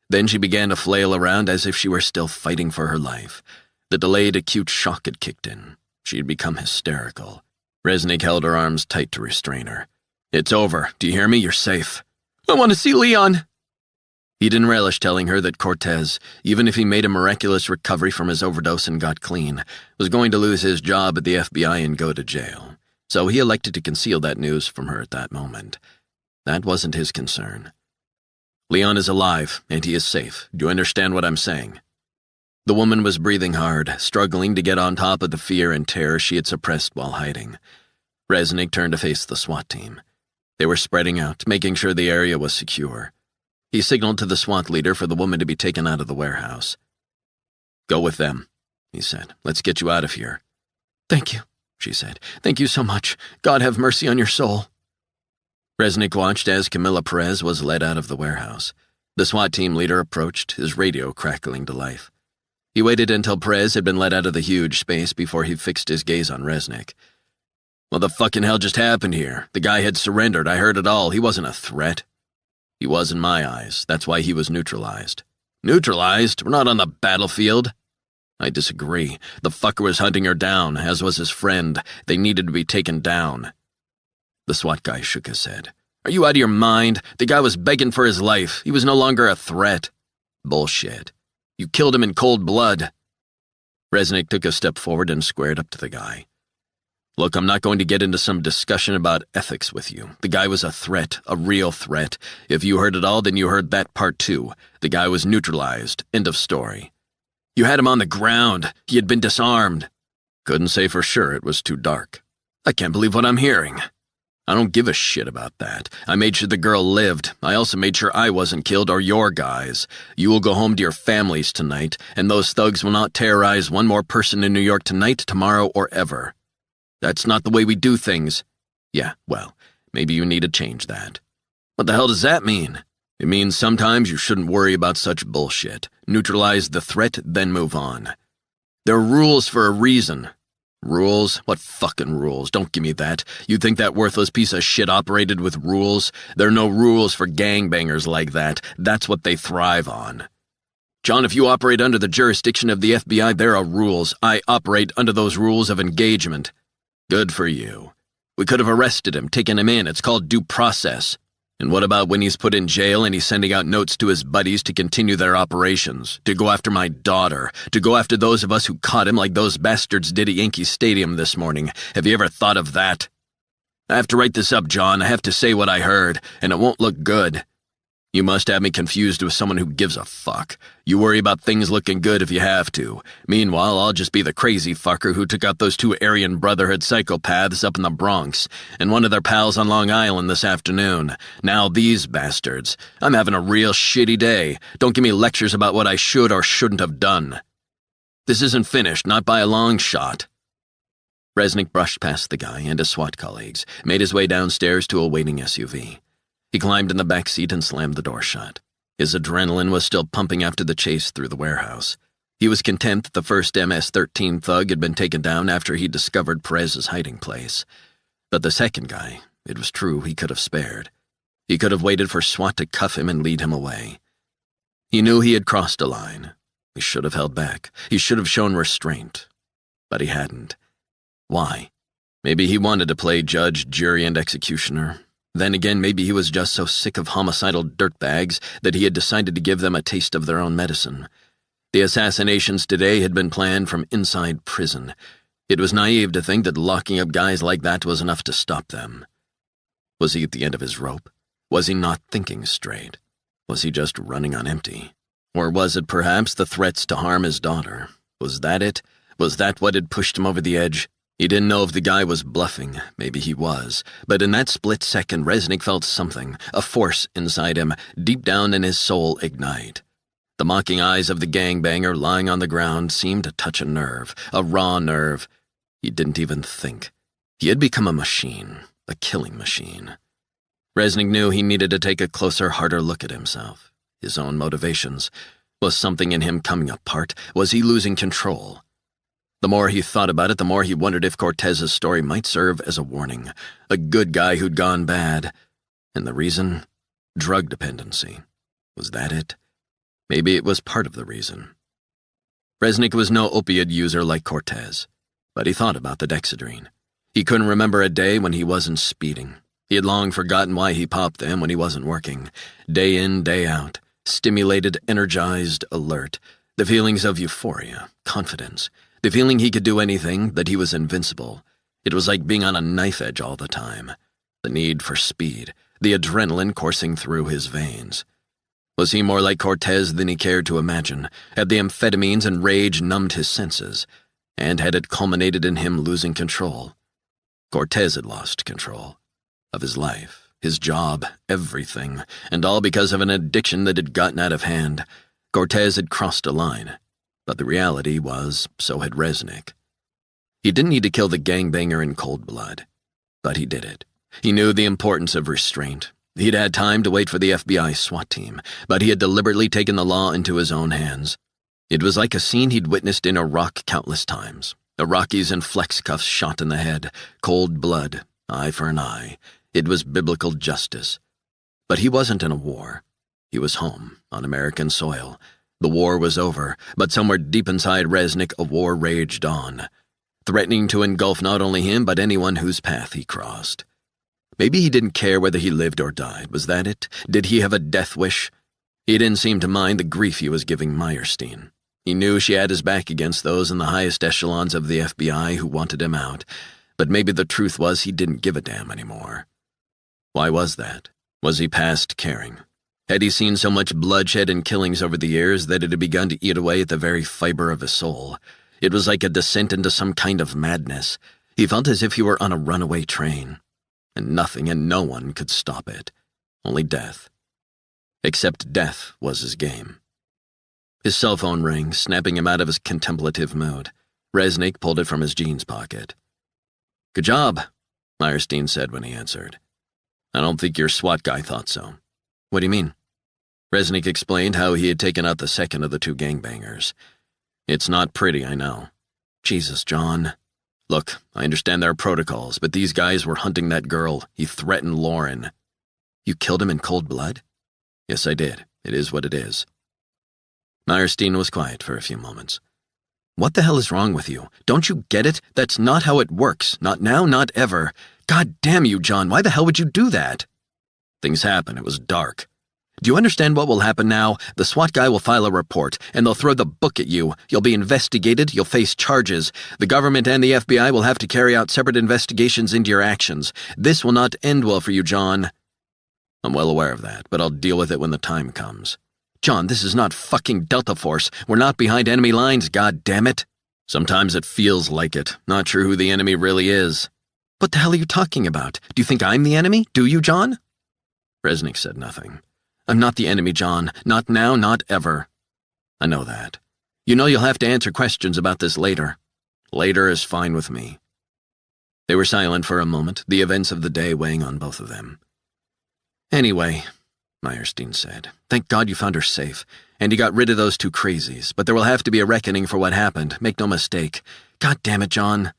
Then she began to flail around as if she were still fighting for her life. The delayed acute shock had kicked in. She had become hysterical. Resnick held her arms tight to restrain her. "It's over. Do you hear me? You're safe." "I want to see Leon." He didn't relish telling her that Cortez, even if he made a miraculous recovery from his overdose and got clean, was going to lose his job at the FBI and go to jail. So he elected to conceal that news from her at that moment. That wasn't his concern. "Leon is alive, and he is safe. Do you understand what I'm saying?" The woman was breathing hard, struggling to get on top of the fear and terror she had suppressed while hiding. Resnick turned to face the SWAT team. They were spreading out, making sure the area was secure. He signaled to the SWAT leader for the woman to be taken out of the warehouse. "Go with them," he said. "Let's get you out of here." "Thank you," she said. "Thank you so much. God have mercy on your soul." Resnick watched as Camila Perez was led out of the warehouse. The SWAT team leader approached, his radio crackling to life. He waited until Perez had been let out of the huge space before he fixed his gaze on Resnick. "What the fucking hell just happened here? The guy had surrendered. I heard it all. He wasn't a threat." "He was in my eyes. That's why he was neutralized." "Neutralized? We're not on the battlefield." "I disagree. The fucker was hunting her down, as was his friend. They needed to be taken down." The SWAT guy shook his head. "Are you out of your mind? The guy was begging for his life. He was no longer a threat." "Bullshit. You killed him in cold blood." Resnick took a step forward and squared up to the guy. "Look, I'm not going to get into some discussion about ethics with you. The guy was a threat, a real threat. If you heard it all, then you heard that part too. The guy was neutralized. End of story. You had him on the ground. He had been disarmed." "Couldn't say for sure. It was too dark." "I can't believe what I'm hearing." "I don't give a shit about that. I made sure the girl lived. I also made sure I wasn't killed or your guys. You will go home to your families tonight, and those thugs will not terrorize one more person in New York tonight, tomorrow, or ever. That's not the way we do things." "Yeah, well, maybe you need to change that." "What the hell does that mean?" "It means sometimes you shouldn't worry about such bullshit. Neutralize the threat, then move on. There are rules for a reason." "Rules? What fucking rules? Don't give me that. You think that worthless piece of shit operated with rules? There are no rules for gangbangers like that. That's what they thrive on." "John, if you operate under the jurisdiction of the FBI, there are rules. I operate under those rules of engagement." "Good for you. We could have arrested him, taken him in. It's called due process. And what about when he's put in jail and he's sending out notes to his buddies to continue their operations, to go after my daughter, to go after those of us who caught him like those bastards did at Yankee Stadium this morning? Have you ever thought of that? I have to write this up, John. I have to say what I heard, and it won't look good. You must have me confused with someone who gives a fuck. You worry about things looking good if you have to. Meanwhile, I'll just be the crazy fucker who took out those 2 Aryan Brotherhood psychopaths up in the Bronx, and one of their pals on Long Island this afternoon. Now these bastards. I'm having a real shitty day. Don't give me lectures about what I should or shouldn't have done. This isn't finished, not by a long shot." Resnick brushed past the guy and his SWAT colleagues, made his way downstairs to a waiting SUV. He climbed in the back seat and slammed the door shut. His adrenaline was still pumping after the chase through the warehouse. He was content that the first MS-13 thug had been taken down after he discovered Perez's hiding place. But the second guy, it was true he could have spared. He could have waited for SWAT to cuff him and lead him away. He knew he had crossed a line. He should have held back. He should have shown restraint. But he hadn't. Why? Maybe he wanted to play judge, jury, and executioner. Then again, maybe he was just so sick of homicidal dirtbags that he had decided to give them a taste of their own medicine. The assassinations today had been planned from inside prison. It was naive to think that locking up guys like that was enough to stop them. Was he at the end of his rope? Was he not thinking straight? Was he just running on empty? Or was it perhaps the threats to harm his daughter? Was that it? Was that what had pushed him over the edge? He didn't know if the guy was bluffing. Maybe he was. But in that split second, Resnick felt something, a force inside him, deep down in his soul, ignite. The mocking eyes of the gangbanger lying on the ground seemed to touch a nerve, a raw nerve. He didn't even think. He had become a machine, a killing machine. Resnick knew he needed to take a closer, harder look at himself. His own motivations. Was something in him coming apart? Was he losing control? The more he thought about it, the more he wondered if Cortez's story might serve as a warning. A good guy who'd gone bad. And the reason? Drug dependency. Was that it? Maybe it was part of the reason. Resnick was no opiate user like Cortez, but he thought about the Dexedrine. He couldn't remember a day when he wasn't speeding. He had long forgotten why he popped them when he wasn't working. Day in, day out. Stimulated, energized, alert. The feelings of euphoria, confidence. The feeling he could do anything, that he was invincible. It was like being on a knife edge all the time. The need for speed, the adrenaline coursing through his veins. Was he more like Cortez than he cared to imagine? Had the amphetamines and rage numbed his senses? And had it culminated in him losing control? Cortez had lost control. Of his life, his job, everything, and all because of an addiction that had gotten out of hand. Cortez had crossed a line. But the reality was, so had Resnick. He didn't need to kill the gangbanger in cold blood. But he did it. He knew the importance of restraint. He'd had time to wait for the FBI SWAT team, but he had deliberately taken the law into his own hands. It was like a scene he'd witnessed in Iraq countless times. Iraqis in flex cuffs shot in the head, cold blood, eye for an eye. It was biblical justice. But he wasn't in a war. He was home, on American soil. The war was over, but somewhere deep inside Resnick a war raged on, threatening to engulf not only him but anyone whose path he crossed. Maybe he didn't care whether he lived or died, was that it? Did he have a death wish? He didn't seem to mind the grief he was giving Meyerstein. He knew she had his back against those in the highest echelons of the FBI who wanted him out, but maybe the truth was he didn't give a damn anymore. Why was that? Was he past caring? Had he seen so much bloodshed and killings over the years that it had begun to eat away at the very fiber of his soul? It was like a descent into some kind of madness. He felt as if he were on a runaway train, and nothing and no one could stop it. Only death. Except death was his game. His cell phone rang, snapping him out of his contemplative mood. Resnick pulled it from his jeans pocket. "Good job," Meyerstein said when he answered. "I don't think your SWAT guy thought so." "What do you mean?" Resnick explained how he had taken out the second of the two gangbangers. "It's not pretty, I know." "Jesus, John. Look, I understand there are protocols, but these guys were hunting that girl. He threatened Lauren." "You killed him in cold blood?" "Yes, I did. It is what it is." Meyerstein was quiet for a few moments. "What the hell is wrong with you? Don't you get it? That's not how it works. Not now, not ever. God damn you, John, why the hell would you do that?" "Things happen. It was dark." "Do you understand what will happen now? The SWAT guy will file a report, and they'll throw the book at you. You'll be investigated, you'll face charges. The government and the FBI will have to carry out separate investigations into your actions. This will not end well for you, John." "I'm well aware of that, but I'll deal with it when the time comes." "John, this is not fucking Delta Force. We're not behind enemy lines, God damn it." "Sometimes it feels like it. Not sure who the enemy really is." "What the hell are you talking about? Do you think I'm the enemy? Do you, John?" Resnick said nothing. "I'm not the enemy, John. Not now, not ever." "I know that. You know you'll have to answer questions about this later." "Later is fine with me." They were silent for a moment, the events of the day weighing on both of them. Anyway, Meyerstein said, thank God you found her safe, and you got rid of those two crazies, but there will have to be a reckoning for what happened, make no mistake. God damn it, John.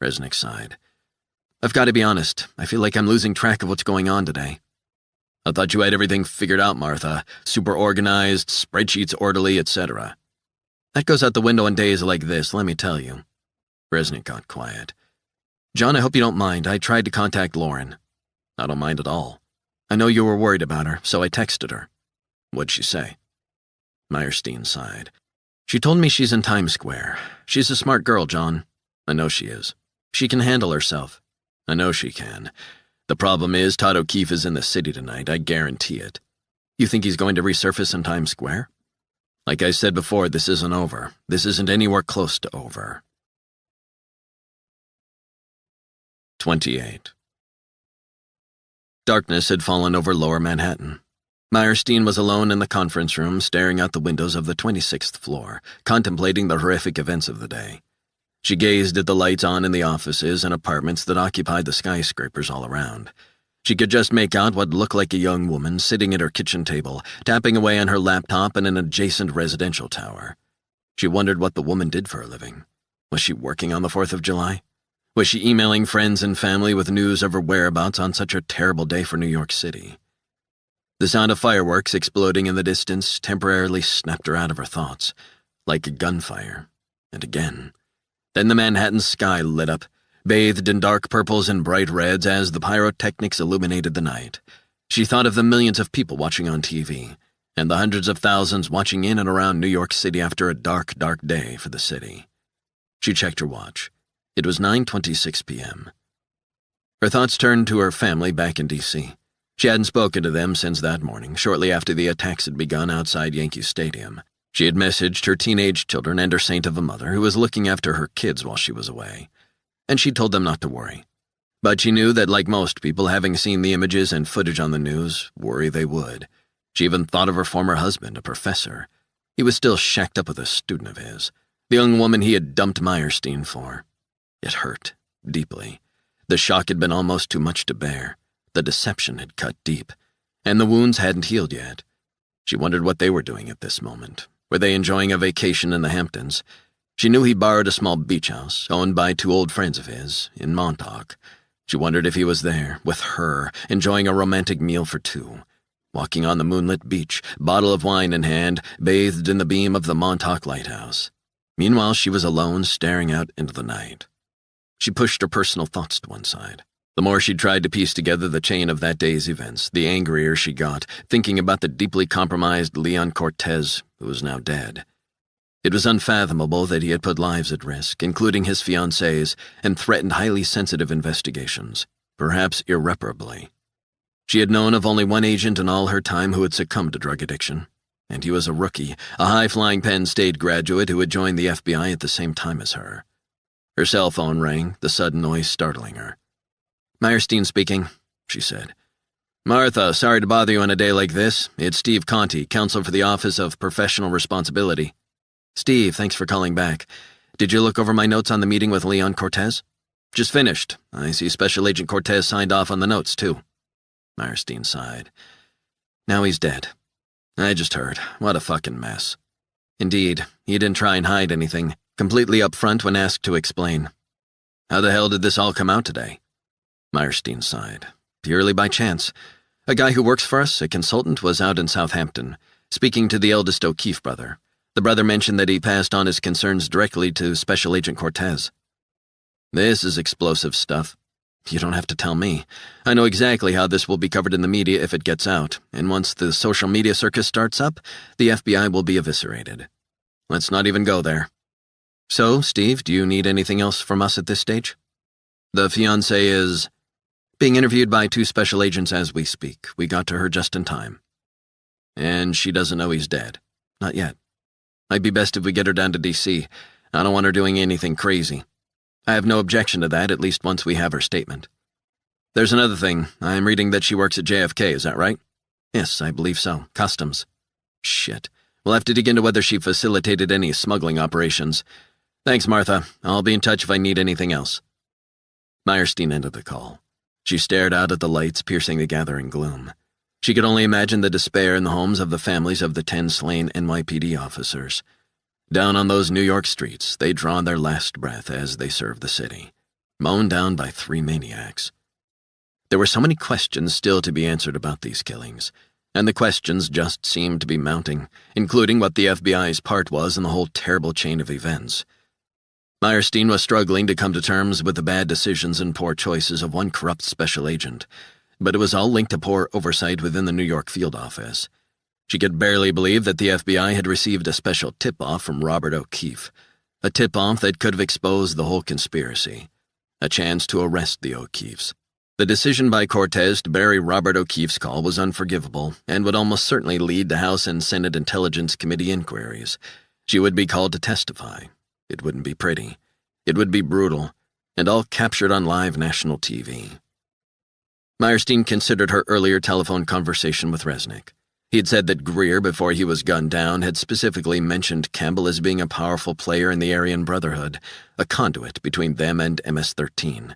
Resnick sighed. I've got to be honest, I feel like I'm losing track of what's going on today. I thought you had everything figured out, Martha. Super organized, spreadsheets orderly, etc. That goes out the window on days like this, let me tell you. Resnick got quiet. John, I hope you don't mind. I tried to contact Lauren. I don't mind at all. I know you were worried about her, so I texted her. What'd she say? Meyerstein sighed. She told me she's in Times Square. She's a smart girl, John. I know she is. She can handle herself. I know she can. The problem is Todd O'Keefe is in the city tonight, I guarantee it. You think he's going to resurface in Times Square? Like I said before, this isn't over. This isn't anywhere close to over. 28. Darkness had fallen over Lower Manhattan. Meyerstein was alone in the conference room, staring out the windows of the 26th floor, contemplating the horrific events of the day. She gazed at the lights on in the offices and apartments that occupied the skyscrapers all around. She could just make out what looked like a young woman sitting at her kitchen table, tapping away on her laptop in an adjacent residential tower. She wondered what the woman did for a living. Was she working on the 4th of July? Was she emailing friends and family with news of her whereabouts on such a terrible day for New York City? The sound of fireworks exploding in the distance temporarily snapped her out of her thoughts, like a gunfire, and again. Then the Manhattan sky lit up, bathed in dark purples and bright reds as the pyrotechnics illuminated the night. She thought of the millions of people watching on TV, and the hundreds of thousands watching in and around New York City after a dark, dark day for the city. She checked her watch. It was 9:26 p.m. Her thoughts turned to her family back in D.C. She hadn't spoken to them since that morning, shortly after the attacks had begun outside Yankee Stadium. She had messaged her teenage children and her saint of a mother who was looking after her kids while she was away. And she told them not to worry. But she knew that, like most people, having seen the images and footage on the news, worry they would. She even thought of her former husband, a professor. He was still shacked up with a student of his, the young woman he had dumped Meyerstein for. It hurt, deeply. The shock had been almost too much to bear. The deception had cut deep, and the wounds hadn't healed yet. She wondered what they were doing at this moment. Were they enjoying a vacation in the Hamptons? She knew he borrowed a small beach house, owned by two old friends of his, in Montauk. She wondered if he was there, with her, enjoying a romantic meal for two, walking on the moonlit beach, bottle of wine in hand, bathed in the beam of the Montauk lighthouse. Meanwhile, she was alone, staring out into the night. She pushed her personal thoughts to one side. The more she tried to piece together the chain of that day's events, the angrier she got, thinking about the deeply compromised Leon Cortez, who was now dead. It was unfathomable that he had put lives at risk, including his fiancées, and threatened highly sensitive investigations, perhaps irreparably. She had known of only one agent in all her time who had succumbed to drug addiction, and he was a rookie, a high-flying Penn State graduate who had joined the FBI at the same time as her. Her cell phone rang, the sudden noise startling her. Meyerstein speaking, she said. Martha, sorry to bother you on a day like this. It's Steve Conti, counsel for the Office of Professional Responsibility. Steve, thanks for calling back. Did you look over my notes on the meeting with Leon Cortez? Just finished. I see Special Agent Cortez signed off on the notes, too. Meyerstein sighed. Now he's dead. I just heard. What a fucking mess. Indeed, he didn't try and hide anything, completely upfront when asked to explain. How the hell did this all come out today? Meyerstein sighed. Purely by chance. A guy who works for us, a consultant, was out in Southampton, speaking to the eldest O'Keefe brother. The brother mentioned that he passed on his concerns directly to Special Agent Cortez. This is explosive stuff. You don't have to tell me. I know exactly how this will be covered in the media if it gets out, and once the social media circus starts up, the FBI will be eviscerated. Let's not even go there. So, Steve, do you need anything else from us at this stage? The fiancée is being interviewed by two special agents as we speak. We got to her just in time. And she doesn't know he's dead. Not yet. Might be best if we get her down to D.C. I don't want her doing anything crazy. I have no objection to that, at least once we have her statement. There's another thing. I'm reading that she works at JFK, is that right? Yes, I believe so. Customs. Shit. We'll have to dig into whether she facilitated any smuggling operations. Thanks, Martha. I'll be in touch if I need anything else. Meyerstein ended the call. She stared out at the lights piercing the gathering gloom. She could only imagine the despair in the homes of the families of the 10 slain NYPD officers. Down on those New York streets, they'd drawn their last breath as they served the city, mown down by 3 maniacs. There were so many questions still to be answered about these killings, and the questions just seemed to be mounting, including what the FBI's part was in the whole terrible chain of events. Meyerstein was struggling to come to terms with the bad decisions and poor choices of one corrupt special agent, but it was all linked to poor oversight within the New York field office. She could barely believe that the FBI had received a special tip-off from Robert O'Keefe, a tip-off that could have exposed the whole conspiracy, a chance to arrest the O'Keefes. The decision by Cortez to bury Robert O'Keefe's call was unforgivable and would almost certainly lead to House and Senate Intelligence Committee inquiries. She would be called to testify. It wouldn't be pretty. It would be brutal, and all captured on live national TV. Meyerstein considered her earlier telephone conversation with Resnick. He had said that Greer, before he was gunned down, had specifically mentioned Campbell as being a powerful player in the Aryan Brotherhood, a conduit between them and MS-13,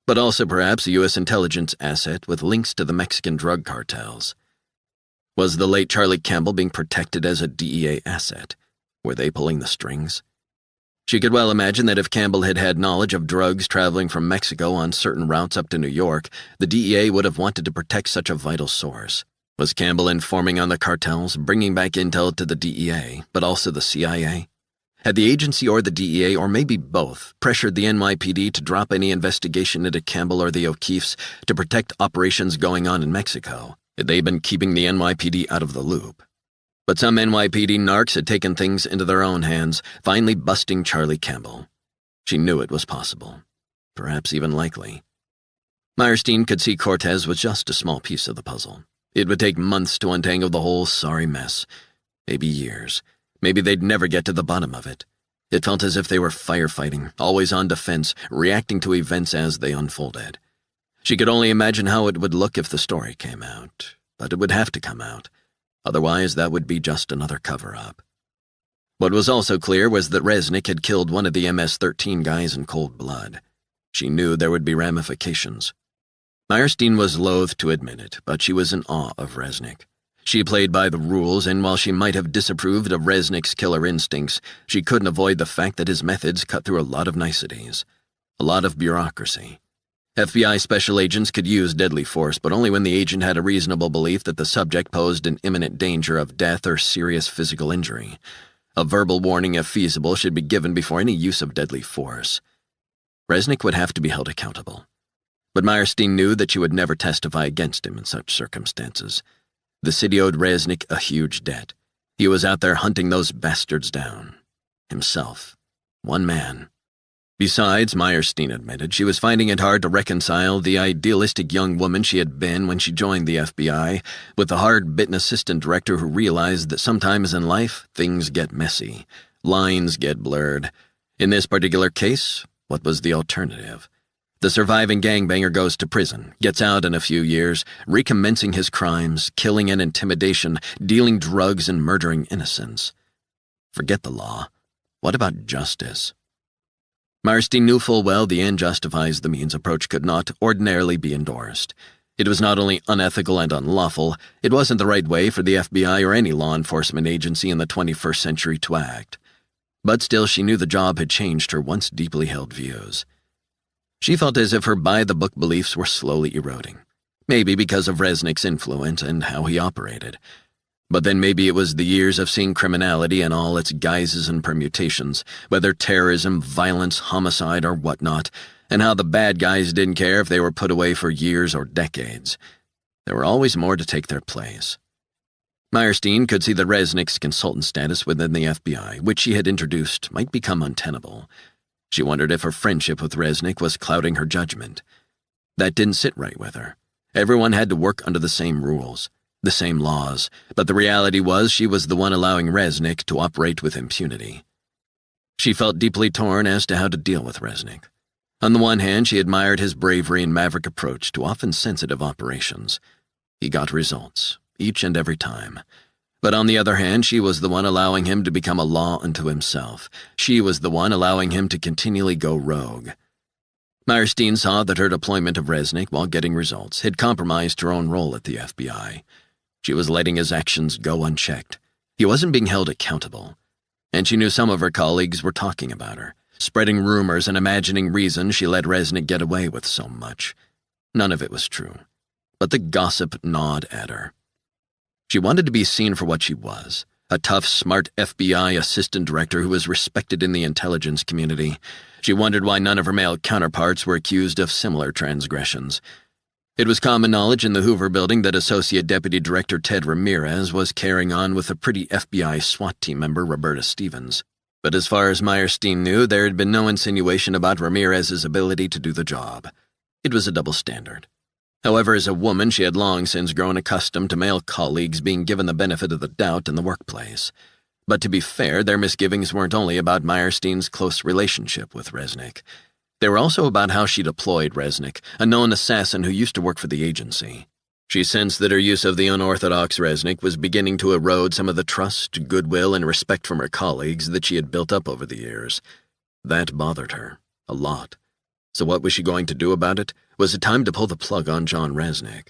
but also perhaps a U.S. intelligence asset with links to the Mexican drug cartels. Was the late Charlie Campbell being protected as a DEA asset? Were they pulling the strings? She could well imagine that if Campbell had had knowledge of drugs traveling from Mexico on certain routes up to New York, the DEA would have wanted to protect such a vital source. Was Campbell informing on the cartels, bringing back intel to the DEA, but also the CIA? Had the agency or the DEA, or maybe both, pressured the NYPD to drop any investigation into Campbell or the O'Keefes to protect operations going on in Mexico? Had they been keeping the NYPD out of the loop? But some NYPD narcs had taken things into their own hands, finally busting Charlie Campbell. She knew it was possible, perhaps even likely. Meyerstein could see Cortez was just a small piece of the puzzle. It would take months to untangle the whole sorry mess, maybe years. Maybe they'd never get to the bottom of it. It felt as if they were firefighting, always on defense, reacting to events as they unfolded. She could only imagine how it would look if the story came out, but it would have to come out. Otherwise, that would be just another cover-up. What was also clear was that Resnick had killed one of the MS-13 guys in cold blood. She knew there would be ramifications. Meyerstein was loath to admit it, but she was in awe of Resnick. She played by the rules, and while she might have disapproved of Resnick's killer instincts, she couldn't avoid the fact that his methods cut through a lot of niceties, a lot of bureaucracy. FBI special agents could use deadly force, but only when the agent had a reasonable belief that the subject posed an imminent danger of death or serious physical injury. A verbal warning, if feasible, should be given before any use of deadly force. Resnick would have to be held accountable. But Meyerstein knew that she would never testify against him in such circumstances. The city owed Resnick a huge debt. He was out there hunting those bastards down. Himself. One man. Besides, Meyerstein admitted, she was finding it hard to reconcile the idealistic young woman she had been when she joined the FBI with the hard-bitten assistant director who realized that sometimes in life, things get messy. Lines get blurred. In this particular case, what was the alternative? The surviving gangbanger goes to prison, gets out in a few years, recommencing his crimes, killing and intimidation, dealing drugs and murdering innocents. Forget the law. What about justice? Meyerstein knew full well the end justifies the means approach could not ordinarily be endorsed. It was not only unethical and unlawful, it wasn't the right way for the FBI or any law enforcement agency in the 21st century to act. But still, she knew the job had changed her once deeply held views. She felt as if her by-the-book beliefs were slowly eroding, maybe because of Resnick's influence and how he operated. But then maybe it was the years of seeing criminality in all its guises and permutations, whether terrorism, violence, homicide, or whatnot, and how the bad guys didn't care if they were put away for years or decades. There were always more to take their place. Meyerstein could see that Resnick's consultant status within the FBI, which she had introduced, might become untenable. She wondered if her friendship with Resnick was clouding her judgment. That didn't sit right with her. Everyone had to work under the same rules, the same laws, but the reality was she was the one allowing Resnick to operate with impunity. She felt deeply torn as to how to deal with Resnick. On the one hand, she admired his bravery and maverick approach to often sensitive operations. He got results, each and every time. But on the other hand, she was the one allowing him to become a law unto himself. She was the one allowing him to continually go rogue. Meyerstein saw that her deployment of Resnick while getting results had compromised her own role at the FBI. She was letting his actions go unchecked. He wasn't being held accountable. And she knew some of her colleagues were talking about her, spreading rumors and imagining reasons she let Resnick get away with so much. None of it was true, but the gossip gnawed at her. She wanted to be seen for what she was, a tough, smart FBI assistant director who was respected in the intelligence community. She wondered why none of her male counterparts were accused of similar transgressions. It was common knowledge in the Hoover building that Associate Deputy Director Ted Ramirez was carrying on with a pretty FBI SWAT team member, Roberta Stevens. But as far as Meyerstein knew, there had been no insinuation about Ramirez's ability to do the job. It was a double standard. However, as a woman, she had long since grown accustomed to male colleagues being given the benefit of the doubt in the workplace. But to be fair, their misgivings weren't only about Meyerstein's close relationship with Resnick. They were also about how she deployed Resnick, a known assassin who used to work for the agency. She sensed that her use of the unorthodox Resnick was beginning to erode some of the trust, goodwill, and respect from her colleagues that she had built up over the years. That bothered her, a lot. So what was she going to do about it? Was it time to pull the plug on John Resnick?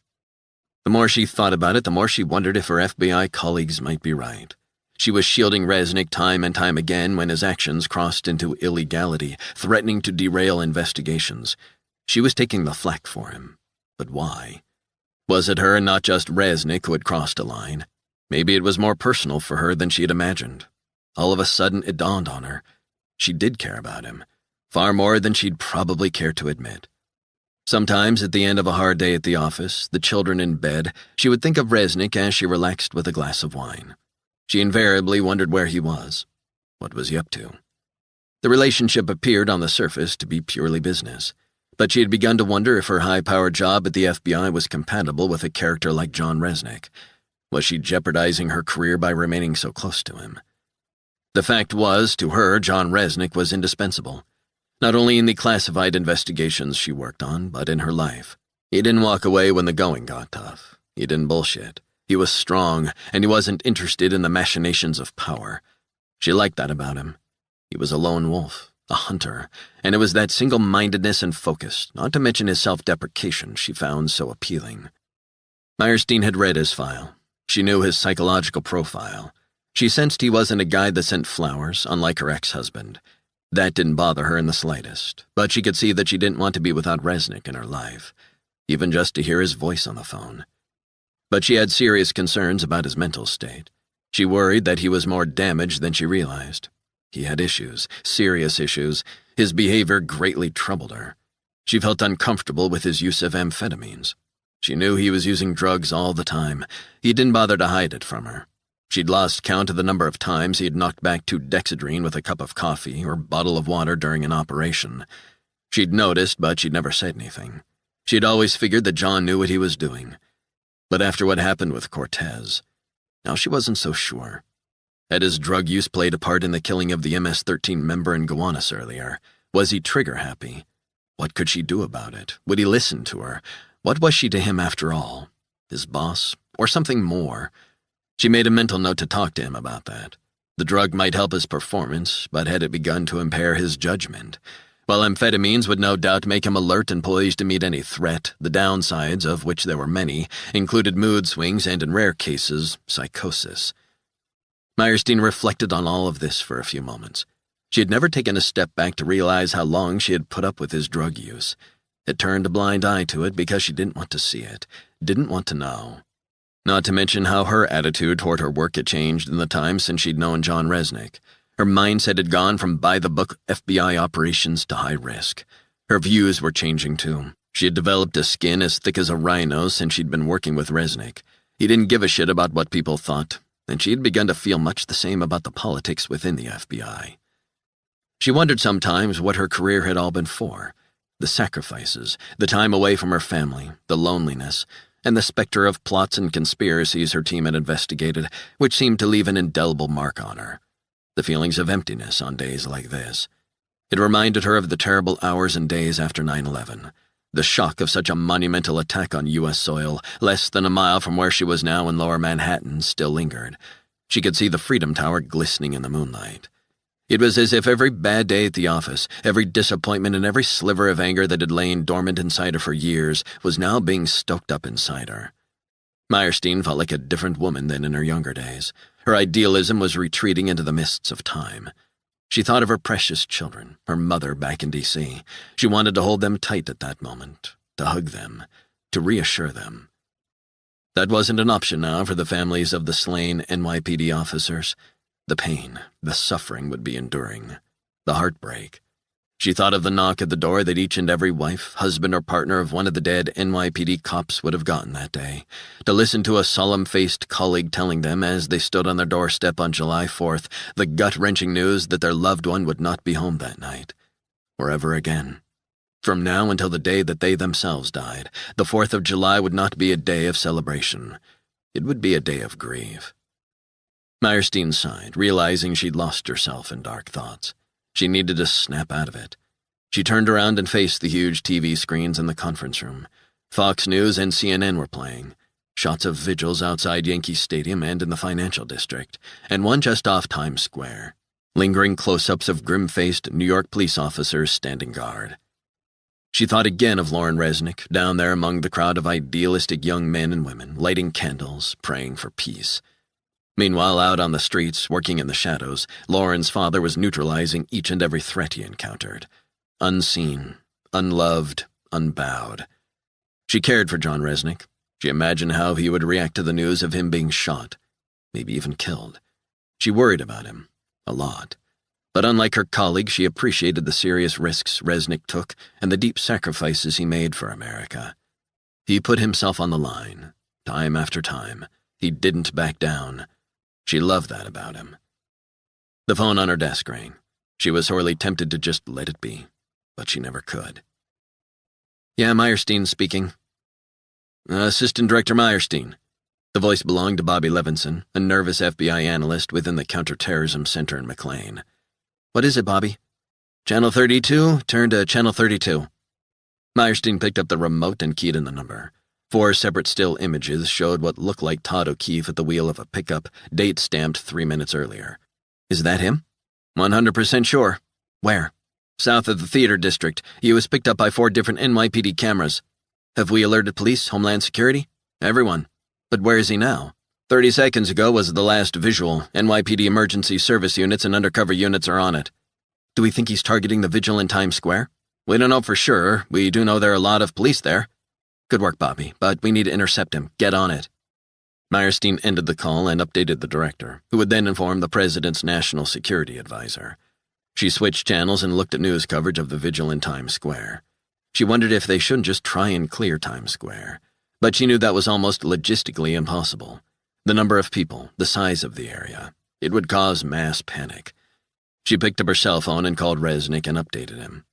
The more she thought about it, the more she wondered if her FBI colleagues might be right. She was shielding Resnick time and time again when his actions crossed into illegality, threatening to derail investigations. She was taking the flak for him. But why? Was it her and not just Resnick who had crossed a line? Maybe it was more personal for her than she had imagined. All of a sudden, it dawned on her. She did care about him. Far more than she'd probably care to admit. Sometimes, at the end of a hard day at the office, the children in bed, she would think of Resnick as she relaxed with a glass of wine. She invariably wondered where he was. What was he up to? The relationship appeared on the surface to be purely business, but she had begun to wonder if her high-powered job at the FBI was compatible with a character like John Resnick. Was she jeopardizing her career by remaining so close to him? The fact was, to her, John Resnick was indispensable. Not only in the classified investigations she worked on, but in her life. He didn't walk away when the going got tough. He didn't bullshit. He was strong, and he wasn't interested in the machinations of power. She liked that about him. He was a lone wolf, a hunter, and it was that single-mindedness and focus, not to mention his self-deprecation, she found so appealing. Meyerstein had read his file. She knew his psychological profile. She sensed he wasn't a guy that sent flowers, unlike her ex-husband. That didn't bother her in the slightest, but she could see that she didn't want to be without Resnick in her life, even just to hear his voice on the phone. But she had serious concerns about his mental state. She worried that he was more damaged than she realized. He had issues, serious issues. His behavior greatly troubled her. She felt uncomfortable with his use of amphetamines. She knew he was using drugs all the time. He didn't bother to hide it from her. She'd lost count of the number of times he had knocked back 2 Dexedrine with a cup of coffee or bottle of water during an operation. She'd noticed, but she'd never said anything. She'd always figured that John knew what he was doing. But after what happened with Cortez, now she wasn't so sure. Had his drug use played a part in the killing of the MS-13 member in Gowanus earlier? Was he trigger-happy? What could she do about it? Would he listen to her? What was she to him after all? His boss? Or something more? She made a mental note to talk to him about that. The drug might help his performance, but had it begun to impair his judgment? While amphetamines would no doubt make him alert and poised to meet any threat, the downsides, of which there were many, included mood swings and, in rare cases, psychosis. Meyerstein reflected on all of this for a few moments. She had never taken a step back to realize how long she had put up with his drug use. Had turned a blind eye to it because she didn't want to see it, didn't want to know. Not to mention how her attitude toward her work had changed in the time since she'd known John Resnick. Her mindset had gone from by-the-book FBI operations to high risk. Her views were changing too. She had developed a skin as thick as a rhino's since she'd been working with Resnick. He didn't give a shit about what people thought, and she had begun to feel much the same about the politics within the FBI. She wondered sometimes what her career had all been for. The sacrifices, the time away from her family, the loneliness, and the specter of plots and conspiracies her team had investigated, which seemed to leave an indelible mark on her. The feelings of emptiness on days like this. It reminded her of the terrible hours and days after 9/11. The shock of such a monumental attack on U.S. soil, less than a mile from where she was now in Lower Manhattan, still lingered. She could see the Freedom Tower glistening in the moonlight. It was as if every bad day at the office, every disappointment and every sliver of anger that had lain dormant inside her for years was now being stoked up inside her. Meyerstein felt like a different woman than in her younger days. Her idealism was retreating into the mists of time. She thought of her precious children, her mother back in D.C. She wanted to hold them tight at that moment, to hug them, to reassure them. That wasn't an option now for the families of the slain NYPD officers. The pain, the suffering would be enduring, the heartbreak. She thought of the knock at the door that each and every wife, husband, or partner of one of the dead NYPD cops would have gotten that day, to listen to a solemn-faced colleague telling them as they stood on their doorstep on July 4th the gut-wrenching news that their loved one would not be home that night, or ever again. From now until the day that they themselves died, the 4th of July would not be a day of celebration. It would be a day of grief. Meyerstein sighed, realizing she'd lost herself in dark thoughts. She needed to snap out of it. She turned around and faced the huge TV screens in the conference room. Fox News and CNN were playing. Shots of vigils outside Yankee Stadium and in the financial district, and one just off Times Square. Lingering close-ups of grim-faced New York police officers standing guard. She thought again of Lauren Resnick, down there among the crowd of idealistic young men and women, lighting candles, praying for peace. Meanwhile, out on the streets, working in the shadows, Lauren's father was neutralizing each and every threat he encountered. Unseen, unloved, unbowed. She cared for John Resnick. She imagined how he would react to the news of him being shot, maybe even killed. She worried about him, a lot. But unlike her colleague, she appreciated the serious risks Resnick took and the deep sacrifices he made for America. He put himself on the line, time after time. He didn't back down. She loved that about him. The phone on her desk rang. She was sorely tempted to just let it be, but she never could. Yeah, Meyerstein speaking. Assistant Director Meyerstein. The voice belonged to Bobby Levinson, a nervous FBI analyst within the Counterterrorism Center in McLean. What is it, Bobby? Channel 32, turn to Channel 32. Meyerstein picked up the remote and keyed in the number. 4 separate still images showed what looked like Todd O'Keefe at the wheel of a pickup, date stamped 3 minutes earlier. Is that him? 100% sure. Where? South of the theater district. He was picked up by 4 different NYPD cameras. Have we alerted police, Homeland Security? Everyone. But where is he now? 30 seconds ago was the last visual. NYPD emergency service units and undercover units are on it. Do we think he's targeting the vigil in Times Square? We don't know for sure. We do know there are a lot of police there. Good work, Bobby, but we need to intercept him. Get on it. Meyerstein ended the call and updated the director, who would then inform the president's national security advisor. She switched channels and looked at news coverage of the vigil in Times Square. She wondered if they shouldn't just try and clear Times Square, but she knew that was almost logistically impossible. The number of people, the size of the area, it would cause mass panic. She picked up her cell phone and called Resnick and updated him.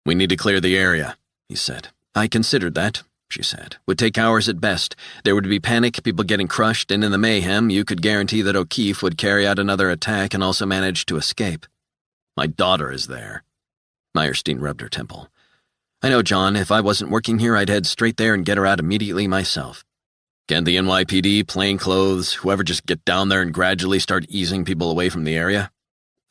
We need to clear the area, he said. I considered that, she said. Would take hours at best. There would be panic, people getting crushed, and in the mayhem, you could guarantee that O'Keefe would carry out another attack and also manage to escape. My daughter is there. Meyerstein rubbed her temple. I know, John. If I wasn't working here, I'd head straight there and get her out immediately myself. Can't the NYPD, plainclothes, whoever just get down there and gradually start easing people away from the area?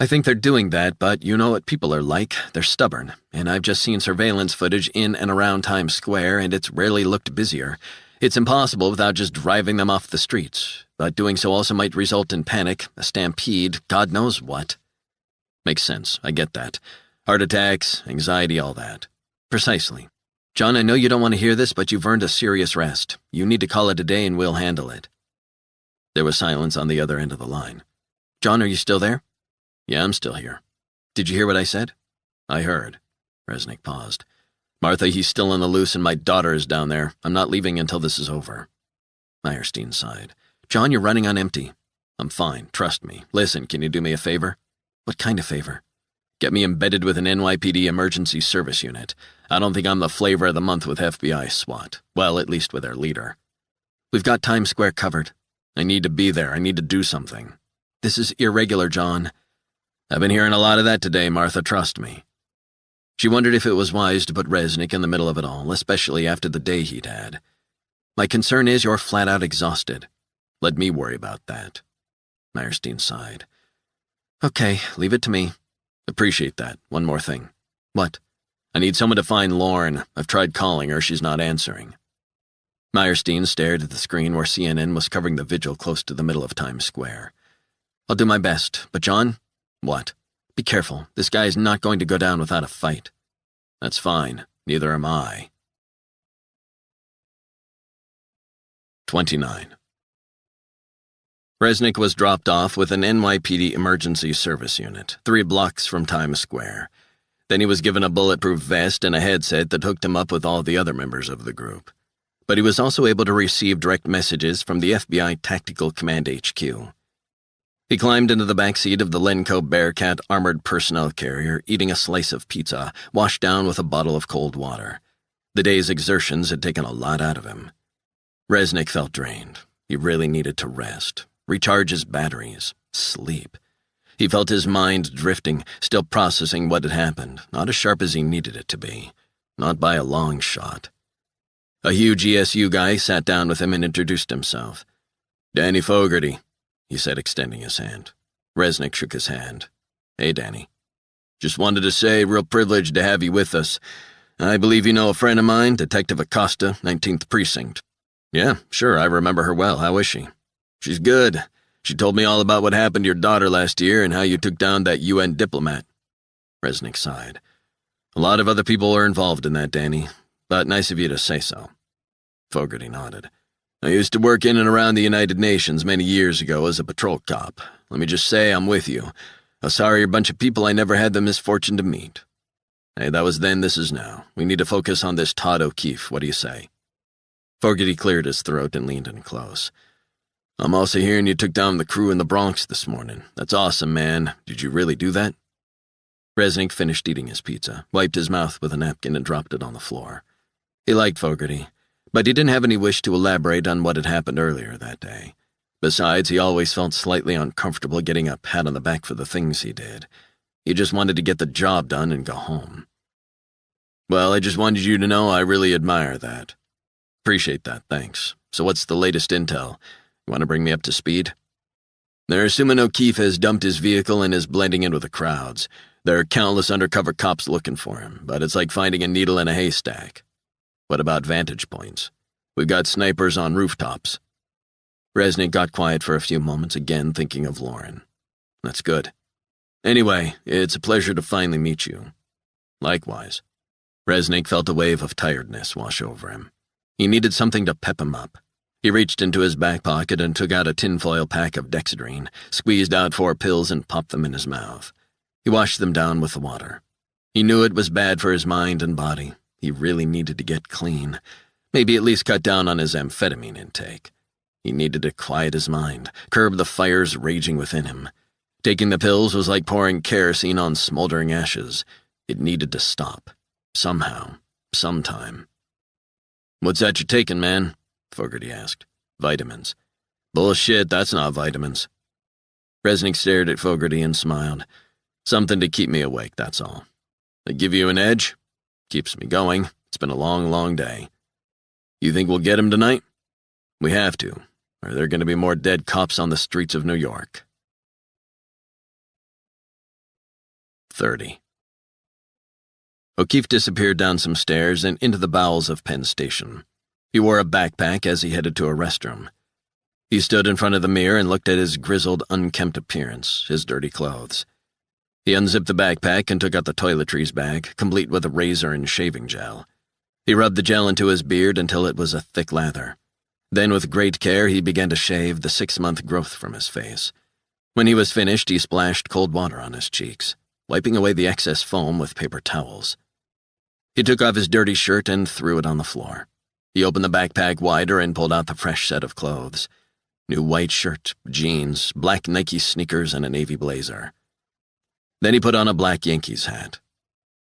I think they're doing that, but you know what people are like. They're stubborn, and I've just seen surveillance footage in and around Times Square, and it's rarely looked busier. It's impossible without just driving them off the streets, but doing so also might result in panic, a stampede, God knows what. Makes sense, I get that. Heart attacks, anxiety, all that. Precisely. John, I know you don't want to hear this, but you've earned a serious rest. You need to call it a day and we'll handle it. There was silence on the other end of the line. John, are you still there? Yeah, I'm still here. Did you hear what I said? I heard. Resnick paused. Martha, he's still on the loose and my daughter is down there. I'm not leaving until this is over. Meyerstein sighed. John, you're running on empty. I'm fine, trust me. Listen, can you do me a favor? What kind of favor? Get me embedded with an NYPD emergency service unit. I don't think I'm the flavor of the month with FBI SWAT. Well, at least with their leader. We've got Times Square covered. I need to be there. I need to do something. This is irregular, John. I've been hearing a lot of that today, Martha, trust me. She wondered if it was wise to put Resnick in the middle of it all, especially after the day he'd had. My concern is you're flat out exhausted. Let me worry about that. Meyerstein sighed. Okay, leave it to me. Appreciate that. One more thing. What? I need someone to find Lauren. I've tried calling her, she's not answering. Meyerstein stared at the screen where CNN was covering the vigil close to the middle of Times Square. I'll do my best, but John? What? Be careful, this guy is not going to go down without a fight. That's fine, neither am I. 29. Resnick was dropped off with an NYPD emergency service unit, 3 blocks from Times Square. Then he was given a bulletproof vest and a headset that hooked him up with all the other members of the group. But he was also able to receive direct messages from the FBI Tactical Command HQ. He climbed into the back seat of the Lenco Bearcat armored personnel carrier, eating a slice of pizza, washed down with a bottle of cold water. The day's exertions had taken a lot out of him. Resnick felt drained. He really needed to rest, recharge his batteries, sleep. He felt his mind drifting, still processing what had happened, not as sharp as he needed it to be, not by a long shot. A huge ESU guy sat down with him and introduced himself. Danny Fogarty, he said, extending his hand. Resnick shook his hand. Hey, Danny. Just wanted to say, real privileged to have you with us. I believe you know a friend of mine, Detective Acosta, 19th Precinct. Yeah, sure, I remember her well. How is she? She's good. She told me all about what happened to your daughter last year and how you took down that UN diplomat. Resnick sighed. A lot of other people are involved in that, Danny, but nice of you to say so. Fogarty nodded. I used to work in and around the United Nations many years ago as a patrol cop. Let me just say I'm with you. A sorrier bunch of people I never had the misfortune to meet. Hey, that was then, this is now. We need to focus on this Todd O'Keefe, what do you say? Fogarty cleared his throat and leaned in close. I'm also hearing you took down the crew in the Bronx this morning. That's awesome, man. Did you really do that? Resnick finished eating his pizza, wiped his mouth with a napkin and dropped it on the floor. He liked Fogarty, but he didn't have any wish to elaborate on what had happened earlier that day. Besides, he always felt slightly uncomfortable getting a pat on the back for the things he did. He just wanted to get the job done and go home. Well, I just wanted you to know I really admire that. Appreciate that, thanks. So what's the latest intel? You want to bring me up to speed? They're assuming O'Keefe has dumped his vehicle and is blending in with the crowds. There are countless undercover cops looking for him, but it's like finding a needle in a haystack. What about vantage points? We've got snipers on rooftops. Resnick got quiet for a few moments, again thinking of Lauren. That's good. Anyway, it's a pleasure to finally meet you. Likewise. Resnick felt a wave of tiredness wash over him. He needed something to pep him up. He reached into his back pocket and took out a tinfoil pack of Dexedrine, squeezed out 4 pills and popped them in his mouth. He washed them down with the water. He knew it was bad for his mind and body. He really needed to get clean. Maybe at least cut down on his amphetamine intake. He needed to quiet his mind, curb the fires raging within him. Taking the pills was like pouring kerosene on smoldering ashes. It needed to stop. Somehow. Sometime. What's that you're taking, man? Fogarty asked. Vitamins. Bullshit, that's not vitamins. Resnick stared at Fogarty and smiled. Something to keep me awake, that's all. They give you an edge? Keeps me going. It's been a long, long day. You think we'll get him tonight? We have to, or there are going to be more dead cops on the streets of New York. 30. O'Keefe disappeared down some stairs and into the bowels of Penn Station. He wore a backpack as he headed to a restroom. He stood in front of the mirror and looked at his grizzled, unkempt appearance, his dirty clothes. He unzipped the backpack and took out the toiletries bag, complete with a razor and shaving gel. He rubbed the gel into his beard until it was a thick lather. Then, with great care, he began to shave the 6-month growth from his face. When he was finished, he splashed cold water on his cheeks, wiping away the excess foam with paper towels. He took off his dirty shirt and threw it on the floor. He opened the backpack wider and pulled out the fresh set of clothes. New white shirt, jeans, black Nike sneakers, and a navy blazer. Then he put on a black Yankees hat.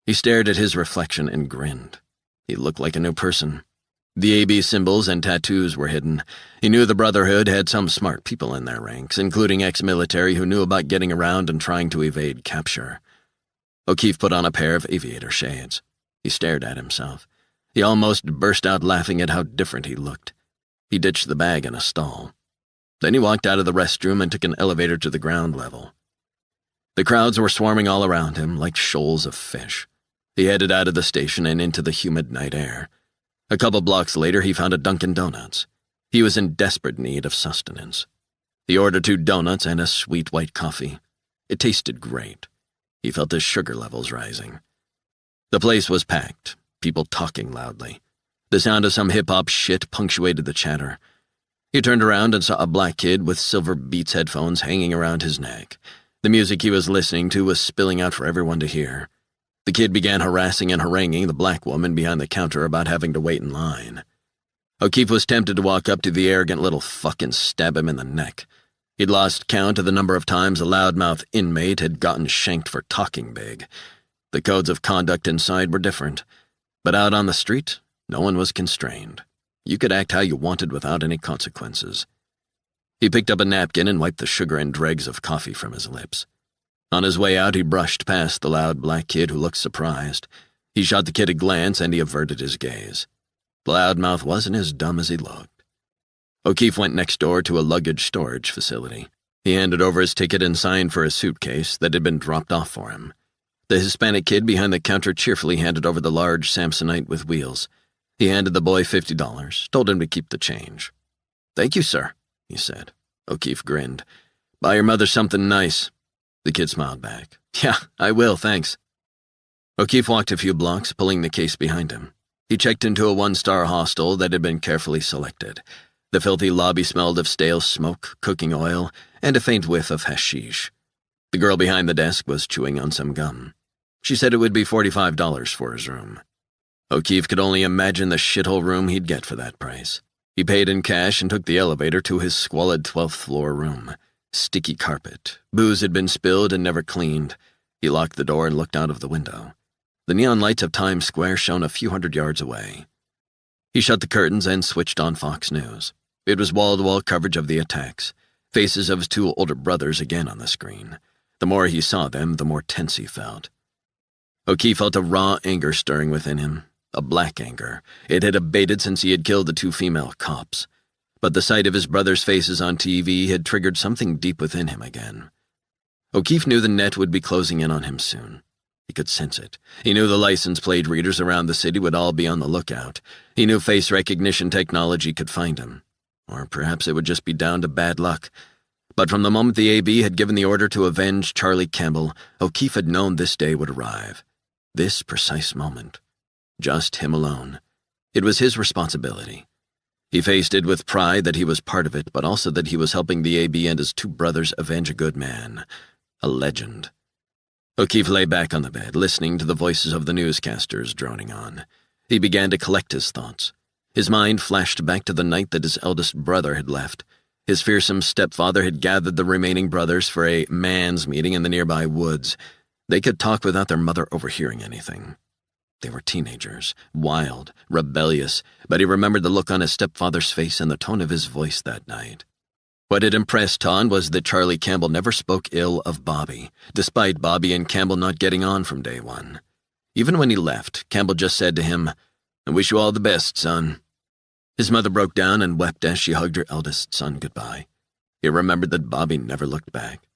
He stared at his reflection and grinned. He looked like a new person. The AB symbols and tattoos were hidden. He knew the Brotherhood had some smart people in their ranks, including ex-military who knew about getting around and trying to evade capture. O'Keefe put on a pair of aviator shades. He stared at himself. He almost burst out laughing at how different he looked. He ditched the bag in a stall. Then he walked out of the restroom and took an elevator to the ground level. The crowds were swarming all around him like shoals of fish. He headed out of the station and into the humid night air. A couple blocks later, he found a Dunkin' Donuts. He was in desperate need of sustenance. He ordered 2 donuts and a sweet white coffee. It tasted great. He felt his sugar levels rising. The place was packed, people talking loudly. The sound of some hip-hop shit punctuated the chatter. He turned around and saw a black kid with silver Beats headphones hanging around his neck. The music he was listening to was spilling out for everyone to hear. The kid began harassing and haranguing the black woman behind the counter about having to wait in line. O'Keefe was tempted to walk up to the arrogant little fuck and stab him in the neck. He'd lost count of the number of times a loudmouth inmate had gotten shanked for talking big. The codes of conduct inside were different, but out on the street, no one was constrained. You could act how you wanted without any consequences. He picked up a napkin and wiped the sugar and dregs of coffee from his lips. On his way out, he brushed past the loud black kid who looked surprised. He shot the kid a glance and he averted his gaze. The loudmouth wasn't as dumb as he looked. O'Keefe went next door to a luggage storage facility. He handed over his ticket and signed for a suitcase that had been dropped off for him. The Hispanic kid behind the counter cheerfully handed over the large Samsonite with wheels. He handed the boy $50, told him to keep the change. "Thank you, sir," he said. O'Keefe grinned. "Buy your mother something nice." The kid smiled back. "Yeah, I will, thanks." O'Keefe walked a few blocks, pulling the case behind him. He checked into a one-star hostel that had been carefully selected. The filthy lobby smelled of stale smoke, cooking oil, and a faint whiff of hashish. The girl behind the desk was chewing on some gum. She said it would be $45 for his room. O'Keefe could only imagine the shithole room he'd get for that price. He paid in cash and took the elevator to his squalid 12th floor room. Sticky carpet. Booze had been spilled and never cleaned. He locked the door and looked out of the window. The neon lights of Times Square shone a few hundred yards away. He shut the curtains and switched on Fox News. It was wall-to-wall coverage of the attacks. Faces of his 2 older brothers again on the screen. The more he saw them, the more tense he felt. O'Keefe felt a raw anger stirring within him. A black anger. It had abated since he had killed the 2 female cops. But the sight of his brothers' faces on TV had triggered something deep within him again. O'Keefe knew the net would be closing in on him soon. He could sense it. He knew the license plate readers around the city would all be on the lookout. He knew face recognition technology could find him. Or perhaps it would just be down to bad luck. But from the moment the AB had given the order to avenge Charlie Campbell, O'Keefe had known this day would arrive. This precise moment. Just him alone. It was his responsibility. He faced it with pride that he was part of it, but also that he was helping the AB and his 2 brothers avenge a good man. A legend. O'Keefe lay back on the bed, listening to the voices of the newscasters droning on. He began to collect his thoughts. His mind flashed back to the night that his eldest brother had left. His fearsome stepfather had gathered the remaining brothers for a man's meeting in the nearby woods. They could talk without their mother overhearing anything. They were teenagers, wild, rebellious, but he remembered the look on his stepfather's face and the tone of his voice that night. What had impressed Ton was that Charlie Campbell never spoke ill of Bobby, despite Bobby and Campbell not getting on from day one. Even when he left, Campbell just said to him, "I wish you all the best, son." His mother broke down and wept as she hugged her eldest son goodbye. He remembered that Bobby never looked back.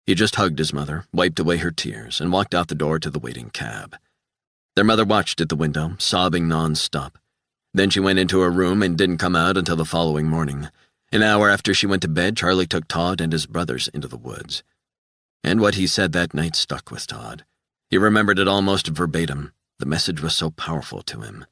He just hugged his mother, wiped away her tears, and walked out the door to the waiting cab. Their mother watched at the window, sobbing non-stop. Then she went into her room and didn't come out until the following morning. An hour after she went to bed, Charlie took Todd and his brothers into the woods. And what he said that night stuck with Todd. He remembered it almost verbatim. The message was so powerful to him.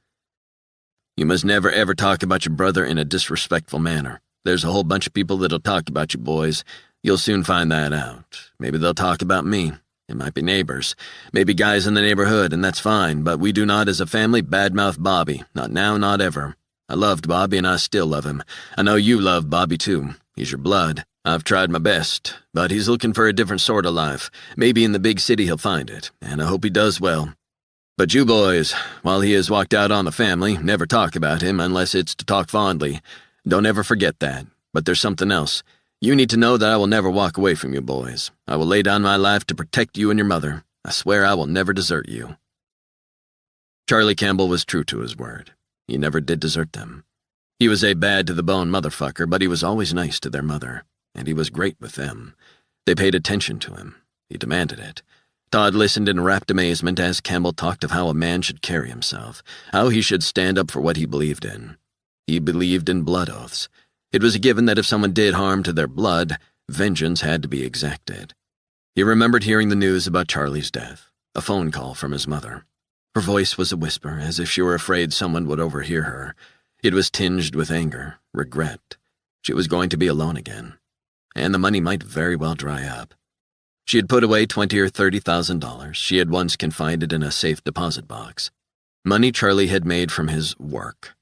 "You must never ever talk about your brother in a disrespectful manner. There's a whole bunch of people that'll talk about you boys. You'll soon find that out. Maybe they'll talk about me. It might be neighbors. Maybe guys in the neighborhood, and that's fine, but we do not as a family badmouth Bobby. Not now, not ever. I loved Bobby and I still love him. I know you love Bobby too. He's your blood. I've tried my best, but he's looking for a different sort of life. Maybe in the big city he'll find it, and I hope he does well. But you boys, while he has walked out on the family, never talk about him unless it's to talk fondly. Don't ever forget that. But there's something else. You need to know that I will never walk away from you boys. I will lay down my life to protect you and your mother. I swear I will never desert you." Charlie Campbell was true to his word. He never did desert them. He was a bad-to-the-bone motherfucker, but he was always nice to their mother, and he was great with them. They paid attention to him. He demanded it. Todd listened in rapt amazement as Campbell talked of how a man should carry himself, how he should stand up for what he believed in. He believed in blood oaths. It was a given that if someone did harm to their blood, vengeance had to be exacted. He remembered hearing the news about Charlie's death, a phone call from his mother. Her voice was a whisper, as if she were afraid someone would overhear her. It was tinged with anger, regret. She was going to be alone again, and the money might very well dry up. She had put away $20,000 or $30,000 she had once confided in a safe deposit box. Money Charlie had made from his work.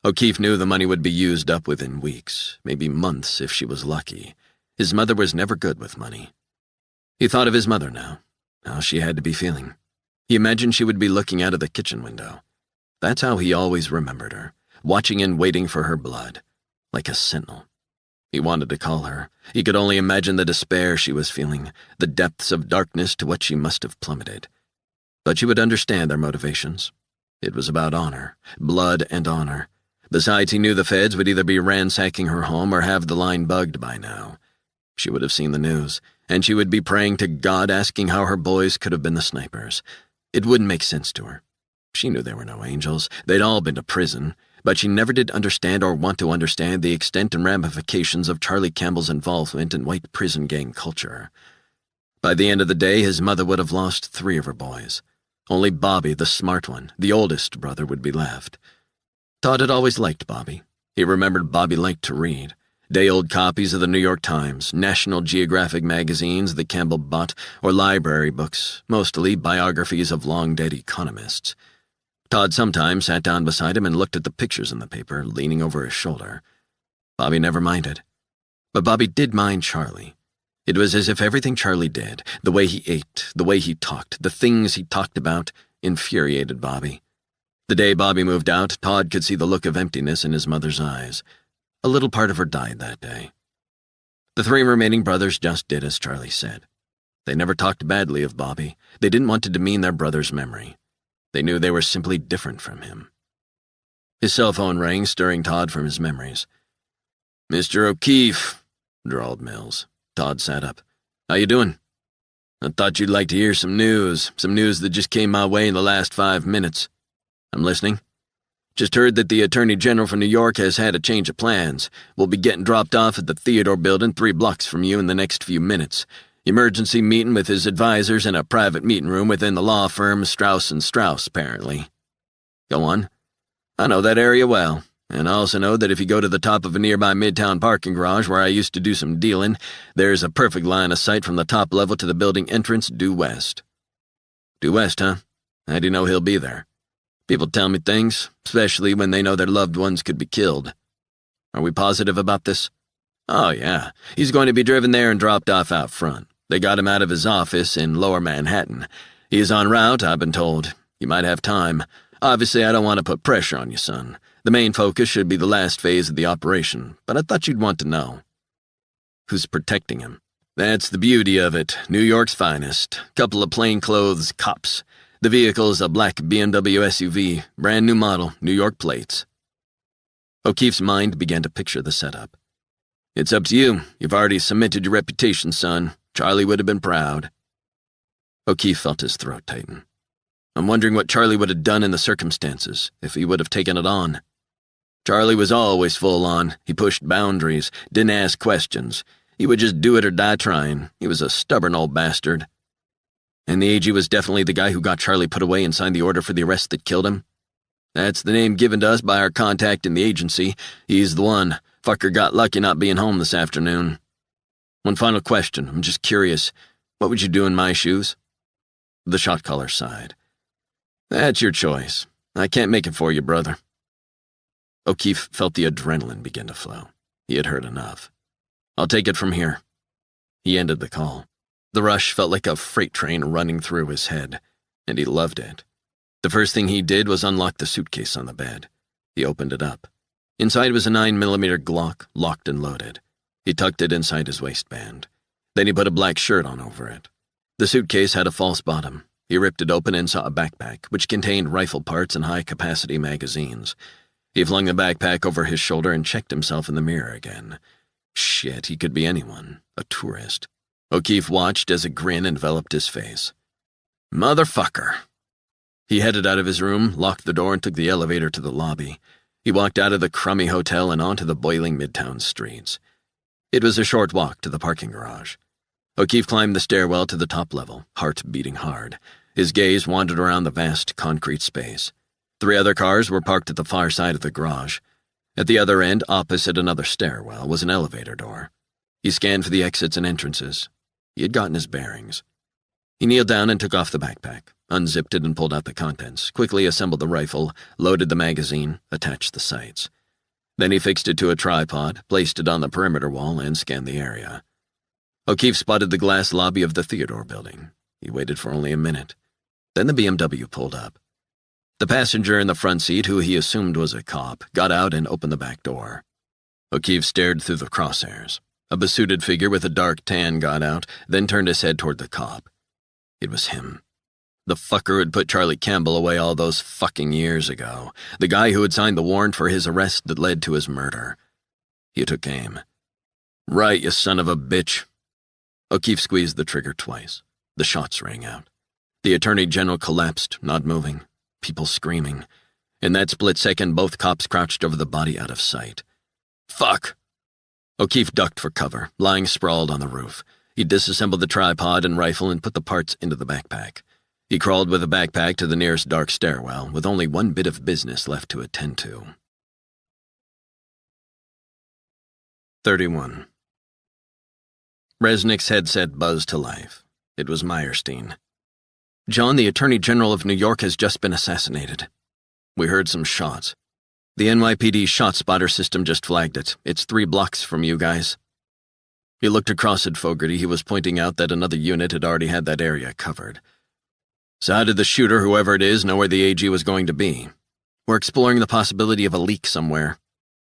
O'Keefe knew the money would be used up within weeks, maybe months if she was lucky. His mother was never good with money. He thought of his mother now, how she had to be feeling. He imagined she would be looking out of the kitchen window. That's how he always remembered her, watching and waiting for her blood, like a sentinel. He wanted to call her. He could only imagine the despair she was feeling, the depths of darkness to what she must have plummeted. But she would understand their motivations. It was about honor, blood and honor. Besides, he knew the feds would either be ransacking her home or have the line bugged by now. She would have seen the news, and she would be praying to God, asking how her boys could have been the snipers. It wouldn't make sense to her. She knew they were no angels. They'd all been to prison. But she never did understand or want to understand the extent and ramifications of Charlie Campbell's involvement in white prison gang culture. By the end of the day, his mother would have lost 3 of her boys. Only Bobby, the smart one, the oldest brother, would be left. Todd had always liked Bobby. He remembered Bobby liked to read. Day-old copies of the New York Times, National Geographic magazines that Campbell bought, or library books, mostly biographies of long-dead economists. Todd sometimes sat down beside him and looked at the pictures in the paper, leaning over his shoulder. Bobby never minded. But Bobby did mind Charlie. It was as if everything Charlie did, the way he ate, the way he talked, the things he talked about, infuriated Bobby. The day Bobby moved out, Todd could see the look of emptiness in his mother's eyes. A little part of her died that day. The 3 remaining brothers just did as Charlie said. They never talked badly of Bobby. They didn't want to demean their brother's memory. They knew they were simply different from him. His cell phone rang, stirring Todd from his memories. "Mr. O'Keefe," drawled Mills. Todd sat up. "How you doing?" "I thought you'd like to hear some news that just came my way in the last 5 minutes." "I'm listening." "Just heard that the Attorney General from New York has had a change of plans. We'll be getting dropped off at the Theodore Building 3 blocks from you in the next few minutes. Emergency meeting with his advisors in a private meeting room within the law firm Strauss & Strauss, apparently." "Go on." "I know that area well, and I also know that if you go to the top of a nearby Midtown parking garage where I used to do some dealing, there's a perfect line of sight from the top level to the building entrance due west." "Due west, huh? How do you know he'll be there?" "People tell me things, especially when they know their loved ones could be killed." "Are we positive about this?" "Oh, yeah. He's going to be driven there and dropped off out front. They got him out of his office in Lower Manhattan. He is en route, I've been told. You might have time. Obviously, I don't want to put pressure on you, son. The main focus should be the last phase of the operation, but I thought you'd want to know." "Who's protecting him?" "That's the beauty of it. New York's finest. Couple of plainclothes cops. The vehicle's a black BMW SUV, brand new model, New York plates." O'Keefe's mind began to picture the setup. "It's up to you. You've already cemented your reputation, son. Charlie would have been proud." O'Keefe felt his throat tighten. "I'm wondering what Charlie would have done in the circumstances, if he would have taken it on." "Charlie was always full on. He pushed boundaries, didn't ask questions. He would just do it or die trying. He was a stubborn old bastard." "And the AG was definitely the guy who got Charlie put away and signed the order for the arrest that killed him?" "That's the name given to us by our contact in the agency. He's the one. Fucker got lucky not being home this afternoon." "One final question. I'm just curious. What would you do in my shoes?" The shot caller sighed. "That's your choice. I can't make it for you, brother." O'Keefe felt the adrenaline begin to flow. He had heard enough. "I'll take it from here." He ended the call. The rush felt like a freight train running through his head, and he loved it. The first thing he did was unlock the suitcase on the bed. He opened it up. Inside was a 9mm Glock, locked and loaded. He tucked it inside his waistband. Then he put a black shirt on over it. The suitcase had a false bottom. He ripped it open and saw a backpack, which contained rifle parts and high-capacity magazines. He flung the backpack over his shoulder and checked himself in the mirror again. Shit, he could be anyone. A tourist. O'Keefe watched as a grin enveloped his face. Motherfucker. He headed out of his room, locked the door, and took the elevator to the lobby. He walked out of the crummy hotel and onto the boiling Midtown streets. It was a short walk to the parking garage. O'Keefe climbed the stairwell to the top level, heart beating hard. His gaze wandered around the vast concrete space. 3 other cars were parked at the far side of the garage. At the other end, opposite another stairwell, was an elevator door. He scanned for the exits and entrances. He had gotten his bearings. He kneeled down and took off the backpack, unzipped it and pulled out the contents, quickly assembled the rifle, loaded the magazine, attached the sights. Then he fixed it to a tripod, placed it on the perimeter wall, and scanned the area. O'Keefe spotted the glass lobby of the Theodore building. He waited for only a minute. Then the BMW pulled up. The passenger in the front seat, who he assumed was a cop, got out and opened the back door. O'Keefe stared through the crosshairs. A besuited figure with a dark tan got out, then turned his head toward the cop. It was him. The fucker who had put Charlie Campbell away all those fucking years ago. The guy who had signed the warrant for his arrest that led to his murder. He took aim. Right, you son of a bitch. O'Keefe squeezed the trigger twice. The shots rang out. The Attorney General collapsed, not moving. People screaming. In that split second, both cops crouched over the body out of sight. Fuck! O'Keefe ducked for cover, lying sprawled on the roof. He disassembled the tripod and rifle and put the parts into the backpack. He crawled with the backpack to the nearest dark stairwell, with only one bit of business left to attend to. 31. Resnick's headset buzzed to life. It was Meyerstein. John, the Attorney General of New York has just been assassinated. We heard some shots. The NYPD shot spotter system just flagged it. It's 3 blocks from you guys. He looked across at Fogarty. He was pointing out that another unit had already had that area covered. So how did the shooter, whoever it is, know where the AG was going to be? We're exploring the possibility of a leak somewhere.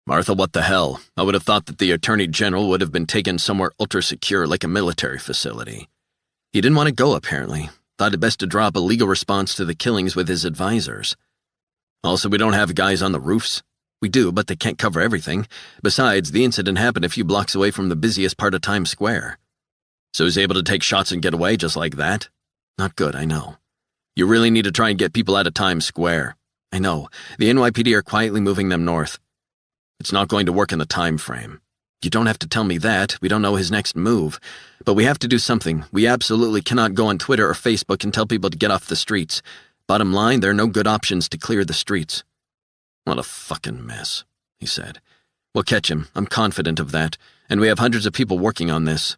Martha, what the hell? I would have thought that the Attorney General would have been taken somewhere ultra-secure like a military facility. He didn't want to go, apparently. Thought it best to draw up a legal response to the killings with his advisors. Also, we don't have guys on the roofs. We do, but they can't cover everything. Besides, the incident happened a few blocks away from the busiest part of Times Square. So he's able to take shots and get away just like that? Not good, I know. You really need to try and get people out of Times Square. I know. The NYPD are quietly moving them north. It's not going to work in the time frame. You don't have to tell me that. We don't know his next move. But we have to do something. We absolutely cannot go on Twitter or Facebook and tell people to get off the streets. Bottom line, there are no good options to clear the streets. What a fucking mess, he said. We'll catch him. I'm confident of that. And we have hundreds of people working on this.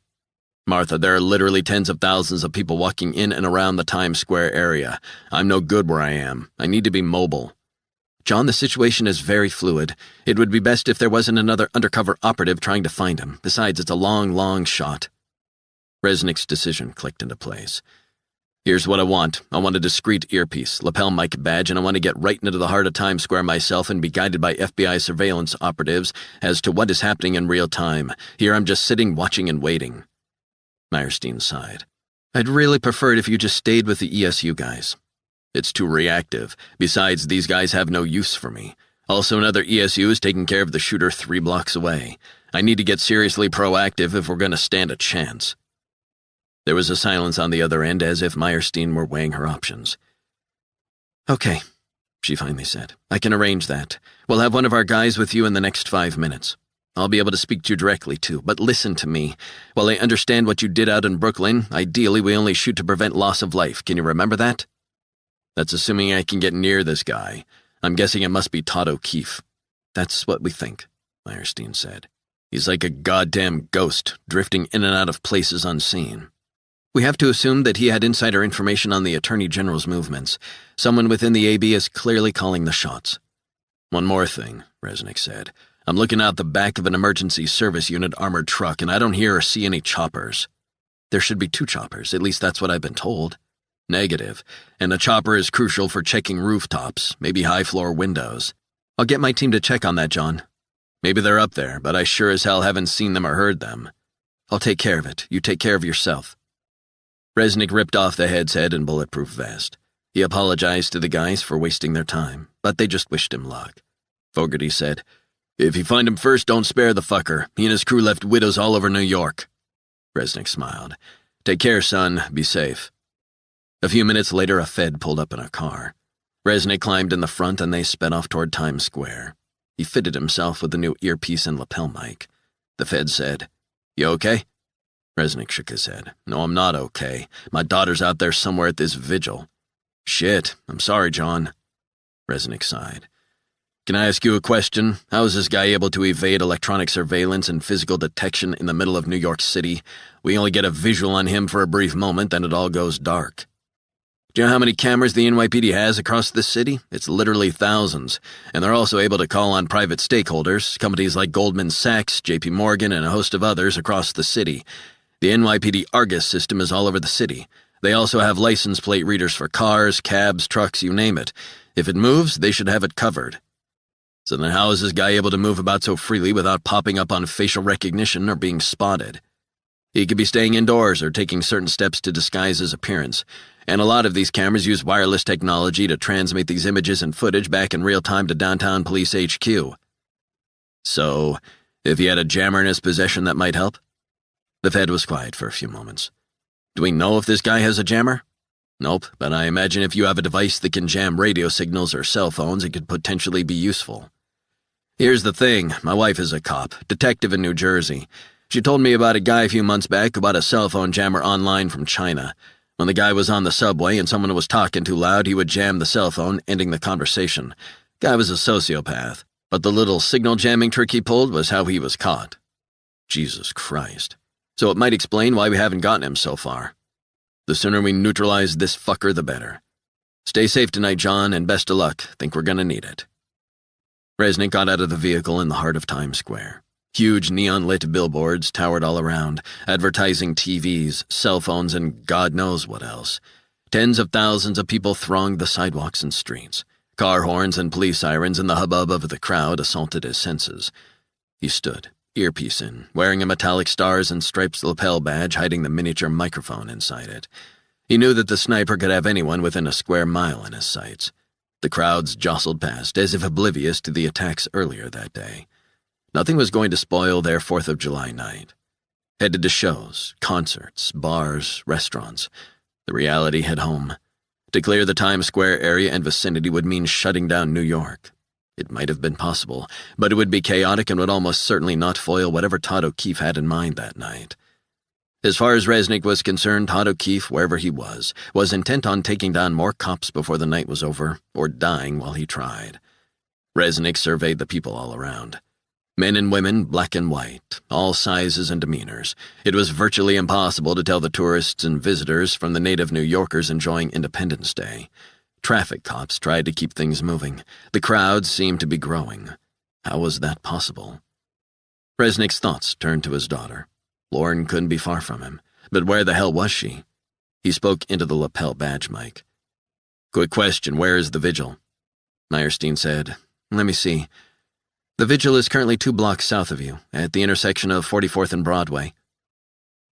Martha, there are literally tens of thousands of people walking in and around the Times Square area. I'm no good where I am. I need to be mobile. John, the situation is very fluid. It would be best if there wasn't another undercover operative trying to find him. Besides, it's a long, long shot. Resnick's decision clicked into place. Here's what I want. I want a discreet earpiece, lapel mic badge, and I want to get right into the heart of Times Square myself and be guided by FBI surveillance operatives as to what is happening in real time. Here I'm just sitting, watching and waiting. Meyerstein sighed. I'd really prefer it if you just stayed with the ESU guys. It's too reactive. Besides, these guys have no use for me. Also, another ESU is taking care of the shooter 3 blocks away. I need to get seriously proactive if we're going to stand a chance. There was a silence on the other end, as if Meyerstein were weighing her options. Okay, she finally said. I can arrange that. We'll have one of our guys with you in the next 5 minutes. I'll be able to speak to you directly, too, but listen to me. While I understand what you did out in Brooklyn, ideally we only shoot to prevent loss of life. Can you remember that? That's assuming I can get near this guy. I'm guessing it must be Todd O'Keefe. That's what we think, Meyerstein said. He's like a goddamn ghost, drifting in and out of places unseen. We have to assume that he had insider information on the Attorney General's movements. Someone within the AB is clearly calling the shots. One more thing, Resnick said. I'm looking out the back of an emergency service unit armored truck, and I don't hear or see any choppers. There should be 2 choppers, at least that's what I've been told. Negative, and a chopper is crucial for checking rooftops, maybe high-floor windows. I'll get my team to check on that, John. Maybe they're up there, but I sure as hell haven't seen them or heard them. I'll take care of it. You take care of yourself. Resnick ripped off the headset and bulletproof vest. He apologized to the guys for wasting their time, but they just wished him luck. Fogarty said, If you find him first, don't spare the fucker. He and his crew left widows all over New York. Resnick smiled. "Take care, son. Be safe." A few minutes later, a Fed pulled up in a car. Resnick climbed in the front and they sped off toward Times Square. He fitted himself with a new earpiece and lapel mic. The Fed said, "You okay?" Resnick shook his head. "No, I'm not okay. My daughter's out there somewhere at this vigil." "Shit. I'm sorry, John." Resnick sighed. "Can I ask you a question? How is this guy able to evade electronic surveillance and physical detection in the middle of New York City? We only get a visual on him for a brief moment, then it all goes dark." "Do you know how many cameras the NYPD has across the city? It's literally thousands. And they're also able to call on private stakeholders, companies like Goldman Sachs, JP Morgan, and a host of others across the city. The NYPD Argus system is all over the city. They also have license plate readers for cars, cabs, trucks, you name it. If it moves, they should have it covered." "So then how is this guy able to move about so freely without popping up on facial recognition or being spotted?" "He could be staying indoors or taking certain steps to disguise his appearance. And a lot of these cameras use wireless technology to transmit these images and footage back in real time to downtown police HQ. So, if he had a jammer in his possession, that might help?" The Fed was quiet for a few moments. "Do we know if this guy has a jammer?" "Nope, but I imagine if you have a device that can jam radio signals or cell phones, it could potentially be useful." "Here's the thing. My wife is a cop, detective in New Jersey. She told me about a guy a few months back who bought a cell phone jammer online from China. When the guy was on the subway and someone was talking too loud, he would jam the cell phone, ending the conversation. Guy was a sociopath, but the little signal jamming trick he pulled was how he was caught." Jesus Christ. "So it might explain why we haven't gotten him so far. The sooner we neutralize this fucker, the better. Stay safe tonight, John, and best of luck. Think we're gonna need it." Resnick got out of the vehicle in the heart of Times Square. Huge neon-lit billboards towered all around, advertising TVs, cell phones, and God knows what else. Tens of thousands of people thronged the sidewalks and streets. Car horns and police sirens and the hubbub of the crowd assaulted his senses. He stood, earpiece in, wearing a metallic stars and stripes lapel badge hiding the miniature microphone inside it. He knew that the sniper could have anyone within a square mile in his sights. The crowds jostled past, as if oblivious to the attacks earlier that day. Nothing was going to spoil their 4th of July night. Headed to shows, concerts, bars, restaurants. The reality hit home. To clear the Times Square area and vicinity would mean shutting down New York. It might have been possible, but it would be chaotic and would almost certainly not foil whatever Todd O'Keefe had in mind that night. As far as Resnick was concerned, Todd O'Keefe, wherever he was intent on taking down more cops before the night was over, or dying while he tried. Resnick surveyed the people all around. Men and women, black and white, all sizes and demeanors. It was virtually impossible to tell the tourists and visitors from the native New Yorkers enjoying Independence Day. Traffic cops tried to keep things moving. The crowds seemed to be growing. How was that possible? Resnick's thoughts turned to his daughter. Lauren couldn't be far from him, but where the hell was she? He spoke into the lapel badge mic. "Quick question, where is the vigil?" Meyerstein said, "Let me see. The vigil is currently 2 blocks south of you, at the intersection of 44th and Broadway."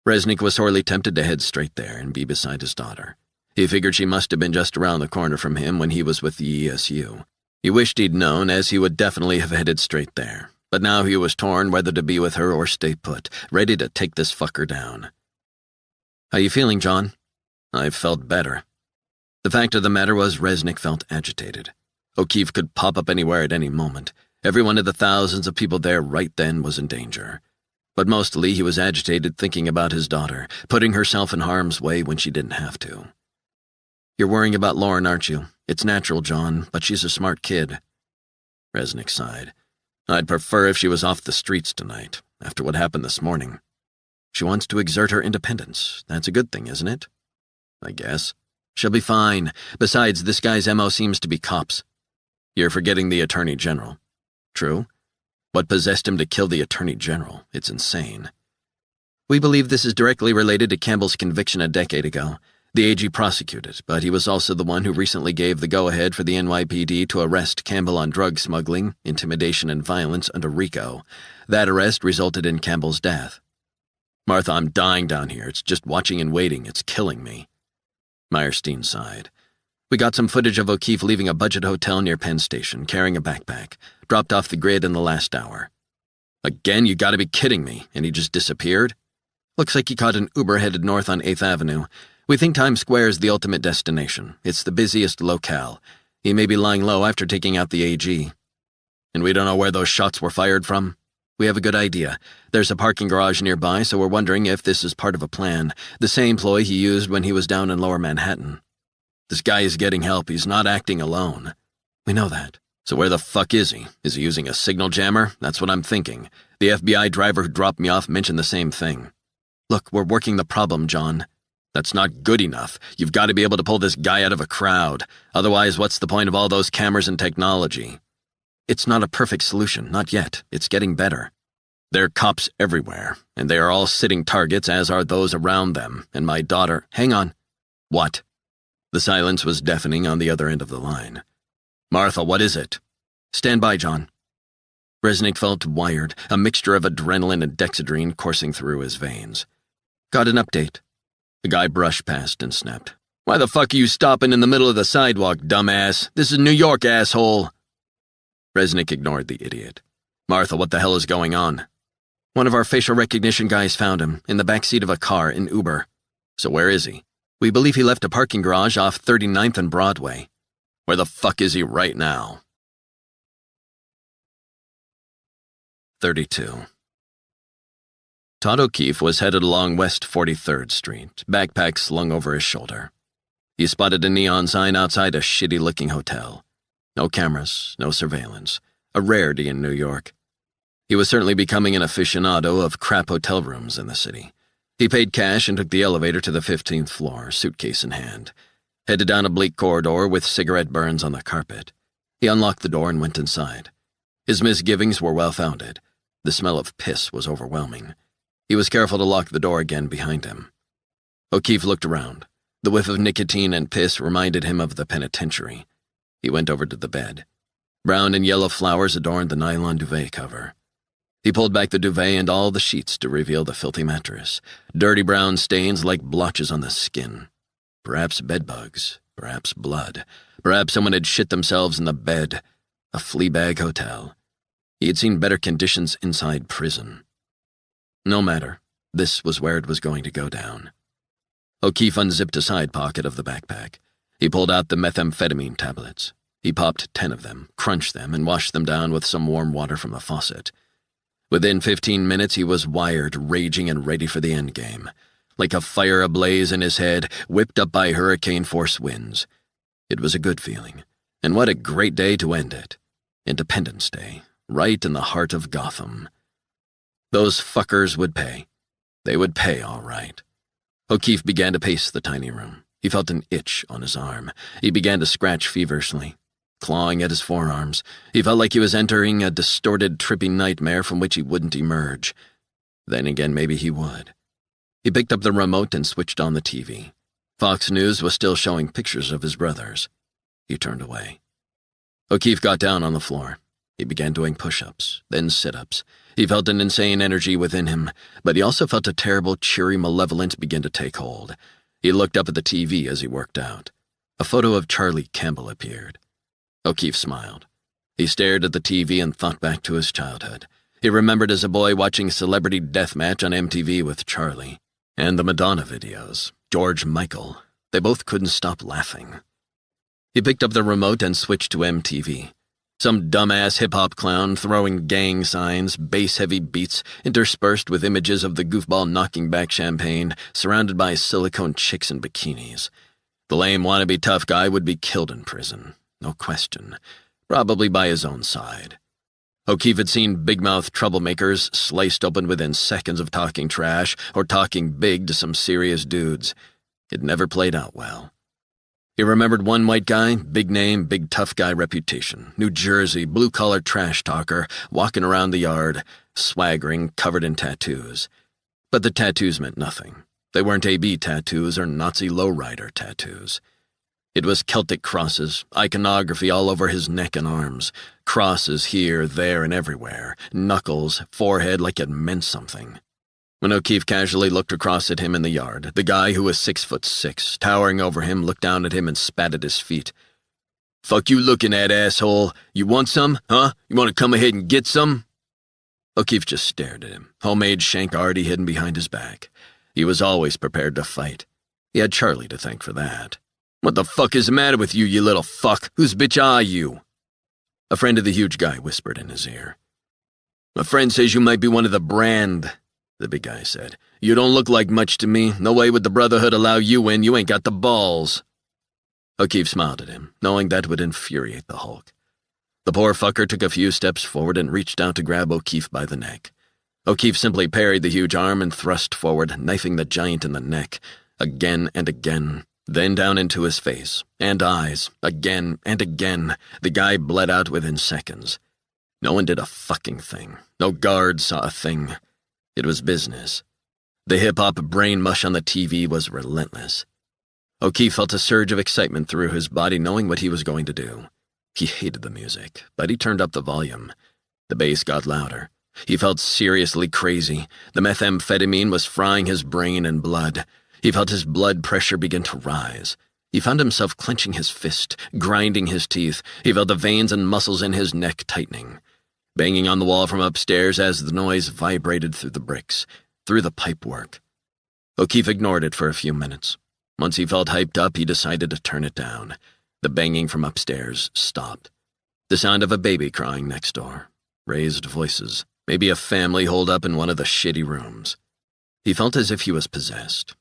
Resnick was sorely tempted to head straight there and be beside his daughter. He figured she must have been just around the corner from him when he was with the ESU. He wished he'd known, as he would definitely have headed straight there. But now he was torn whether to be with her or stay put, ready to take this fucker down. "How you feeling, John?" "I've felt better." The fact of the matter was Resnick felt agitated. O'Keefe could pop up anywhere at any moment. Every one of the thousands of people there right then was in danger. But mostly he was agitated thinking about his daughter, putting herself in harm's way when she didn't have to. "You're worrying about Lauren, aren't you? It's natural, John, but she's a smart kid." Resnick sighed. "I'd prefer if she was off the streets tonight, after what happened this morning. She wants to exert her independence. That's a good thing, isn't it?" "I guess. She'll be fine. Besides, this guy's MO seems to be cops." "You're forgetting the Attorney General." "True. What possessed him to kill the Attorney General? It's insane." "We believe this is directly related to Campbell's conviction a decade ago. The AG prosecuted, but he was also the one who recently gave the go-ahead for the NYPD to arrest Campbell on drug smuggling, intimidation, and violence under RICO. That arrest resulted in Campbell's death." "Martha, I'm dying down here. It's just watching and waiting. It's killing me." Meyerstein sighed. "We got some footage of O'Keefe leaving a budget hotel near Penn Station, carrying a backpack. Dropped off the grid in the last hour." "Again, you gotta be kidding me. And he just disappeared?" Looks like he caught an Uber headed north on 8th Avenue. We think Times Square is the ultimate destination. It's the busiest locale. He may be lying low after taking out the AG. And we don't know where those shots were fired from? We have a good idea. There's a parking garage nearby, so we're wondering if this is part of a plan, the same ploy he used when he was down in Lower Manhattan. This guy is getting help. He's not acting alone. We know that. So where the fuck is he? Is he using a signal jammer? That's what I'm thinking. The FBI driver who dropped me off mentioned the same thing. Look, we're working the problem, John. That's not good enough. You've got to be able to pull this guy out of a crowd. Otherwise, what's the point of all those cameras and technology? It's not a perfect solution, not yet. It's getting better. There are cops everywhere, and they are all sitting targets, as are those around them, and my daughter— Hang on. What? The silence was deafening on the other end of the line. Martha, what is it? Stand by, John. Resnick felt wired, a mixture of adrenaline and dexedrine coursing through his veins. Got an update. The guy brushed past and snapped. Why the fuck are you stopping in the middle of the sidewalk, dumbass? This is New York, asshole. Resnick ignored the idiot. Martha, what the hell is going on? One of our facial recognition guys found him, in the backseat of a car in Uber. So where is he? We believe he left a parking garage off 39th and Broadway. Where the fuck is he right now? 32. Todd O'Keefe was headed along West 43rd Street, backpack slung over his shoulder. He spotted a neon sign outside a shitty-looking hotel. No cameras, no surveillance. A rarity in New York. He was certainly becoming an aficionado of crap hotel rooms in the city. He paid cash and took the elevator to the 15th floor, suitcase in hand. Headed down a bleak corridor with cigarette burns on the carpet. He unlocked the door and went inside. His misgivings were well-founded. The smell of piss was overwhelming. He was careful to lock the door again behind him. O'Keefe looked around. The whiff of nicotine and piss reminded him of the penitentiary. He went over to the bed. Brown and yellow flowers adorned the nylon duvet cover. He pulled back the duvet and all the sheets to reveal the filthy mattress, dirty brown stains like blotches on the skin. Perhaps bedbugs, perhaps blood, perhaps someone had shit themselves in the bed. A flea-bag hotel. He had seen better conditions inside prison. No matter, this was where it was going to go down. O'Keefe unzipped a side pocket of the backpack. He pulled out the methamphetamine tablets. He popped 10 of them, crunched them, and washed them down with some warm water from the faucet. Within 15 minutes, he was wired, raging and ready for the endgame. Like a fire ablaze in his head, whipped up by hurricane-force winds. It was a good feeling, and what a great day to end it. Independence Day, right in the heart of Gotham. Those fuckers would pay. They would pay, all right. O'Keefe began to pace the tiny room. He felt an itch on his arm. He began to scratch feverishly, clawing at his forearms. He felt like he was entering a distorted, trippy nightmare from which he wouldn't emerge. Then again, maybe he would. He picked up the remote and switched on the TV. Fox News was still showing pictures of his brothers. He turned away. O'Keefe got down on the floor. He began doing push-ups, then sit-ups. He felt an insane energy within him, but he also felt a terrible, cheery malevolence begin to take hold. He looked up at the TV as he worked out. A photo of Charlie Campbell appeared. O'Keefe smiled. He stared at the TV and thought back to his childhood. He remembered as a boy watching Celebrity Deathmatch on MTV with Charlie. And the Madonna videos. George Michael. They both couldn't stop laughing. He picked up the remote and switched to MTV. Some dumbass hip-hop clown throwing gang signs, bass-heavy beats, interspersed with images of the goofball knocking back champagne, surrounded by silicone chicks in bikinis. The lame wannabe tough guy would be killed in prison, no question, probably by his own side. O'Keefe had seen big-mouth troublemakers sliced open within seconds of talking trash or talking big to some serious dudes. It never played out well. He remembered one white guy, big name, big tough guy reputation, New Jersey, blue-collar trash talker, walking around the yard, swaggering, covered in tattoos. But the tattoos meant nothing. They weren't AB tattoos or Nazi lowrider tattoos. It was Celtic crosses, iconography all over his neck and arms, crosses here, there, and everywhere, knuckles, forehead like it meant something. When O'Keefe casually looked across at him in the yard, the guy who was 6'6", towering over him, looked down at him and spat at his feet. "Fuck you looking at, asshole? You want some, huh? You want to come ahead and get some?" O'Keefe just stared at him, homemade shank already hidden behind his back. He was always prepared to fight. He had Charlie to thank for that. "What the fuck is the matter with you, you little fuck? Whose bitch are you?" A friend of the huge guy whispered in his ear. "My friend says you might be one of the brand," the big guy said. "You don't look like much to me. No way would the Brotherhood allow you in. You ain't got the balls." O'Keefe smiled at him, knowing that would infuriate the Hulk. The poor fucker took a few steps forward and reached out to grab O'Keefe by the neck. O'Keefe simply parried the huge arm and thrust forward, knifing the giant in the neck, again and again, then down into his face, and eyes, again and again. The guy bled out within seconds. No one did a fucking thing. No guard saw a thing. It was business. The hip-hop brain mush on the TV was relentless. O'Keefe felt a surge of excitement through his body, knowing what he was going to do. He hated the music, but he turned up the volume. The bass got louder. He felt seriously crazy. The methamphetamine was frying his brain and blood. He felt his blood pressure begin to rise. He found himself clenching his fist, grinding his teeth. He felt the veins and muscles in his neck tightening. Banging on the wall from upstairs as the noise vibrated through the bricks, through the pipework. O'Keefe ignored it for a few minutes. Once he felt hyped up, he decided to turn it down. The banging from upstairs stopped. The sound of a baby crying next door. Raised voices. Maybe a family holed up in one of the shitty rooms. He felt as if he was possessed.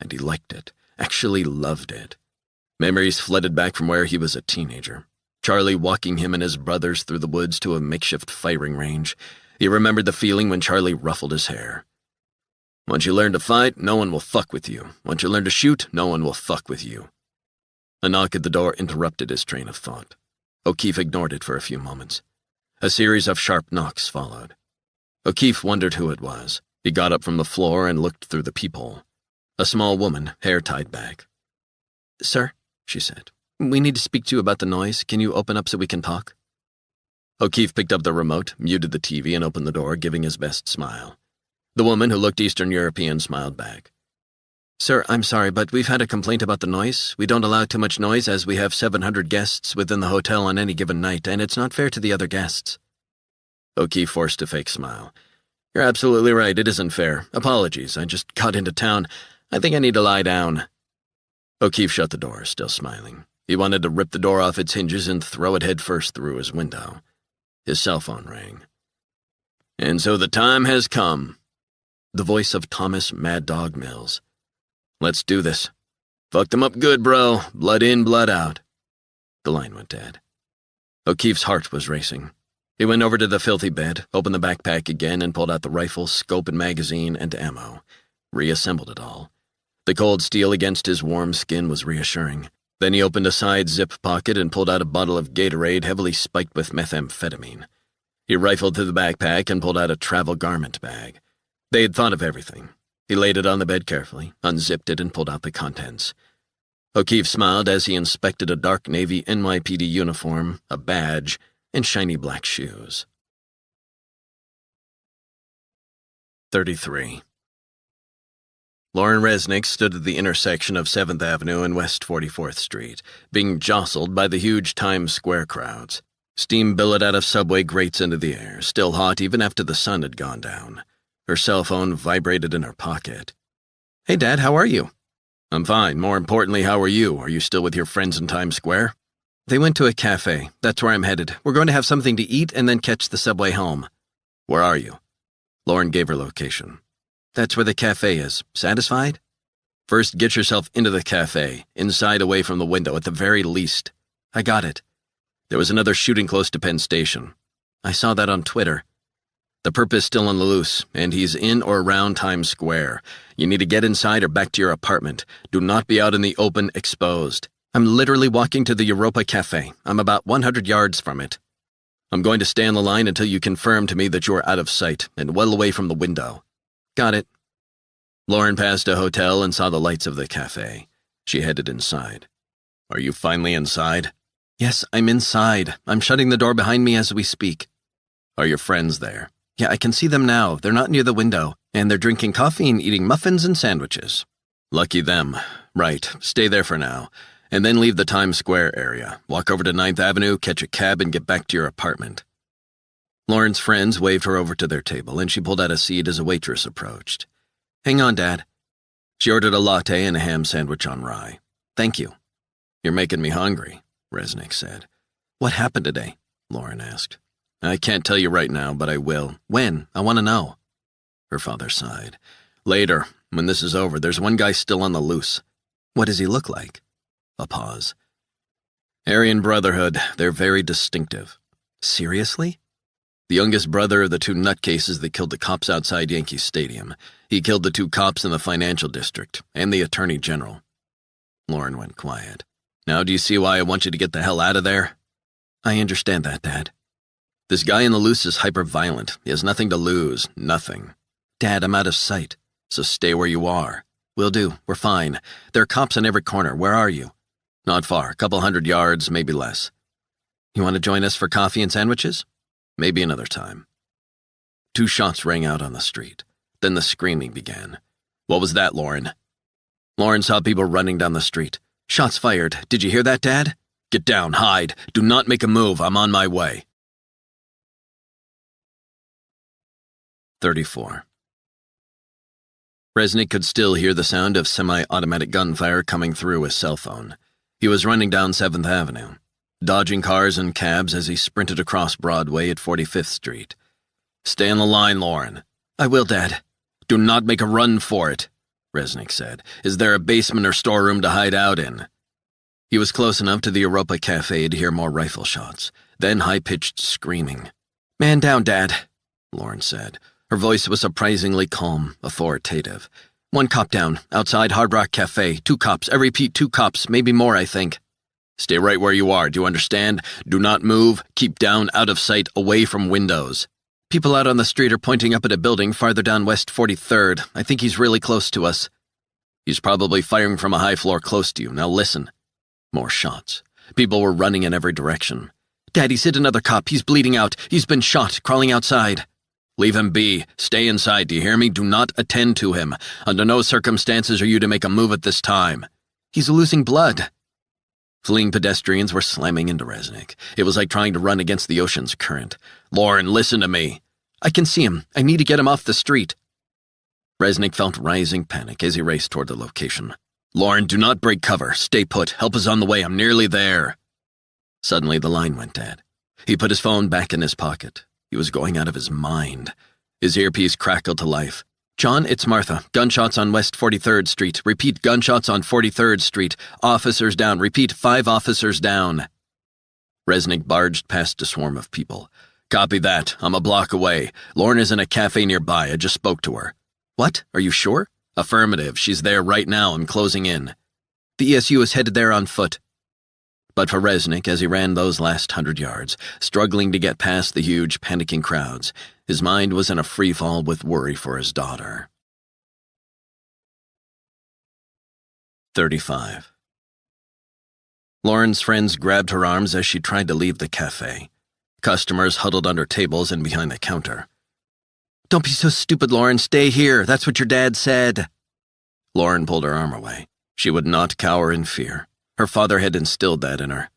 And he liked it. Actually loved it. Memories flooded back from where he was a teenager. Charlie walking him and his brothers through the woods to a makeshift firing range. He remembered the feeling when Charlie ruffled his hair. "Once you learn to fight, no one will fuck with you. Once you learn to shoot, no one will fuck with you." A knock at the door interrupted his train of thought. O'Keefe ignored it for a few moments. A series of sharp knocks followed. O'Keefe wondered who it was. He got up from the floor and looked through the peephole. A small woman, hair tied back. "Sir," she said, "we need to speak to you about the noise. Can you open up so we can talk?" O'Keefe picked up the remote, muted the TV, and opened the door, giving his best smile. The woman, who looked Eastern European, smiled back. "Sir, I'm sorry, but we've had a complaint about the noise. We don't allow too much noise as we have 700 guests within the hotel on any given night, and it's not fair to the other guests." O'Keefe forced a fake smile. "You're absolutely right, it isn't fair. Apologies, I just got into town. I think I need to lie down." O'Keefe shut the door, still smiling. He wanted to rip the door off its hinges and throw it headfirst through his window. His cell phone rang. "And so the time has come." The voice of Thomas Mad Dog Mills. "Let's do this. Fuck them up good, bro. Blood in, blood out." The line went dead. O'Keefe's heart was racing. He went over to the filthy bed, opened the backpack again, and pulled out the rifle, scope and magazine, and ammo. Reassembled it all. The cold steel against his warm skin was reassuring. Then he opened a side zip pocket and pulled out a bottle of Gatorade heavily spiked with methamphetamine. He rifled through the backpack and pulled out a travel garment bag. They had thought of everything. He laid it on the bed carefully, unzipped it, and pulled out the contents. O'Keefe smiled as he inspected a dark navy NYPD uniform, a badge, and shiny black shoes. 33. Lauren Resnick stood at the intersection of 7th Avenue and West 44th Street, being jostled by the huge Times Square crowds. Steam billowed out of subway grates into the air, still hot even after the sun had gone down. Her cell phone vibrated in her pocket. "Hey, Dad, how are you?" "I'm fine. More importantly, how are you? Are you still with your friends in Times Square?" "They went to a cafe. That's where I'm headed. We're going to have something to eat and then catch the subway home." "Where are you?" Lauren gave her location. "That's where the cafe is. Satisfied?" "First, get yourself into the cafe, inside away from the window at the very least." "I got it." "There was another shooting close to Penn Station." "I saw that on Twitter." "The perp is still on the loose, and he's in or around Times Square. You need to get inside or back to your apartment. Do not be out in the open, exposed." "I'm literally walking to the Europa Cafe. I'm about 100 yards from it." "I'm going to stay on the line until you confirm to me that you're out of sight and well away from the window." "Got it." Lauren passed a hotel and saw the lights of the cafe. She headed inside. "Are you finally inside?" "Yes, I'm inside. I'm shutting the door behind me as we speak." "Are your friends there?" "Yeah, I can see them now. They're not near the window, and they're drinking coffee and eating muffins and sandwiches." "Lucky them. Right, stay there for now, and then leave the Times Square area. Walk over to 9th Avenue, catch a cab, and get back to your apartment." Lauren's friends waved her over to their table, and she pulled out a seat as a waitress approached. "Hang on, Dad." She ordered a latte and a ham sandwich on rye. Thank you. You're making me hungry, Resnick said. What happened today? Lauren asked. I can't tell you right now, but I will. When? I want to know. Her father sighed. Later, when this is over, there's one guy still on the loose. What does he look like? A pause. Aryan Brotherhood, they're very distinctive. Seriously? The youngest brother of the two nutcases that killed the cops outside Yankee Stadium. He killed the two cops in the financial district, and the attorney general. Lauren went quiet. Now do you see why I want you to get the hell out of there? I understand that, Dad. This guy in the loose is hyper-violent. He has nothing to lose. Nothing. Dad, I'm out of sight, so stay where you are. Will do. We're fine. There are cops on every corner. Where are you? Not far. A couple 100 yards, maybe less. You want to join us for coffee and sandwiches? Maybe another time. 2 shots rang out on the street. Then the screaming began. What was that, Lauren? Lauren saw people running down the street. Shots fired. Did you hear that, Dad? Get down, hide. Do not make a move. I'm on my way. 34. Resnick could still hear the sound of semi-automatic gunfire coming through his cell phone. He was running down 7th Avenue, dodging cars and cabs as he sprinted across Broadway at 45th Street. Stay on the line, Lauren. I will, Dad. Do not make a run for it, Resnick said. Is there a basement or storeroom to hide out in? He was close enough to the Europa Cafe to hear more rifle shots, then high-pitched screaming. Man down, Dad, Lauren said. Her voice was surprisingly calm, authoritative. 1 cop down, outside Hard Rock Cafe. 2 cops. I repeat, 2 cops, maybe more, I think. Stay right where you are, do you understand? Do not move, keep down, out of sight, away from windows. People out on the street are pointing up at a building farther down West 43rd. I think he's really close to us. He's probably firing from a high floor close to you. Now listen. More shots. People were running in every direction. Daddy's hit another cop. He's bleeding out. He's been shot, crawling outside. Leave him be. Stay inside, do you hear me? Do not attend to him. Under no circumstances are you to make a move at this time. He's losing blood. Fleeing pedestrians were slamming into Resnick. It was like trying to run against the ocean's current. Lauren, listen to me. I can see him. I need to get him off the street. Resnick felt rising panic as he raced toward the location. Lauren, do not break cover. Stay put. Help is on the way. I'm nearly there. Suddenly, the line went dead. He put his phone back in his pocket. He was going out of his mind. His earpiece crackled to life. John, it's Martha. Gunshots on West 43rd Street. Repeat, gunshots on 43rd Street. Officers down. Repeat, 5 officers down. Resnick barged past a swarm of people. Copy that. I'm a block away. Lauren is in a cafe nearby. I just spoke to her. What? Are you sure? Affirmative. She's there right now. I'm closing in. The ESU is headed there on foot. But for Resnick, as he ran those last 100 yards, struggling to get past the huge, panicking crowds, his mind was in a freefall with worry for his daughter. 35. Lauren's friends grabbed her arms as she tried to leave the cafe. Customers huddled under tables and behind the counter. Don't be so stupid, Lauren. Stay here. That's what your dad said. Lauren pulled her arm away. She would not cower in fear. Her father had instilled that in her.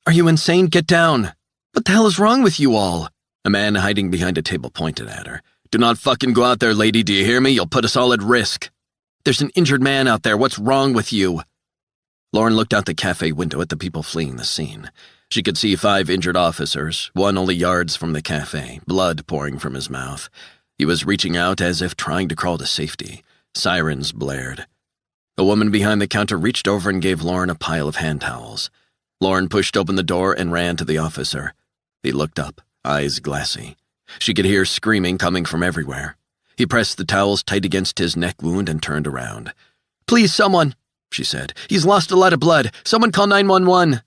Are you insane? Get down. What the hell is wrong with you all? A man hiding behind a table pointed at her. Do not fucking go out there, lady. Do you hear me? You'll put us all at risk. There's an injured man out there. What's wrong with you? Lauren looked out the cafe window at the people fleeing the scene. She could see 5 injured officers, one only yards from the cafe, blood pouring from his mouth. He was reaching out as if trying to crawl to safety. Sirens blared. A woman behind the counter reached over and gave Lauren a pile of hand towels. Lauren pushed open the door and ran to the officer. He looked up, eyes glassy. She could hear screaming coming from everywhere. He pressed the towels tight against his neck wound and turned around. Please, someone, she said. He's lost a lot of blood. Someone call 911.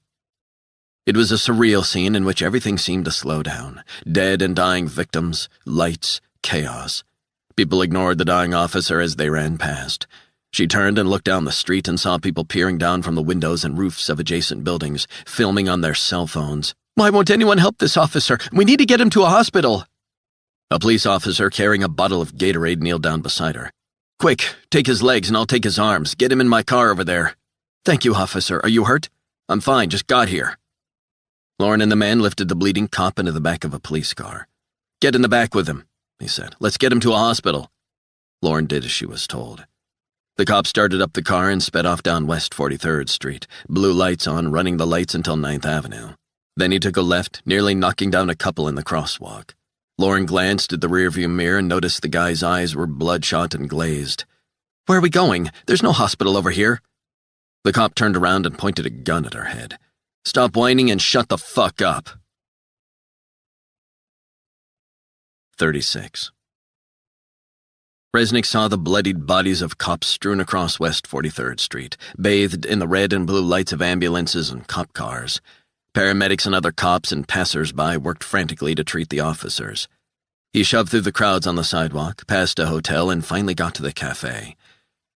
It was a surreal scene in which everything seemed to slow down. Dead and dying victims, lights, chaos. People ignored the dying officer as they ran past. She turned and looked down the street and saw people peering down from the windows and roofs of adjacent buildings, filming on their cell phones. Why won't anyone help this officer? We need to get him to a hospital. A police officer carrying a bottle of Gatorade kneeled down beside her. Quick, take his legs and I'll take his arms. Get him in my car over there. Thank you, officer. Are you hurt? I'm fine, just got here. Lauren and the man lifted the bleeding cop into the back of a police car. Get in the back with him, he said. Let's get him to a hospital. Lauren did as she was told. The cop started up the car and sped off down West 43rd Street, blue lights on, running the lights until 9th Avenue. Then he took a left, nearly knocking down a couple in the crosswalk. Lauren glanced at the rearview mirror and noticed the guy's eyes were bloodshot and glazed. "Where are we going? There's no hospital over here." The cop turned around and pointed a gun at her head. "Stop whining and shut the fuck up." 36. Resnick saw the bloodied bodies of cops strewn across West 43rd Street, bathed in the red and blue lights of ambulances and cop cars. Paramedics and other cops and passers-by worked frantically to treat the officers. He shoved through the crowds on the sidewalk, past a hotel, and finally got to the cafe.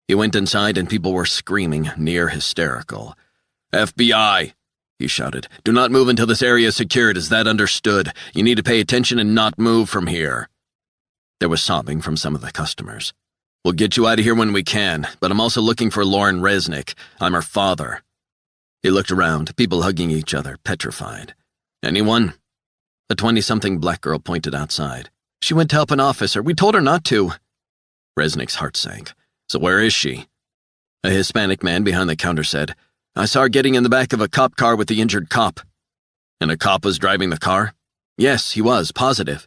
He went inside and people were screaming, near hysterical. "FBI!" he shouted. "Do not move until this area is secured, is that understood? You need to pay attention and not move from here." There was sobbing from some of the customers. "We'll get you out of here when we can, but I'm also looking for Lauren Resnick. I'm her father." He looked around, people hugging each other, petrified. "Anyone?" A 20-something black girl pointed outside. "She went to help an officer. We told her not to." Resnick's heart sank. "So where is she?" A Hispanic man behind the counter said, "I saw her getting in the back of a cop car with the injured cop." "And a cop was driving the car?" "Yes, he was, positive."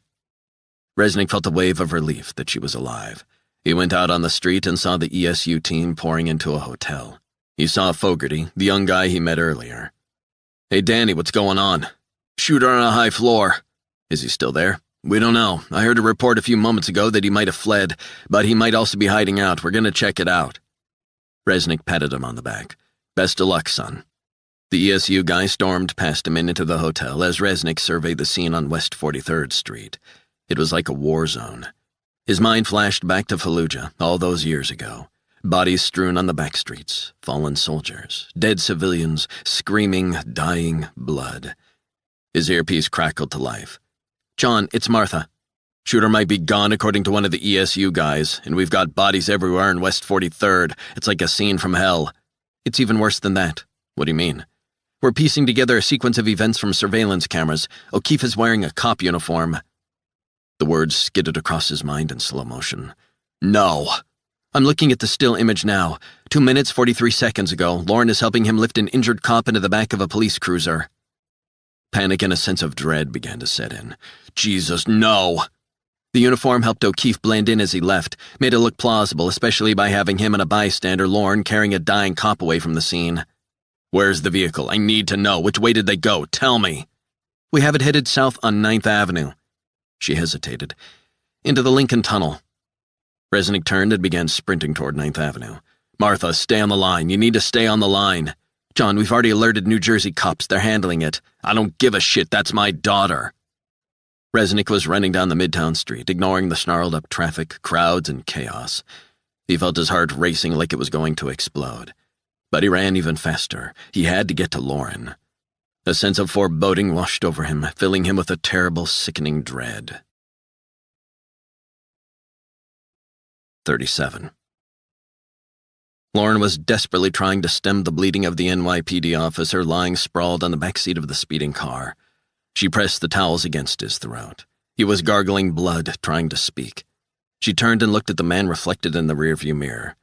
Resnick felt a wave of relief that she was alive. He went out on the street and saw the ESU team pouring into a hotel. He saw Fogarty, the young guy he met earlier. "Hey, Danny, what's going on?" "Shooter on a high floor." "Is he still there?" "We don't know. I heard a report a few moments ago that he might have fled, but he might also be hiding out. We're gonna check it out." Resnick patted him on the back. "Best of luck, son." The ESU guy stormed past him and into the hotel as Resnick surveyed the scene on West 43rd Street. It was like a war zone. His mind flashed back to Fallujah all those years ago. Bodies strewn on the back streets, fallen soldiers, dead civilians, screaming, dying blood. His earpiece crackled to life. "John, it's Martha. Shooter might be gone according to one of the ESU guys, and we've got bodies everywhere in West 43rd. It's like a scene from hell." "It's even worse than that." "What do you mean?" "We're piecing together a sequence of events from surveillance cameras. O'Keefe is wearing a cop uniform." The words skidded across his mind in slow motion. "No." "I'm looking at the still image now. 2 minutes, 43 seconds ago, Lauren is helping him lift an injured cop into the back of a police cruiser." Panic and a sense of dread began to set in. "Jesus, no!" The uniform helped O'Keefe blend in as he left, made it look plausible, especially by having him and a bystander, Lauren, carrying a dying cop away from the scene. "Where's the vehicle? I need to know. Which way did they go? Tell me." "We have it headed south on 9th Avenue. She hesitated. "Into the Lincoln Tunnel." Resnick turned and began sprinting toward 9th Avenue. "Martha, stay on the line. You need to stay on the line." "John, we've already alerted New Jersey cops. They're handling it." "I don't give a shit. That's my daughter." Resnick was running down the Midtown Street, ignoring the snarled-up traffic, crowds, and chaos. He felt his heart racing like it was going to explode. But he ran even faster. He had to get to Lauren. A sense of foreboding washed over him, filling him with a terrible, sickening dread. 37. Lauren was desperately trying to stem the bleeding of the NYPD officer lying sprawled on the back seat of the speeding car. She pressed the towels against his throat. He was gargling blood, trying to speak. She turned and looked at the man reflected in the rearview mirror.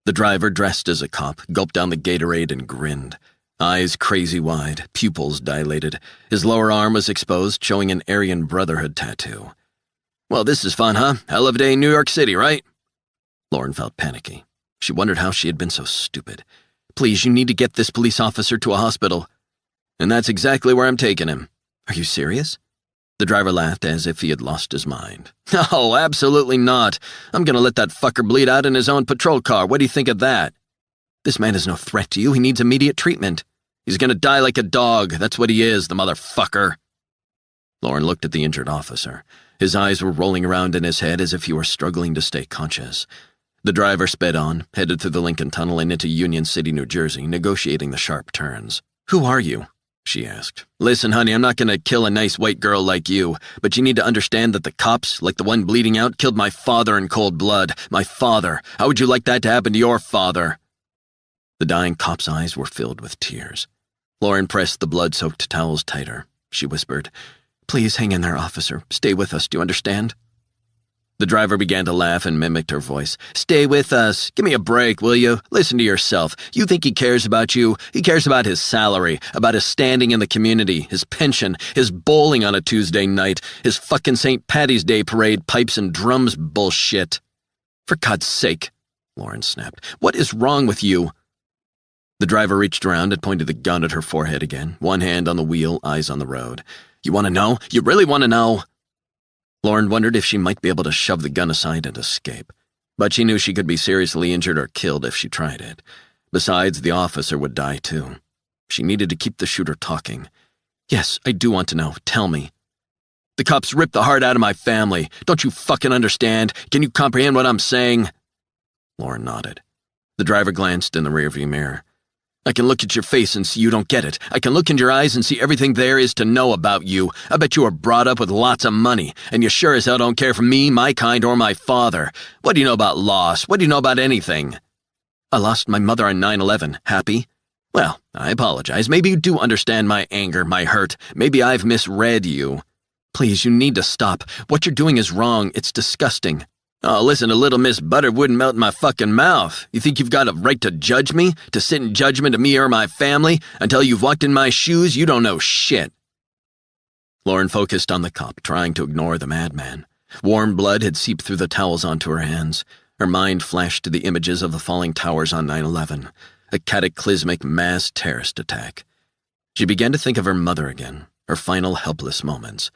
The driver, dressed as a cop, gulped down the Gatorade and grinned. Eyes crazy wide, pupils dilated. His lower arm was exposed, showing an Aryan Brotherhood tattoo. "Well, this is fun, huh? Hell of a day in New York City, right?" Lauren felt panicky. She wondered how she had been so stupid. "Please, you need to get this police officer to a hospital." "And that's exactly where I'm taking him." "Are you serious?" The driver laughed as if he had lost his mind. "No, absolutely not. I'm gonna let that fucker bleed out in his own patrol car. What do you think of that?" "This man is no threat to you. He needs immediate treatment." "He's gonna die like a dog. That's what he is, the motherfucker." Lauren looked at the injured officer. His eyes were rolling around in his head as if he were struggling to stay conscious. The driver sped on, headed through the Lincoln Tunnel and into Union City, New Jersey, negotiating the sharp turns. "Who are you?" she asked. "Listen, honey, I'm not gonna kill a nice white girl like you, but you need to understand that the cops, like the one bleeding out, killed my father in cold blood. My father. How would you like that to happen to your father?" The dying cop's eyes were filled with tears. Lauren pressed the blood-soaked towels tighter. She whispered, "Please hang in there, officer. Stay with us, do you understand?" The driver began to laugh and mimicked her voice. "Stay with us. Give me a break, will you? Listen to yourself. You think he cares about you? He cares about his salary, about his standing in the community, his pension, his bowling on a Tuesday night, his fucking St. Paddy's Day parade pipes and drums bullshit." "For God's sake," Lauren snapped. "What is wrong with you?" The driver reached around and pointed the gun at her forehead again, one hand on the wheel, eyes on the road. "You want to know? You really want to know?" Lauren wondered if she might be able to shove the gun aside and escape, but she knew she could be seriously injured or killed if she tried it. Besides, the officer would die too. She needed to keep the shooter talking. "Yes, I do want to know. Tell me." "The cops ripped the heart out of my family. Don't you fucking understand? Can you comprehend what I'm saying?" Lauren nodded. The driver glanced in the rearview mirror. "I can look at your face and see you don't get it. I can look into your eyes and see everything there is to know about you. I bet you were brought up with lots of money, and you sure as hell don't care for me, my kind, or my father. What do you know about loss? What do you know about anything?" "I lost my mother on 9/11. Happy?" "Well, I apologize. Maybe you do understand my anger, my hurt. Maybe I've misread you." "Please, you need to stop. What you're doing is wrong. It's disgusting." "Oh, listen, a little Miss Butter wouldn't melt in my fucking mouth. You think you've got a right to judge me? To sit in judgment of me or my family? Until you've walked in my shoes, you don't know shit." Lauren focused on the cop, trying to ignore the madman. Warm blood had seeped through the towels onto her hands. Her mind flashed to the images of the falling towers on 9/11, a cataclysmic mass terrorist attack. She began to think of her mother again, her final helpless moments.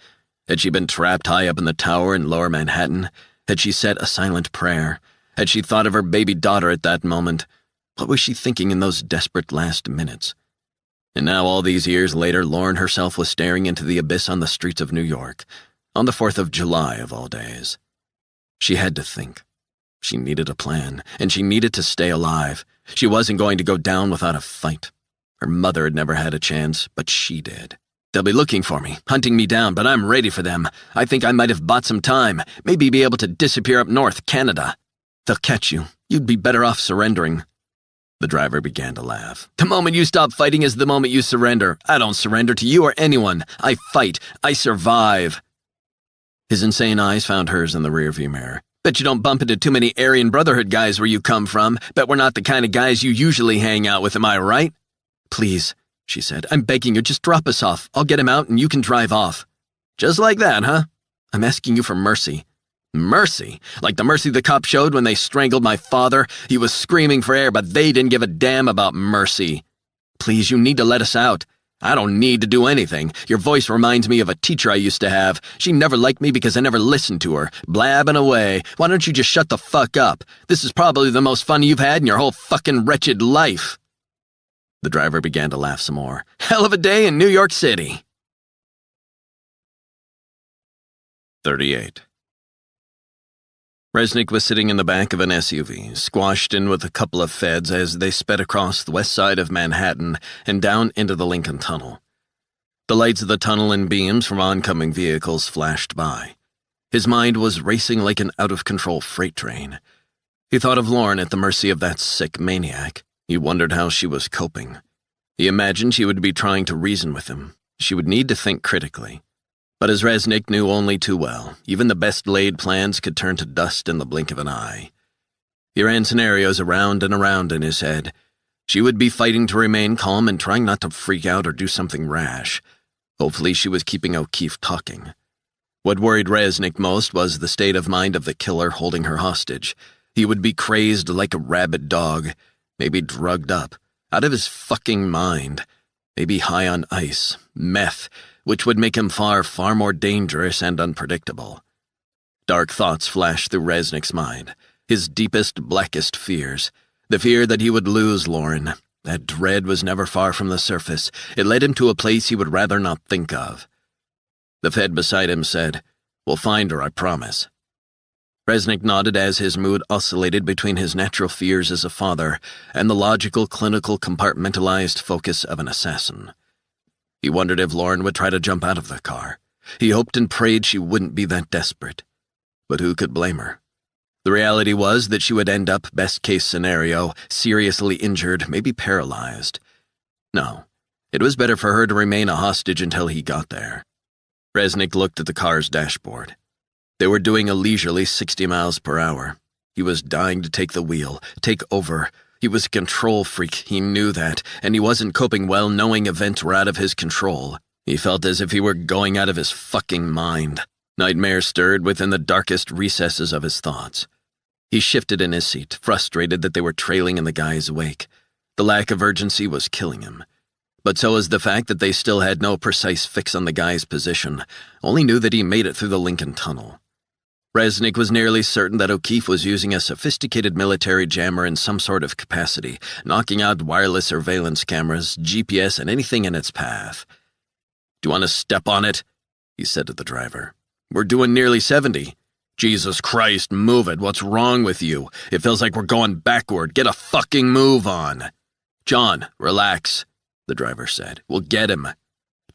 Had she been trapped high up in the tower in lower Manhattan? Had she said a silent prayer? Had she thought of her baby daughter at that moment? What was she thinking in those desperate last minutes? And now, all these years later, Lauren herself was staring into the abyss on the streets of New York, on the 4th of July of all days. She had to think. She needed a plan, and she needed to stay alive. She wasn't going to go down without a fight. Her mother had never had a chance, but she did. "They'll be looking for me, hunting me down, but I'm ready for them. I think I might have bought some time, maybe be able to disappear up north, Canada. They'll catch you. You'd be better off surrendering." The driver began to laugh. "The moment you stop fighting is the moment you surrender. I don't surrender to you or anyone. I fight. I survive." His insane eyes found hers in the rearview mirror. "Bet you don't bump into too many Aryan Brotherhood guys where you come from. Bet we're not the kind of guys you usually hang out with, am I right?" "Please," she said. "I'm begging you, just drop us off. I'll get him out and you can drive off." "Just like that, huh?" "I'm asking you for mercy." "Mercy? Like the mercy the cops showed when they strangled my father? He was screaming for air, but they didn't give a damn about mercy." "Please, you need to let us out." "I don't need to do anything. Your voice reminds me of a teacher I used to have. She never liked me because I never listened to her. Blabbing away. Why don't you just shut the fuck up? This is probably the most fun you've had in your whole fucking wretched life." The driver began to laugh some more. "Hell of a day in New York City." 38. Resnick was sitting in the back of an SUV, squashed in with a couple of feds as they sped across the west side of Manhattan and down into the Lincoln Tunnel. The lights of the tunnel and beams from oncoming vehicles flashed by. His mind was racing like an out-of-control freight train. He thought of Lauren at the mercy of that sick maniac. He wondered how she was coping. He imagined she would be trying to reason with him. She would need to think critically. But as Resnick knew only too well, even the best-laid plans could turn to dust in the blink of an eye. He ran scenarios around and around in his head. She would be fighting to remain calm and trying not to freak out or do something rash. Hopefully she was keeping O'Keefe talking. What worried Resnick most was the state of mind of the killer holding her hostage. He would be crazed like a rabid dog, maybe drugged up, out of his fucking mind, maybe high on ice, meth, which would make him far, far more dangerous and unpredictable. Dark thoughts flashed through Resnick's mind, his deepest, blackest fears. The fear that he would lose Lauren. That dread was never far from the surface. It led him to a place he would rather not think of. The Fed beside him said, "We'll find her, I promise." Resnick nodded as his mood oscillated between his natural fears as a father and the logical, clinical, compartmentalized focus of an assassin. He wondered if Lauren would try to jump out of the car. He hoped and prayed she wouldn't be that desperate. But who could blame her? The reality was that she would end up, best-case scenario, seriously injured, maybe paralyzed. No, it was better for her to remain a hostage until he got there. Resnick looked at the car's dashboard. They were doing a leisurely 60 miles per hour. He was dying to take the wheel, take over. He was a control freak, he knew that, and he wasn't coping well knowing events were out of his control. He felt as if he were going out of his fucking mind. Nightmares stirred within the darkest recesses of his thoughts. He shifted in his seat, frustrated that they were trailing in the guy's wake. The lack of urgency was killing him. But so was the fact that they still had no precise fix on the guy's position, only knew that he made it through the Lincoln Tunnel. Resnick was nearly certain that O'Keefe was using a sophisticated military jammer in some sort of capacity, knocking out wireless surveillance cameras, GPS, and anything in its path. "Do you want to step on it?" he said to the driver. "We're doing nearly 70. Jesus Christ, move it. What's wrong with you? It feels like we're going backward. Get a fucking move on." "John, relax," the driver said. "We'll get him.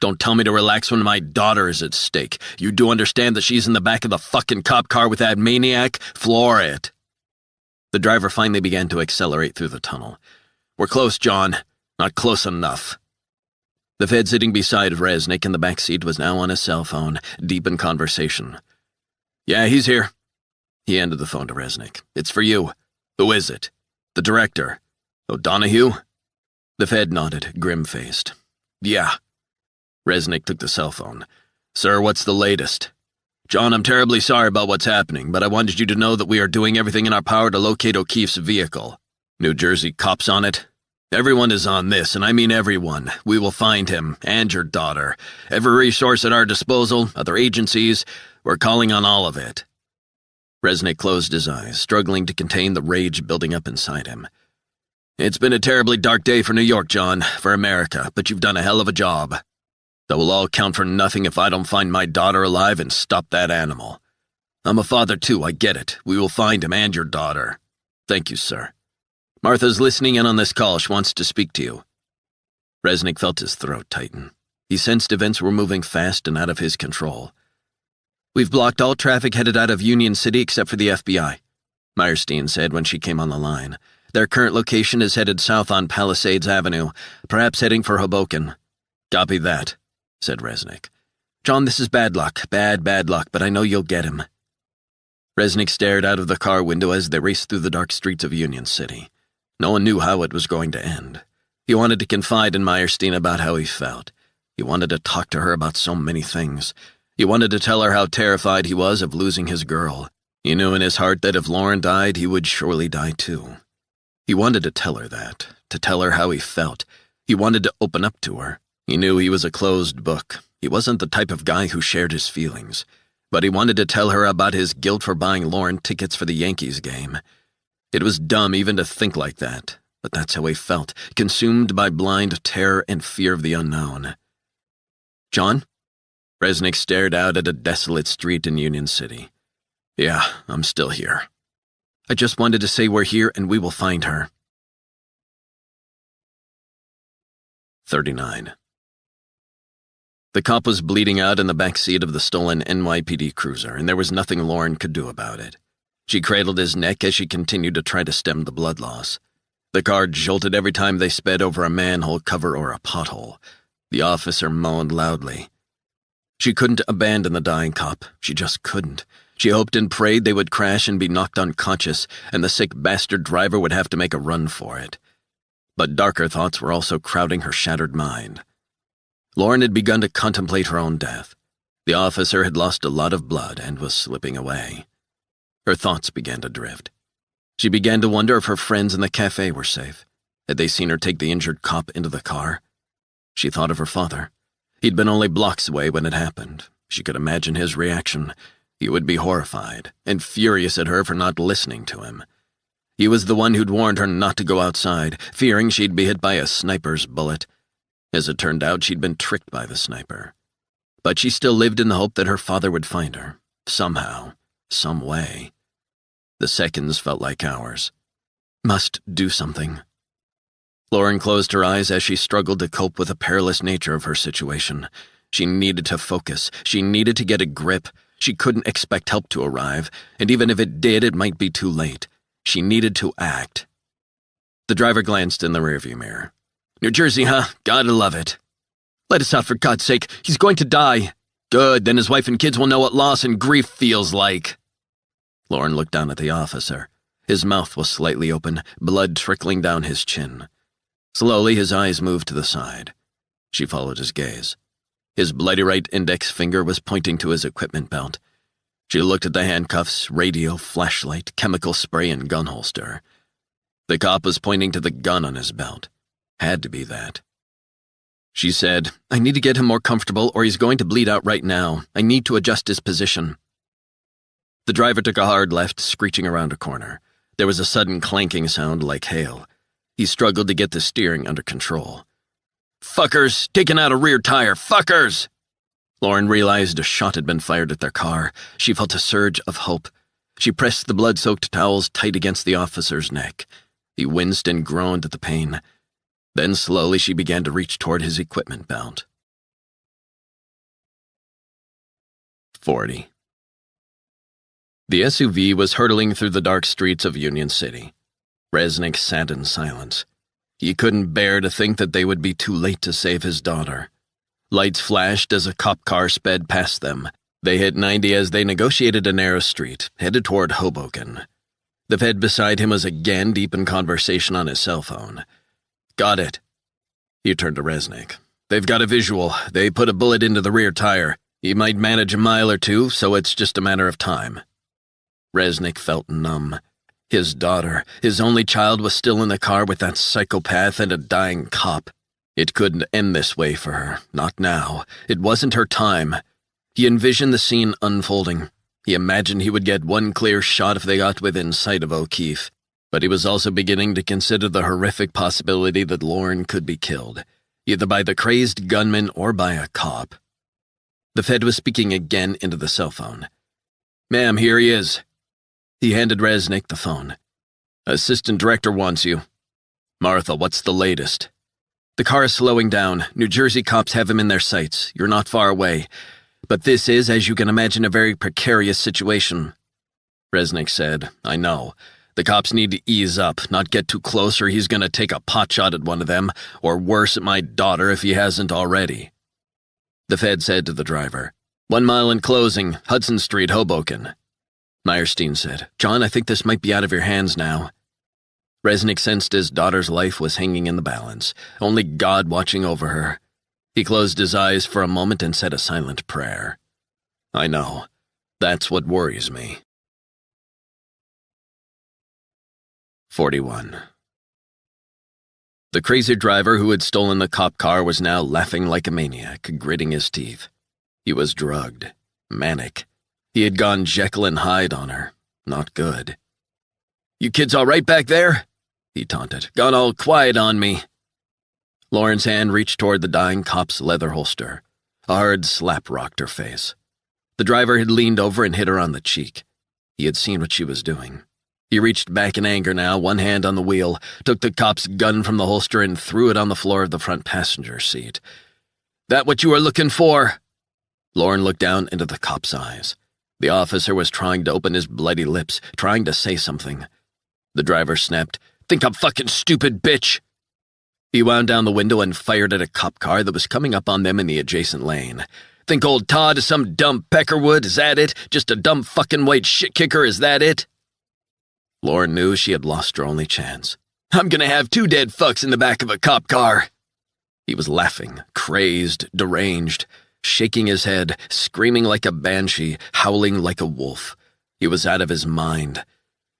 Don't tell me to relax when my daughter is at stake. You do understand that she's in the back of the fucking cop car with that maniac? Floor it." The driver finally began to accelerate through the tunnel. "We're close, John. Not close enough." The Fed sitting beside Resnick in the back seat was now on his cell phone, deep in conversation. "Yeah, he's here." He handed the phone to Resnick. "It's for you. Who is it?" "The director." "O'Donohue?" The Fed nodded, grim-faced. "Yeah." Resnick took the cell phone. "Sir, what's the latest?" "John, I'm terribly sorry about what's happening, but I wanted you to know that we are doing everything in our power to locate O'Keefe's vehicle. New Jersey cops on it? Everyone is on this, and I mean everyone. We will find him, and your daughter. Every resource at our disposal, other agencies, we're calling on all of it." Resnick closed his eyes, struggling to contain the rage building up inside him. "It's been a terribly dark day for New York, John, for America, but you've done a hell of a job. That will all count for nothing if I don't find my daughter alive and stop that animal. I'm a father too, I get it. We will find him and your daughter. Thank you, sir. Martha's listening in on this call. She wants to speak to you." Resnick felt his throat tighten. He sensed events were moving fast and out of his control. "We've blocked all traffic headed out of Union City except for the FBI," Meyerstein said when she came on the line. "Their current location is headed south on Palisades Avenue, perhaps heading for Hoboken." "Copy that," said Resnick. "John, this is bad luck, bad luck, but I know you'll get him." Resnick stared out of the car window as they raced through the dark streets of Union City. No one knew how it was going to end. He wanted to confide in Meyerstein about how he felt. He wanted to talk to her about so many things. He wanted to tell her how terrified he was of losing his girl. He knew in his heart that if Lauren died, he would surely die too. He wanted to tell her that, to tell her how he felt. He wanted to open up to her. He knew he was a closed book. He wasn't the type of guy who shared his feelings. But he wanted to tell her about his guilt for buying Lauren tickets for the Yankees game. It was dumb even to think like that, but that's how he felt, consumed by blind terror and fear of the unknown. "John?" Resnick stared out at a desolate street in Union City. "Yeah, I'm still here. I just wanted to say we're here and we will find her." 39. The cop was bleeding out in the back seat of the stolen NYPD cruiser, and there was nothing Lauren could do about it. She cradled his neck as she continued to try to stem the blood loss. The car jolted every time they sped over a manhole cover or a pothole. The officer moaned loudly. She couldn't abandon the dying cop. She just couldn't. She hoped and prayed they would crash and be knocked unconscious, and the sick bastard driver would have to make a run for it. But darker thoughts were also crowding her shattered mind. Lauren had begun to contemplate her own death. The officer had lost a lot of blood and was slipping away. Her thoughts began to drift. She began to wonder if her friends in the cafe were safe. Had they seen her take the injured cop into the car? She thought of her father. He'd been only blocks away when it happened. She could imagine his reaction. He would be horrified and furious at her for not listening to him. He was the one who'd warned her not to go outside, fearing she'd be hit by a sniper's bullet. As it turned out, she'd been tricked by the sniper. But she still lived in the hope that her father would find her, somehow, some way. The seconds felt like hours. Must do something. Lauren closed her eyes as she struggled to cope with the perilous nature of her situation. She needed to focus. She needed to get a grip. She couldn't expect help to arrive, and even if it did, it might be too late. She needed to act. The driver glanced in the rearview mirror. "New Jersey, huh? Gotta love it." "Let us out, for God's sake. He's going to die." Good, then his wife and kids will know what loss and grief feels like. Lauren looked down at the officer. His mouth was slightly open, blood trickling down his chin. Slowly, his eyes moved to the side. She followed his gaze. His bloody right index finger was pointing to his equipment belt. She looked at the handcuffs, radio, flashlight, chemical spray, and gun holster. The cop was pointing to the gun on his belt. Had to be that. She said, I need to get him more comfortable or he's going to bleed out right now. I need to adjust his position. The driver took a hard left, screeching around a corner. There was a sudden clanking sound like hail. He struggled to get the steering under control. Fuckers! Taking out a rear tire! Fuckers! Lauren realized a shot had been fired at their car. She felt a surge of hope. She pressed the blood-soaked towels tight against the officer's neck. He winced and groaned at the pain. Then slowly she began to reach toward his equipment belt. 40. The SUV was hurtling through the dark streets of Union City. Resnick sat in silence. He couldn't bear to think that they would be too late to save his daughter. Lights flashed as a cop car sped past them. They hit 90 as they negotiated a narrow street, headed toward Hoboken. The Fed beside him was again deep in conversation on his cell phone. Got it. He turned to Resnick. They've got a visual. They put a bullet into the rear tire. He might manage a mile or two, so it's just a matter of time. Resnick felt numb. His daughter, his only child, was still in the car with that psychopath and a dying cop. It couldn't end this way for her. Not now. It wasn't her time. He envisioned the scene unfolding. He imagined he would get one clear shot if they got within sight of O'Keefe. But he was also beginning to consider the horrific possibility that Lauren could be killed, either by the crazed gunman or by a cop. The Fed was speaking again into the cell phone. Ma'am, here he is. He handed Resnick the phone. Assistant Director wants you. Martha, what's the latest? The car is slowing down. New Jersey cops have him in their sights. You're not far away. But this is, as you can imagine, a very precarious situation. Resnick said, I know. The cops need to ease up, not get too close or he's gonna take a potshot at one of them, or worse at my daughter if he hasn't already. The Fed said to the driver, 1 mile in closing, Hudson Street, Hoboken. Meyerstein said, John, I think this might be out of your hands now. Resnick sensed his daughter's life was hanging in the balance, only God watching over her. He closed his eyes for a moment and said a silent prayer. I know. That's what worries me. 41. The crazy driver who had stolen the cop car was now laughing like a maniac, gritting his teeth. He was drugged, manic. He had gone Jekyll and Hyde on her. Not good. You kids all right back there? He taunted. Gone all quiet on me. Lauren's hand reached toward the dying cop's leather holster. A hard slap rocked her face. The driver had leaned over and hit her on the cheek. He had seen what she was doing. He reached back in anger now, one hand on the wheel, took the cop's gun from the holster and threw it on the floor of the front passenger seat. That what you were looking for? Lauren looked down into the cop's eyes. The officer was trying to open his bloody lips, trying to say something. The driver snapped, Think I'm fucking stupid, bitch! He wound down the window and fired at a cop car that was coming up on them in the adjacent lane. Think old Todd is some dumb peckerwood, is that it? Just a dumb fucking white shit-kicker, is that it? Lauren knew she had lost her only chance. I'm gonna have 2 dead fucks in the back of a cop car. He was laughing, crazed, deranged, shaking his head, screaming like a banshee, howling like a wolf. He was out of his mind.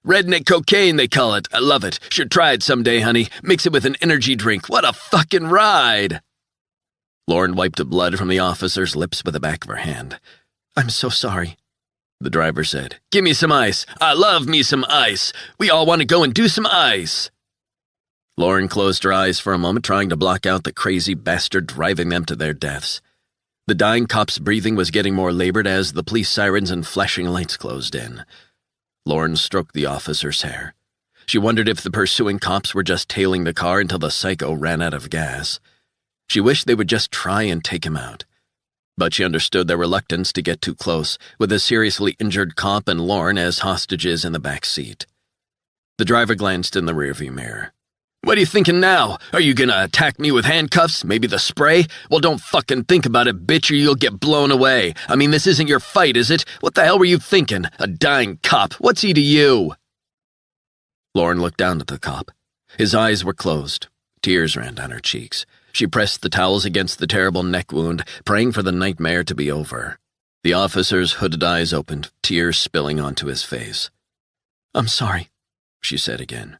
Redneck cocaine, they call it. I love it. Should try it someday, honey. Mix it with an energy drink. What a fucking ride! Lauren wiped the blood from the officer's lips with the back of her hand. I'm so sorry. The driver said, Give me some ice. I love me some ice. We all want to go and do some ice. Lauren closed her eyes for a moment, trying to block out the crazy bastard driving them to their deaths. The dying cop's breathing was getting more labored as the police sirens and flashing lights closed in. Lauren stroked the officer's hair. She wondered if the pursuing cops were just tailing the car until the psycho ran out of gas. She wished they would just try and take him out. But she understood their reluctance to get too close, with a seriously injured cop and Lauren as hostages in the back seat. The driver glanced in the rearview mirror. What are you thinking now? Are you gonna attack me with handcuffs? Maybe the spray? Well, don't fucking think about it, bitch, or you'll get blown away. I mean, this isn't your fight, is it? What the hell were you thinking? A dying cop. What's he to you? Lauren looked down at the cop. His eyes were closed. Tears ran down her cheeks. She pressed the towels against the terrible neck wound, praying for the nightmare to be over. The officer's hooded eyes opened, tears spilling onto his face. "I'm sorry," she said again.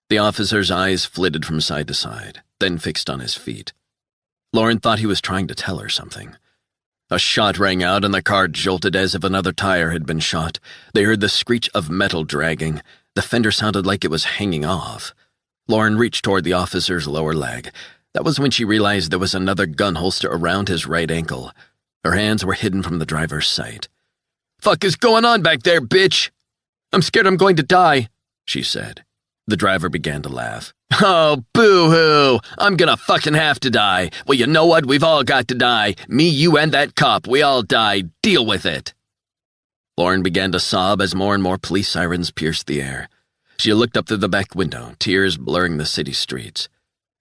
The officer's eyes flitted from side to side, then fixed on his feet. Lauren thought he was trying to tell her something. A shot rang out and the car jolted as if another tire had been shot. They heard the screech of metal dragging. The fender sounded like it was hanging off. Lauren reached toward the officer's lower leg. That was when she realized there was another gun holster around his right ankle. Her hands were hidden from the driver's sight. "Fuck is going on back there, bitch?" "I'm scared I'm going to die," she said. The driver began to laugh. "Oh, boo-hoo! I'm gonna fucking have to die. Well, you know what? We've all got to die. Me, you, and that cop. We all die. Deal with it." Lauren began to sob as more and more police sirens pierced the air. She looked up through the back window, tears blurring the city streets.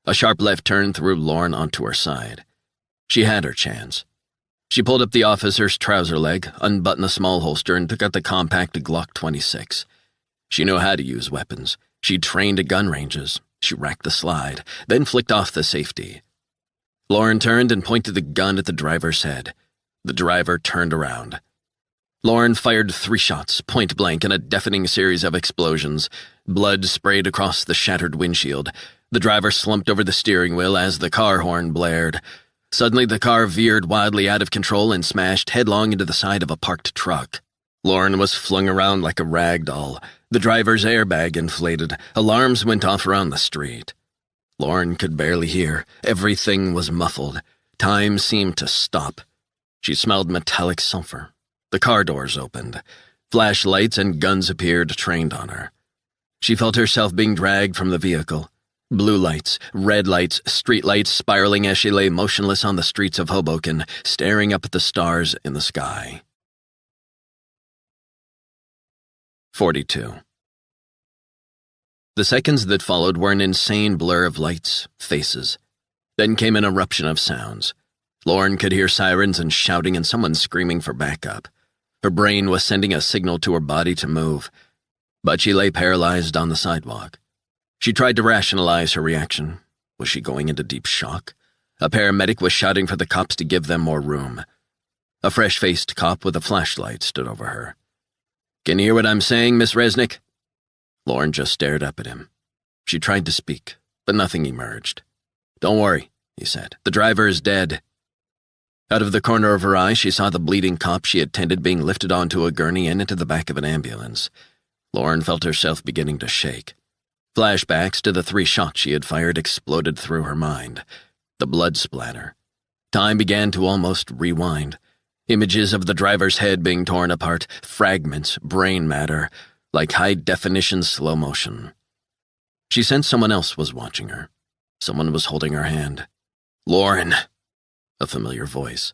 A sharp left turn threw Lauren onto her side. She had her chance. She pulled up the officer's trouser leg, unbuttoned the small holster, and took out the compact Glock 26. She knew how to use weapons. She trained at gun ranges. She racked the slide, then flicked off the safety. Lauren turned and pointed the gun at the driver's head. The driver turned around. Lauren fired 3 shots, point blank, in a deafening series of explosions. Blood sprayed across the shattered windshield. The driver slumped over the steering wheel as the car horn blared. Suddenly, the car veered wildly out of control and smashed headlong into the side of a parked truck. Lauren was flung around like a rag doll. The driver's airbag inflated. Alarms went off around the street. Lauren could barely hear. Everything was muffled. Time seemed to stop. She smelled metallic sulfur. The car doors opened. Flashlights and guns appeared, trained on her. She felt herself being dragged from the vehicle. Blue lights, red lights, street lights spiraling as she lay motionless on the streets of Hoboken, staring up at the stars in the sky. 42. The seconds that followed were an insane blur of lights, faces. Then came an eruption of sounds. Lauren could hear sirens and shouting and someone screaming for backup. Her brain was sending a signal to her body to move, but she lay paralyzed on the sidewalk. She tried to rationalize her reaction. Was she going into deep shock? A paramedic was shouting for the cops to give them more room. A fresh-faced cop with a flashlight stood over her. "Can you hear what I'm saying, Miss Resnick?" Lauren just stared up at him. She tried to speak, but nothing emerged. "Don't worry," he said. "The driver is dead." Out of the corner of her eye, she saw the bleeding cop she had tended being lifted onto a gurney and into the back of an ambulance. Lauren felt herself beginning to shake. Flashbacks to the 3 shots she had fired exploded through her mind. The blood splatter. Time began to almost rewind. Images of the driver's head being torn apart, fragments, brain matter, like high-definition slow motion. She sensed someone else was watching her. Someone was holding her hand. "Lauren," a familiar voice.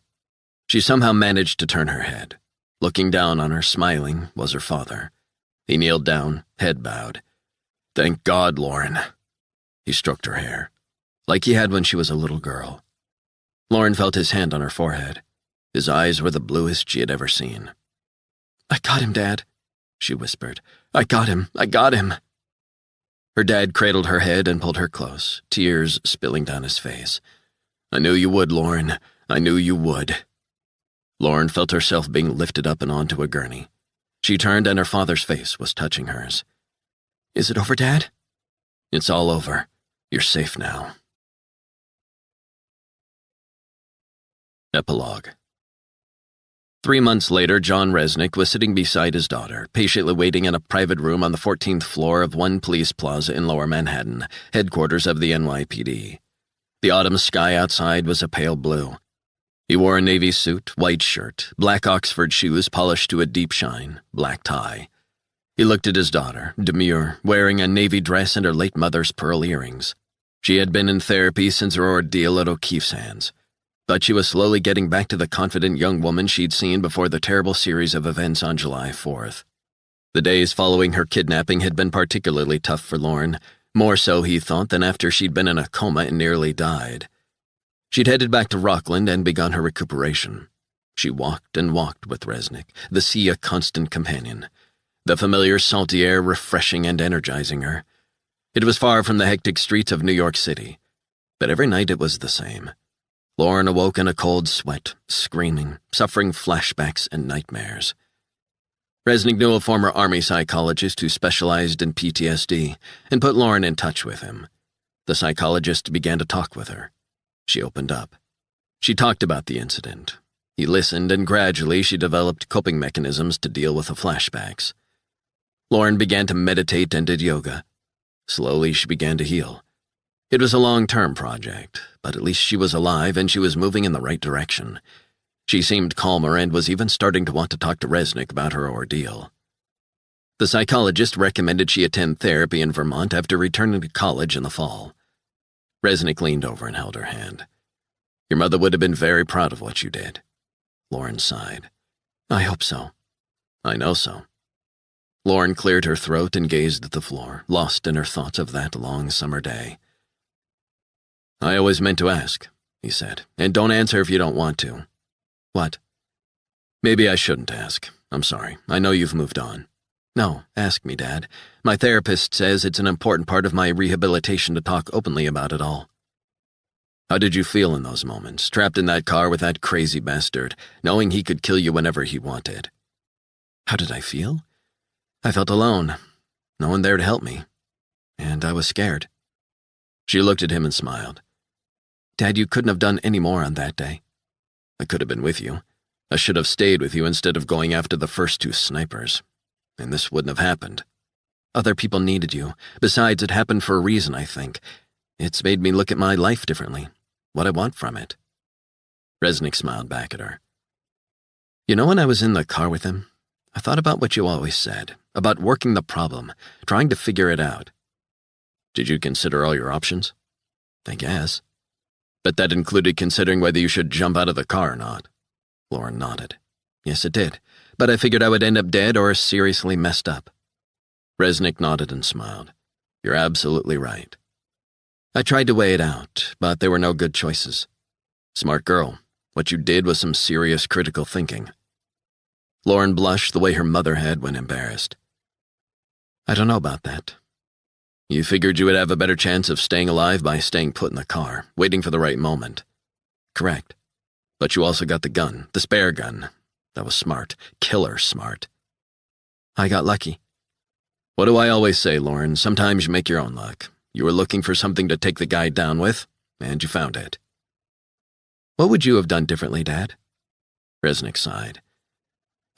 She somehow managed to turn her head. Looking down on her, smiling, was her father. He kneeled down, head bowed. "Thank God, Lauren." He stroked her hair, like he had when she was a little girl. Lauren felt his hand on her forehead. His eyes were the bluest she had ever seen. "I got him, Dad," she whispered. "I got him. I got him." Her dad cradled her head and pulled her close, tears spilling down his face. "I knew you would, Lauren. I knew you would." Lauren felt herself being lifted up and onto a gurney. She turned and her father's face was touching hers. "Is it over, Dad?" "It's all over. You're safe now." Epilogue. 3 months later, John Resnick was sitting beside his daughter, patiently waiting in a private room on the 14th floor of one police plaza in Lower Manhattan, headquarters of the NYPD. The autumn sky outside was a pale blue. He wore a navy suit, white shirt, black Oxford shoes polished to a deep shine, black tie. He looked at his daughter, demure, wearing a navy dress and her late mother's pearl earrings. She had been in therapy since her ordeal at O'Keefe's hands, but she was slowly getting back to the confident young woman she'd seen before the terrible series of events on July 4th. The days following her kidnapping had been particularly tough for Lauren. More so, he thought, than after she'd been in a coma and nearly died. She'd headed back to Rockland and begun her recuperation. She walked and walked with Resnick, the sea a constant companion, the familiar salty air refreshing and energizing her. It was far from the hectic streets of New York City, but every night it was the same. Lauren awoke in a cold sweat, screaming, suffering flashbacks and nightmares. Resnick knew a former Army psychologist who specialized in PTSD and put Lauren in touch with him. The psychologist began to talk with her. She opened up. She talked about the incident. He listened, and gradually she developed coping mechanisms to deal with the flashbacks. Lauren began to meditate and did yoga. Slowly she began to heal. It was a long-term project, but at least she was alive and she was moving in the right direction. She seemed calmer and was even starting to want to talk to Resnick about her ordeal. The psychologist recommended she attend therapy in Vermont after returning to college in the fall. Resnick leaned over and held her hand. "Your mother would have been very proud of what you did." Lauren sighed. "I hope so." "I know so." Lauren cleared her throat and gazed at the floor, lost in her thoughts of that long summer day. "I always meant to ask," he said, "and don't answer if you don't want to." "What?" "Maybe I shouldn't ask. I'm sorry. I know you've moved on." "No, ask me, Dad. My therapist says it's an important part of my rehabilitation to talk openly about it all." "How did you feel in those moments, trapped in that car with that crazy bastard, knowing he could kill you whenever he wanted?" "How did I feel? I felt alone. No one there to help me. And I was scared." She looked at him and smiled. "Dad, you couldn't have done any more on that day." "I could have been with you. I should have stayed with you instead of going after the first two snipers. And this wouldn't have happened. Other people needed you. Besides, it happened for a reason, I think. It's made me look at my life differently, what I want from it." Resnick smiled back at her. "You know, when I was in the car with him, I thought about what you always said, about working the problem, trying to figure it out." "Did you consider all your options?" "I guess." "But that included considering whether you should jump out of the car or not." Lauren nodded. "Yes, it did, but I figured I would end up dead or seriously messed up." Resnick nodded and smiled. "You're absolutely right." "I tried to weigh it out, but there were no good choices." "Smart girl. What you did was some serious critical thinking." Lauren blushed the way her mother had when embarrassed. "I don't know about that." "You figured you would have a better chance of staying alive by staying put in the car, waiting for the right moment." "Correct. But you also got the gun, the spare gun. That was smart. Killer smart." "I got lucky." "What do I always say, Lauren? Sometimes you make your own luck. You were looking for something to take the guy down with, and you found it." "What would you have done differently, Dad?" Resnick sighed.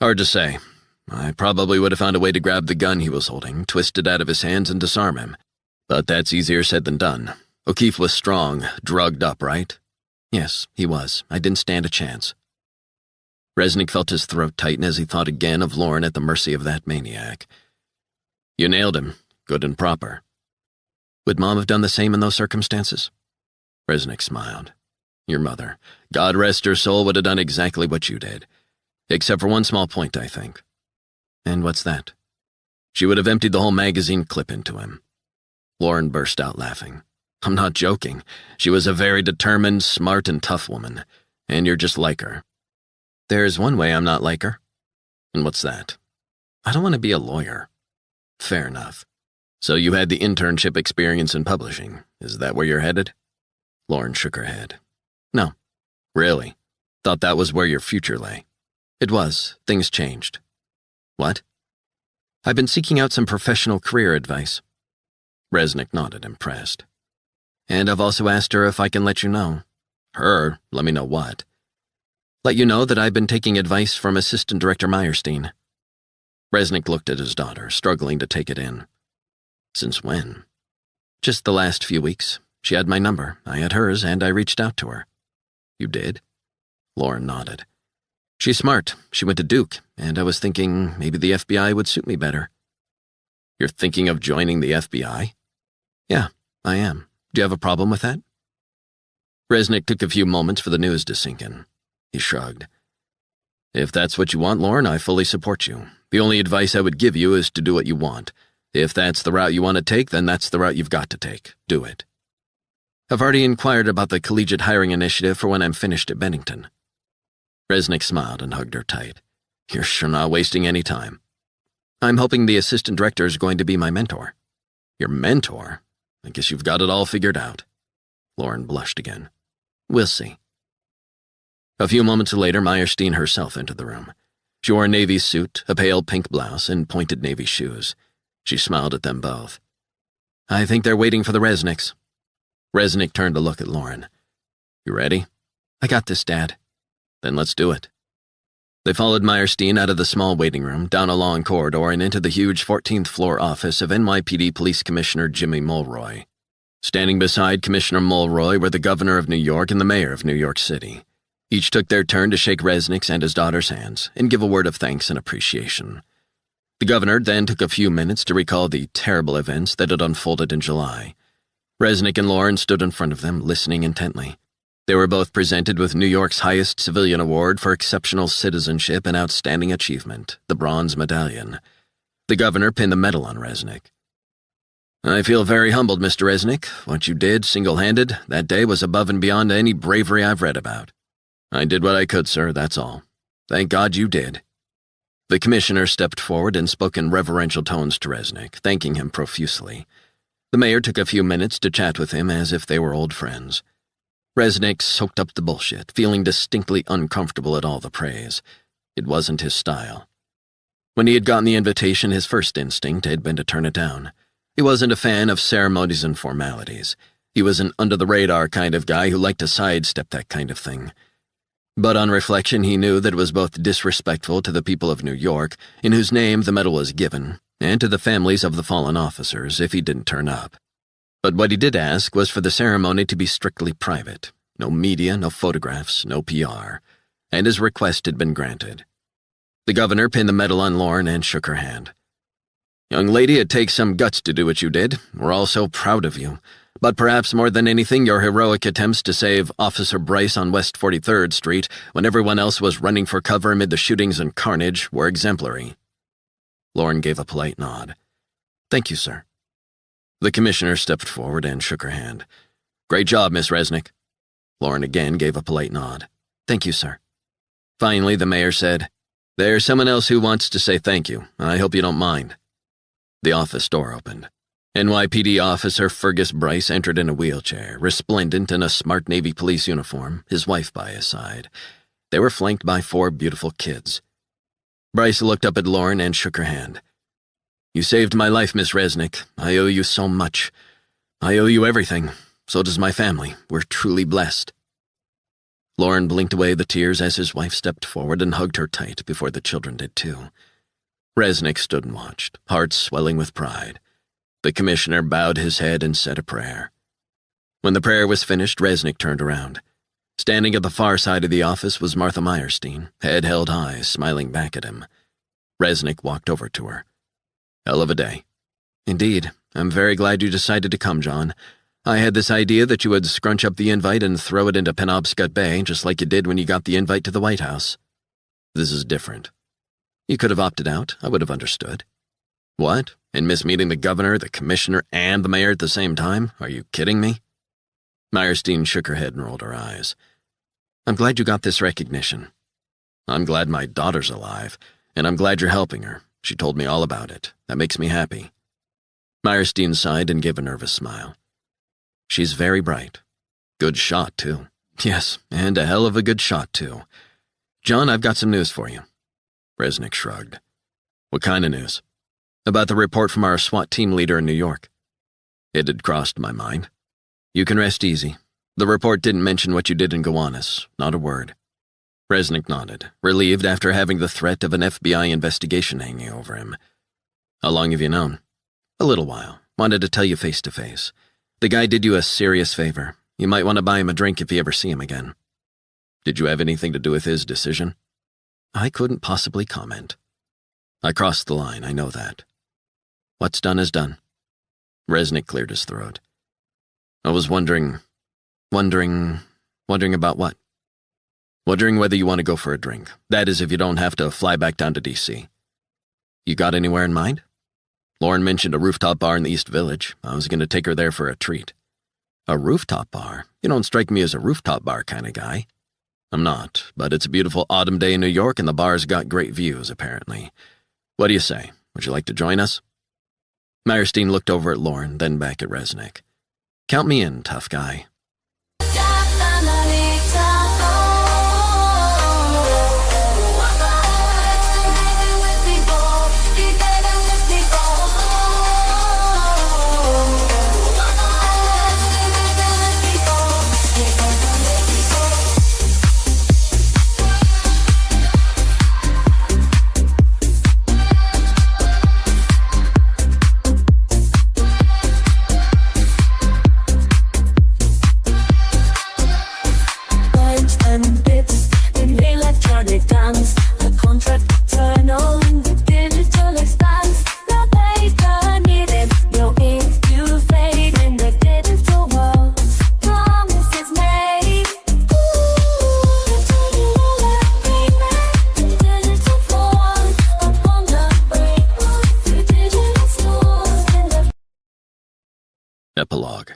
"Hard to say. I probably would have found a way to grab the gun he was holding, twist it out of his hands, and disarm him. But that's easier said than done. O'Keefe was strong, drugged up, right?" "Yes, he was. I didn't stand a chance." Resnick felt his throat tighten as he thought again of Lauren at the mercy of that maniac. "You nailed him, good and proper." "Would Mom have done the same in those circumstances?" Resnick smiled. "Your mother, God rest her soul, would have done exactly what you did. Except for one small point, I think." "And what's that?" "She would have emptied the whole magazine clip into him." Lauren burst out laughing. "I'm not joking. She was a very determined, smart, and tough woman, and you're just like her." "There's one way I'm not like her." "And what's that?" "I don't want to be a lawyer." "Fair enough. So you had the internship experience in publishing. Is that where you're headed?" Lauren shook her head. "No." "Really? Thought that was where your future lay." "It was. Things changed." "What?" "I've been seeking out some professional career advice." Resnick nodded, impressed. "And I've also asked her if I can let you know." "Her? Let me know what?" "Let you know that I've been taking advice from Assistant Director Meyerstein." Resnick looked at his daughter, struggling to take it in. "Since when?" "Just the last few weeks. She had my number, I had hers, and I reached out to her." "You did?" Lauren nodded. "She's smart. She went to Duke, and I was thinking maybe the FBI would suit me better." "You're thinking of joining the FBI?" "Yeah, I am. Do you have a problem with that?" Resnick took a few moments for the news to sink in. He shrugged. "If that's what you want, Lauren, I fully support you. The only advice I would give you is to do what you want. If that's the route you want to take, then that's the route you've got to take. Do it. I've already inquired about the collegiate hiring initiative for when I'm finished at Bennington. Resnick smiled and hugged her tight. You're sure not wasting any time. I'm hoping the assistant director is going to be my mentor. Your mentor? I guess you've got it all figured out. Lauren blushed again. We'll see. A few moments later, Meyerstein herself entered the room. She wore a navy suit, a pale pink blouse, and pointed navy shoes. She smiled at them both. I think they're waiting for the Resnicks. Resnick turned to look at Lauren. You ready? I got this, Dad. Then let's do it. They followed Meyerstein out of the small waiting room, down a long corridor, and into the huge 14th floor office of NYPD Police Commissioner Jimmy Mulroy. Standing beside Commissioner Mulroy were the governor of New York and the mayor of New York City. Each took their turn to shake Resnick's and his daughter's hands and give a word of thanks and appreciation. The governor then took a few minutes to recall the terrible events that had unfolded in July. Resnick and Lauren stood in front of them, listening intently. They were both presented with New York's highest civilian award for exceptional citizenship and outstanding achievement, the Bronze Medallion. The governor pinned the medal on Resnick. I feel very humbled, Mr. Resnick. What you did, single-handed, that day was above and beyond any bravery I've read about. I did what I could, sir, that's all. Thank God you did. The commissioner stepped forward and spoke in reverential tones to Resnick, thanking him profusely. The mayor took a few minutes to chat with him as if they were old friends. Resnick soaked up the bullshit, feeling distinctly uncomfortable at all the praise. It wasn't his style. When he had gotten the invitation, his first instinct had been to turn it down. He wasn't a fan of ceremonies and formalities. He was an under-the-radar kind of guy who liked to sidestep that kind of thing. But on reflection, he knew that it was both disrespectful to the people of New York, in whose name the medal was given, and to the families of the fallen officers if he didn't turn up. But what he did ask was for the ceremony to be strictly private. No media, no photographs, no PR. And his request had been granted. The governor pinned the medal on Lauren and shook her hand. Young lady, it takes some guts to do what you did. We're all so proud of you. But perhaps more than anything, your heroic attempts to save Officer Bryce on West 43rd Street when everyone else was running for cover amid the shootings and carnage were exemplary. Lauren gave a polite nod. Thank you, sir. The commissioner stepped forward and shook her hand. Great job, Miss Resnick. Lauren again gave a polite nod. Thank you, sir. Finally, the mayor said, There's someone else who wants to say thank you. I hope you don't mind. The office door opened. NYPD officer Fergus Bryce entered in a wheelchair, resplendent in a smart Navy police uniform, his wife by his side. They were flanked by 4 beautiful kids. Bryce looked up at Lauren and shook her hand. You saved my life, Miss Resnick. I owe you so much. I owe you everything. So does my family. We're truly blessed. Lauren blinked away the tears as his wife stepped forward and hugged her tight before the children did too. Resnick stood and watched, heart swelling with pride. The commissioner bowed his head and said a prayer. When the prayer was finished, Resnick turned around. Standing at the far side of the office was Martha Meyerstein, head held high, smiling back at him. Resnick walked over to her. Hell of a day. Indeed. I'm very glad you decided to come, John. I had this idea that you would scrunch up the invite and throw it into Penobscot Bay, just like you did when you got the invite to the White House. This is different. You could have opted out. I would have understood. What? And miss meeting the governor, the commissioner, and the mayor at the same time? Are you kidding me? Meyerstein shook her head and rolled her eyes. I'm glad you got this recognition. I'm glad my daughter's alive, and I'm glad you're helping her. She told me all about it. That makes me happy. Meyerstein sighed and gave a nervous smile. She's very bright. Good shot, too. Yes, and a hell of a good shot, too. John, I've got some news for you. Resnick shrugged. What kind of news? About the report from our SWAT team leader in New York. It had crossed my mind. You can rest easy. The report didn't mention what you did in Gowanus. Not a word. Resnick nodded, relieved after having the threat of an FBI investigation hanging over him. How long have you known? A little while. Wanted to tell you face to face. The guy did you a serious favor. You might want to buy him a drink if you ever see him again. Did you have anything to do with his decision? I couldn't possibly comment. I crossed the line, I know that. What's done is done. Resnick cleared his throat. I was wondering about what? Wondering whether you want to go for a drink. That is, if you don't have to fly back down to D.C. You got anywhere in mind? Lauren mentioned a rooftop bar in the East Village. I was going to take her there for a treat. A rooftop bar? You don't strike me as a rooftop bar kind of guy. I'm not, but it's a beautiful autumn day in New York and the bar's got great views, apparently. What do you say? Would you like to join us? Meyerstein looked over at Lauren, then back at Resnick. Count me in, tough guy. Epilogue.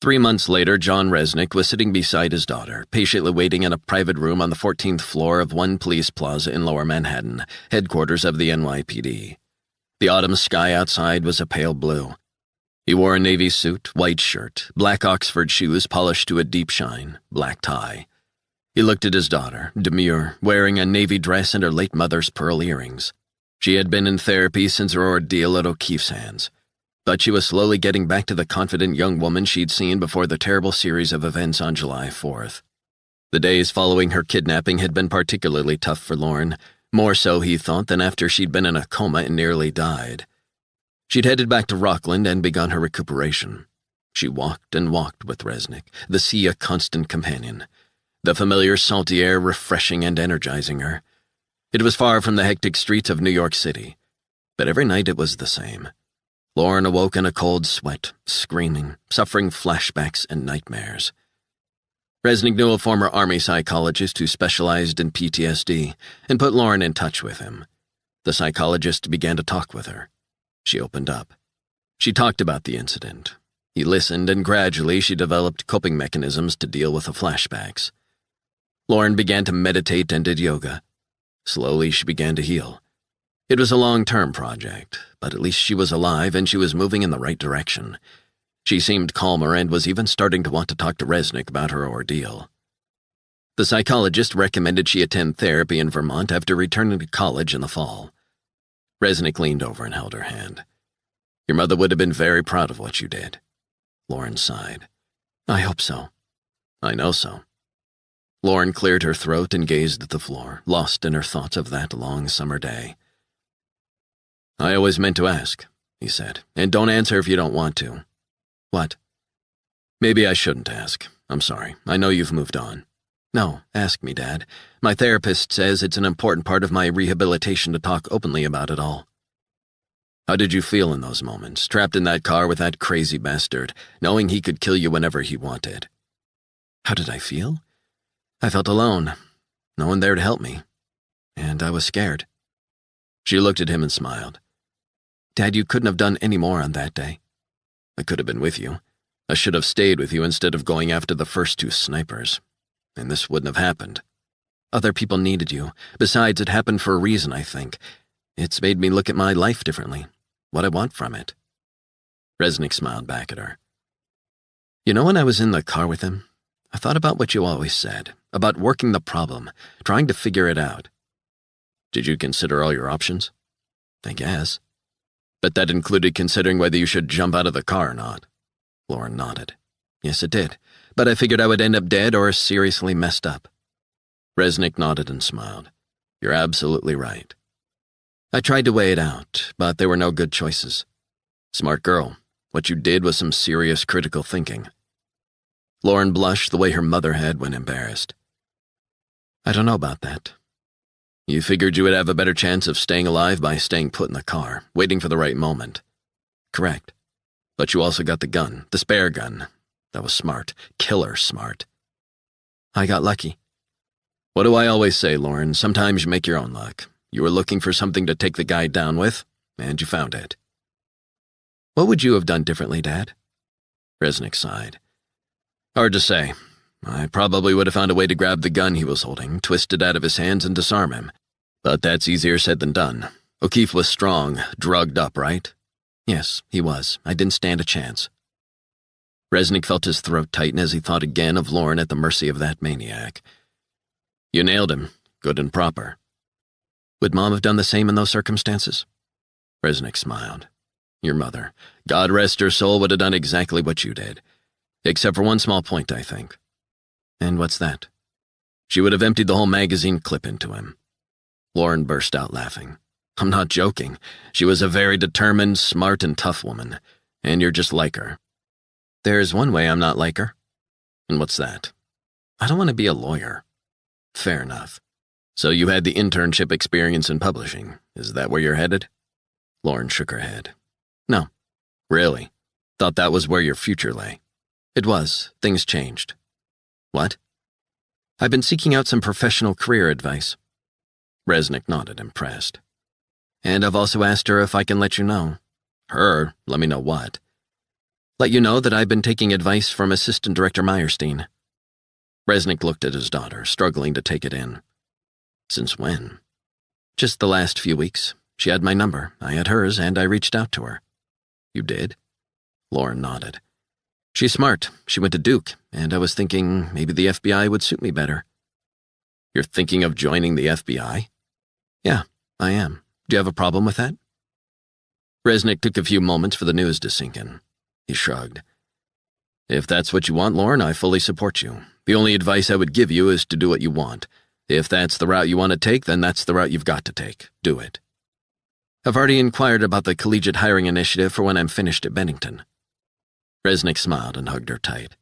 3 months later, John Resnick was sitting beside his daughter, patiently waiting in a private room on the 14th floor of One Police Plaza in Lower Manhattan, headquarters of the NYPD. The autumn sky outside was a pale blue. He wore a navy suit, white shirt, black Oxford shoes polished to a deep shine, black tie. He looked at his daughter, demure, wearing a navy dress and her late mother's pearl earrings. She had been in therapy since her ordeal at O'Keefe's hands. But she was slowly getting back to the confident young woman she'd seen before the terrible series of events on July 4th. The days following her kidnapping had been particularly tough for Lauren, more so, he thought, than after she'd been in a coma and nearly died. She'd headed back to Rockland and begun her recuperation. She walked and walked with Resnick, the sea a constant companion, the familiar salty air refreshing and energizing her. It was far from the hectic streets of New York City, but every night it was the same. Lauren awoke in a cold sweat, screaming, suffering flashbacks and nightmares. Resnick knew a former Army psychologist who specialized in PTSD and put Lauren in touch with him. The psychologist began to talk with her. She opened up. She talked about the incident. He listened, and gradually she developed coping mechanisms to deal with the flashbacks. Lauren began to meditate and did yoga. Slowly she began to heal. It was a long-term project, but at least she was alive and she was moving in the right direction. She seemed calmer and was even starting to want to talk to Resnick about her ordeal. The psychologist recommended she attend therapy in Vermont after returning to college in the fall. Resnick leaned over and held her hand. Your mother would have been very proud of what you did. Lauren sighed. I hope so. I know so. Lauren cleared her throat and gazed at the floor, lost in her thoughts of that long summer day. I always meant to ask, he said, and don't answer if you don't want to. What? Maybe I shouldn't ask. I'm sorry. I know you've moved on. No, ask me, Dad. My therapist says it's an important part of my rehabilitation to talk openly about it all. How did you feel in those moments, trapped in that car with that crazy bastard, knowing he could kill you whenever he wanted? How did I feel? I felt alone. No one there to help me. And I was scared. She looked at him and smiled. Dad, you couldn't have done any more on that day. I could have been with you. I should have stayed with you instead of going after the first 2 snipers. And this wouldn't have happened. Other people needed you. Besides, it happened for a reason, I think. It's made me look at my life differently. What I want from it. Resnick smiled back at her. You know, when I was in the car with him, I thought about what you always said, about working the problem, trying to figure it out. Did you consider all your options? I guess. But that included considering whether you should jump out of the car or not. Lauren nodded. Yes, it did, but I figured I would end up dead or seriously messed up. Resnick nodded and smiled. You're absolutely right. I tried to weigh it out, but there were no good choices. Smart girl. What you did was some serious critical thinking. Lauren blushed the way her mother had when embarrassed. I don't know about that. You figured you would have a better chance of staying alive by staying put in the car, waiting for the right moment. Correct. But you also got the gun, the spare gun. That was smart. Killer smart. I got lucky. What do I always say, Lauren? Sometimes you make your own luck. You were looking for something to take the guy down with, and you found it. What would you have done differently, Dad? Resnick sighed. Hard to say. I probably would have found a way to grab the gun he was holding, twist it out of his hands, and disarm him. But that's easier said than done. O'Keefe was strong, drugged up, right? Yes, he was. I didn't stand a chance. Resnick felt his throat tighten as he thought again of Lauren at the mercy of that maniac. You nailed him, good and proper. Would Mom have done the same in those circumstances? Resnick smiled. Your mother, God rest her soul, would have done exactly what you did. Except for one small point, I think. And what's that? She would have emptied the whole magazine clip into him. Lauren burst out laughing. I'm not joking. She was a very determined, smart, and tough woman. And you're just like her. There's one way I'm not like her. And what's that? I don't want to be a lawyer. Fair enough. So you had the internship experience in publishing. Is that where you're headed? Lauren shook her head. No. Really? Thought that was where your future lay. It was. Things changed. What? I've been seeking out some professional career advice. Resnick nodded, impressed. And I've also asked her if I can let you know. Her? Let me know what? Let you know that I've been taking advice from Assistant Director Meyerstein. Resnick looked at his daughter, struggling to take it in. Since when? Just the last few weeks. She had my number, I had hers, and I reached out to her. You did? Lauren nodded. She's smart. She went to Duke, and I was thinking maybe the FBI would suit me better. You're thinking of joining the FBI? Yeah, I am. Do you have a problem with that? Resnick took a few moments for the news to sink in. He shrugged. If that's what you want, Lauren, I fully support you. The only advice I would give you is to do what you want. If that's the route you want to take, then that's the route you've got to take. Do it. I've already inquired about the collegiate hiring initiative for when I'm finished at Bennington. Resnick smiled and hugged her tight.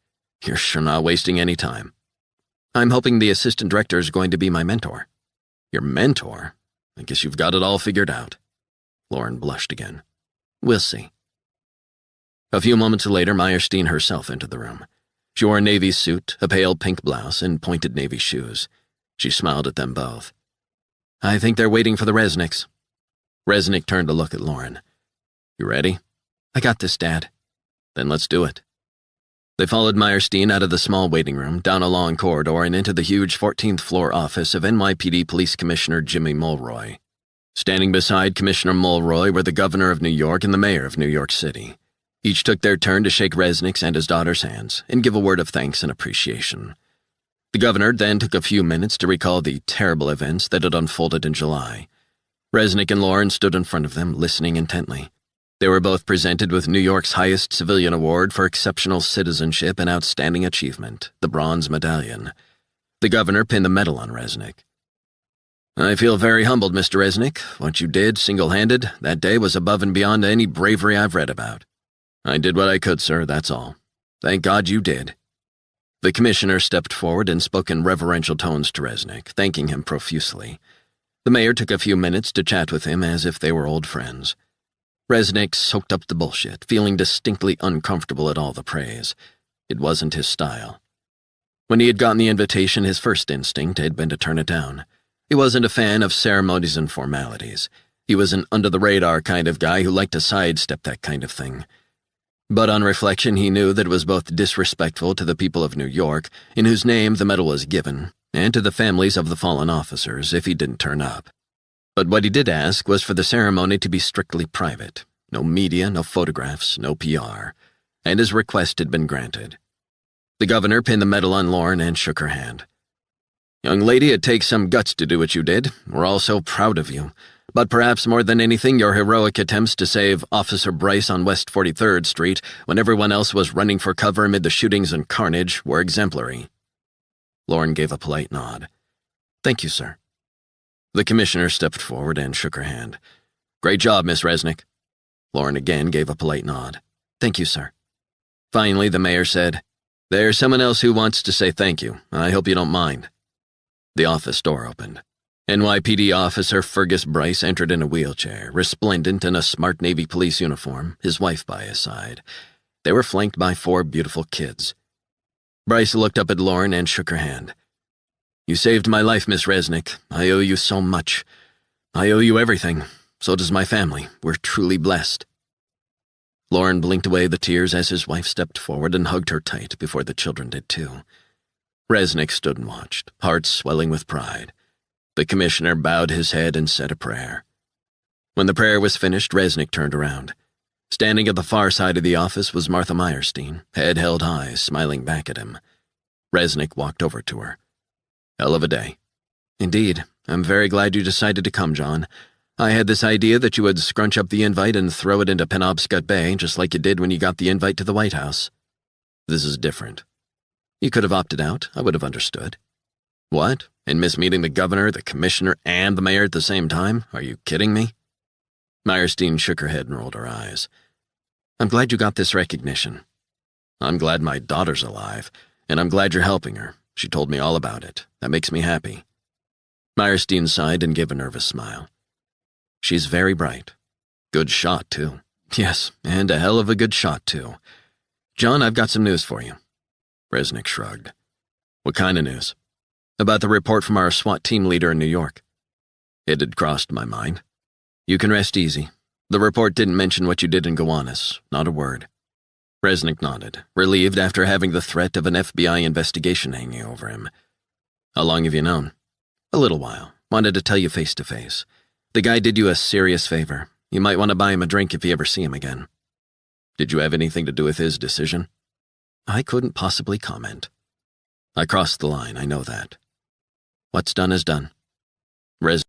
You're sure not wasting any time. I'm hoping the assistant director is going to be my mentor. Your mentor? I guess you've got it all figured out. Lauren blushed again. We'll see. A few moments later, Meyerstein herself entered the room. She wore a navy suit, a pale pink blouse, and pointed navy shoes. She smiled at them both. I think they're waiting for the Resnicks. Resnick turned to look at Lauren. You ready? I got this, Dad. Then let's do it. They followed Meyerstein out of the small waiting room, down a long corridor, and into the huge 14th floor office of NYPD Police Commissioner Jimmy Mulroy. Standing beside Commissioner Mulroy were the Governor of New York and the Mayor of New York City. Each took their turn to shake Resnick's and his daughter's hands and give a word of thanks and appreciation. The governor then took a few minutes to recall the terrible events that had unfolded in July. Resnick and Lauren stood in front of them, listening intently. They were both presented with New York's highest civilian award for exceptional citizenship and outstanding achievement, the Bronze Medallion. The governor pinned the medal on Resnick. I feel very humbled, Mr. Resnick. What you did, single-handed, that day was above and beyond any bravery I've read about. I did what I could, sir, that's all. Thank God you did. The commissioner stepped forward and spoke in reverential tones to Resnick, thanking him profusely. The mayor took a few minutes to chat with him as if they were old friends. Resnick soaked up the bullshit, feeling distinctly uncomfortable at all the praise. It wasn't his style. When he had gotten the invitation, his first instinct had been to turn it down. He wasn't a fan of ceremonies and formalities. He was an under-the-radar kind of guy who liked to sidestep that kind of thing. But on reflection, he knew that it was both disrespectful to the people of New York, in whose name the medal was given, and to the families of the fallen officers if he didn't turn up. But what he did ask was for the ceremony to be strictly private. No media, no photographs, no PR. And his request had been granted. The governor pinned the medal on Lauren and shook her hand. Young lady, it takes some guts to do what you did. We're all so proud of you. But perhaps more than anything, your heroic attempts to save Officer Bryce on West 43rd Street when everyone else was running for cover amid the shootings and carnage were exemplary. Lauren gave a polite nod. Thank you, sir. The commissioner stepped forward and shook her hand. Great job, Miss Resnick. Lauren again gave a polite nod. Thank you, sir. Finally, the mayor said, There's someone else who wants to say thank you. I hope you don't mind. The office door opened. NYPD officer Fergus Bryce entered in a wheelchair, resplendent in a smart Navy police uniform, his wife by his side. They were flanked by 4 beautiful kids. Bryce looked up at Lauren and shook her hand. You saved my life, Miss Resnick. I owe you so much. I owe you everything. So does my family. We're truly blessed. Lauren blinked away the tears as his wife stepped forward and hugged her tight before the children did too. Resnick stood and watched, heart swelling with pride. The commissioner bowed his head and said a prayer. When the prayer was finished, Resnick turned around. Standing at the far side of the office was Martha Meyerstein, head held high, smiling back at him. Resnick walked over to her. Hell of a day. Indeed. I'm very glad you decided to come, John. I had this idea that you would scrunch up the invite and throw it into Penobscot Bay, just like you did when you got the invite to the White House. This is different. You could have opted out. I would have understood. What? And miss meeting the governor, the commissioner, and the mayor at the same time? Are you kidding me? Meyerstein shook her head and rolled her eyes. I'm glad you got this recognition. I'm glad my daughter's alive, and I'm glad you're helping her. She told me all about it. That makes me happy. Meyerstein sighed and gave a nervous smile. She's very bright. Good shot, too. Yes, and a hell of a good shot, too. John, I've got some news for you. Resnick shrugged. What kind of news? About the report from our SWAT team leader in New York. It had crossed my mind. You can rest easy. The report didn't mention what you did in Gowanus, not a word. Resnick nodded, relieved after having the threat of an FBI investigation hanging over him. How long have you known? A little while. Wanted to tell you face to face. The guy did you a serious favor. You might want to buy him a drink if you ever see him again. Did you have anything to do with his decision? I couldn't possibly comment. I crossed the line, I know that. What's done is done.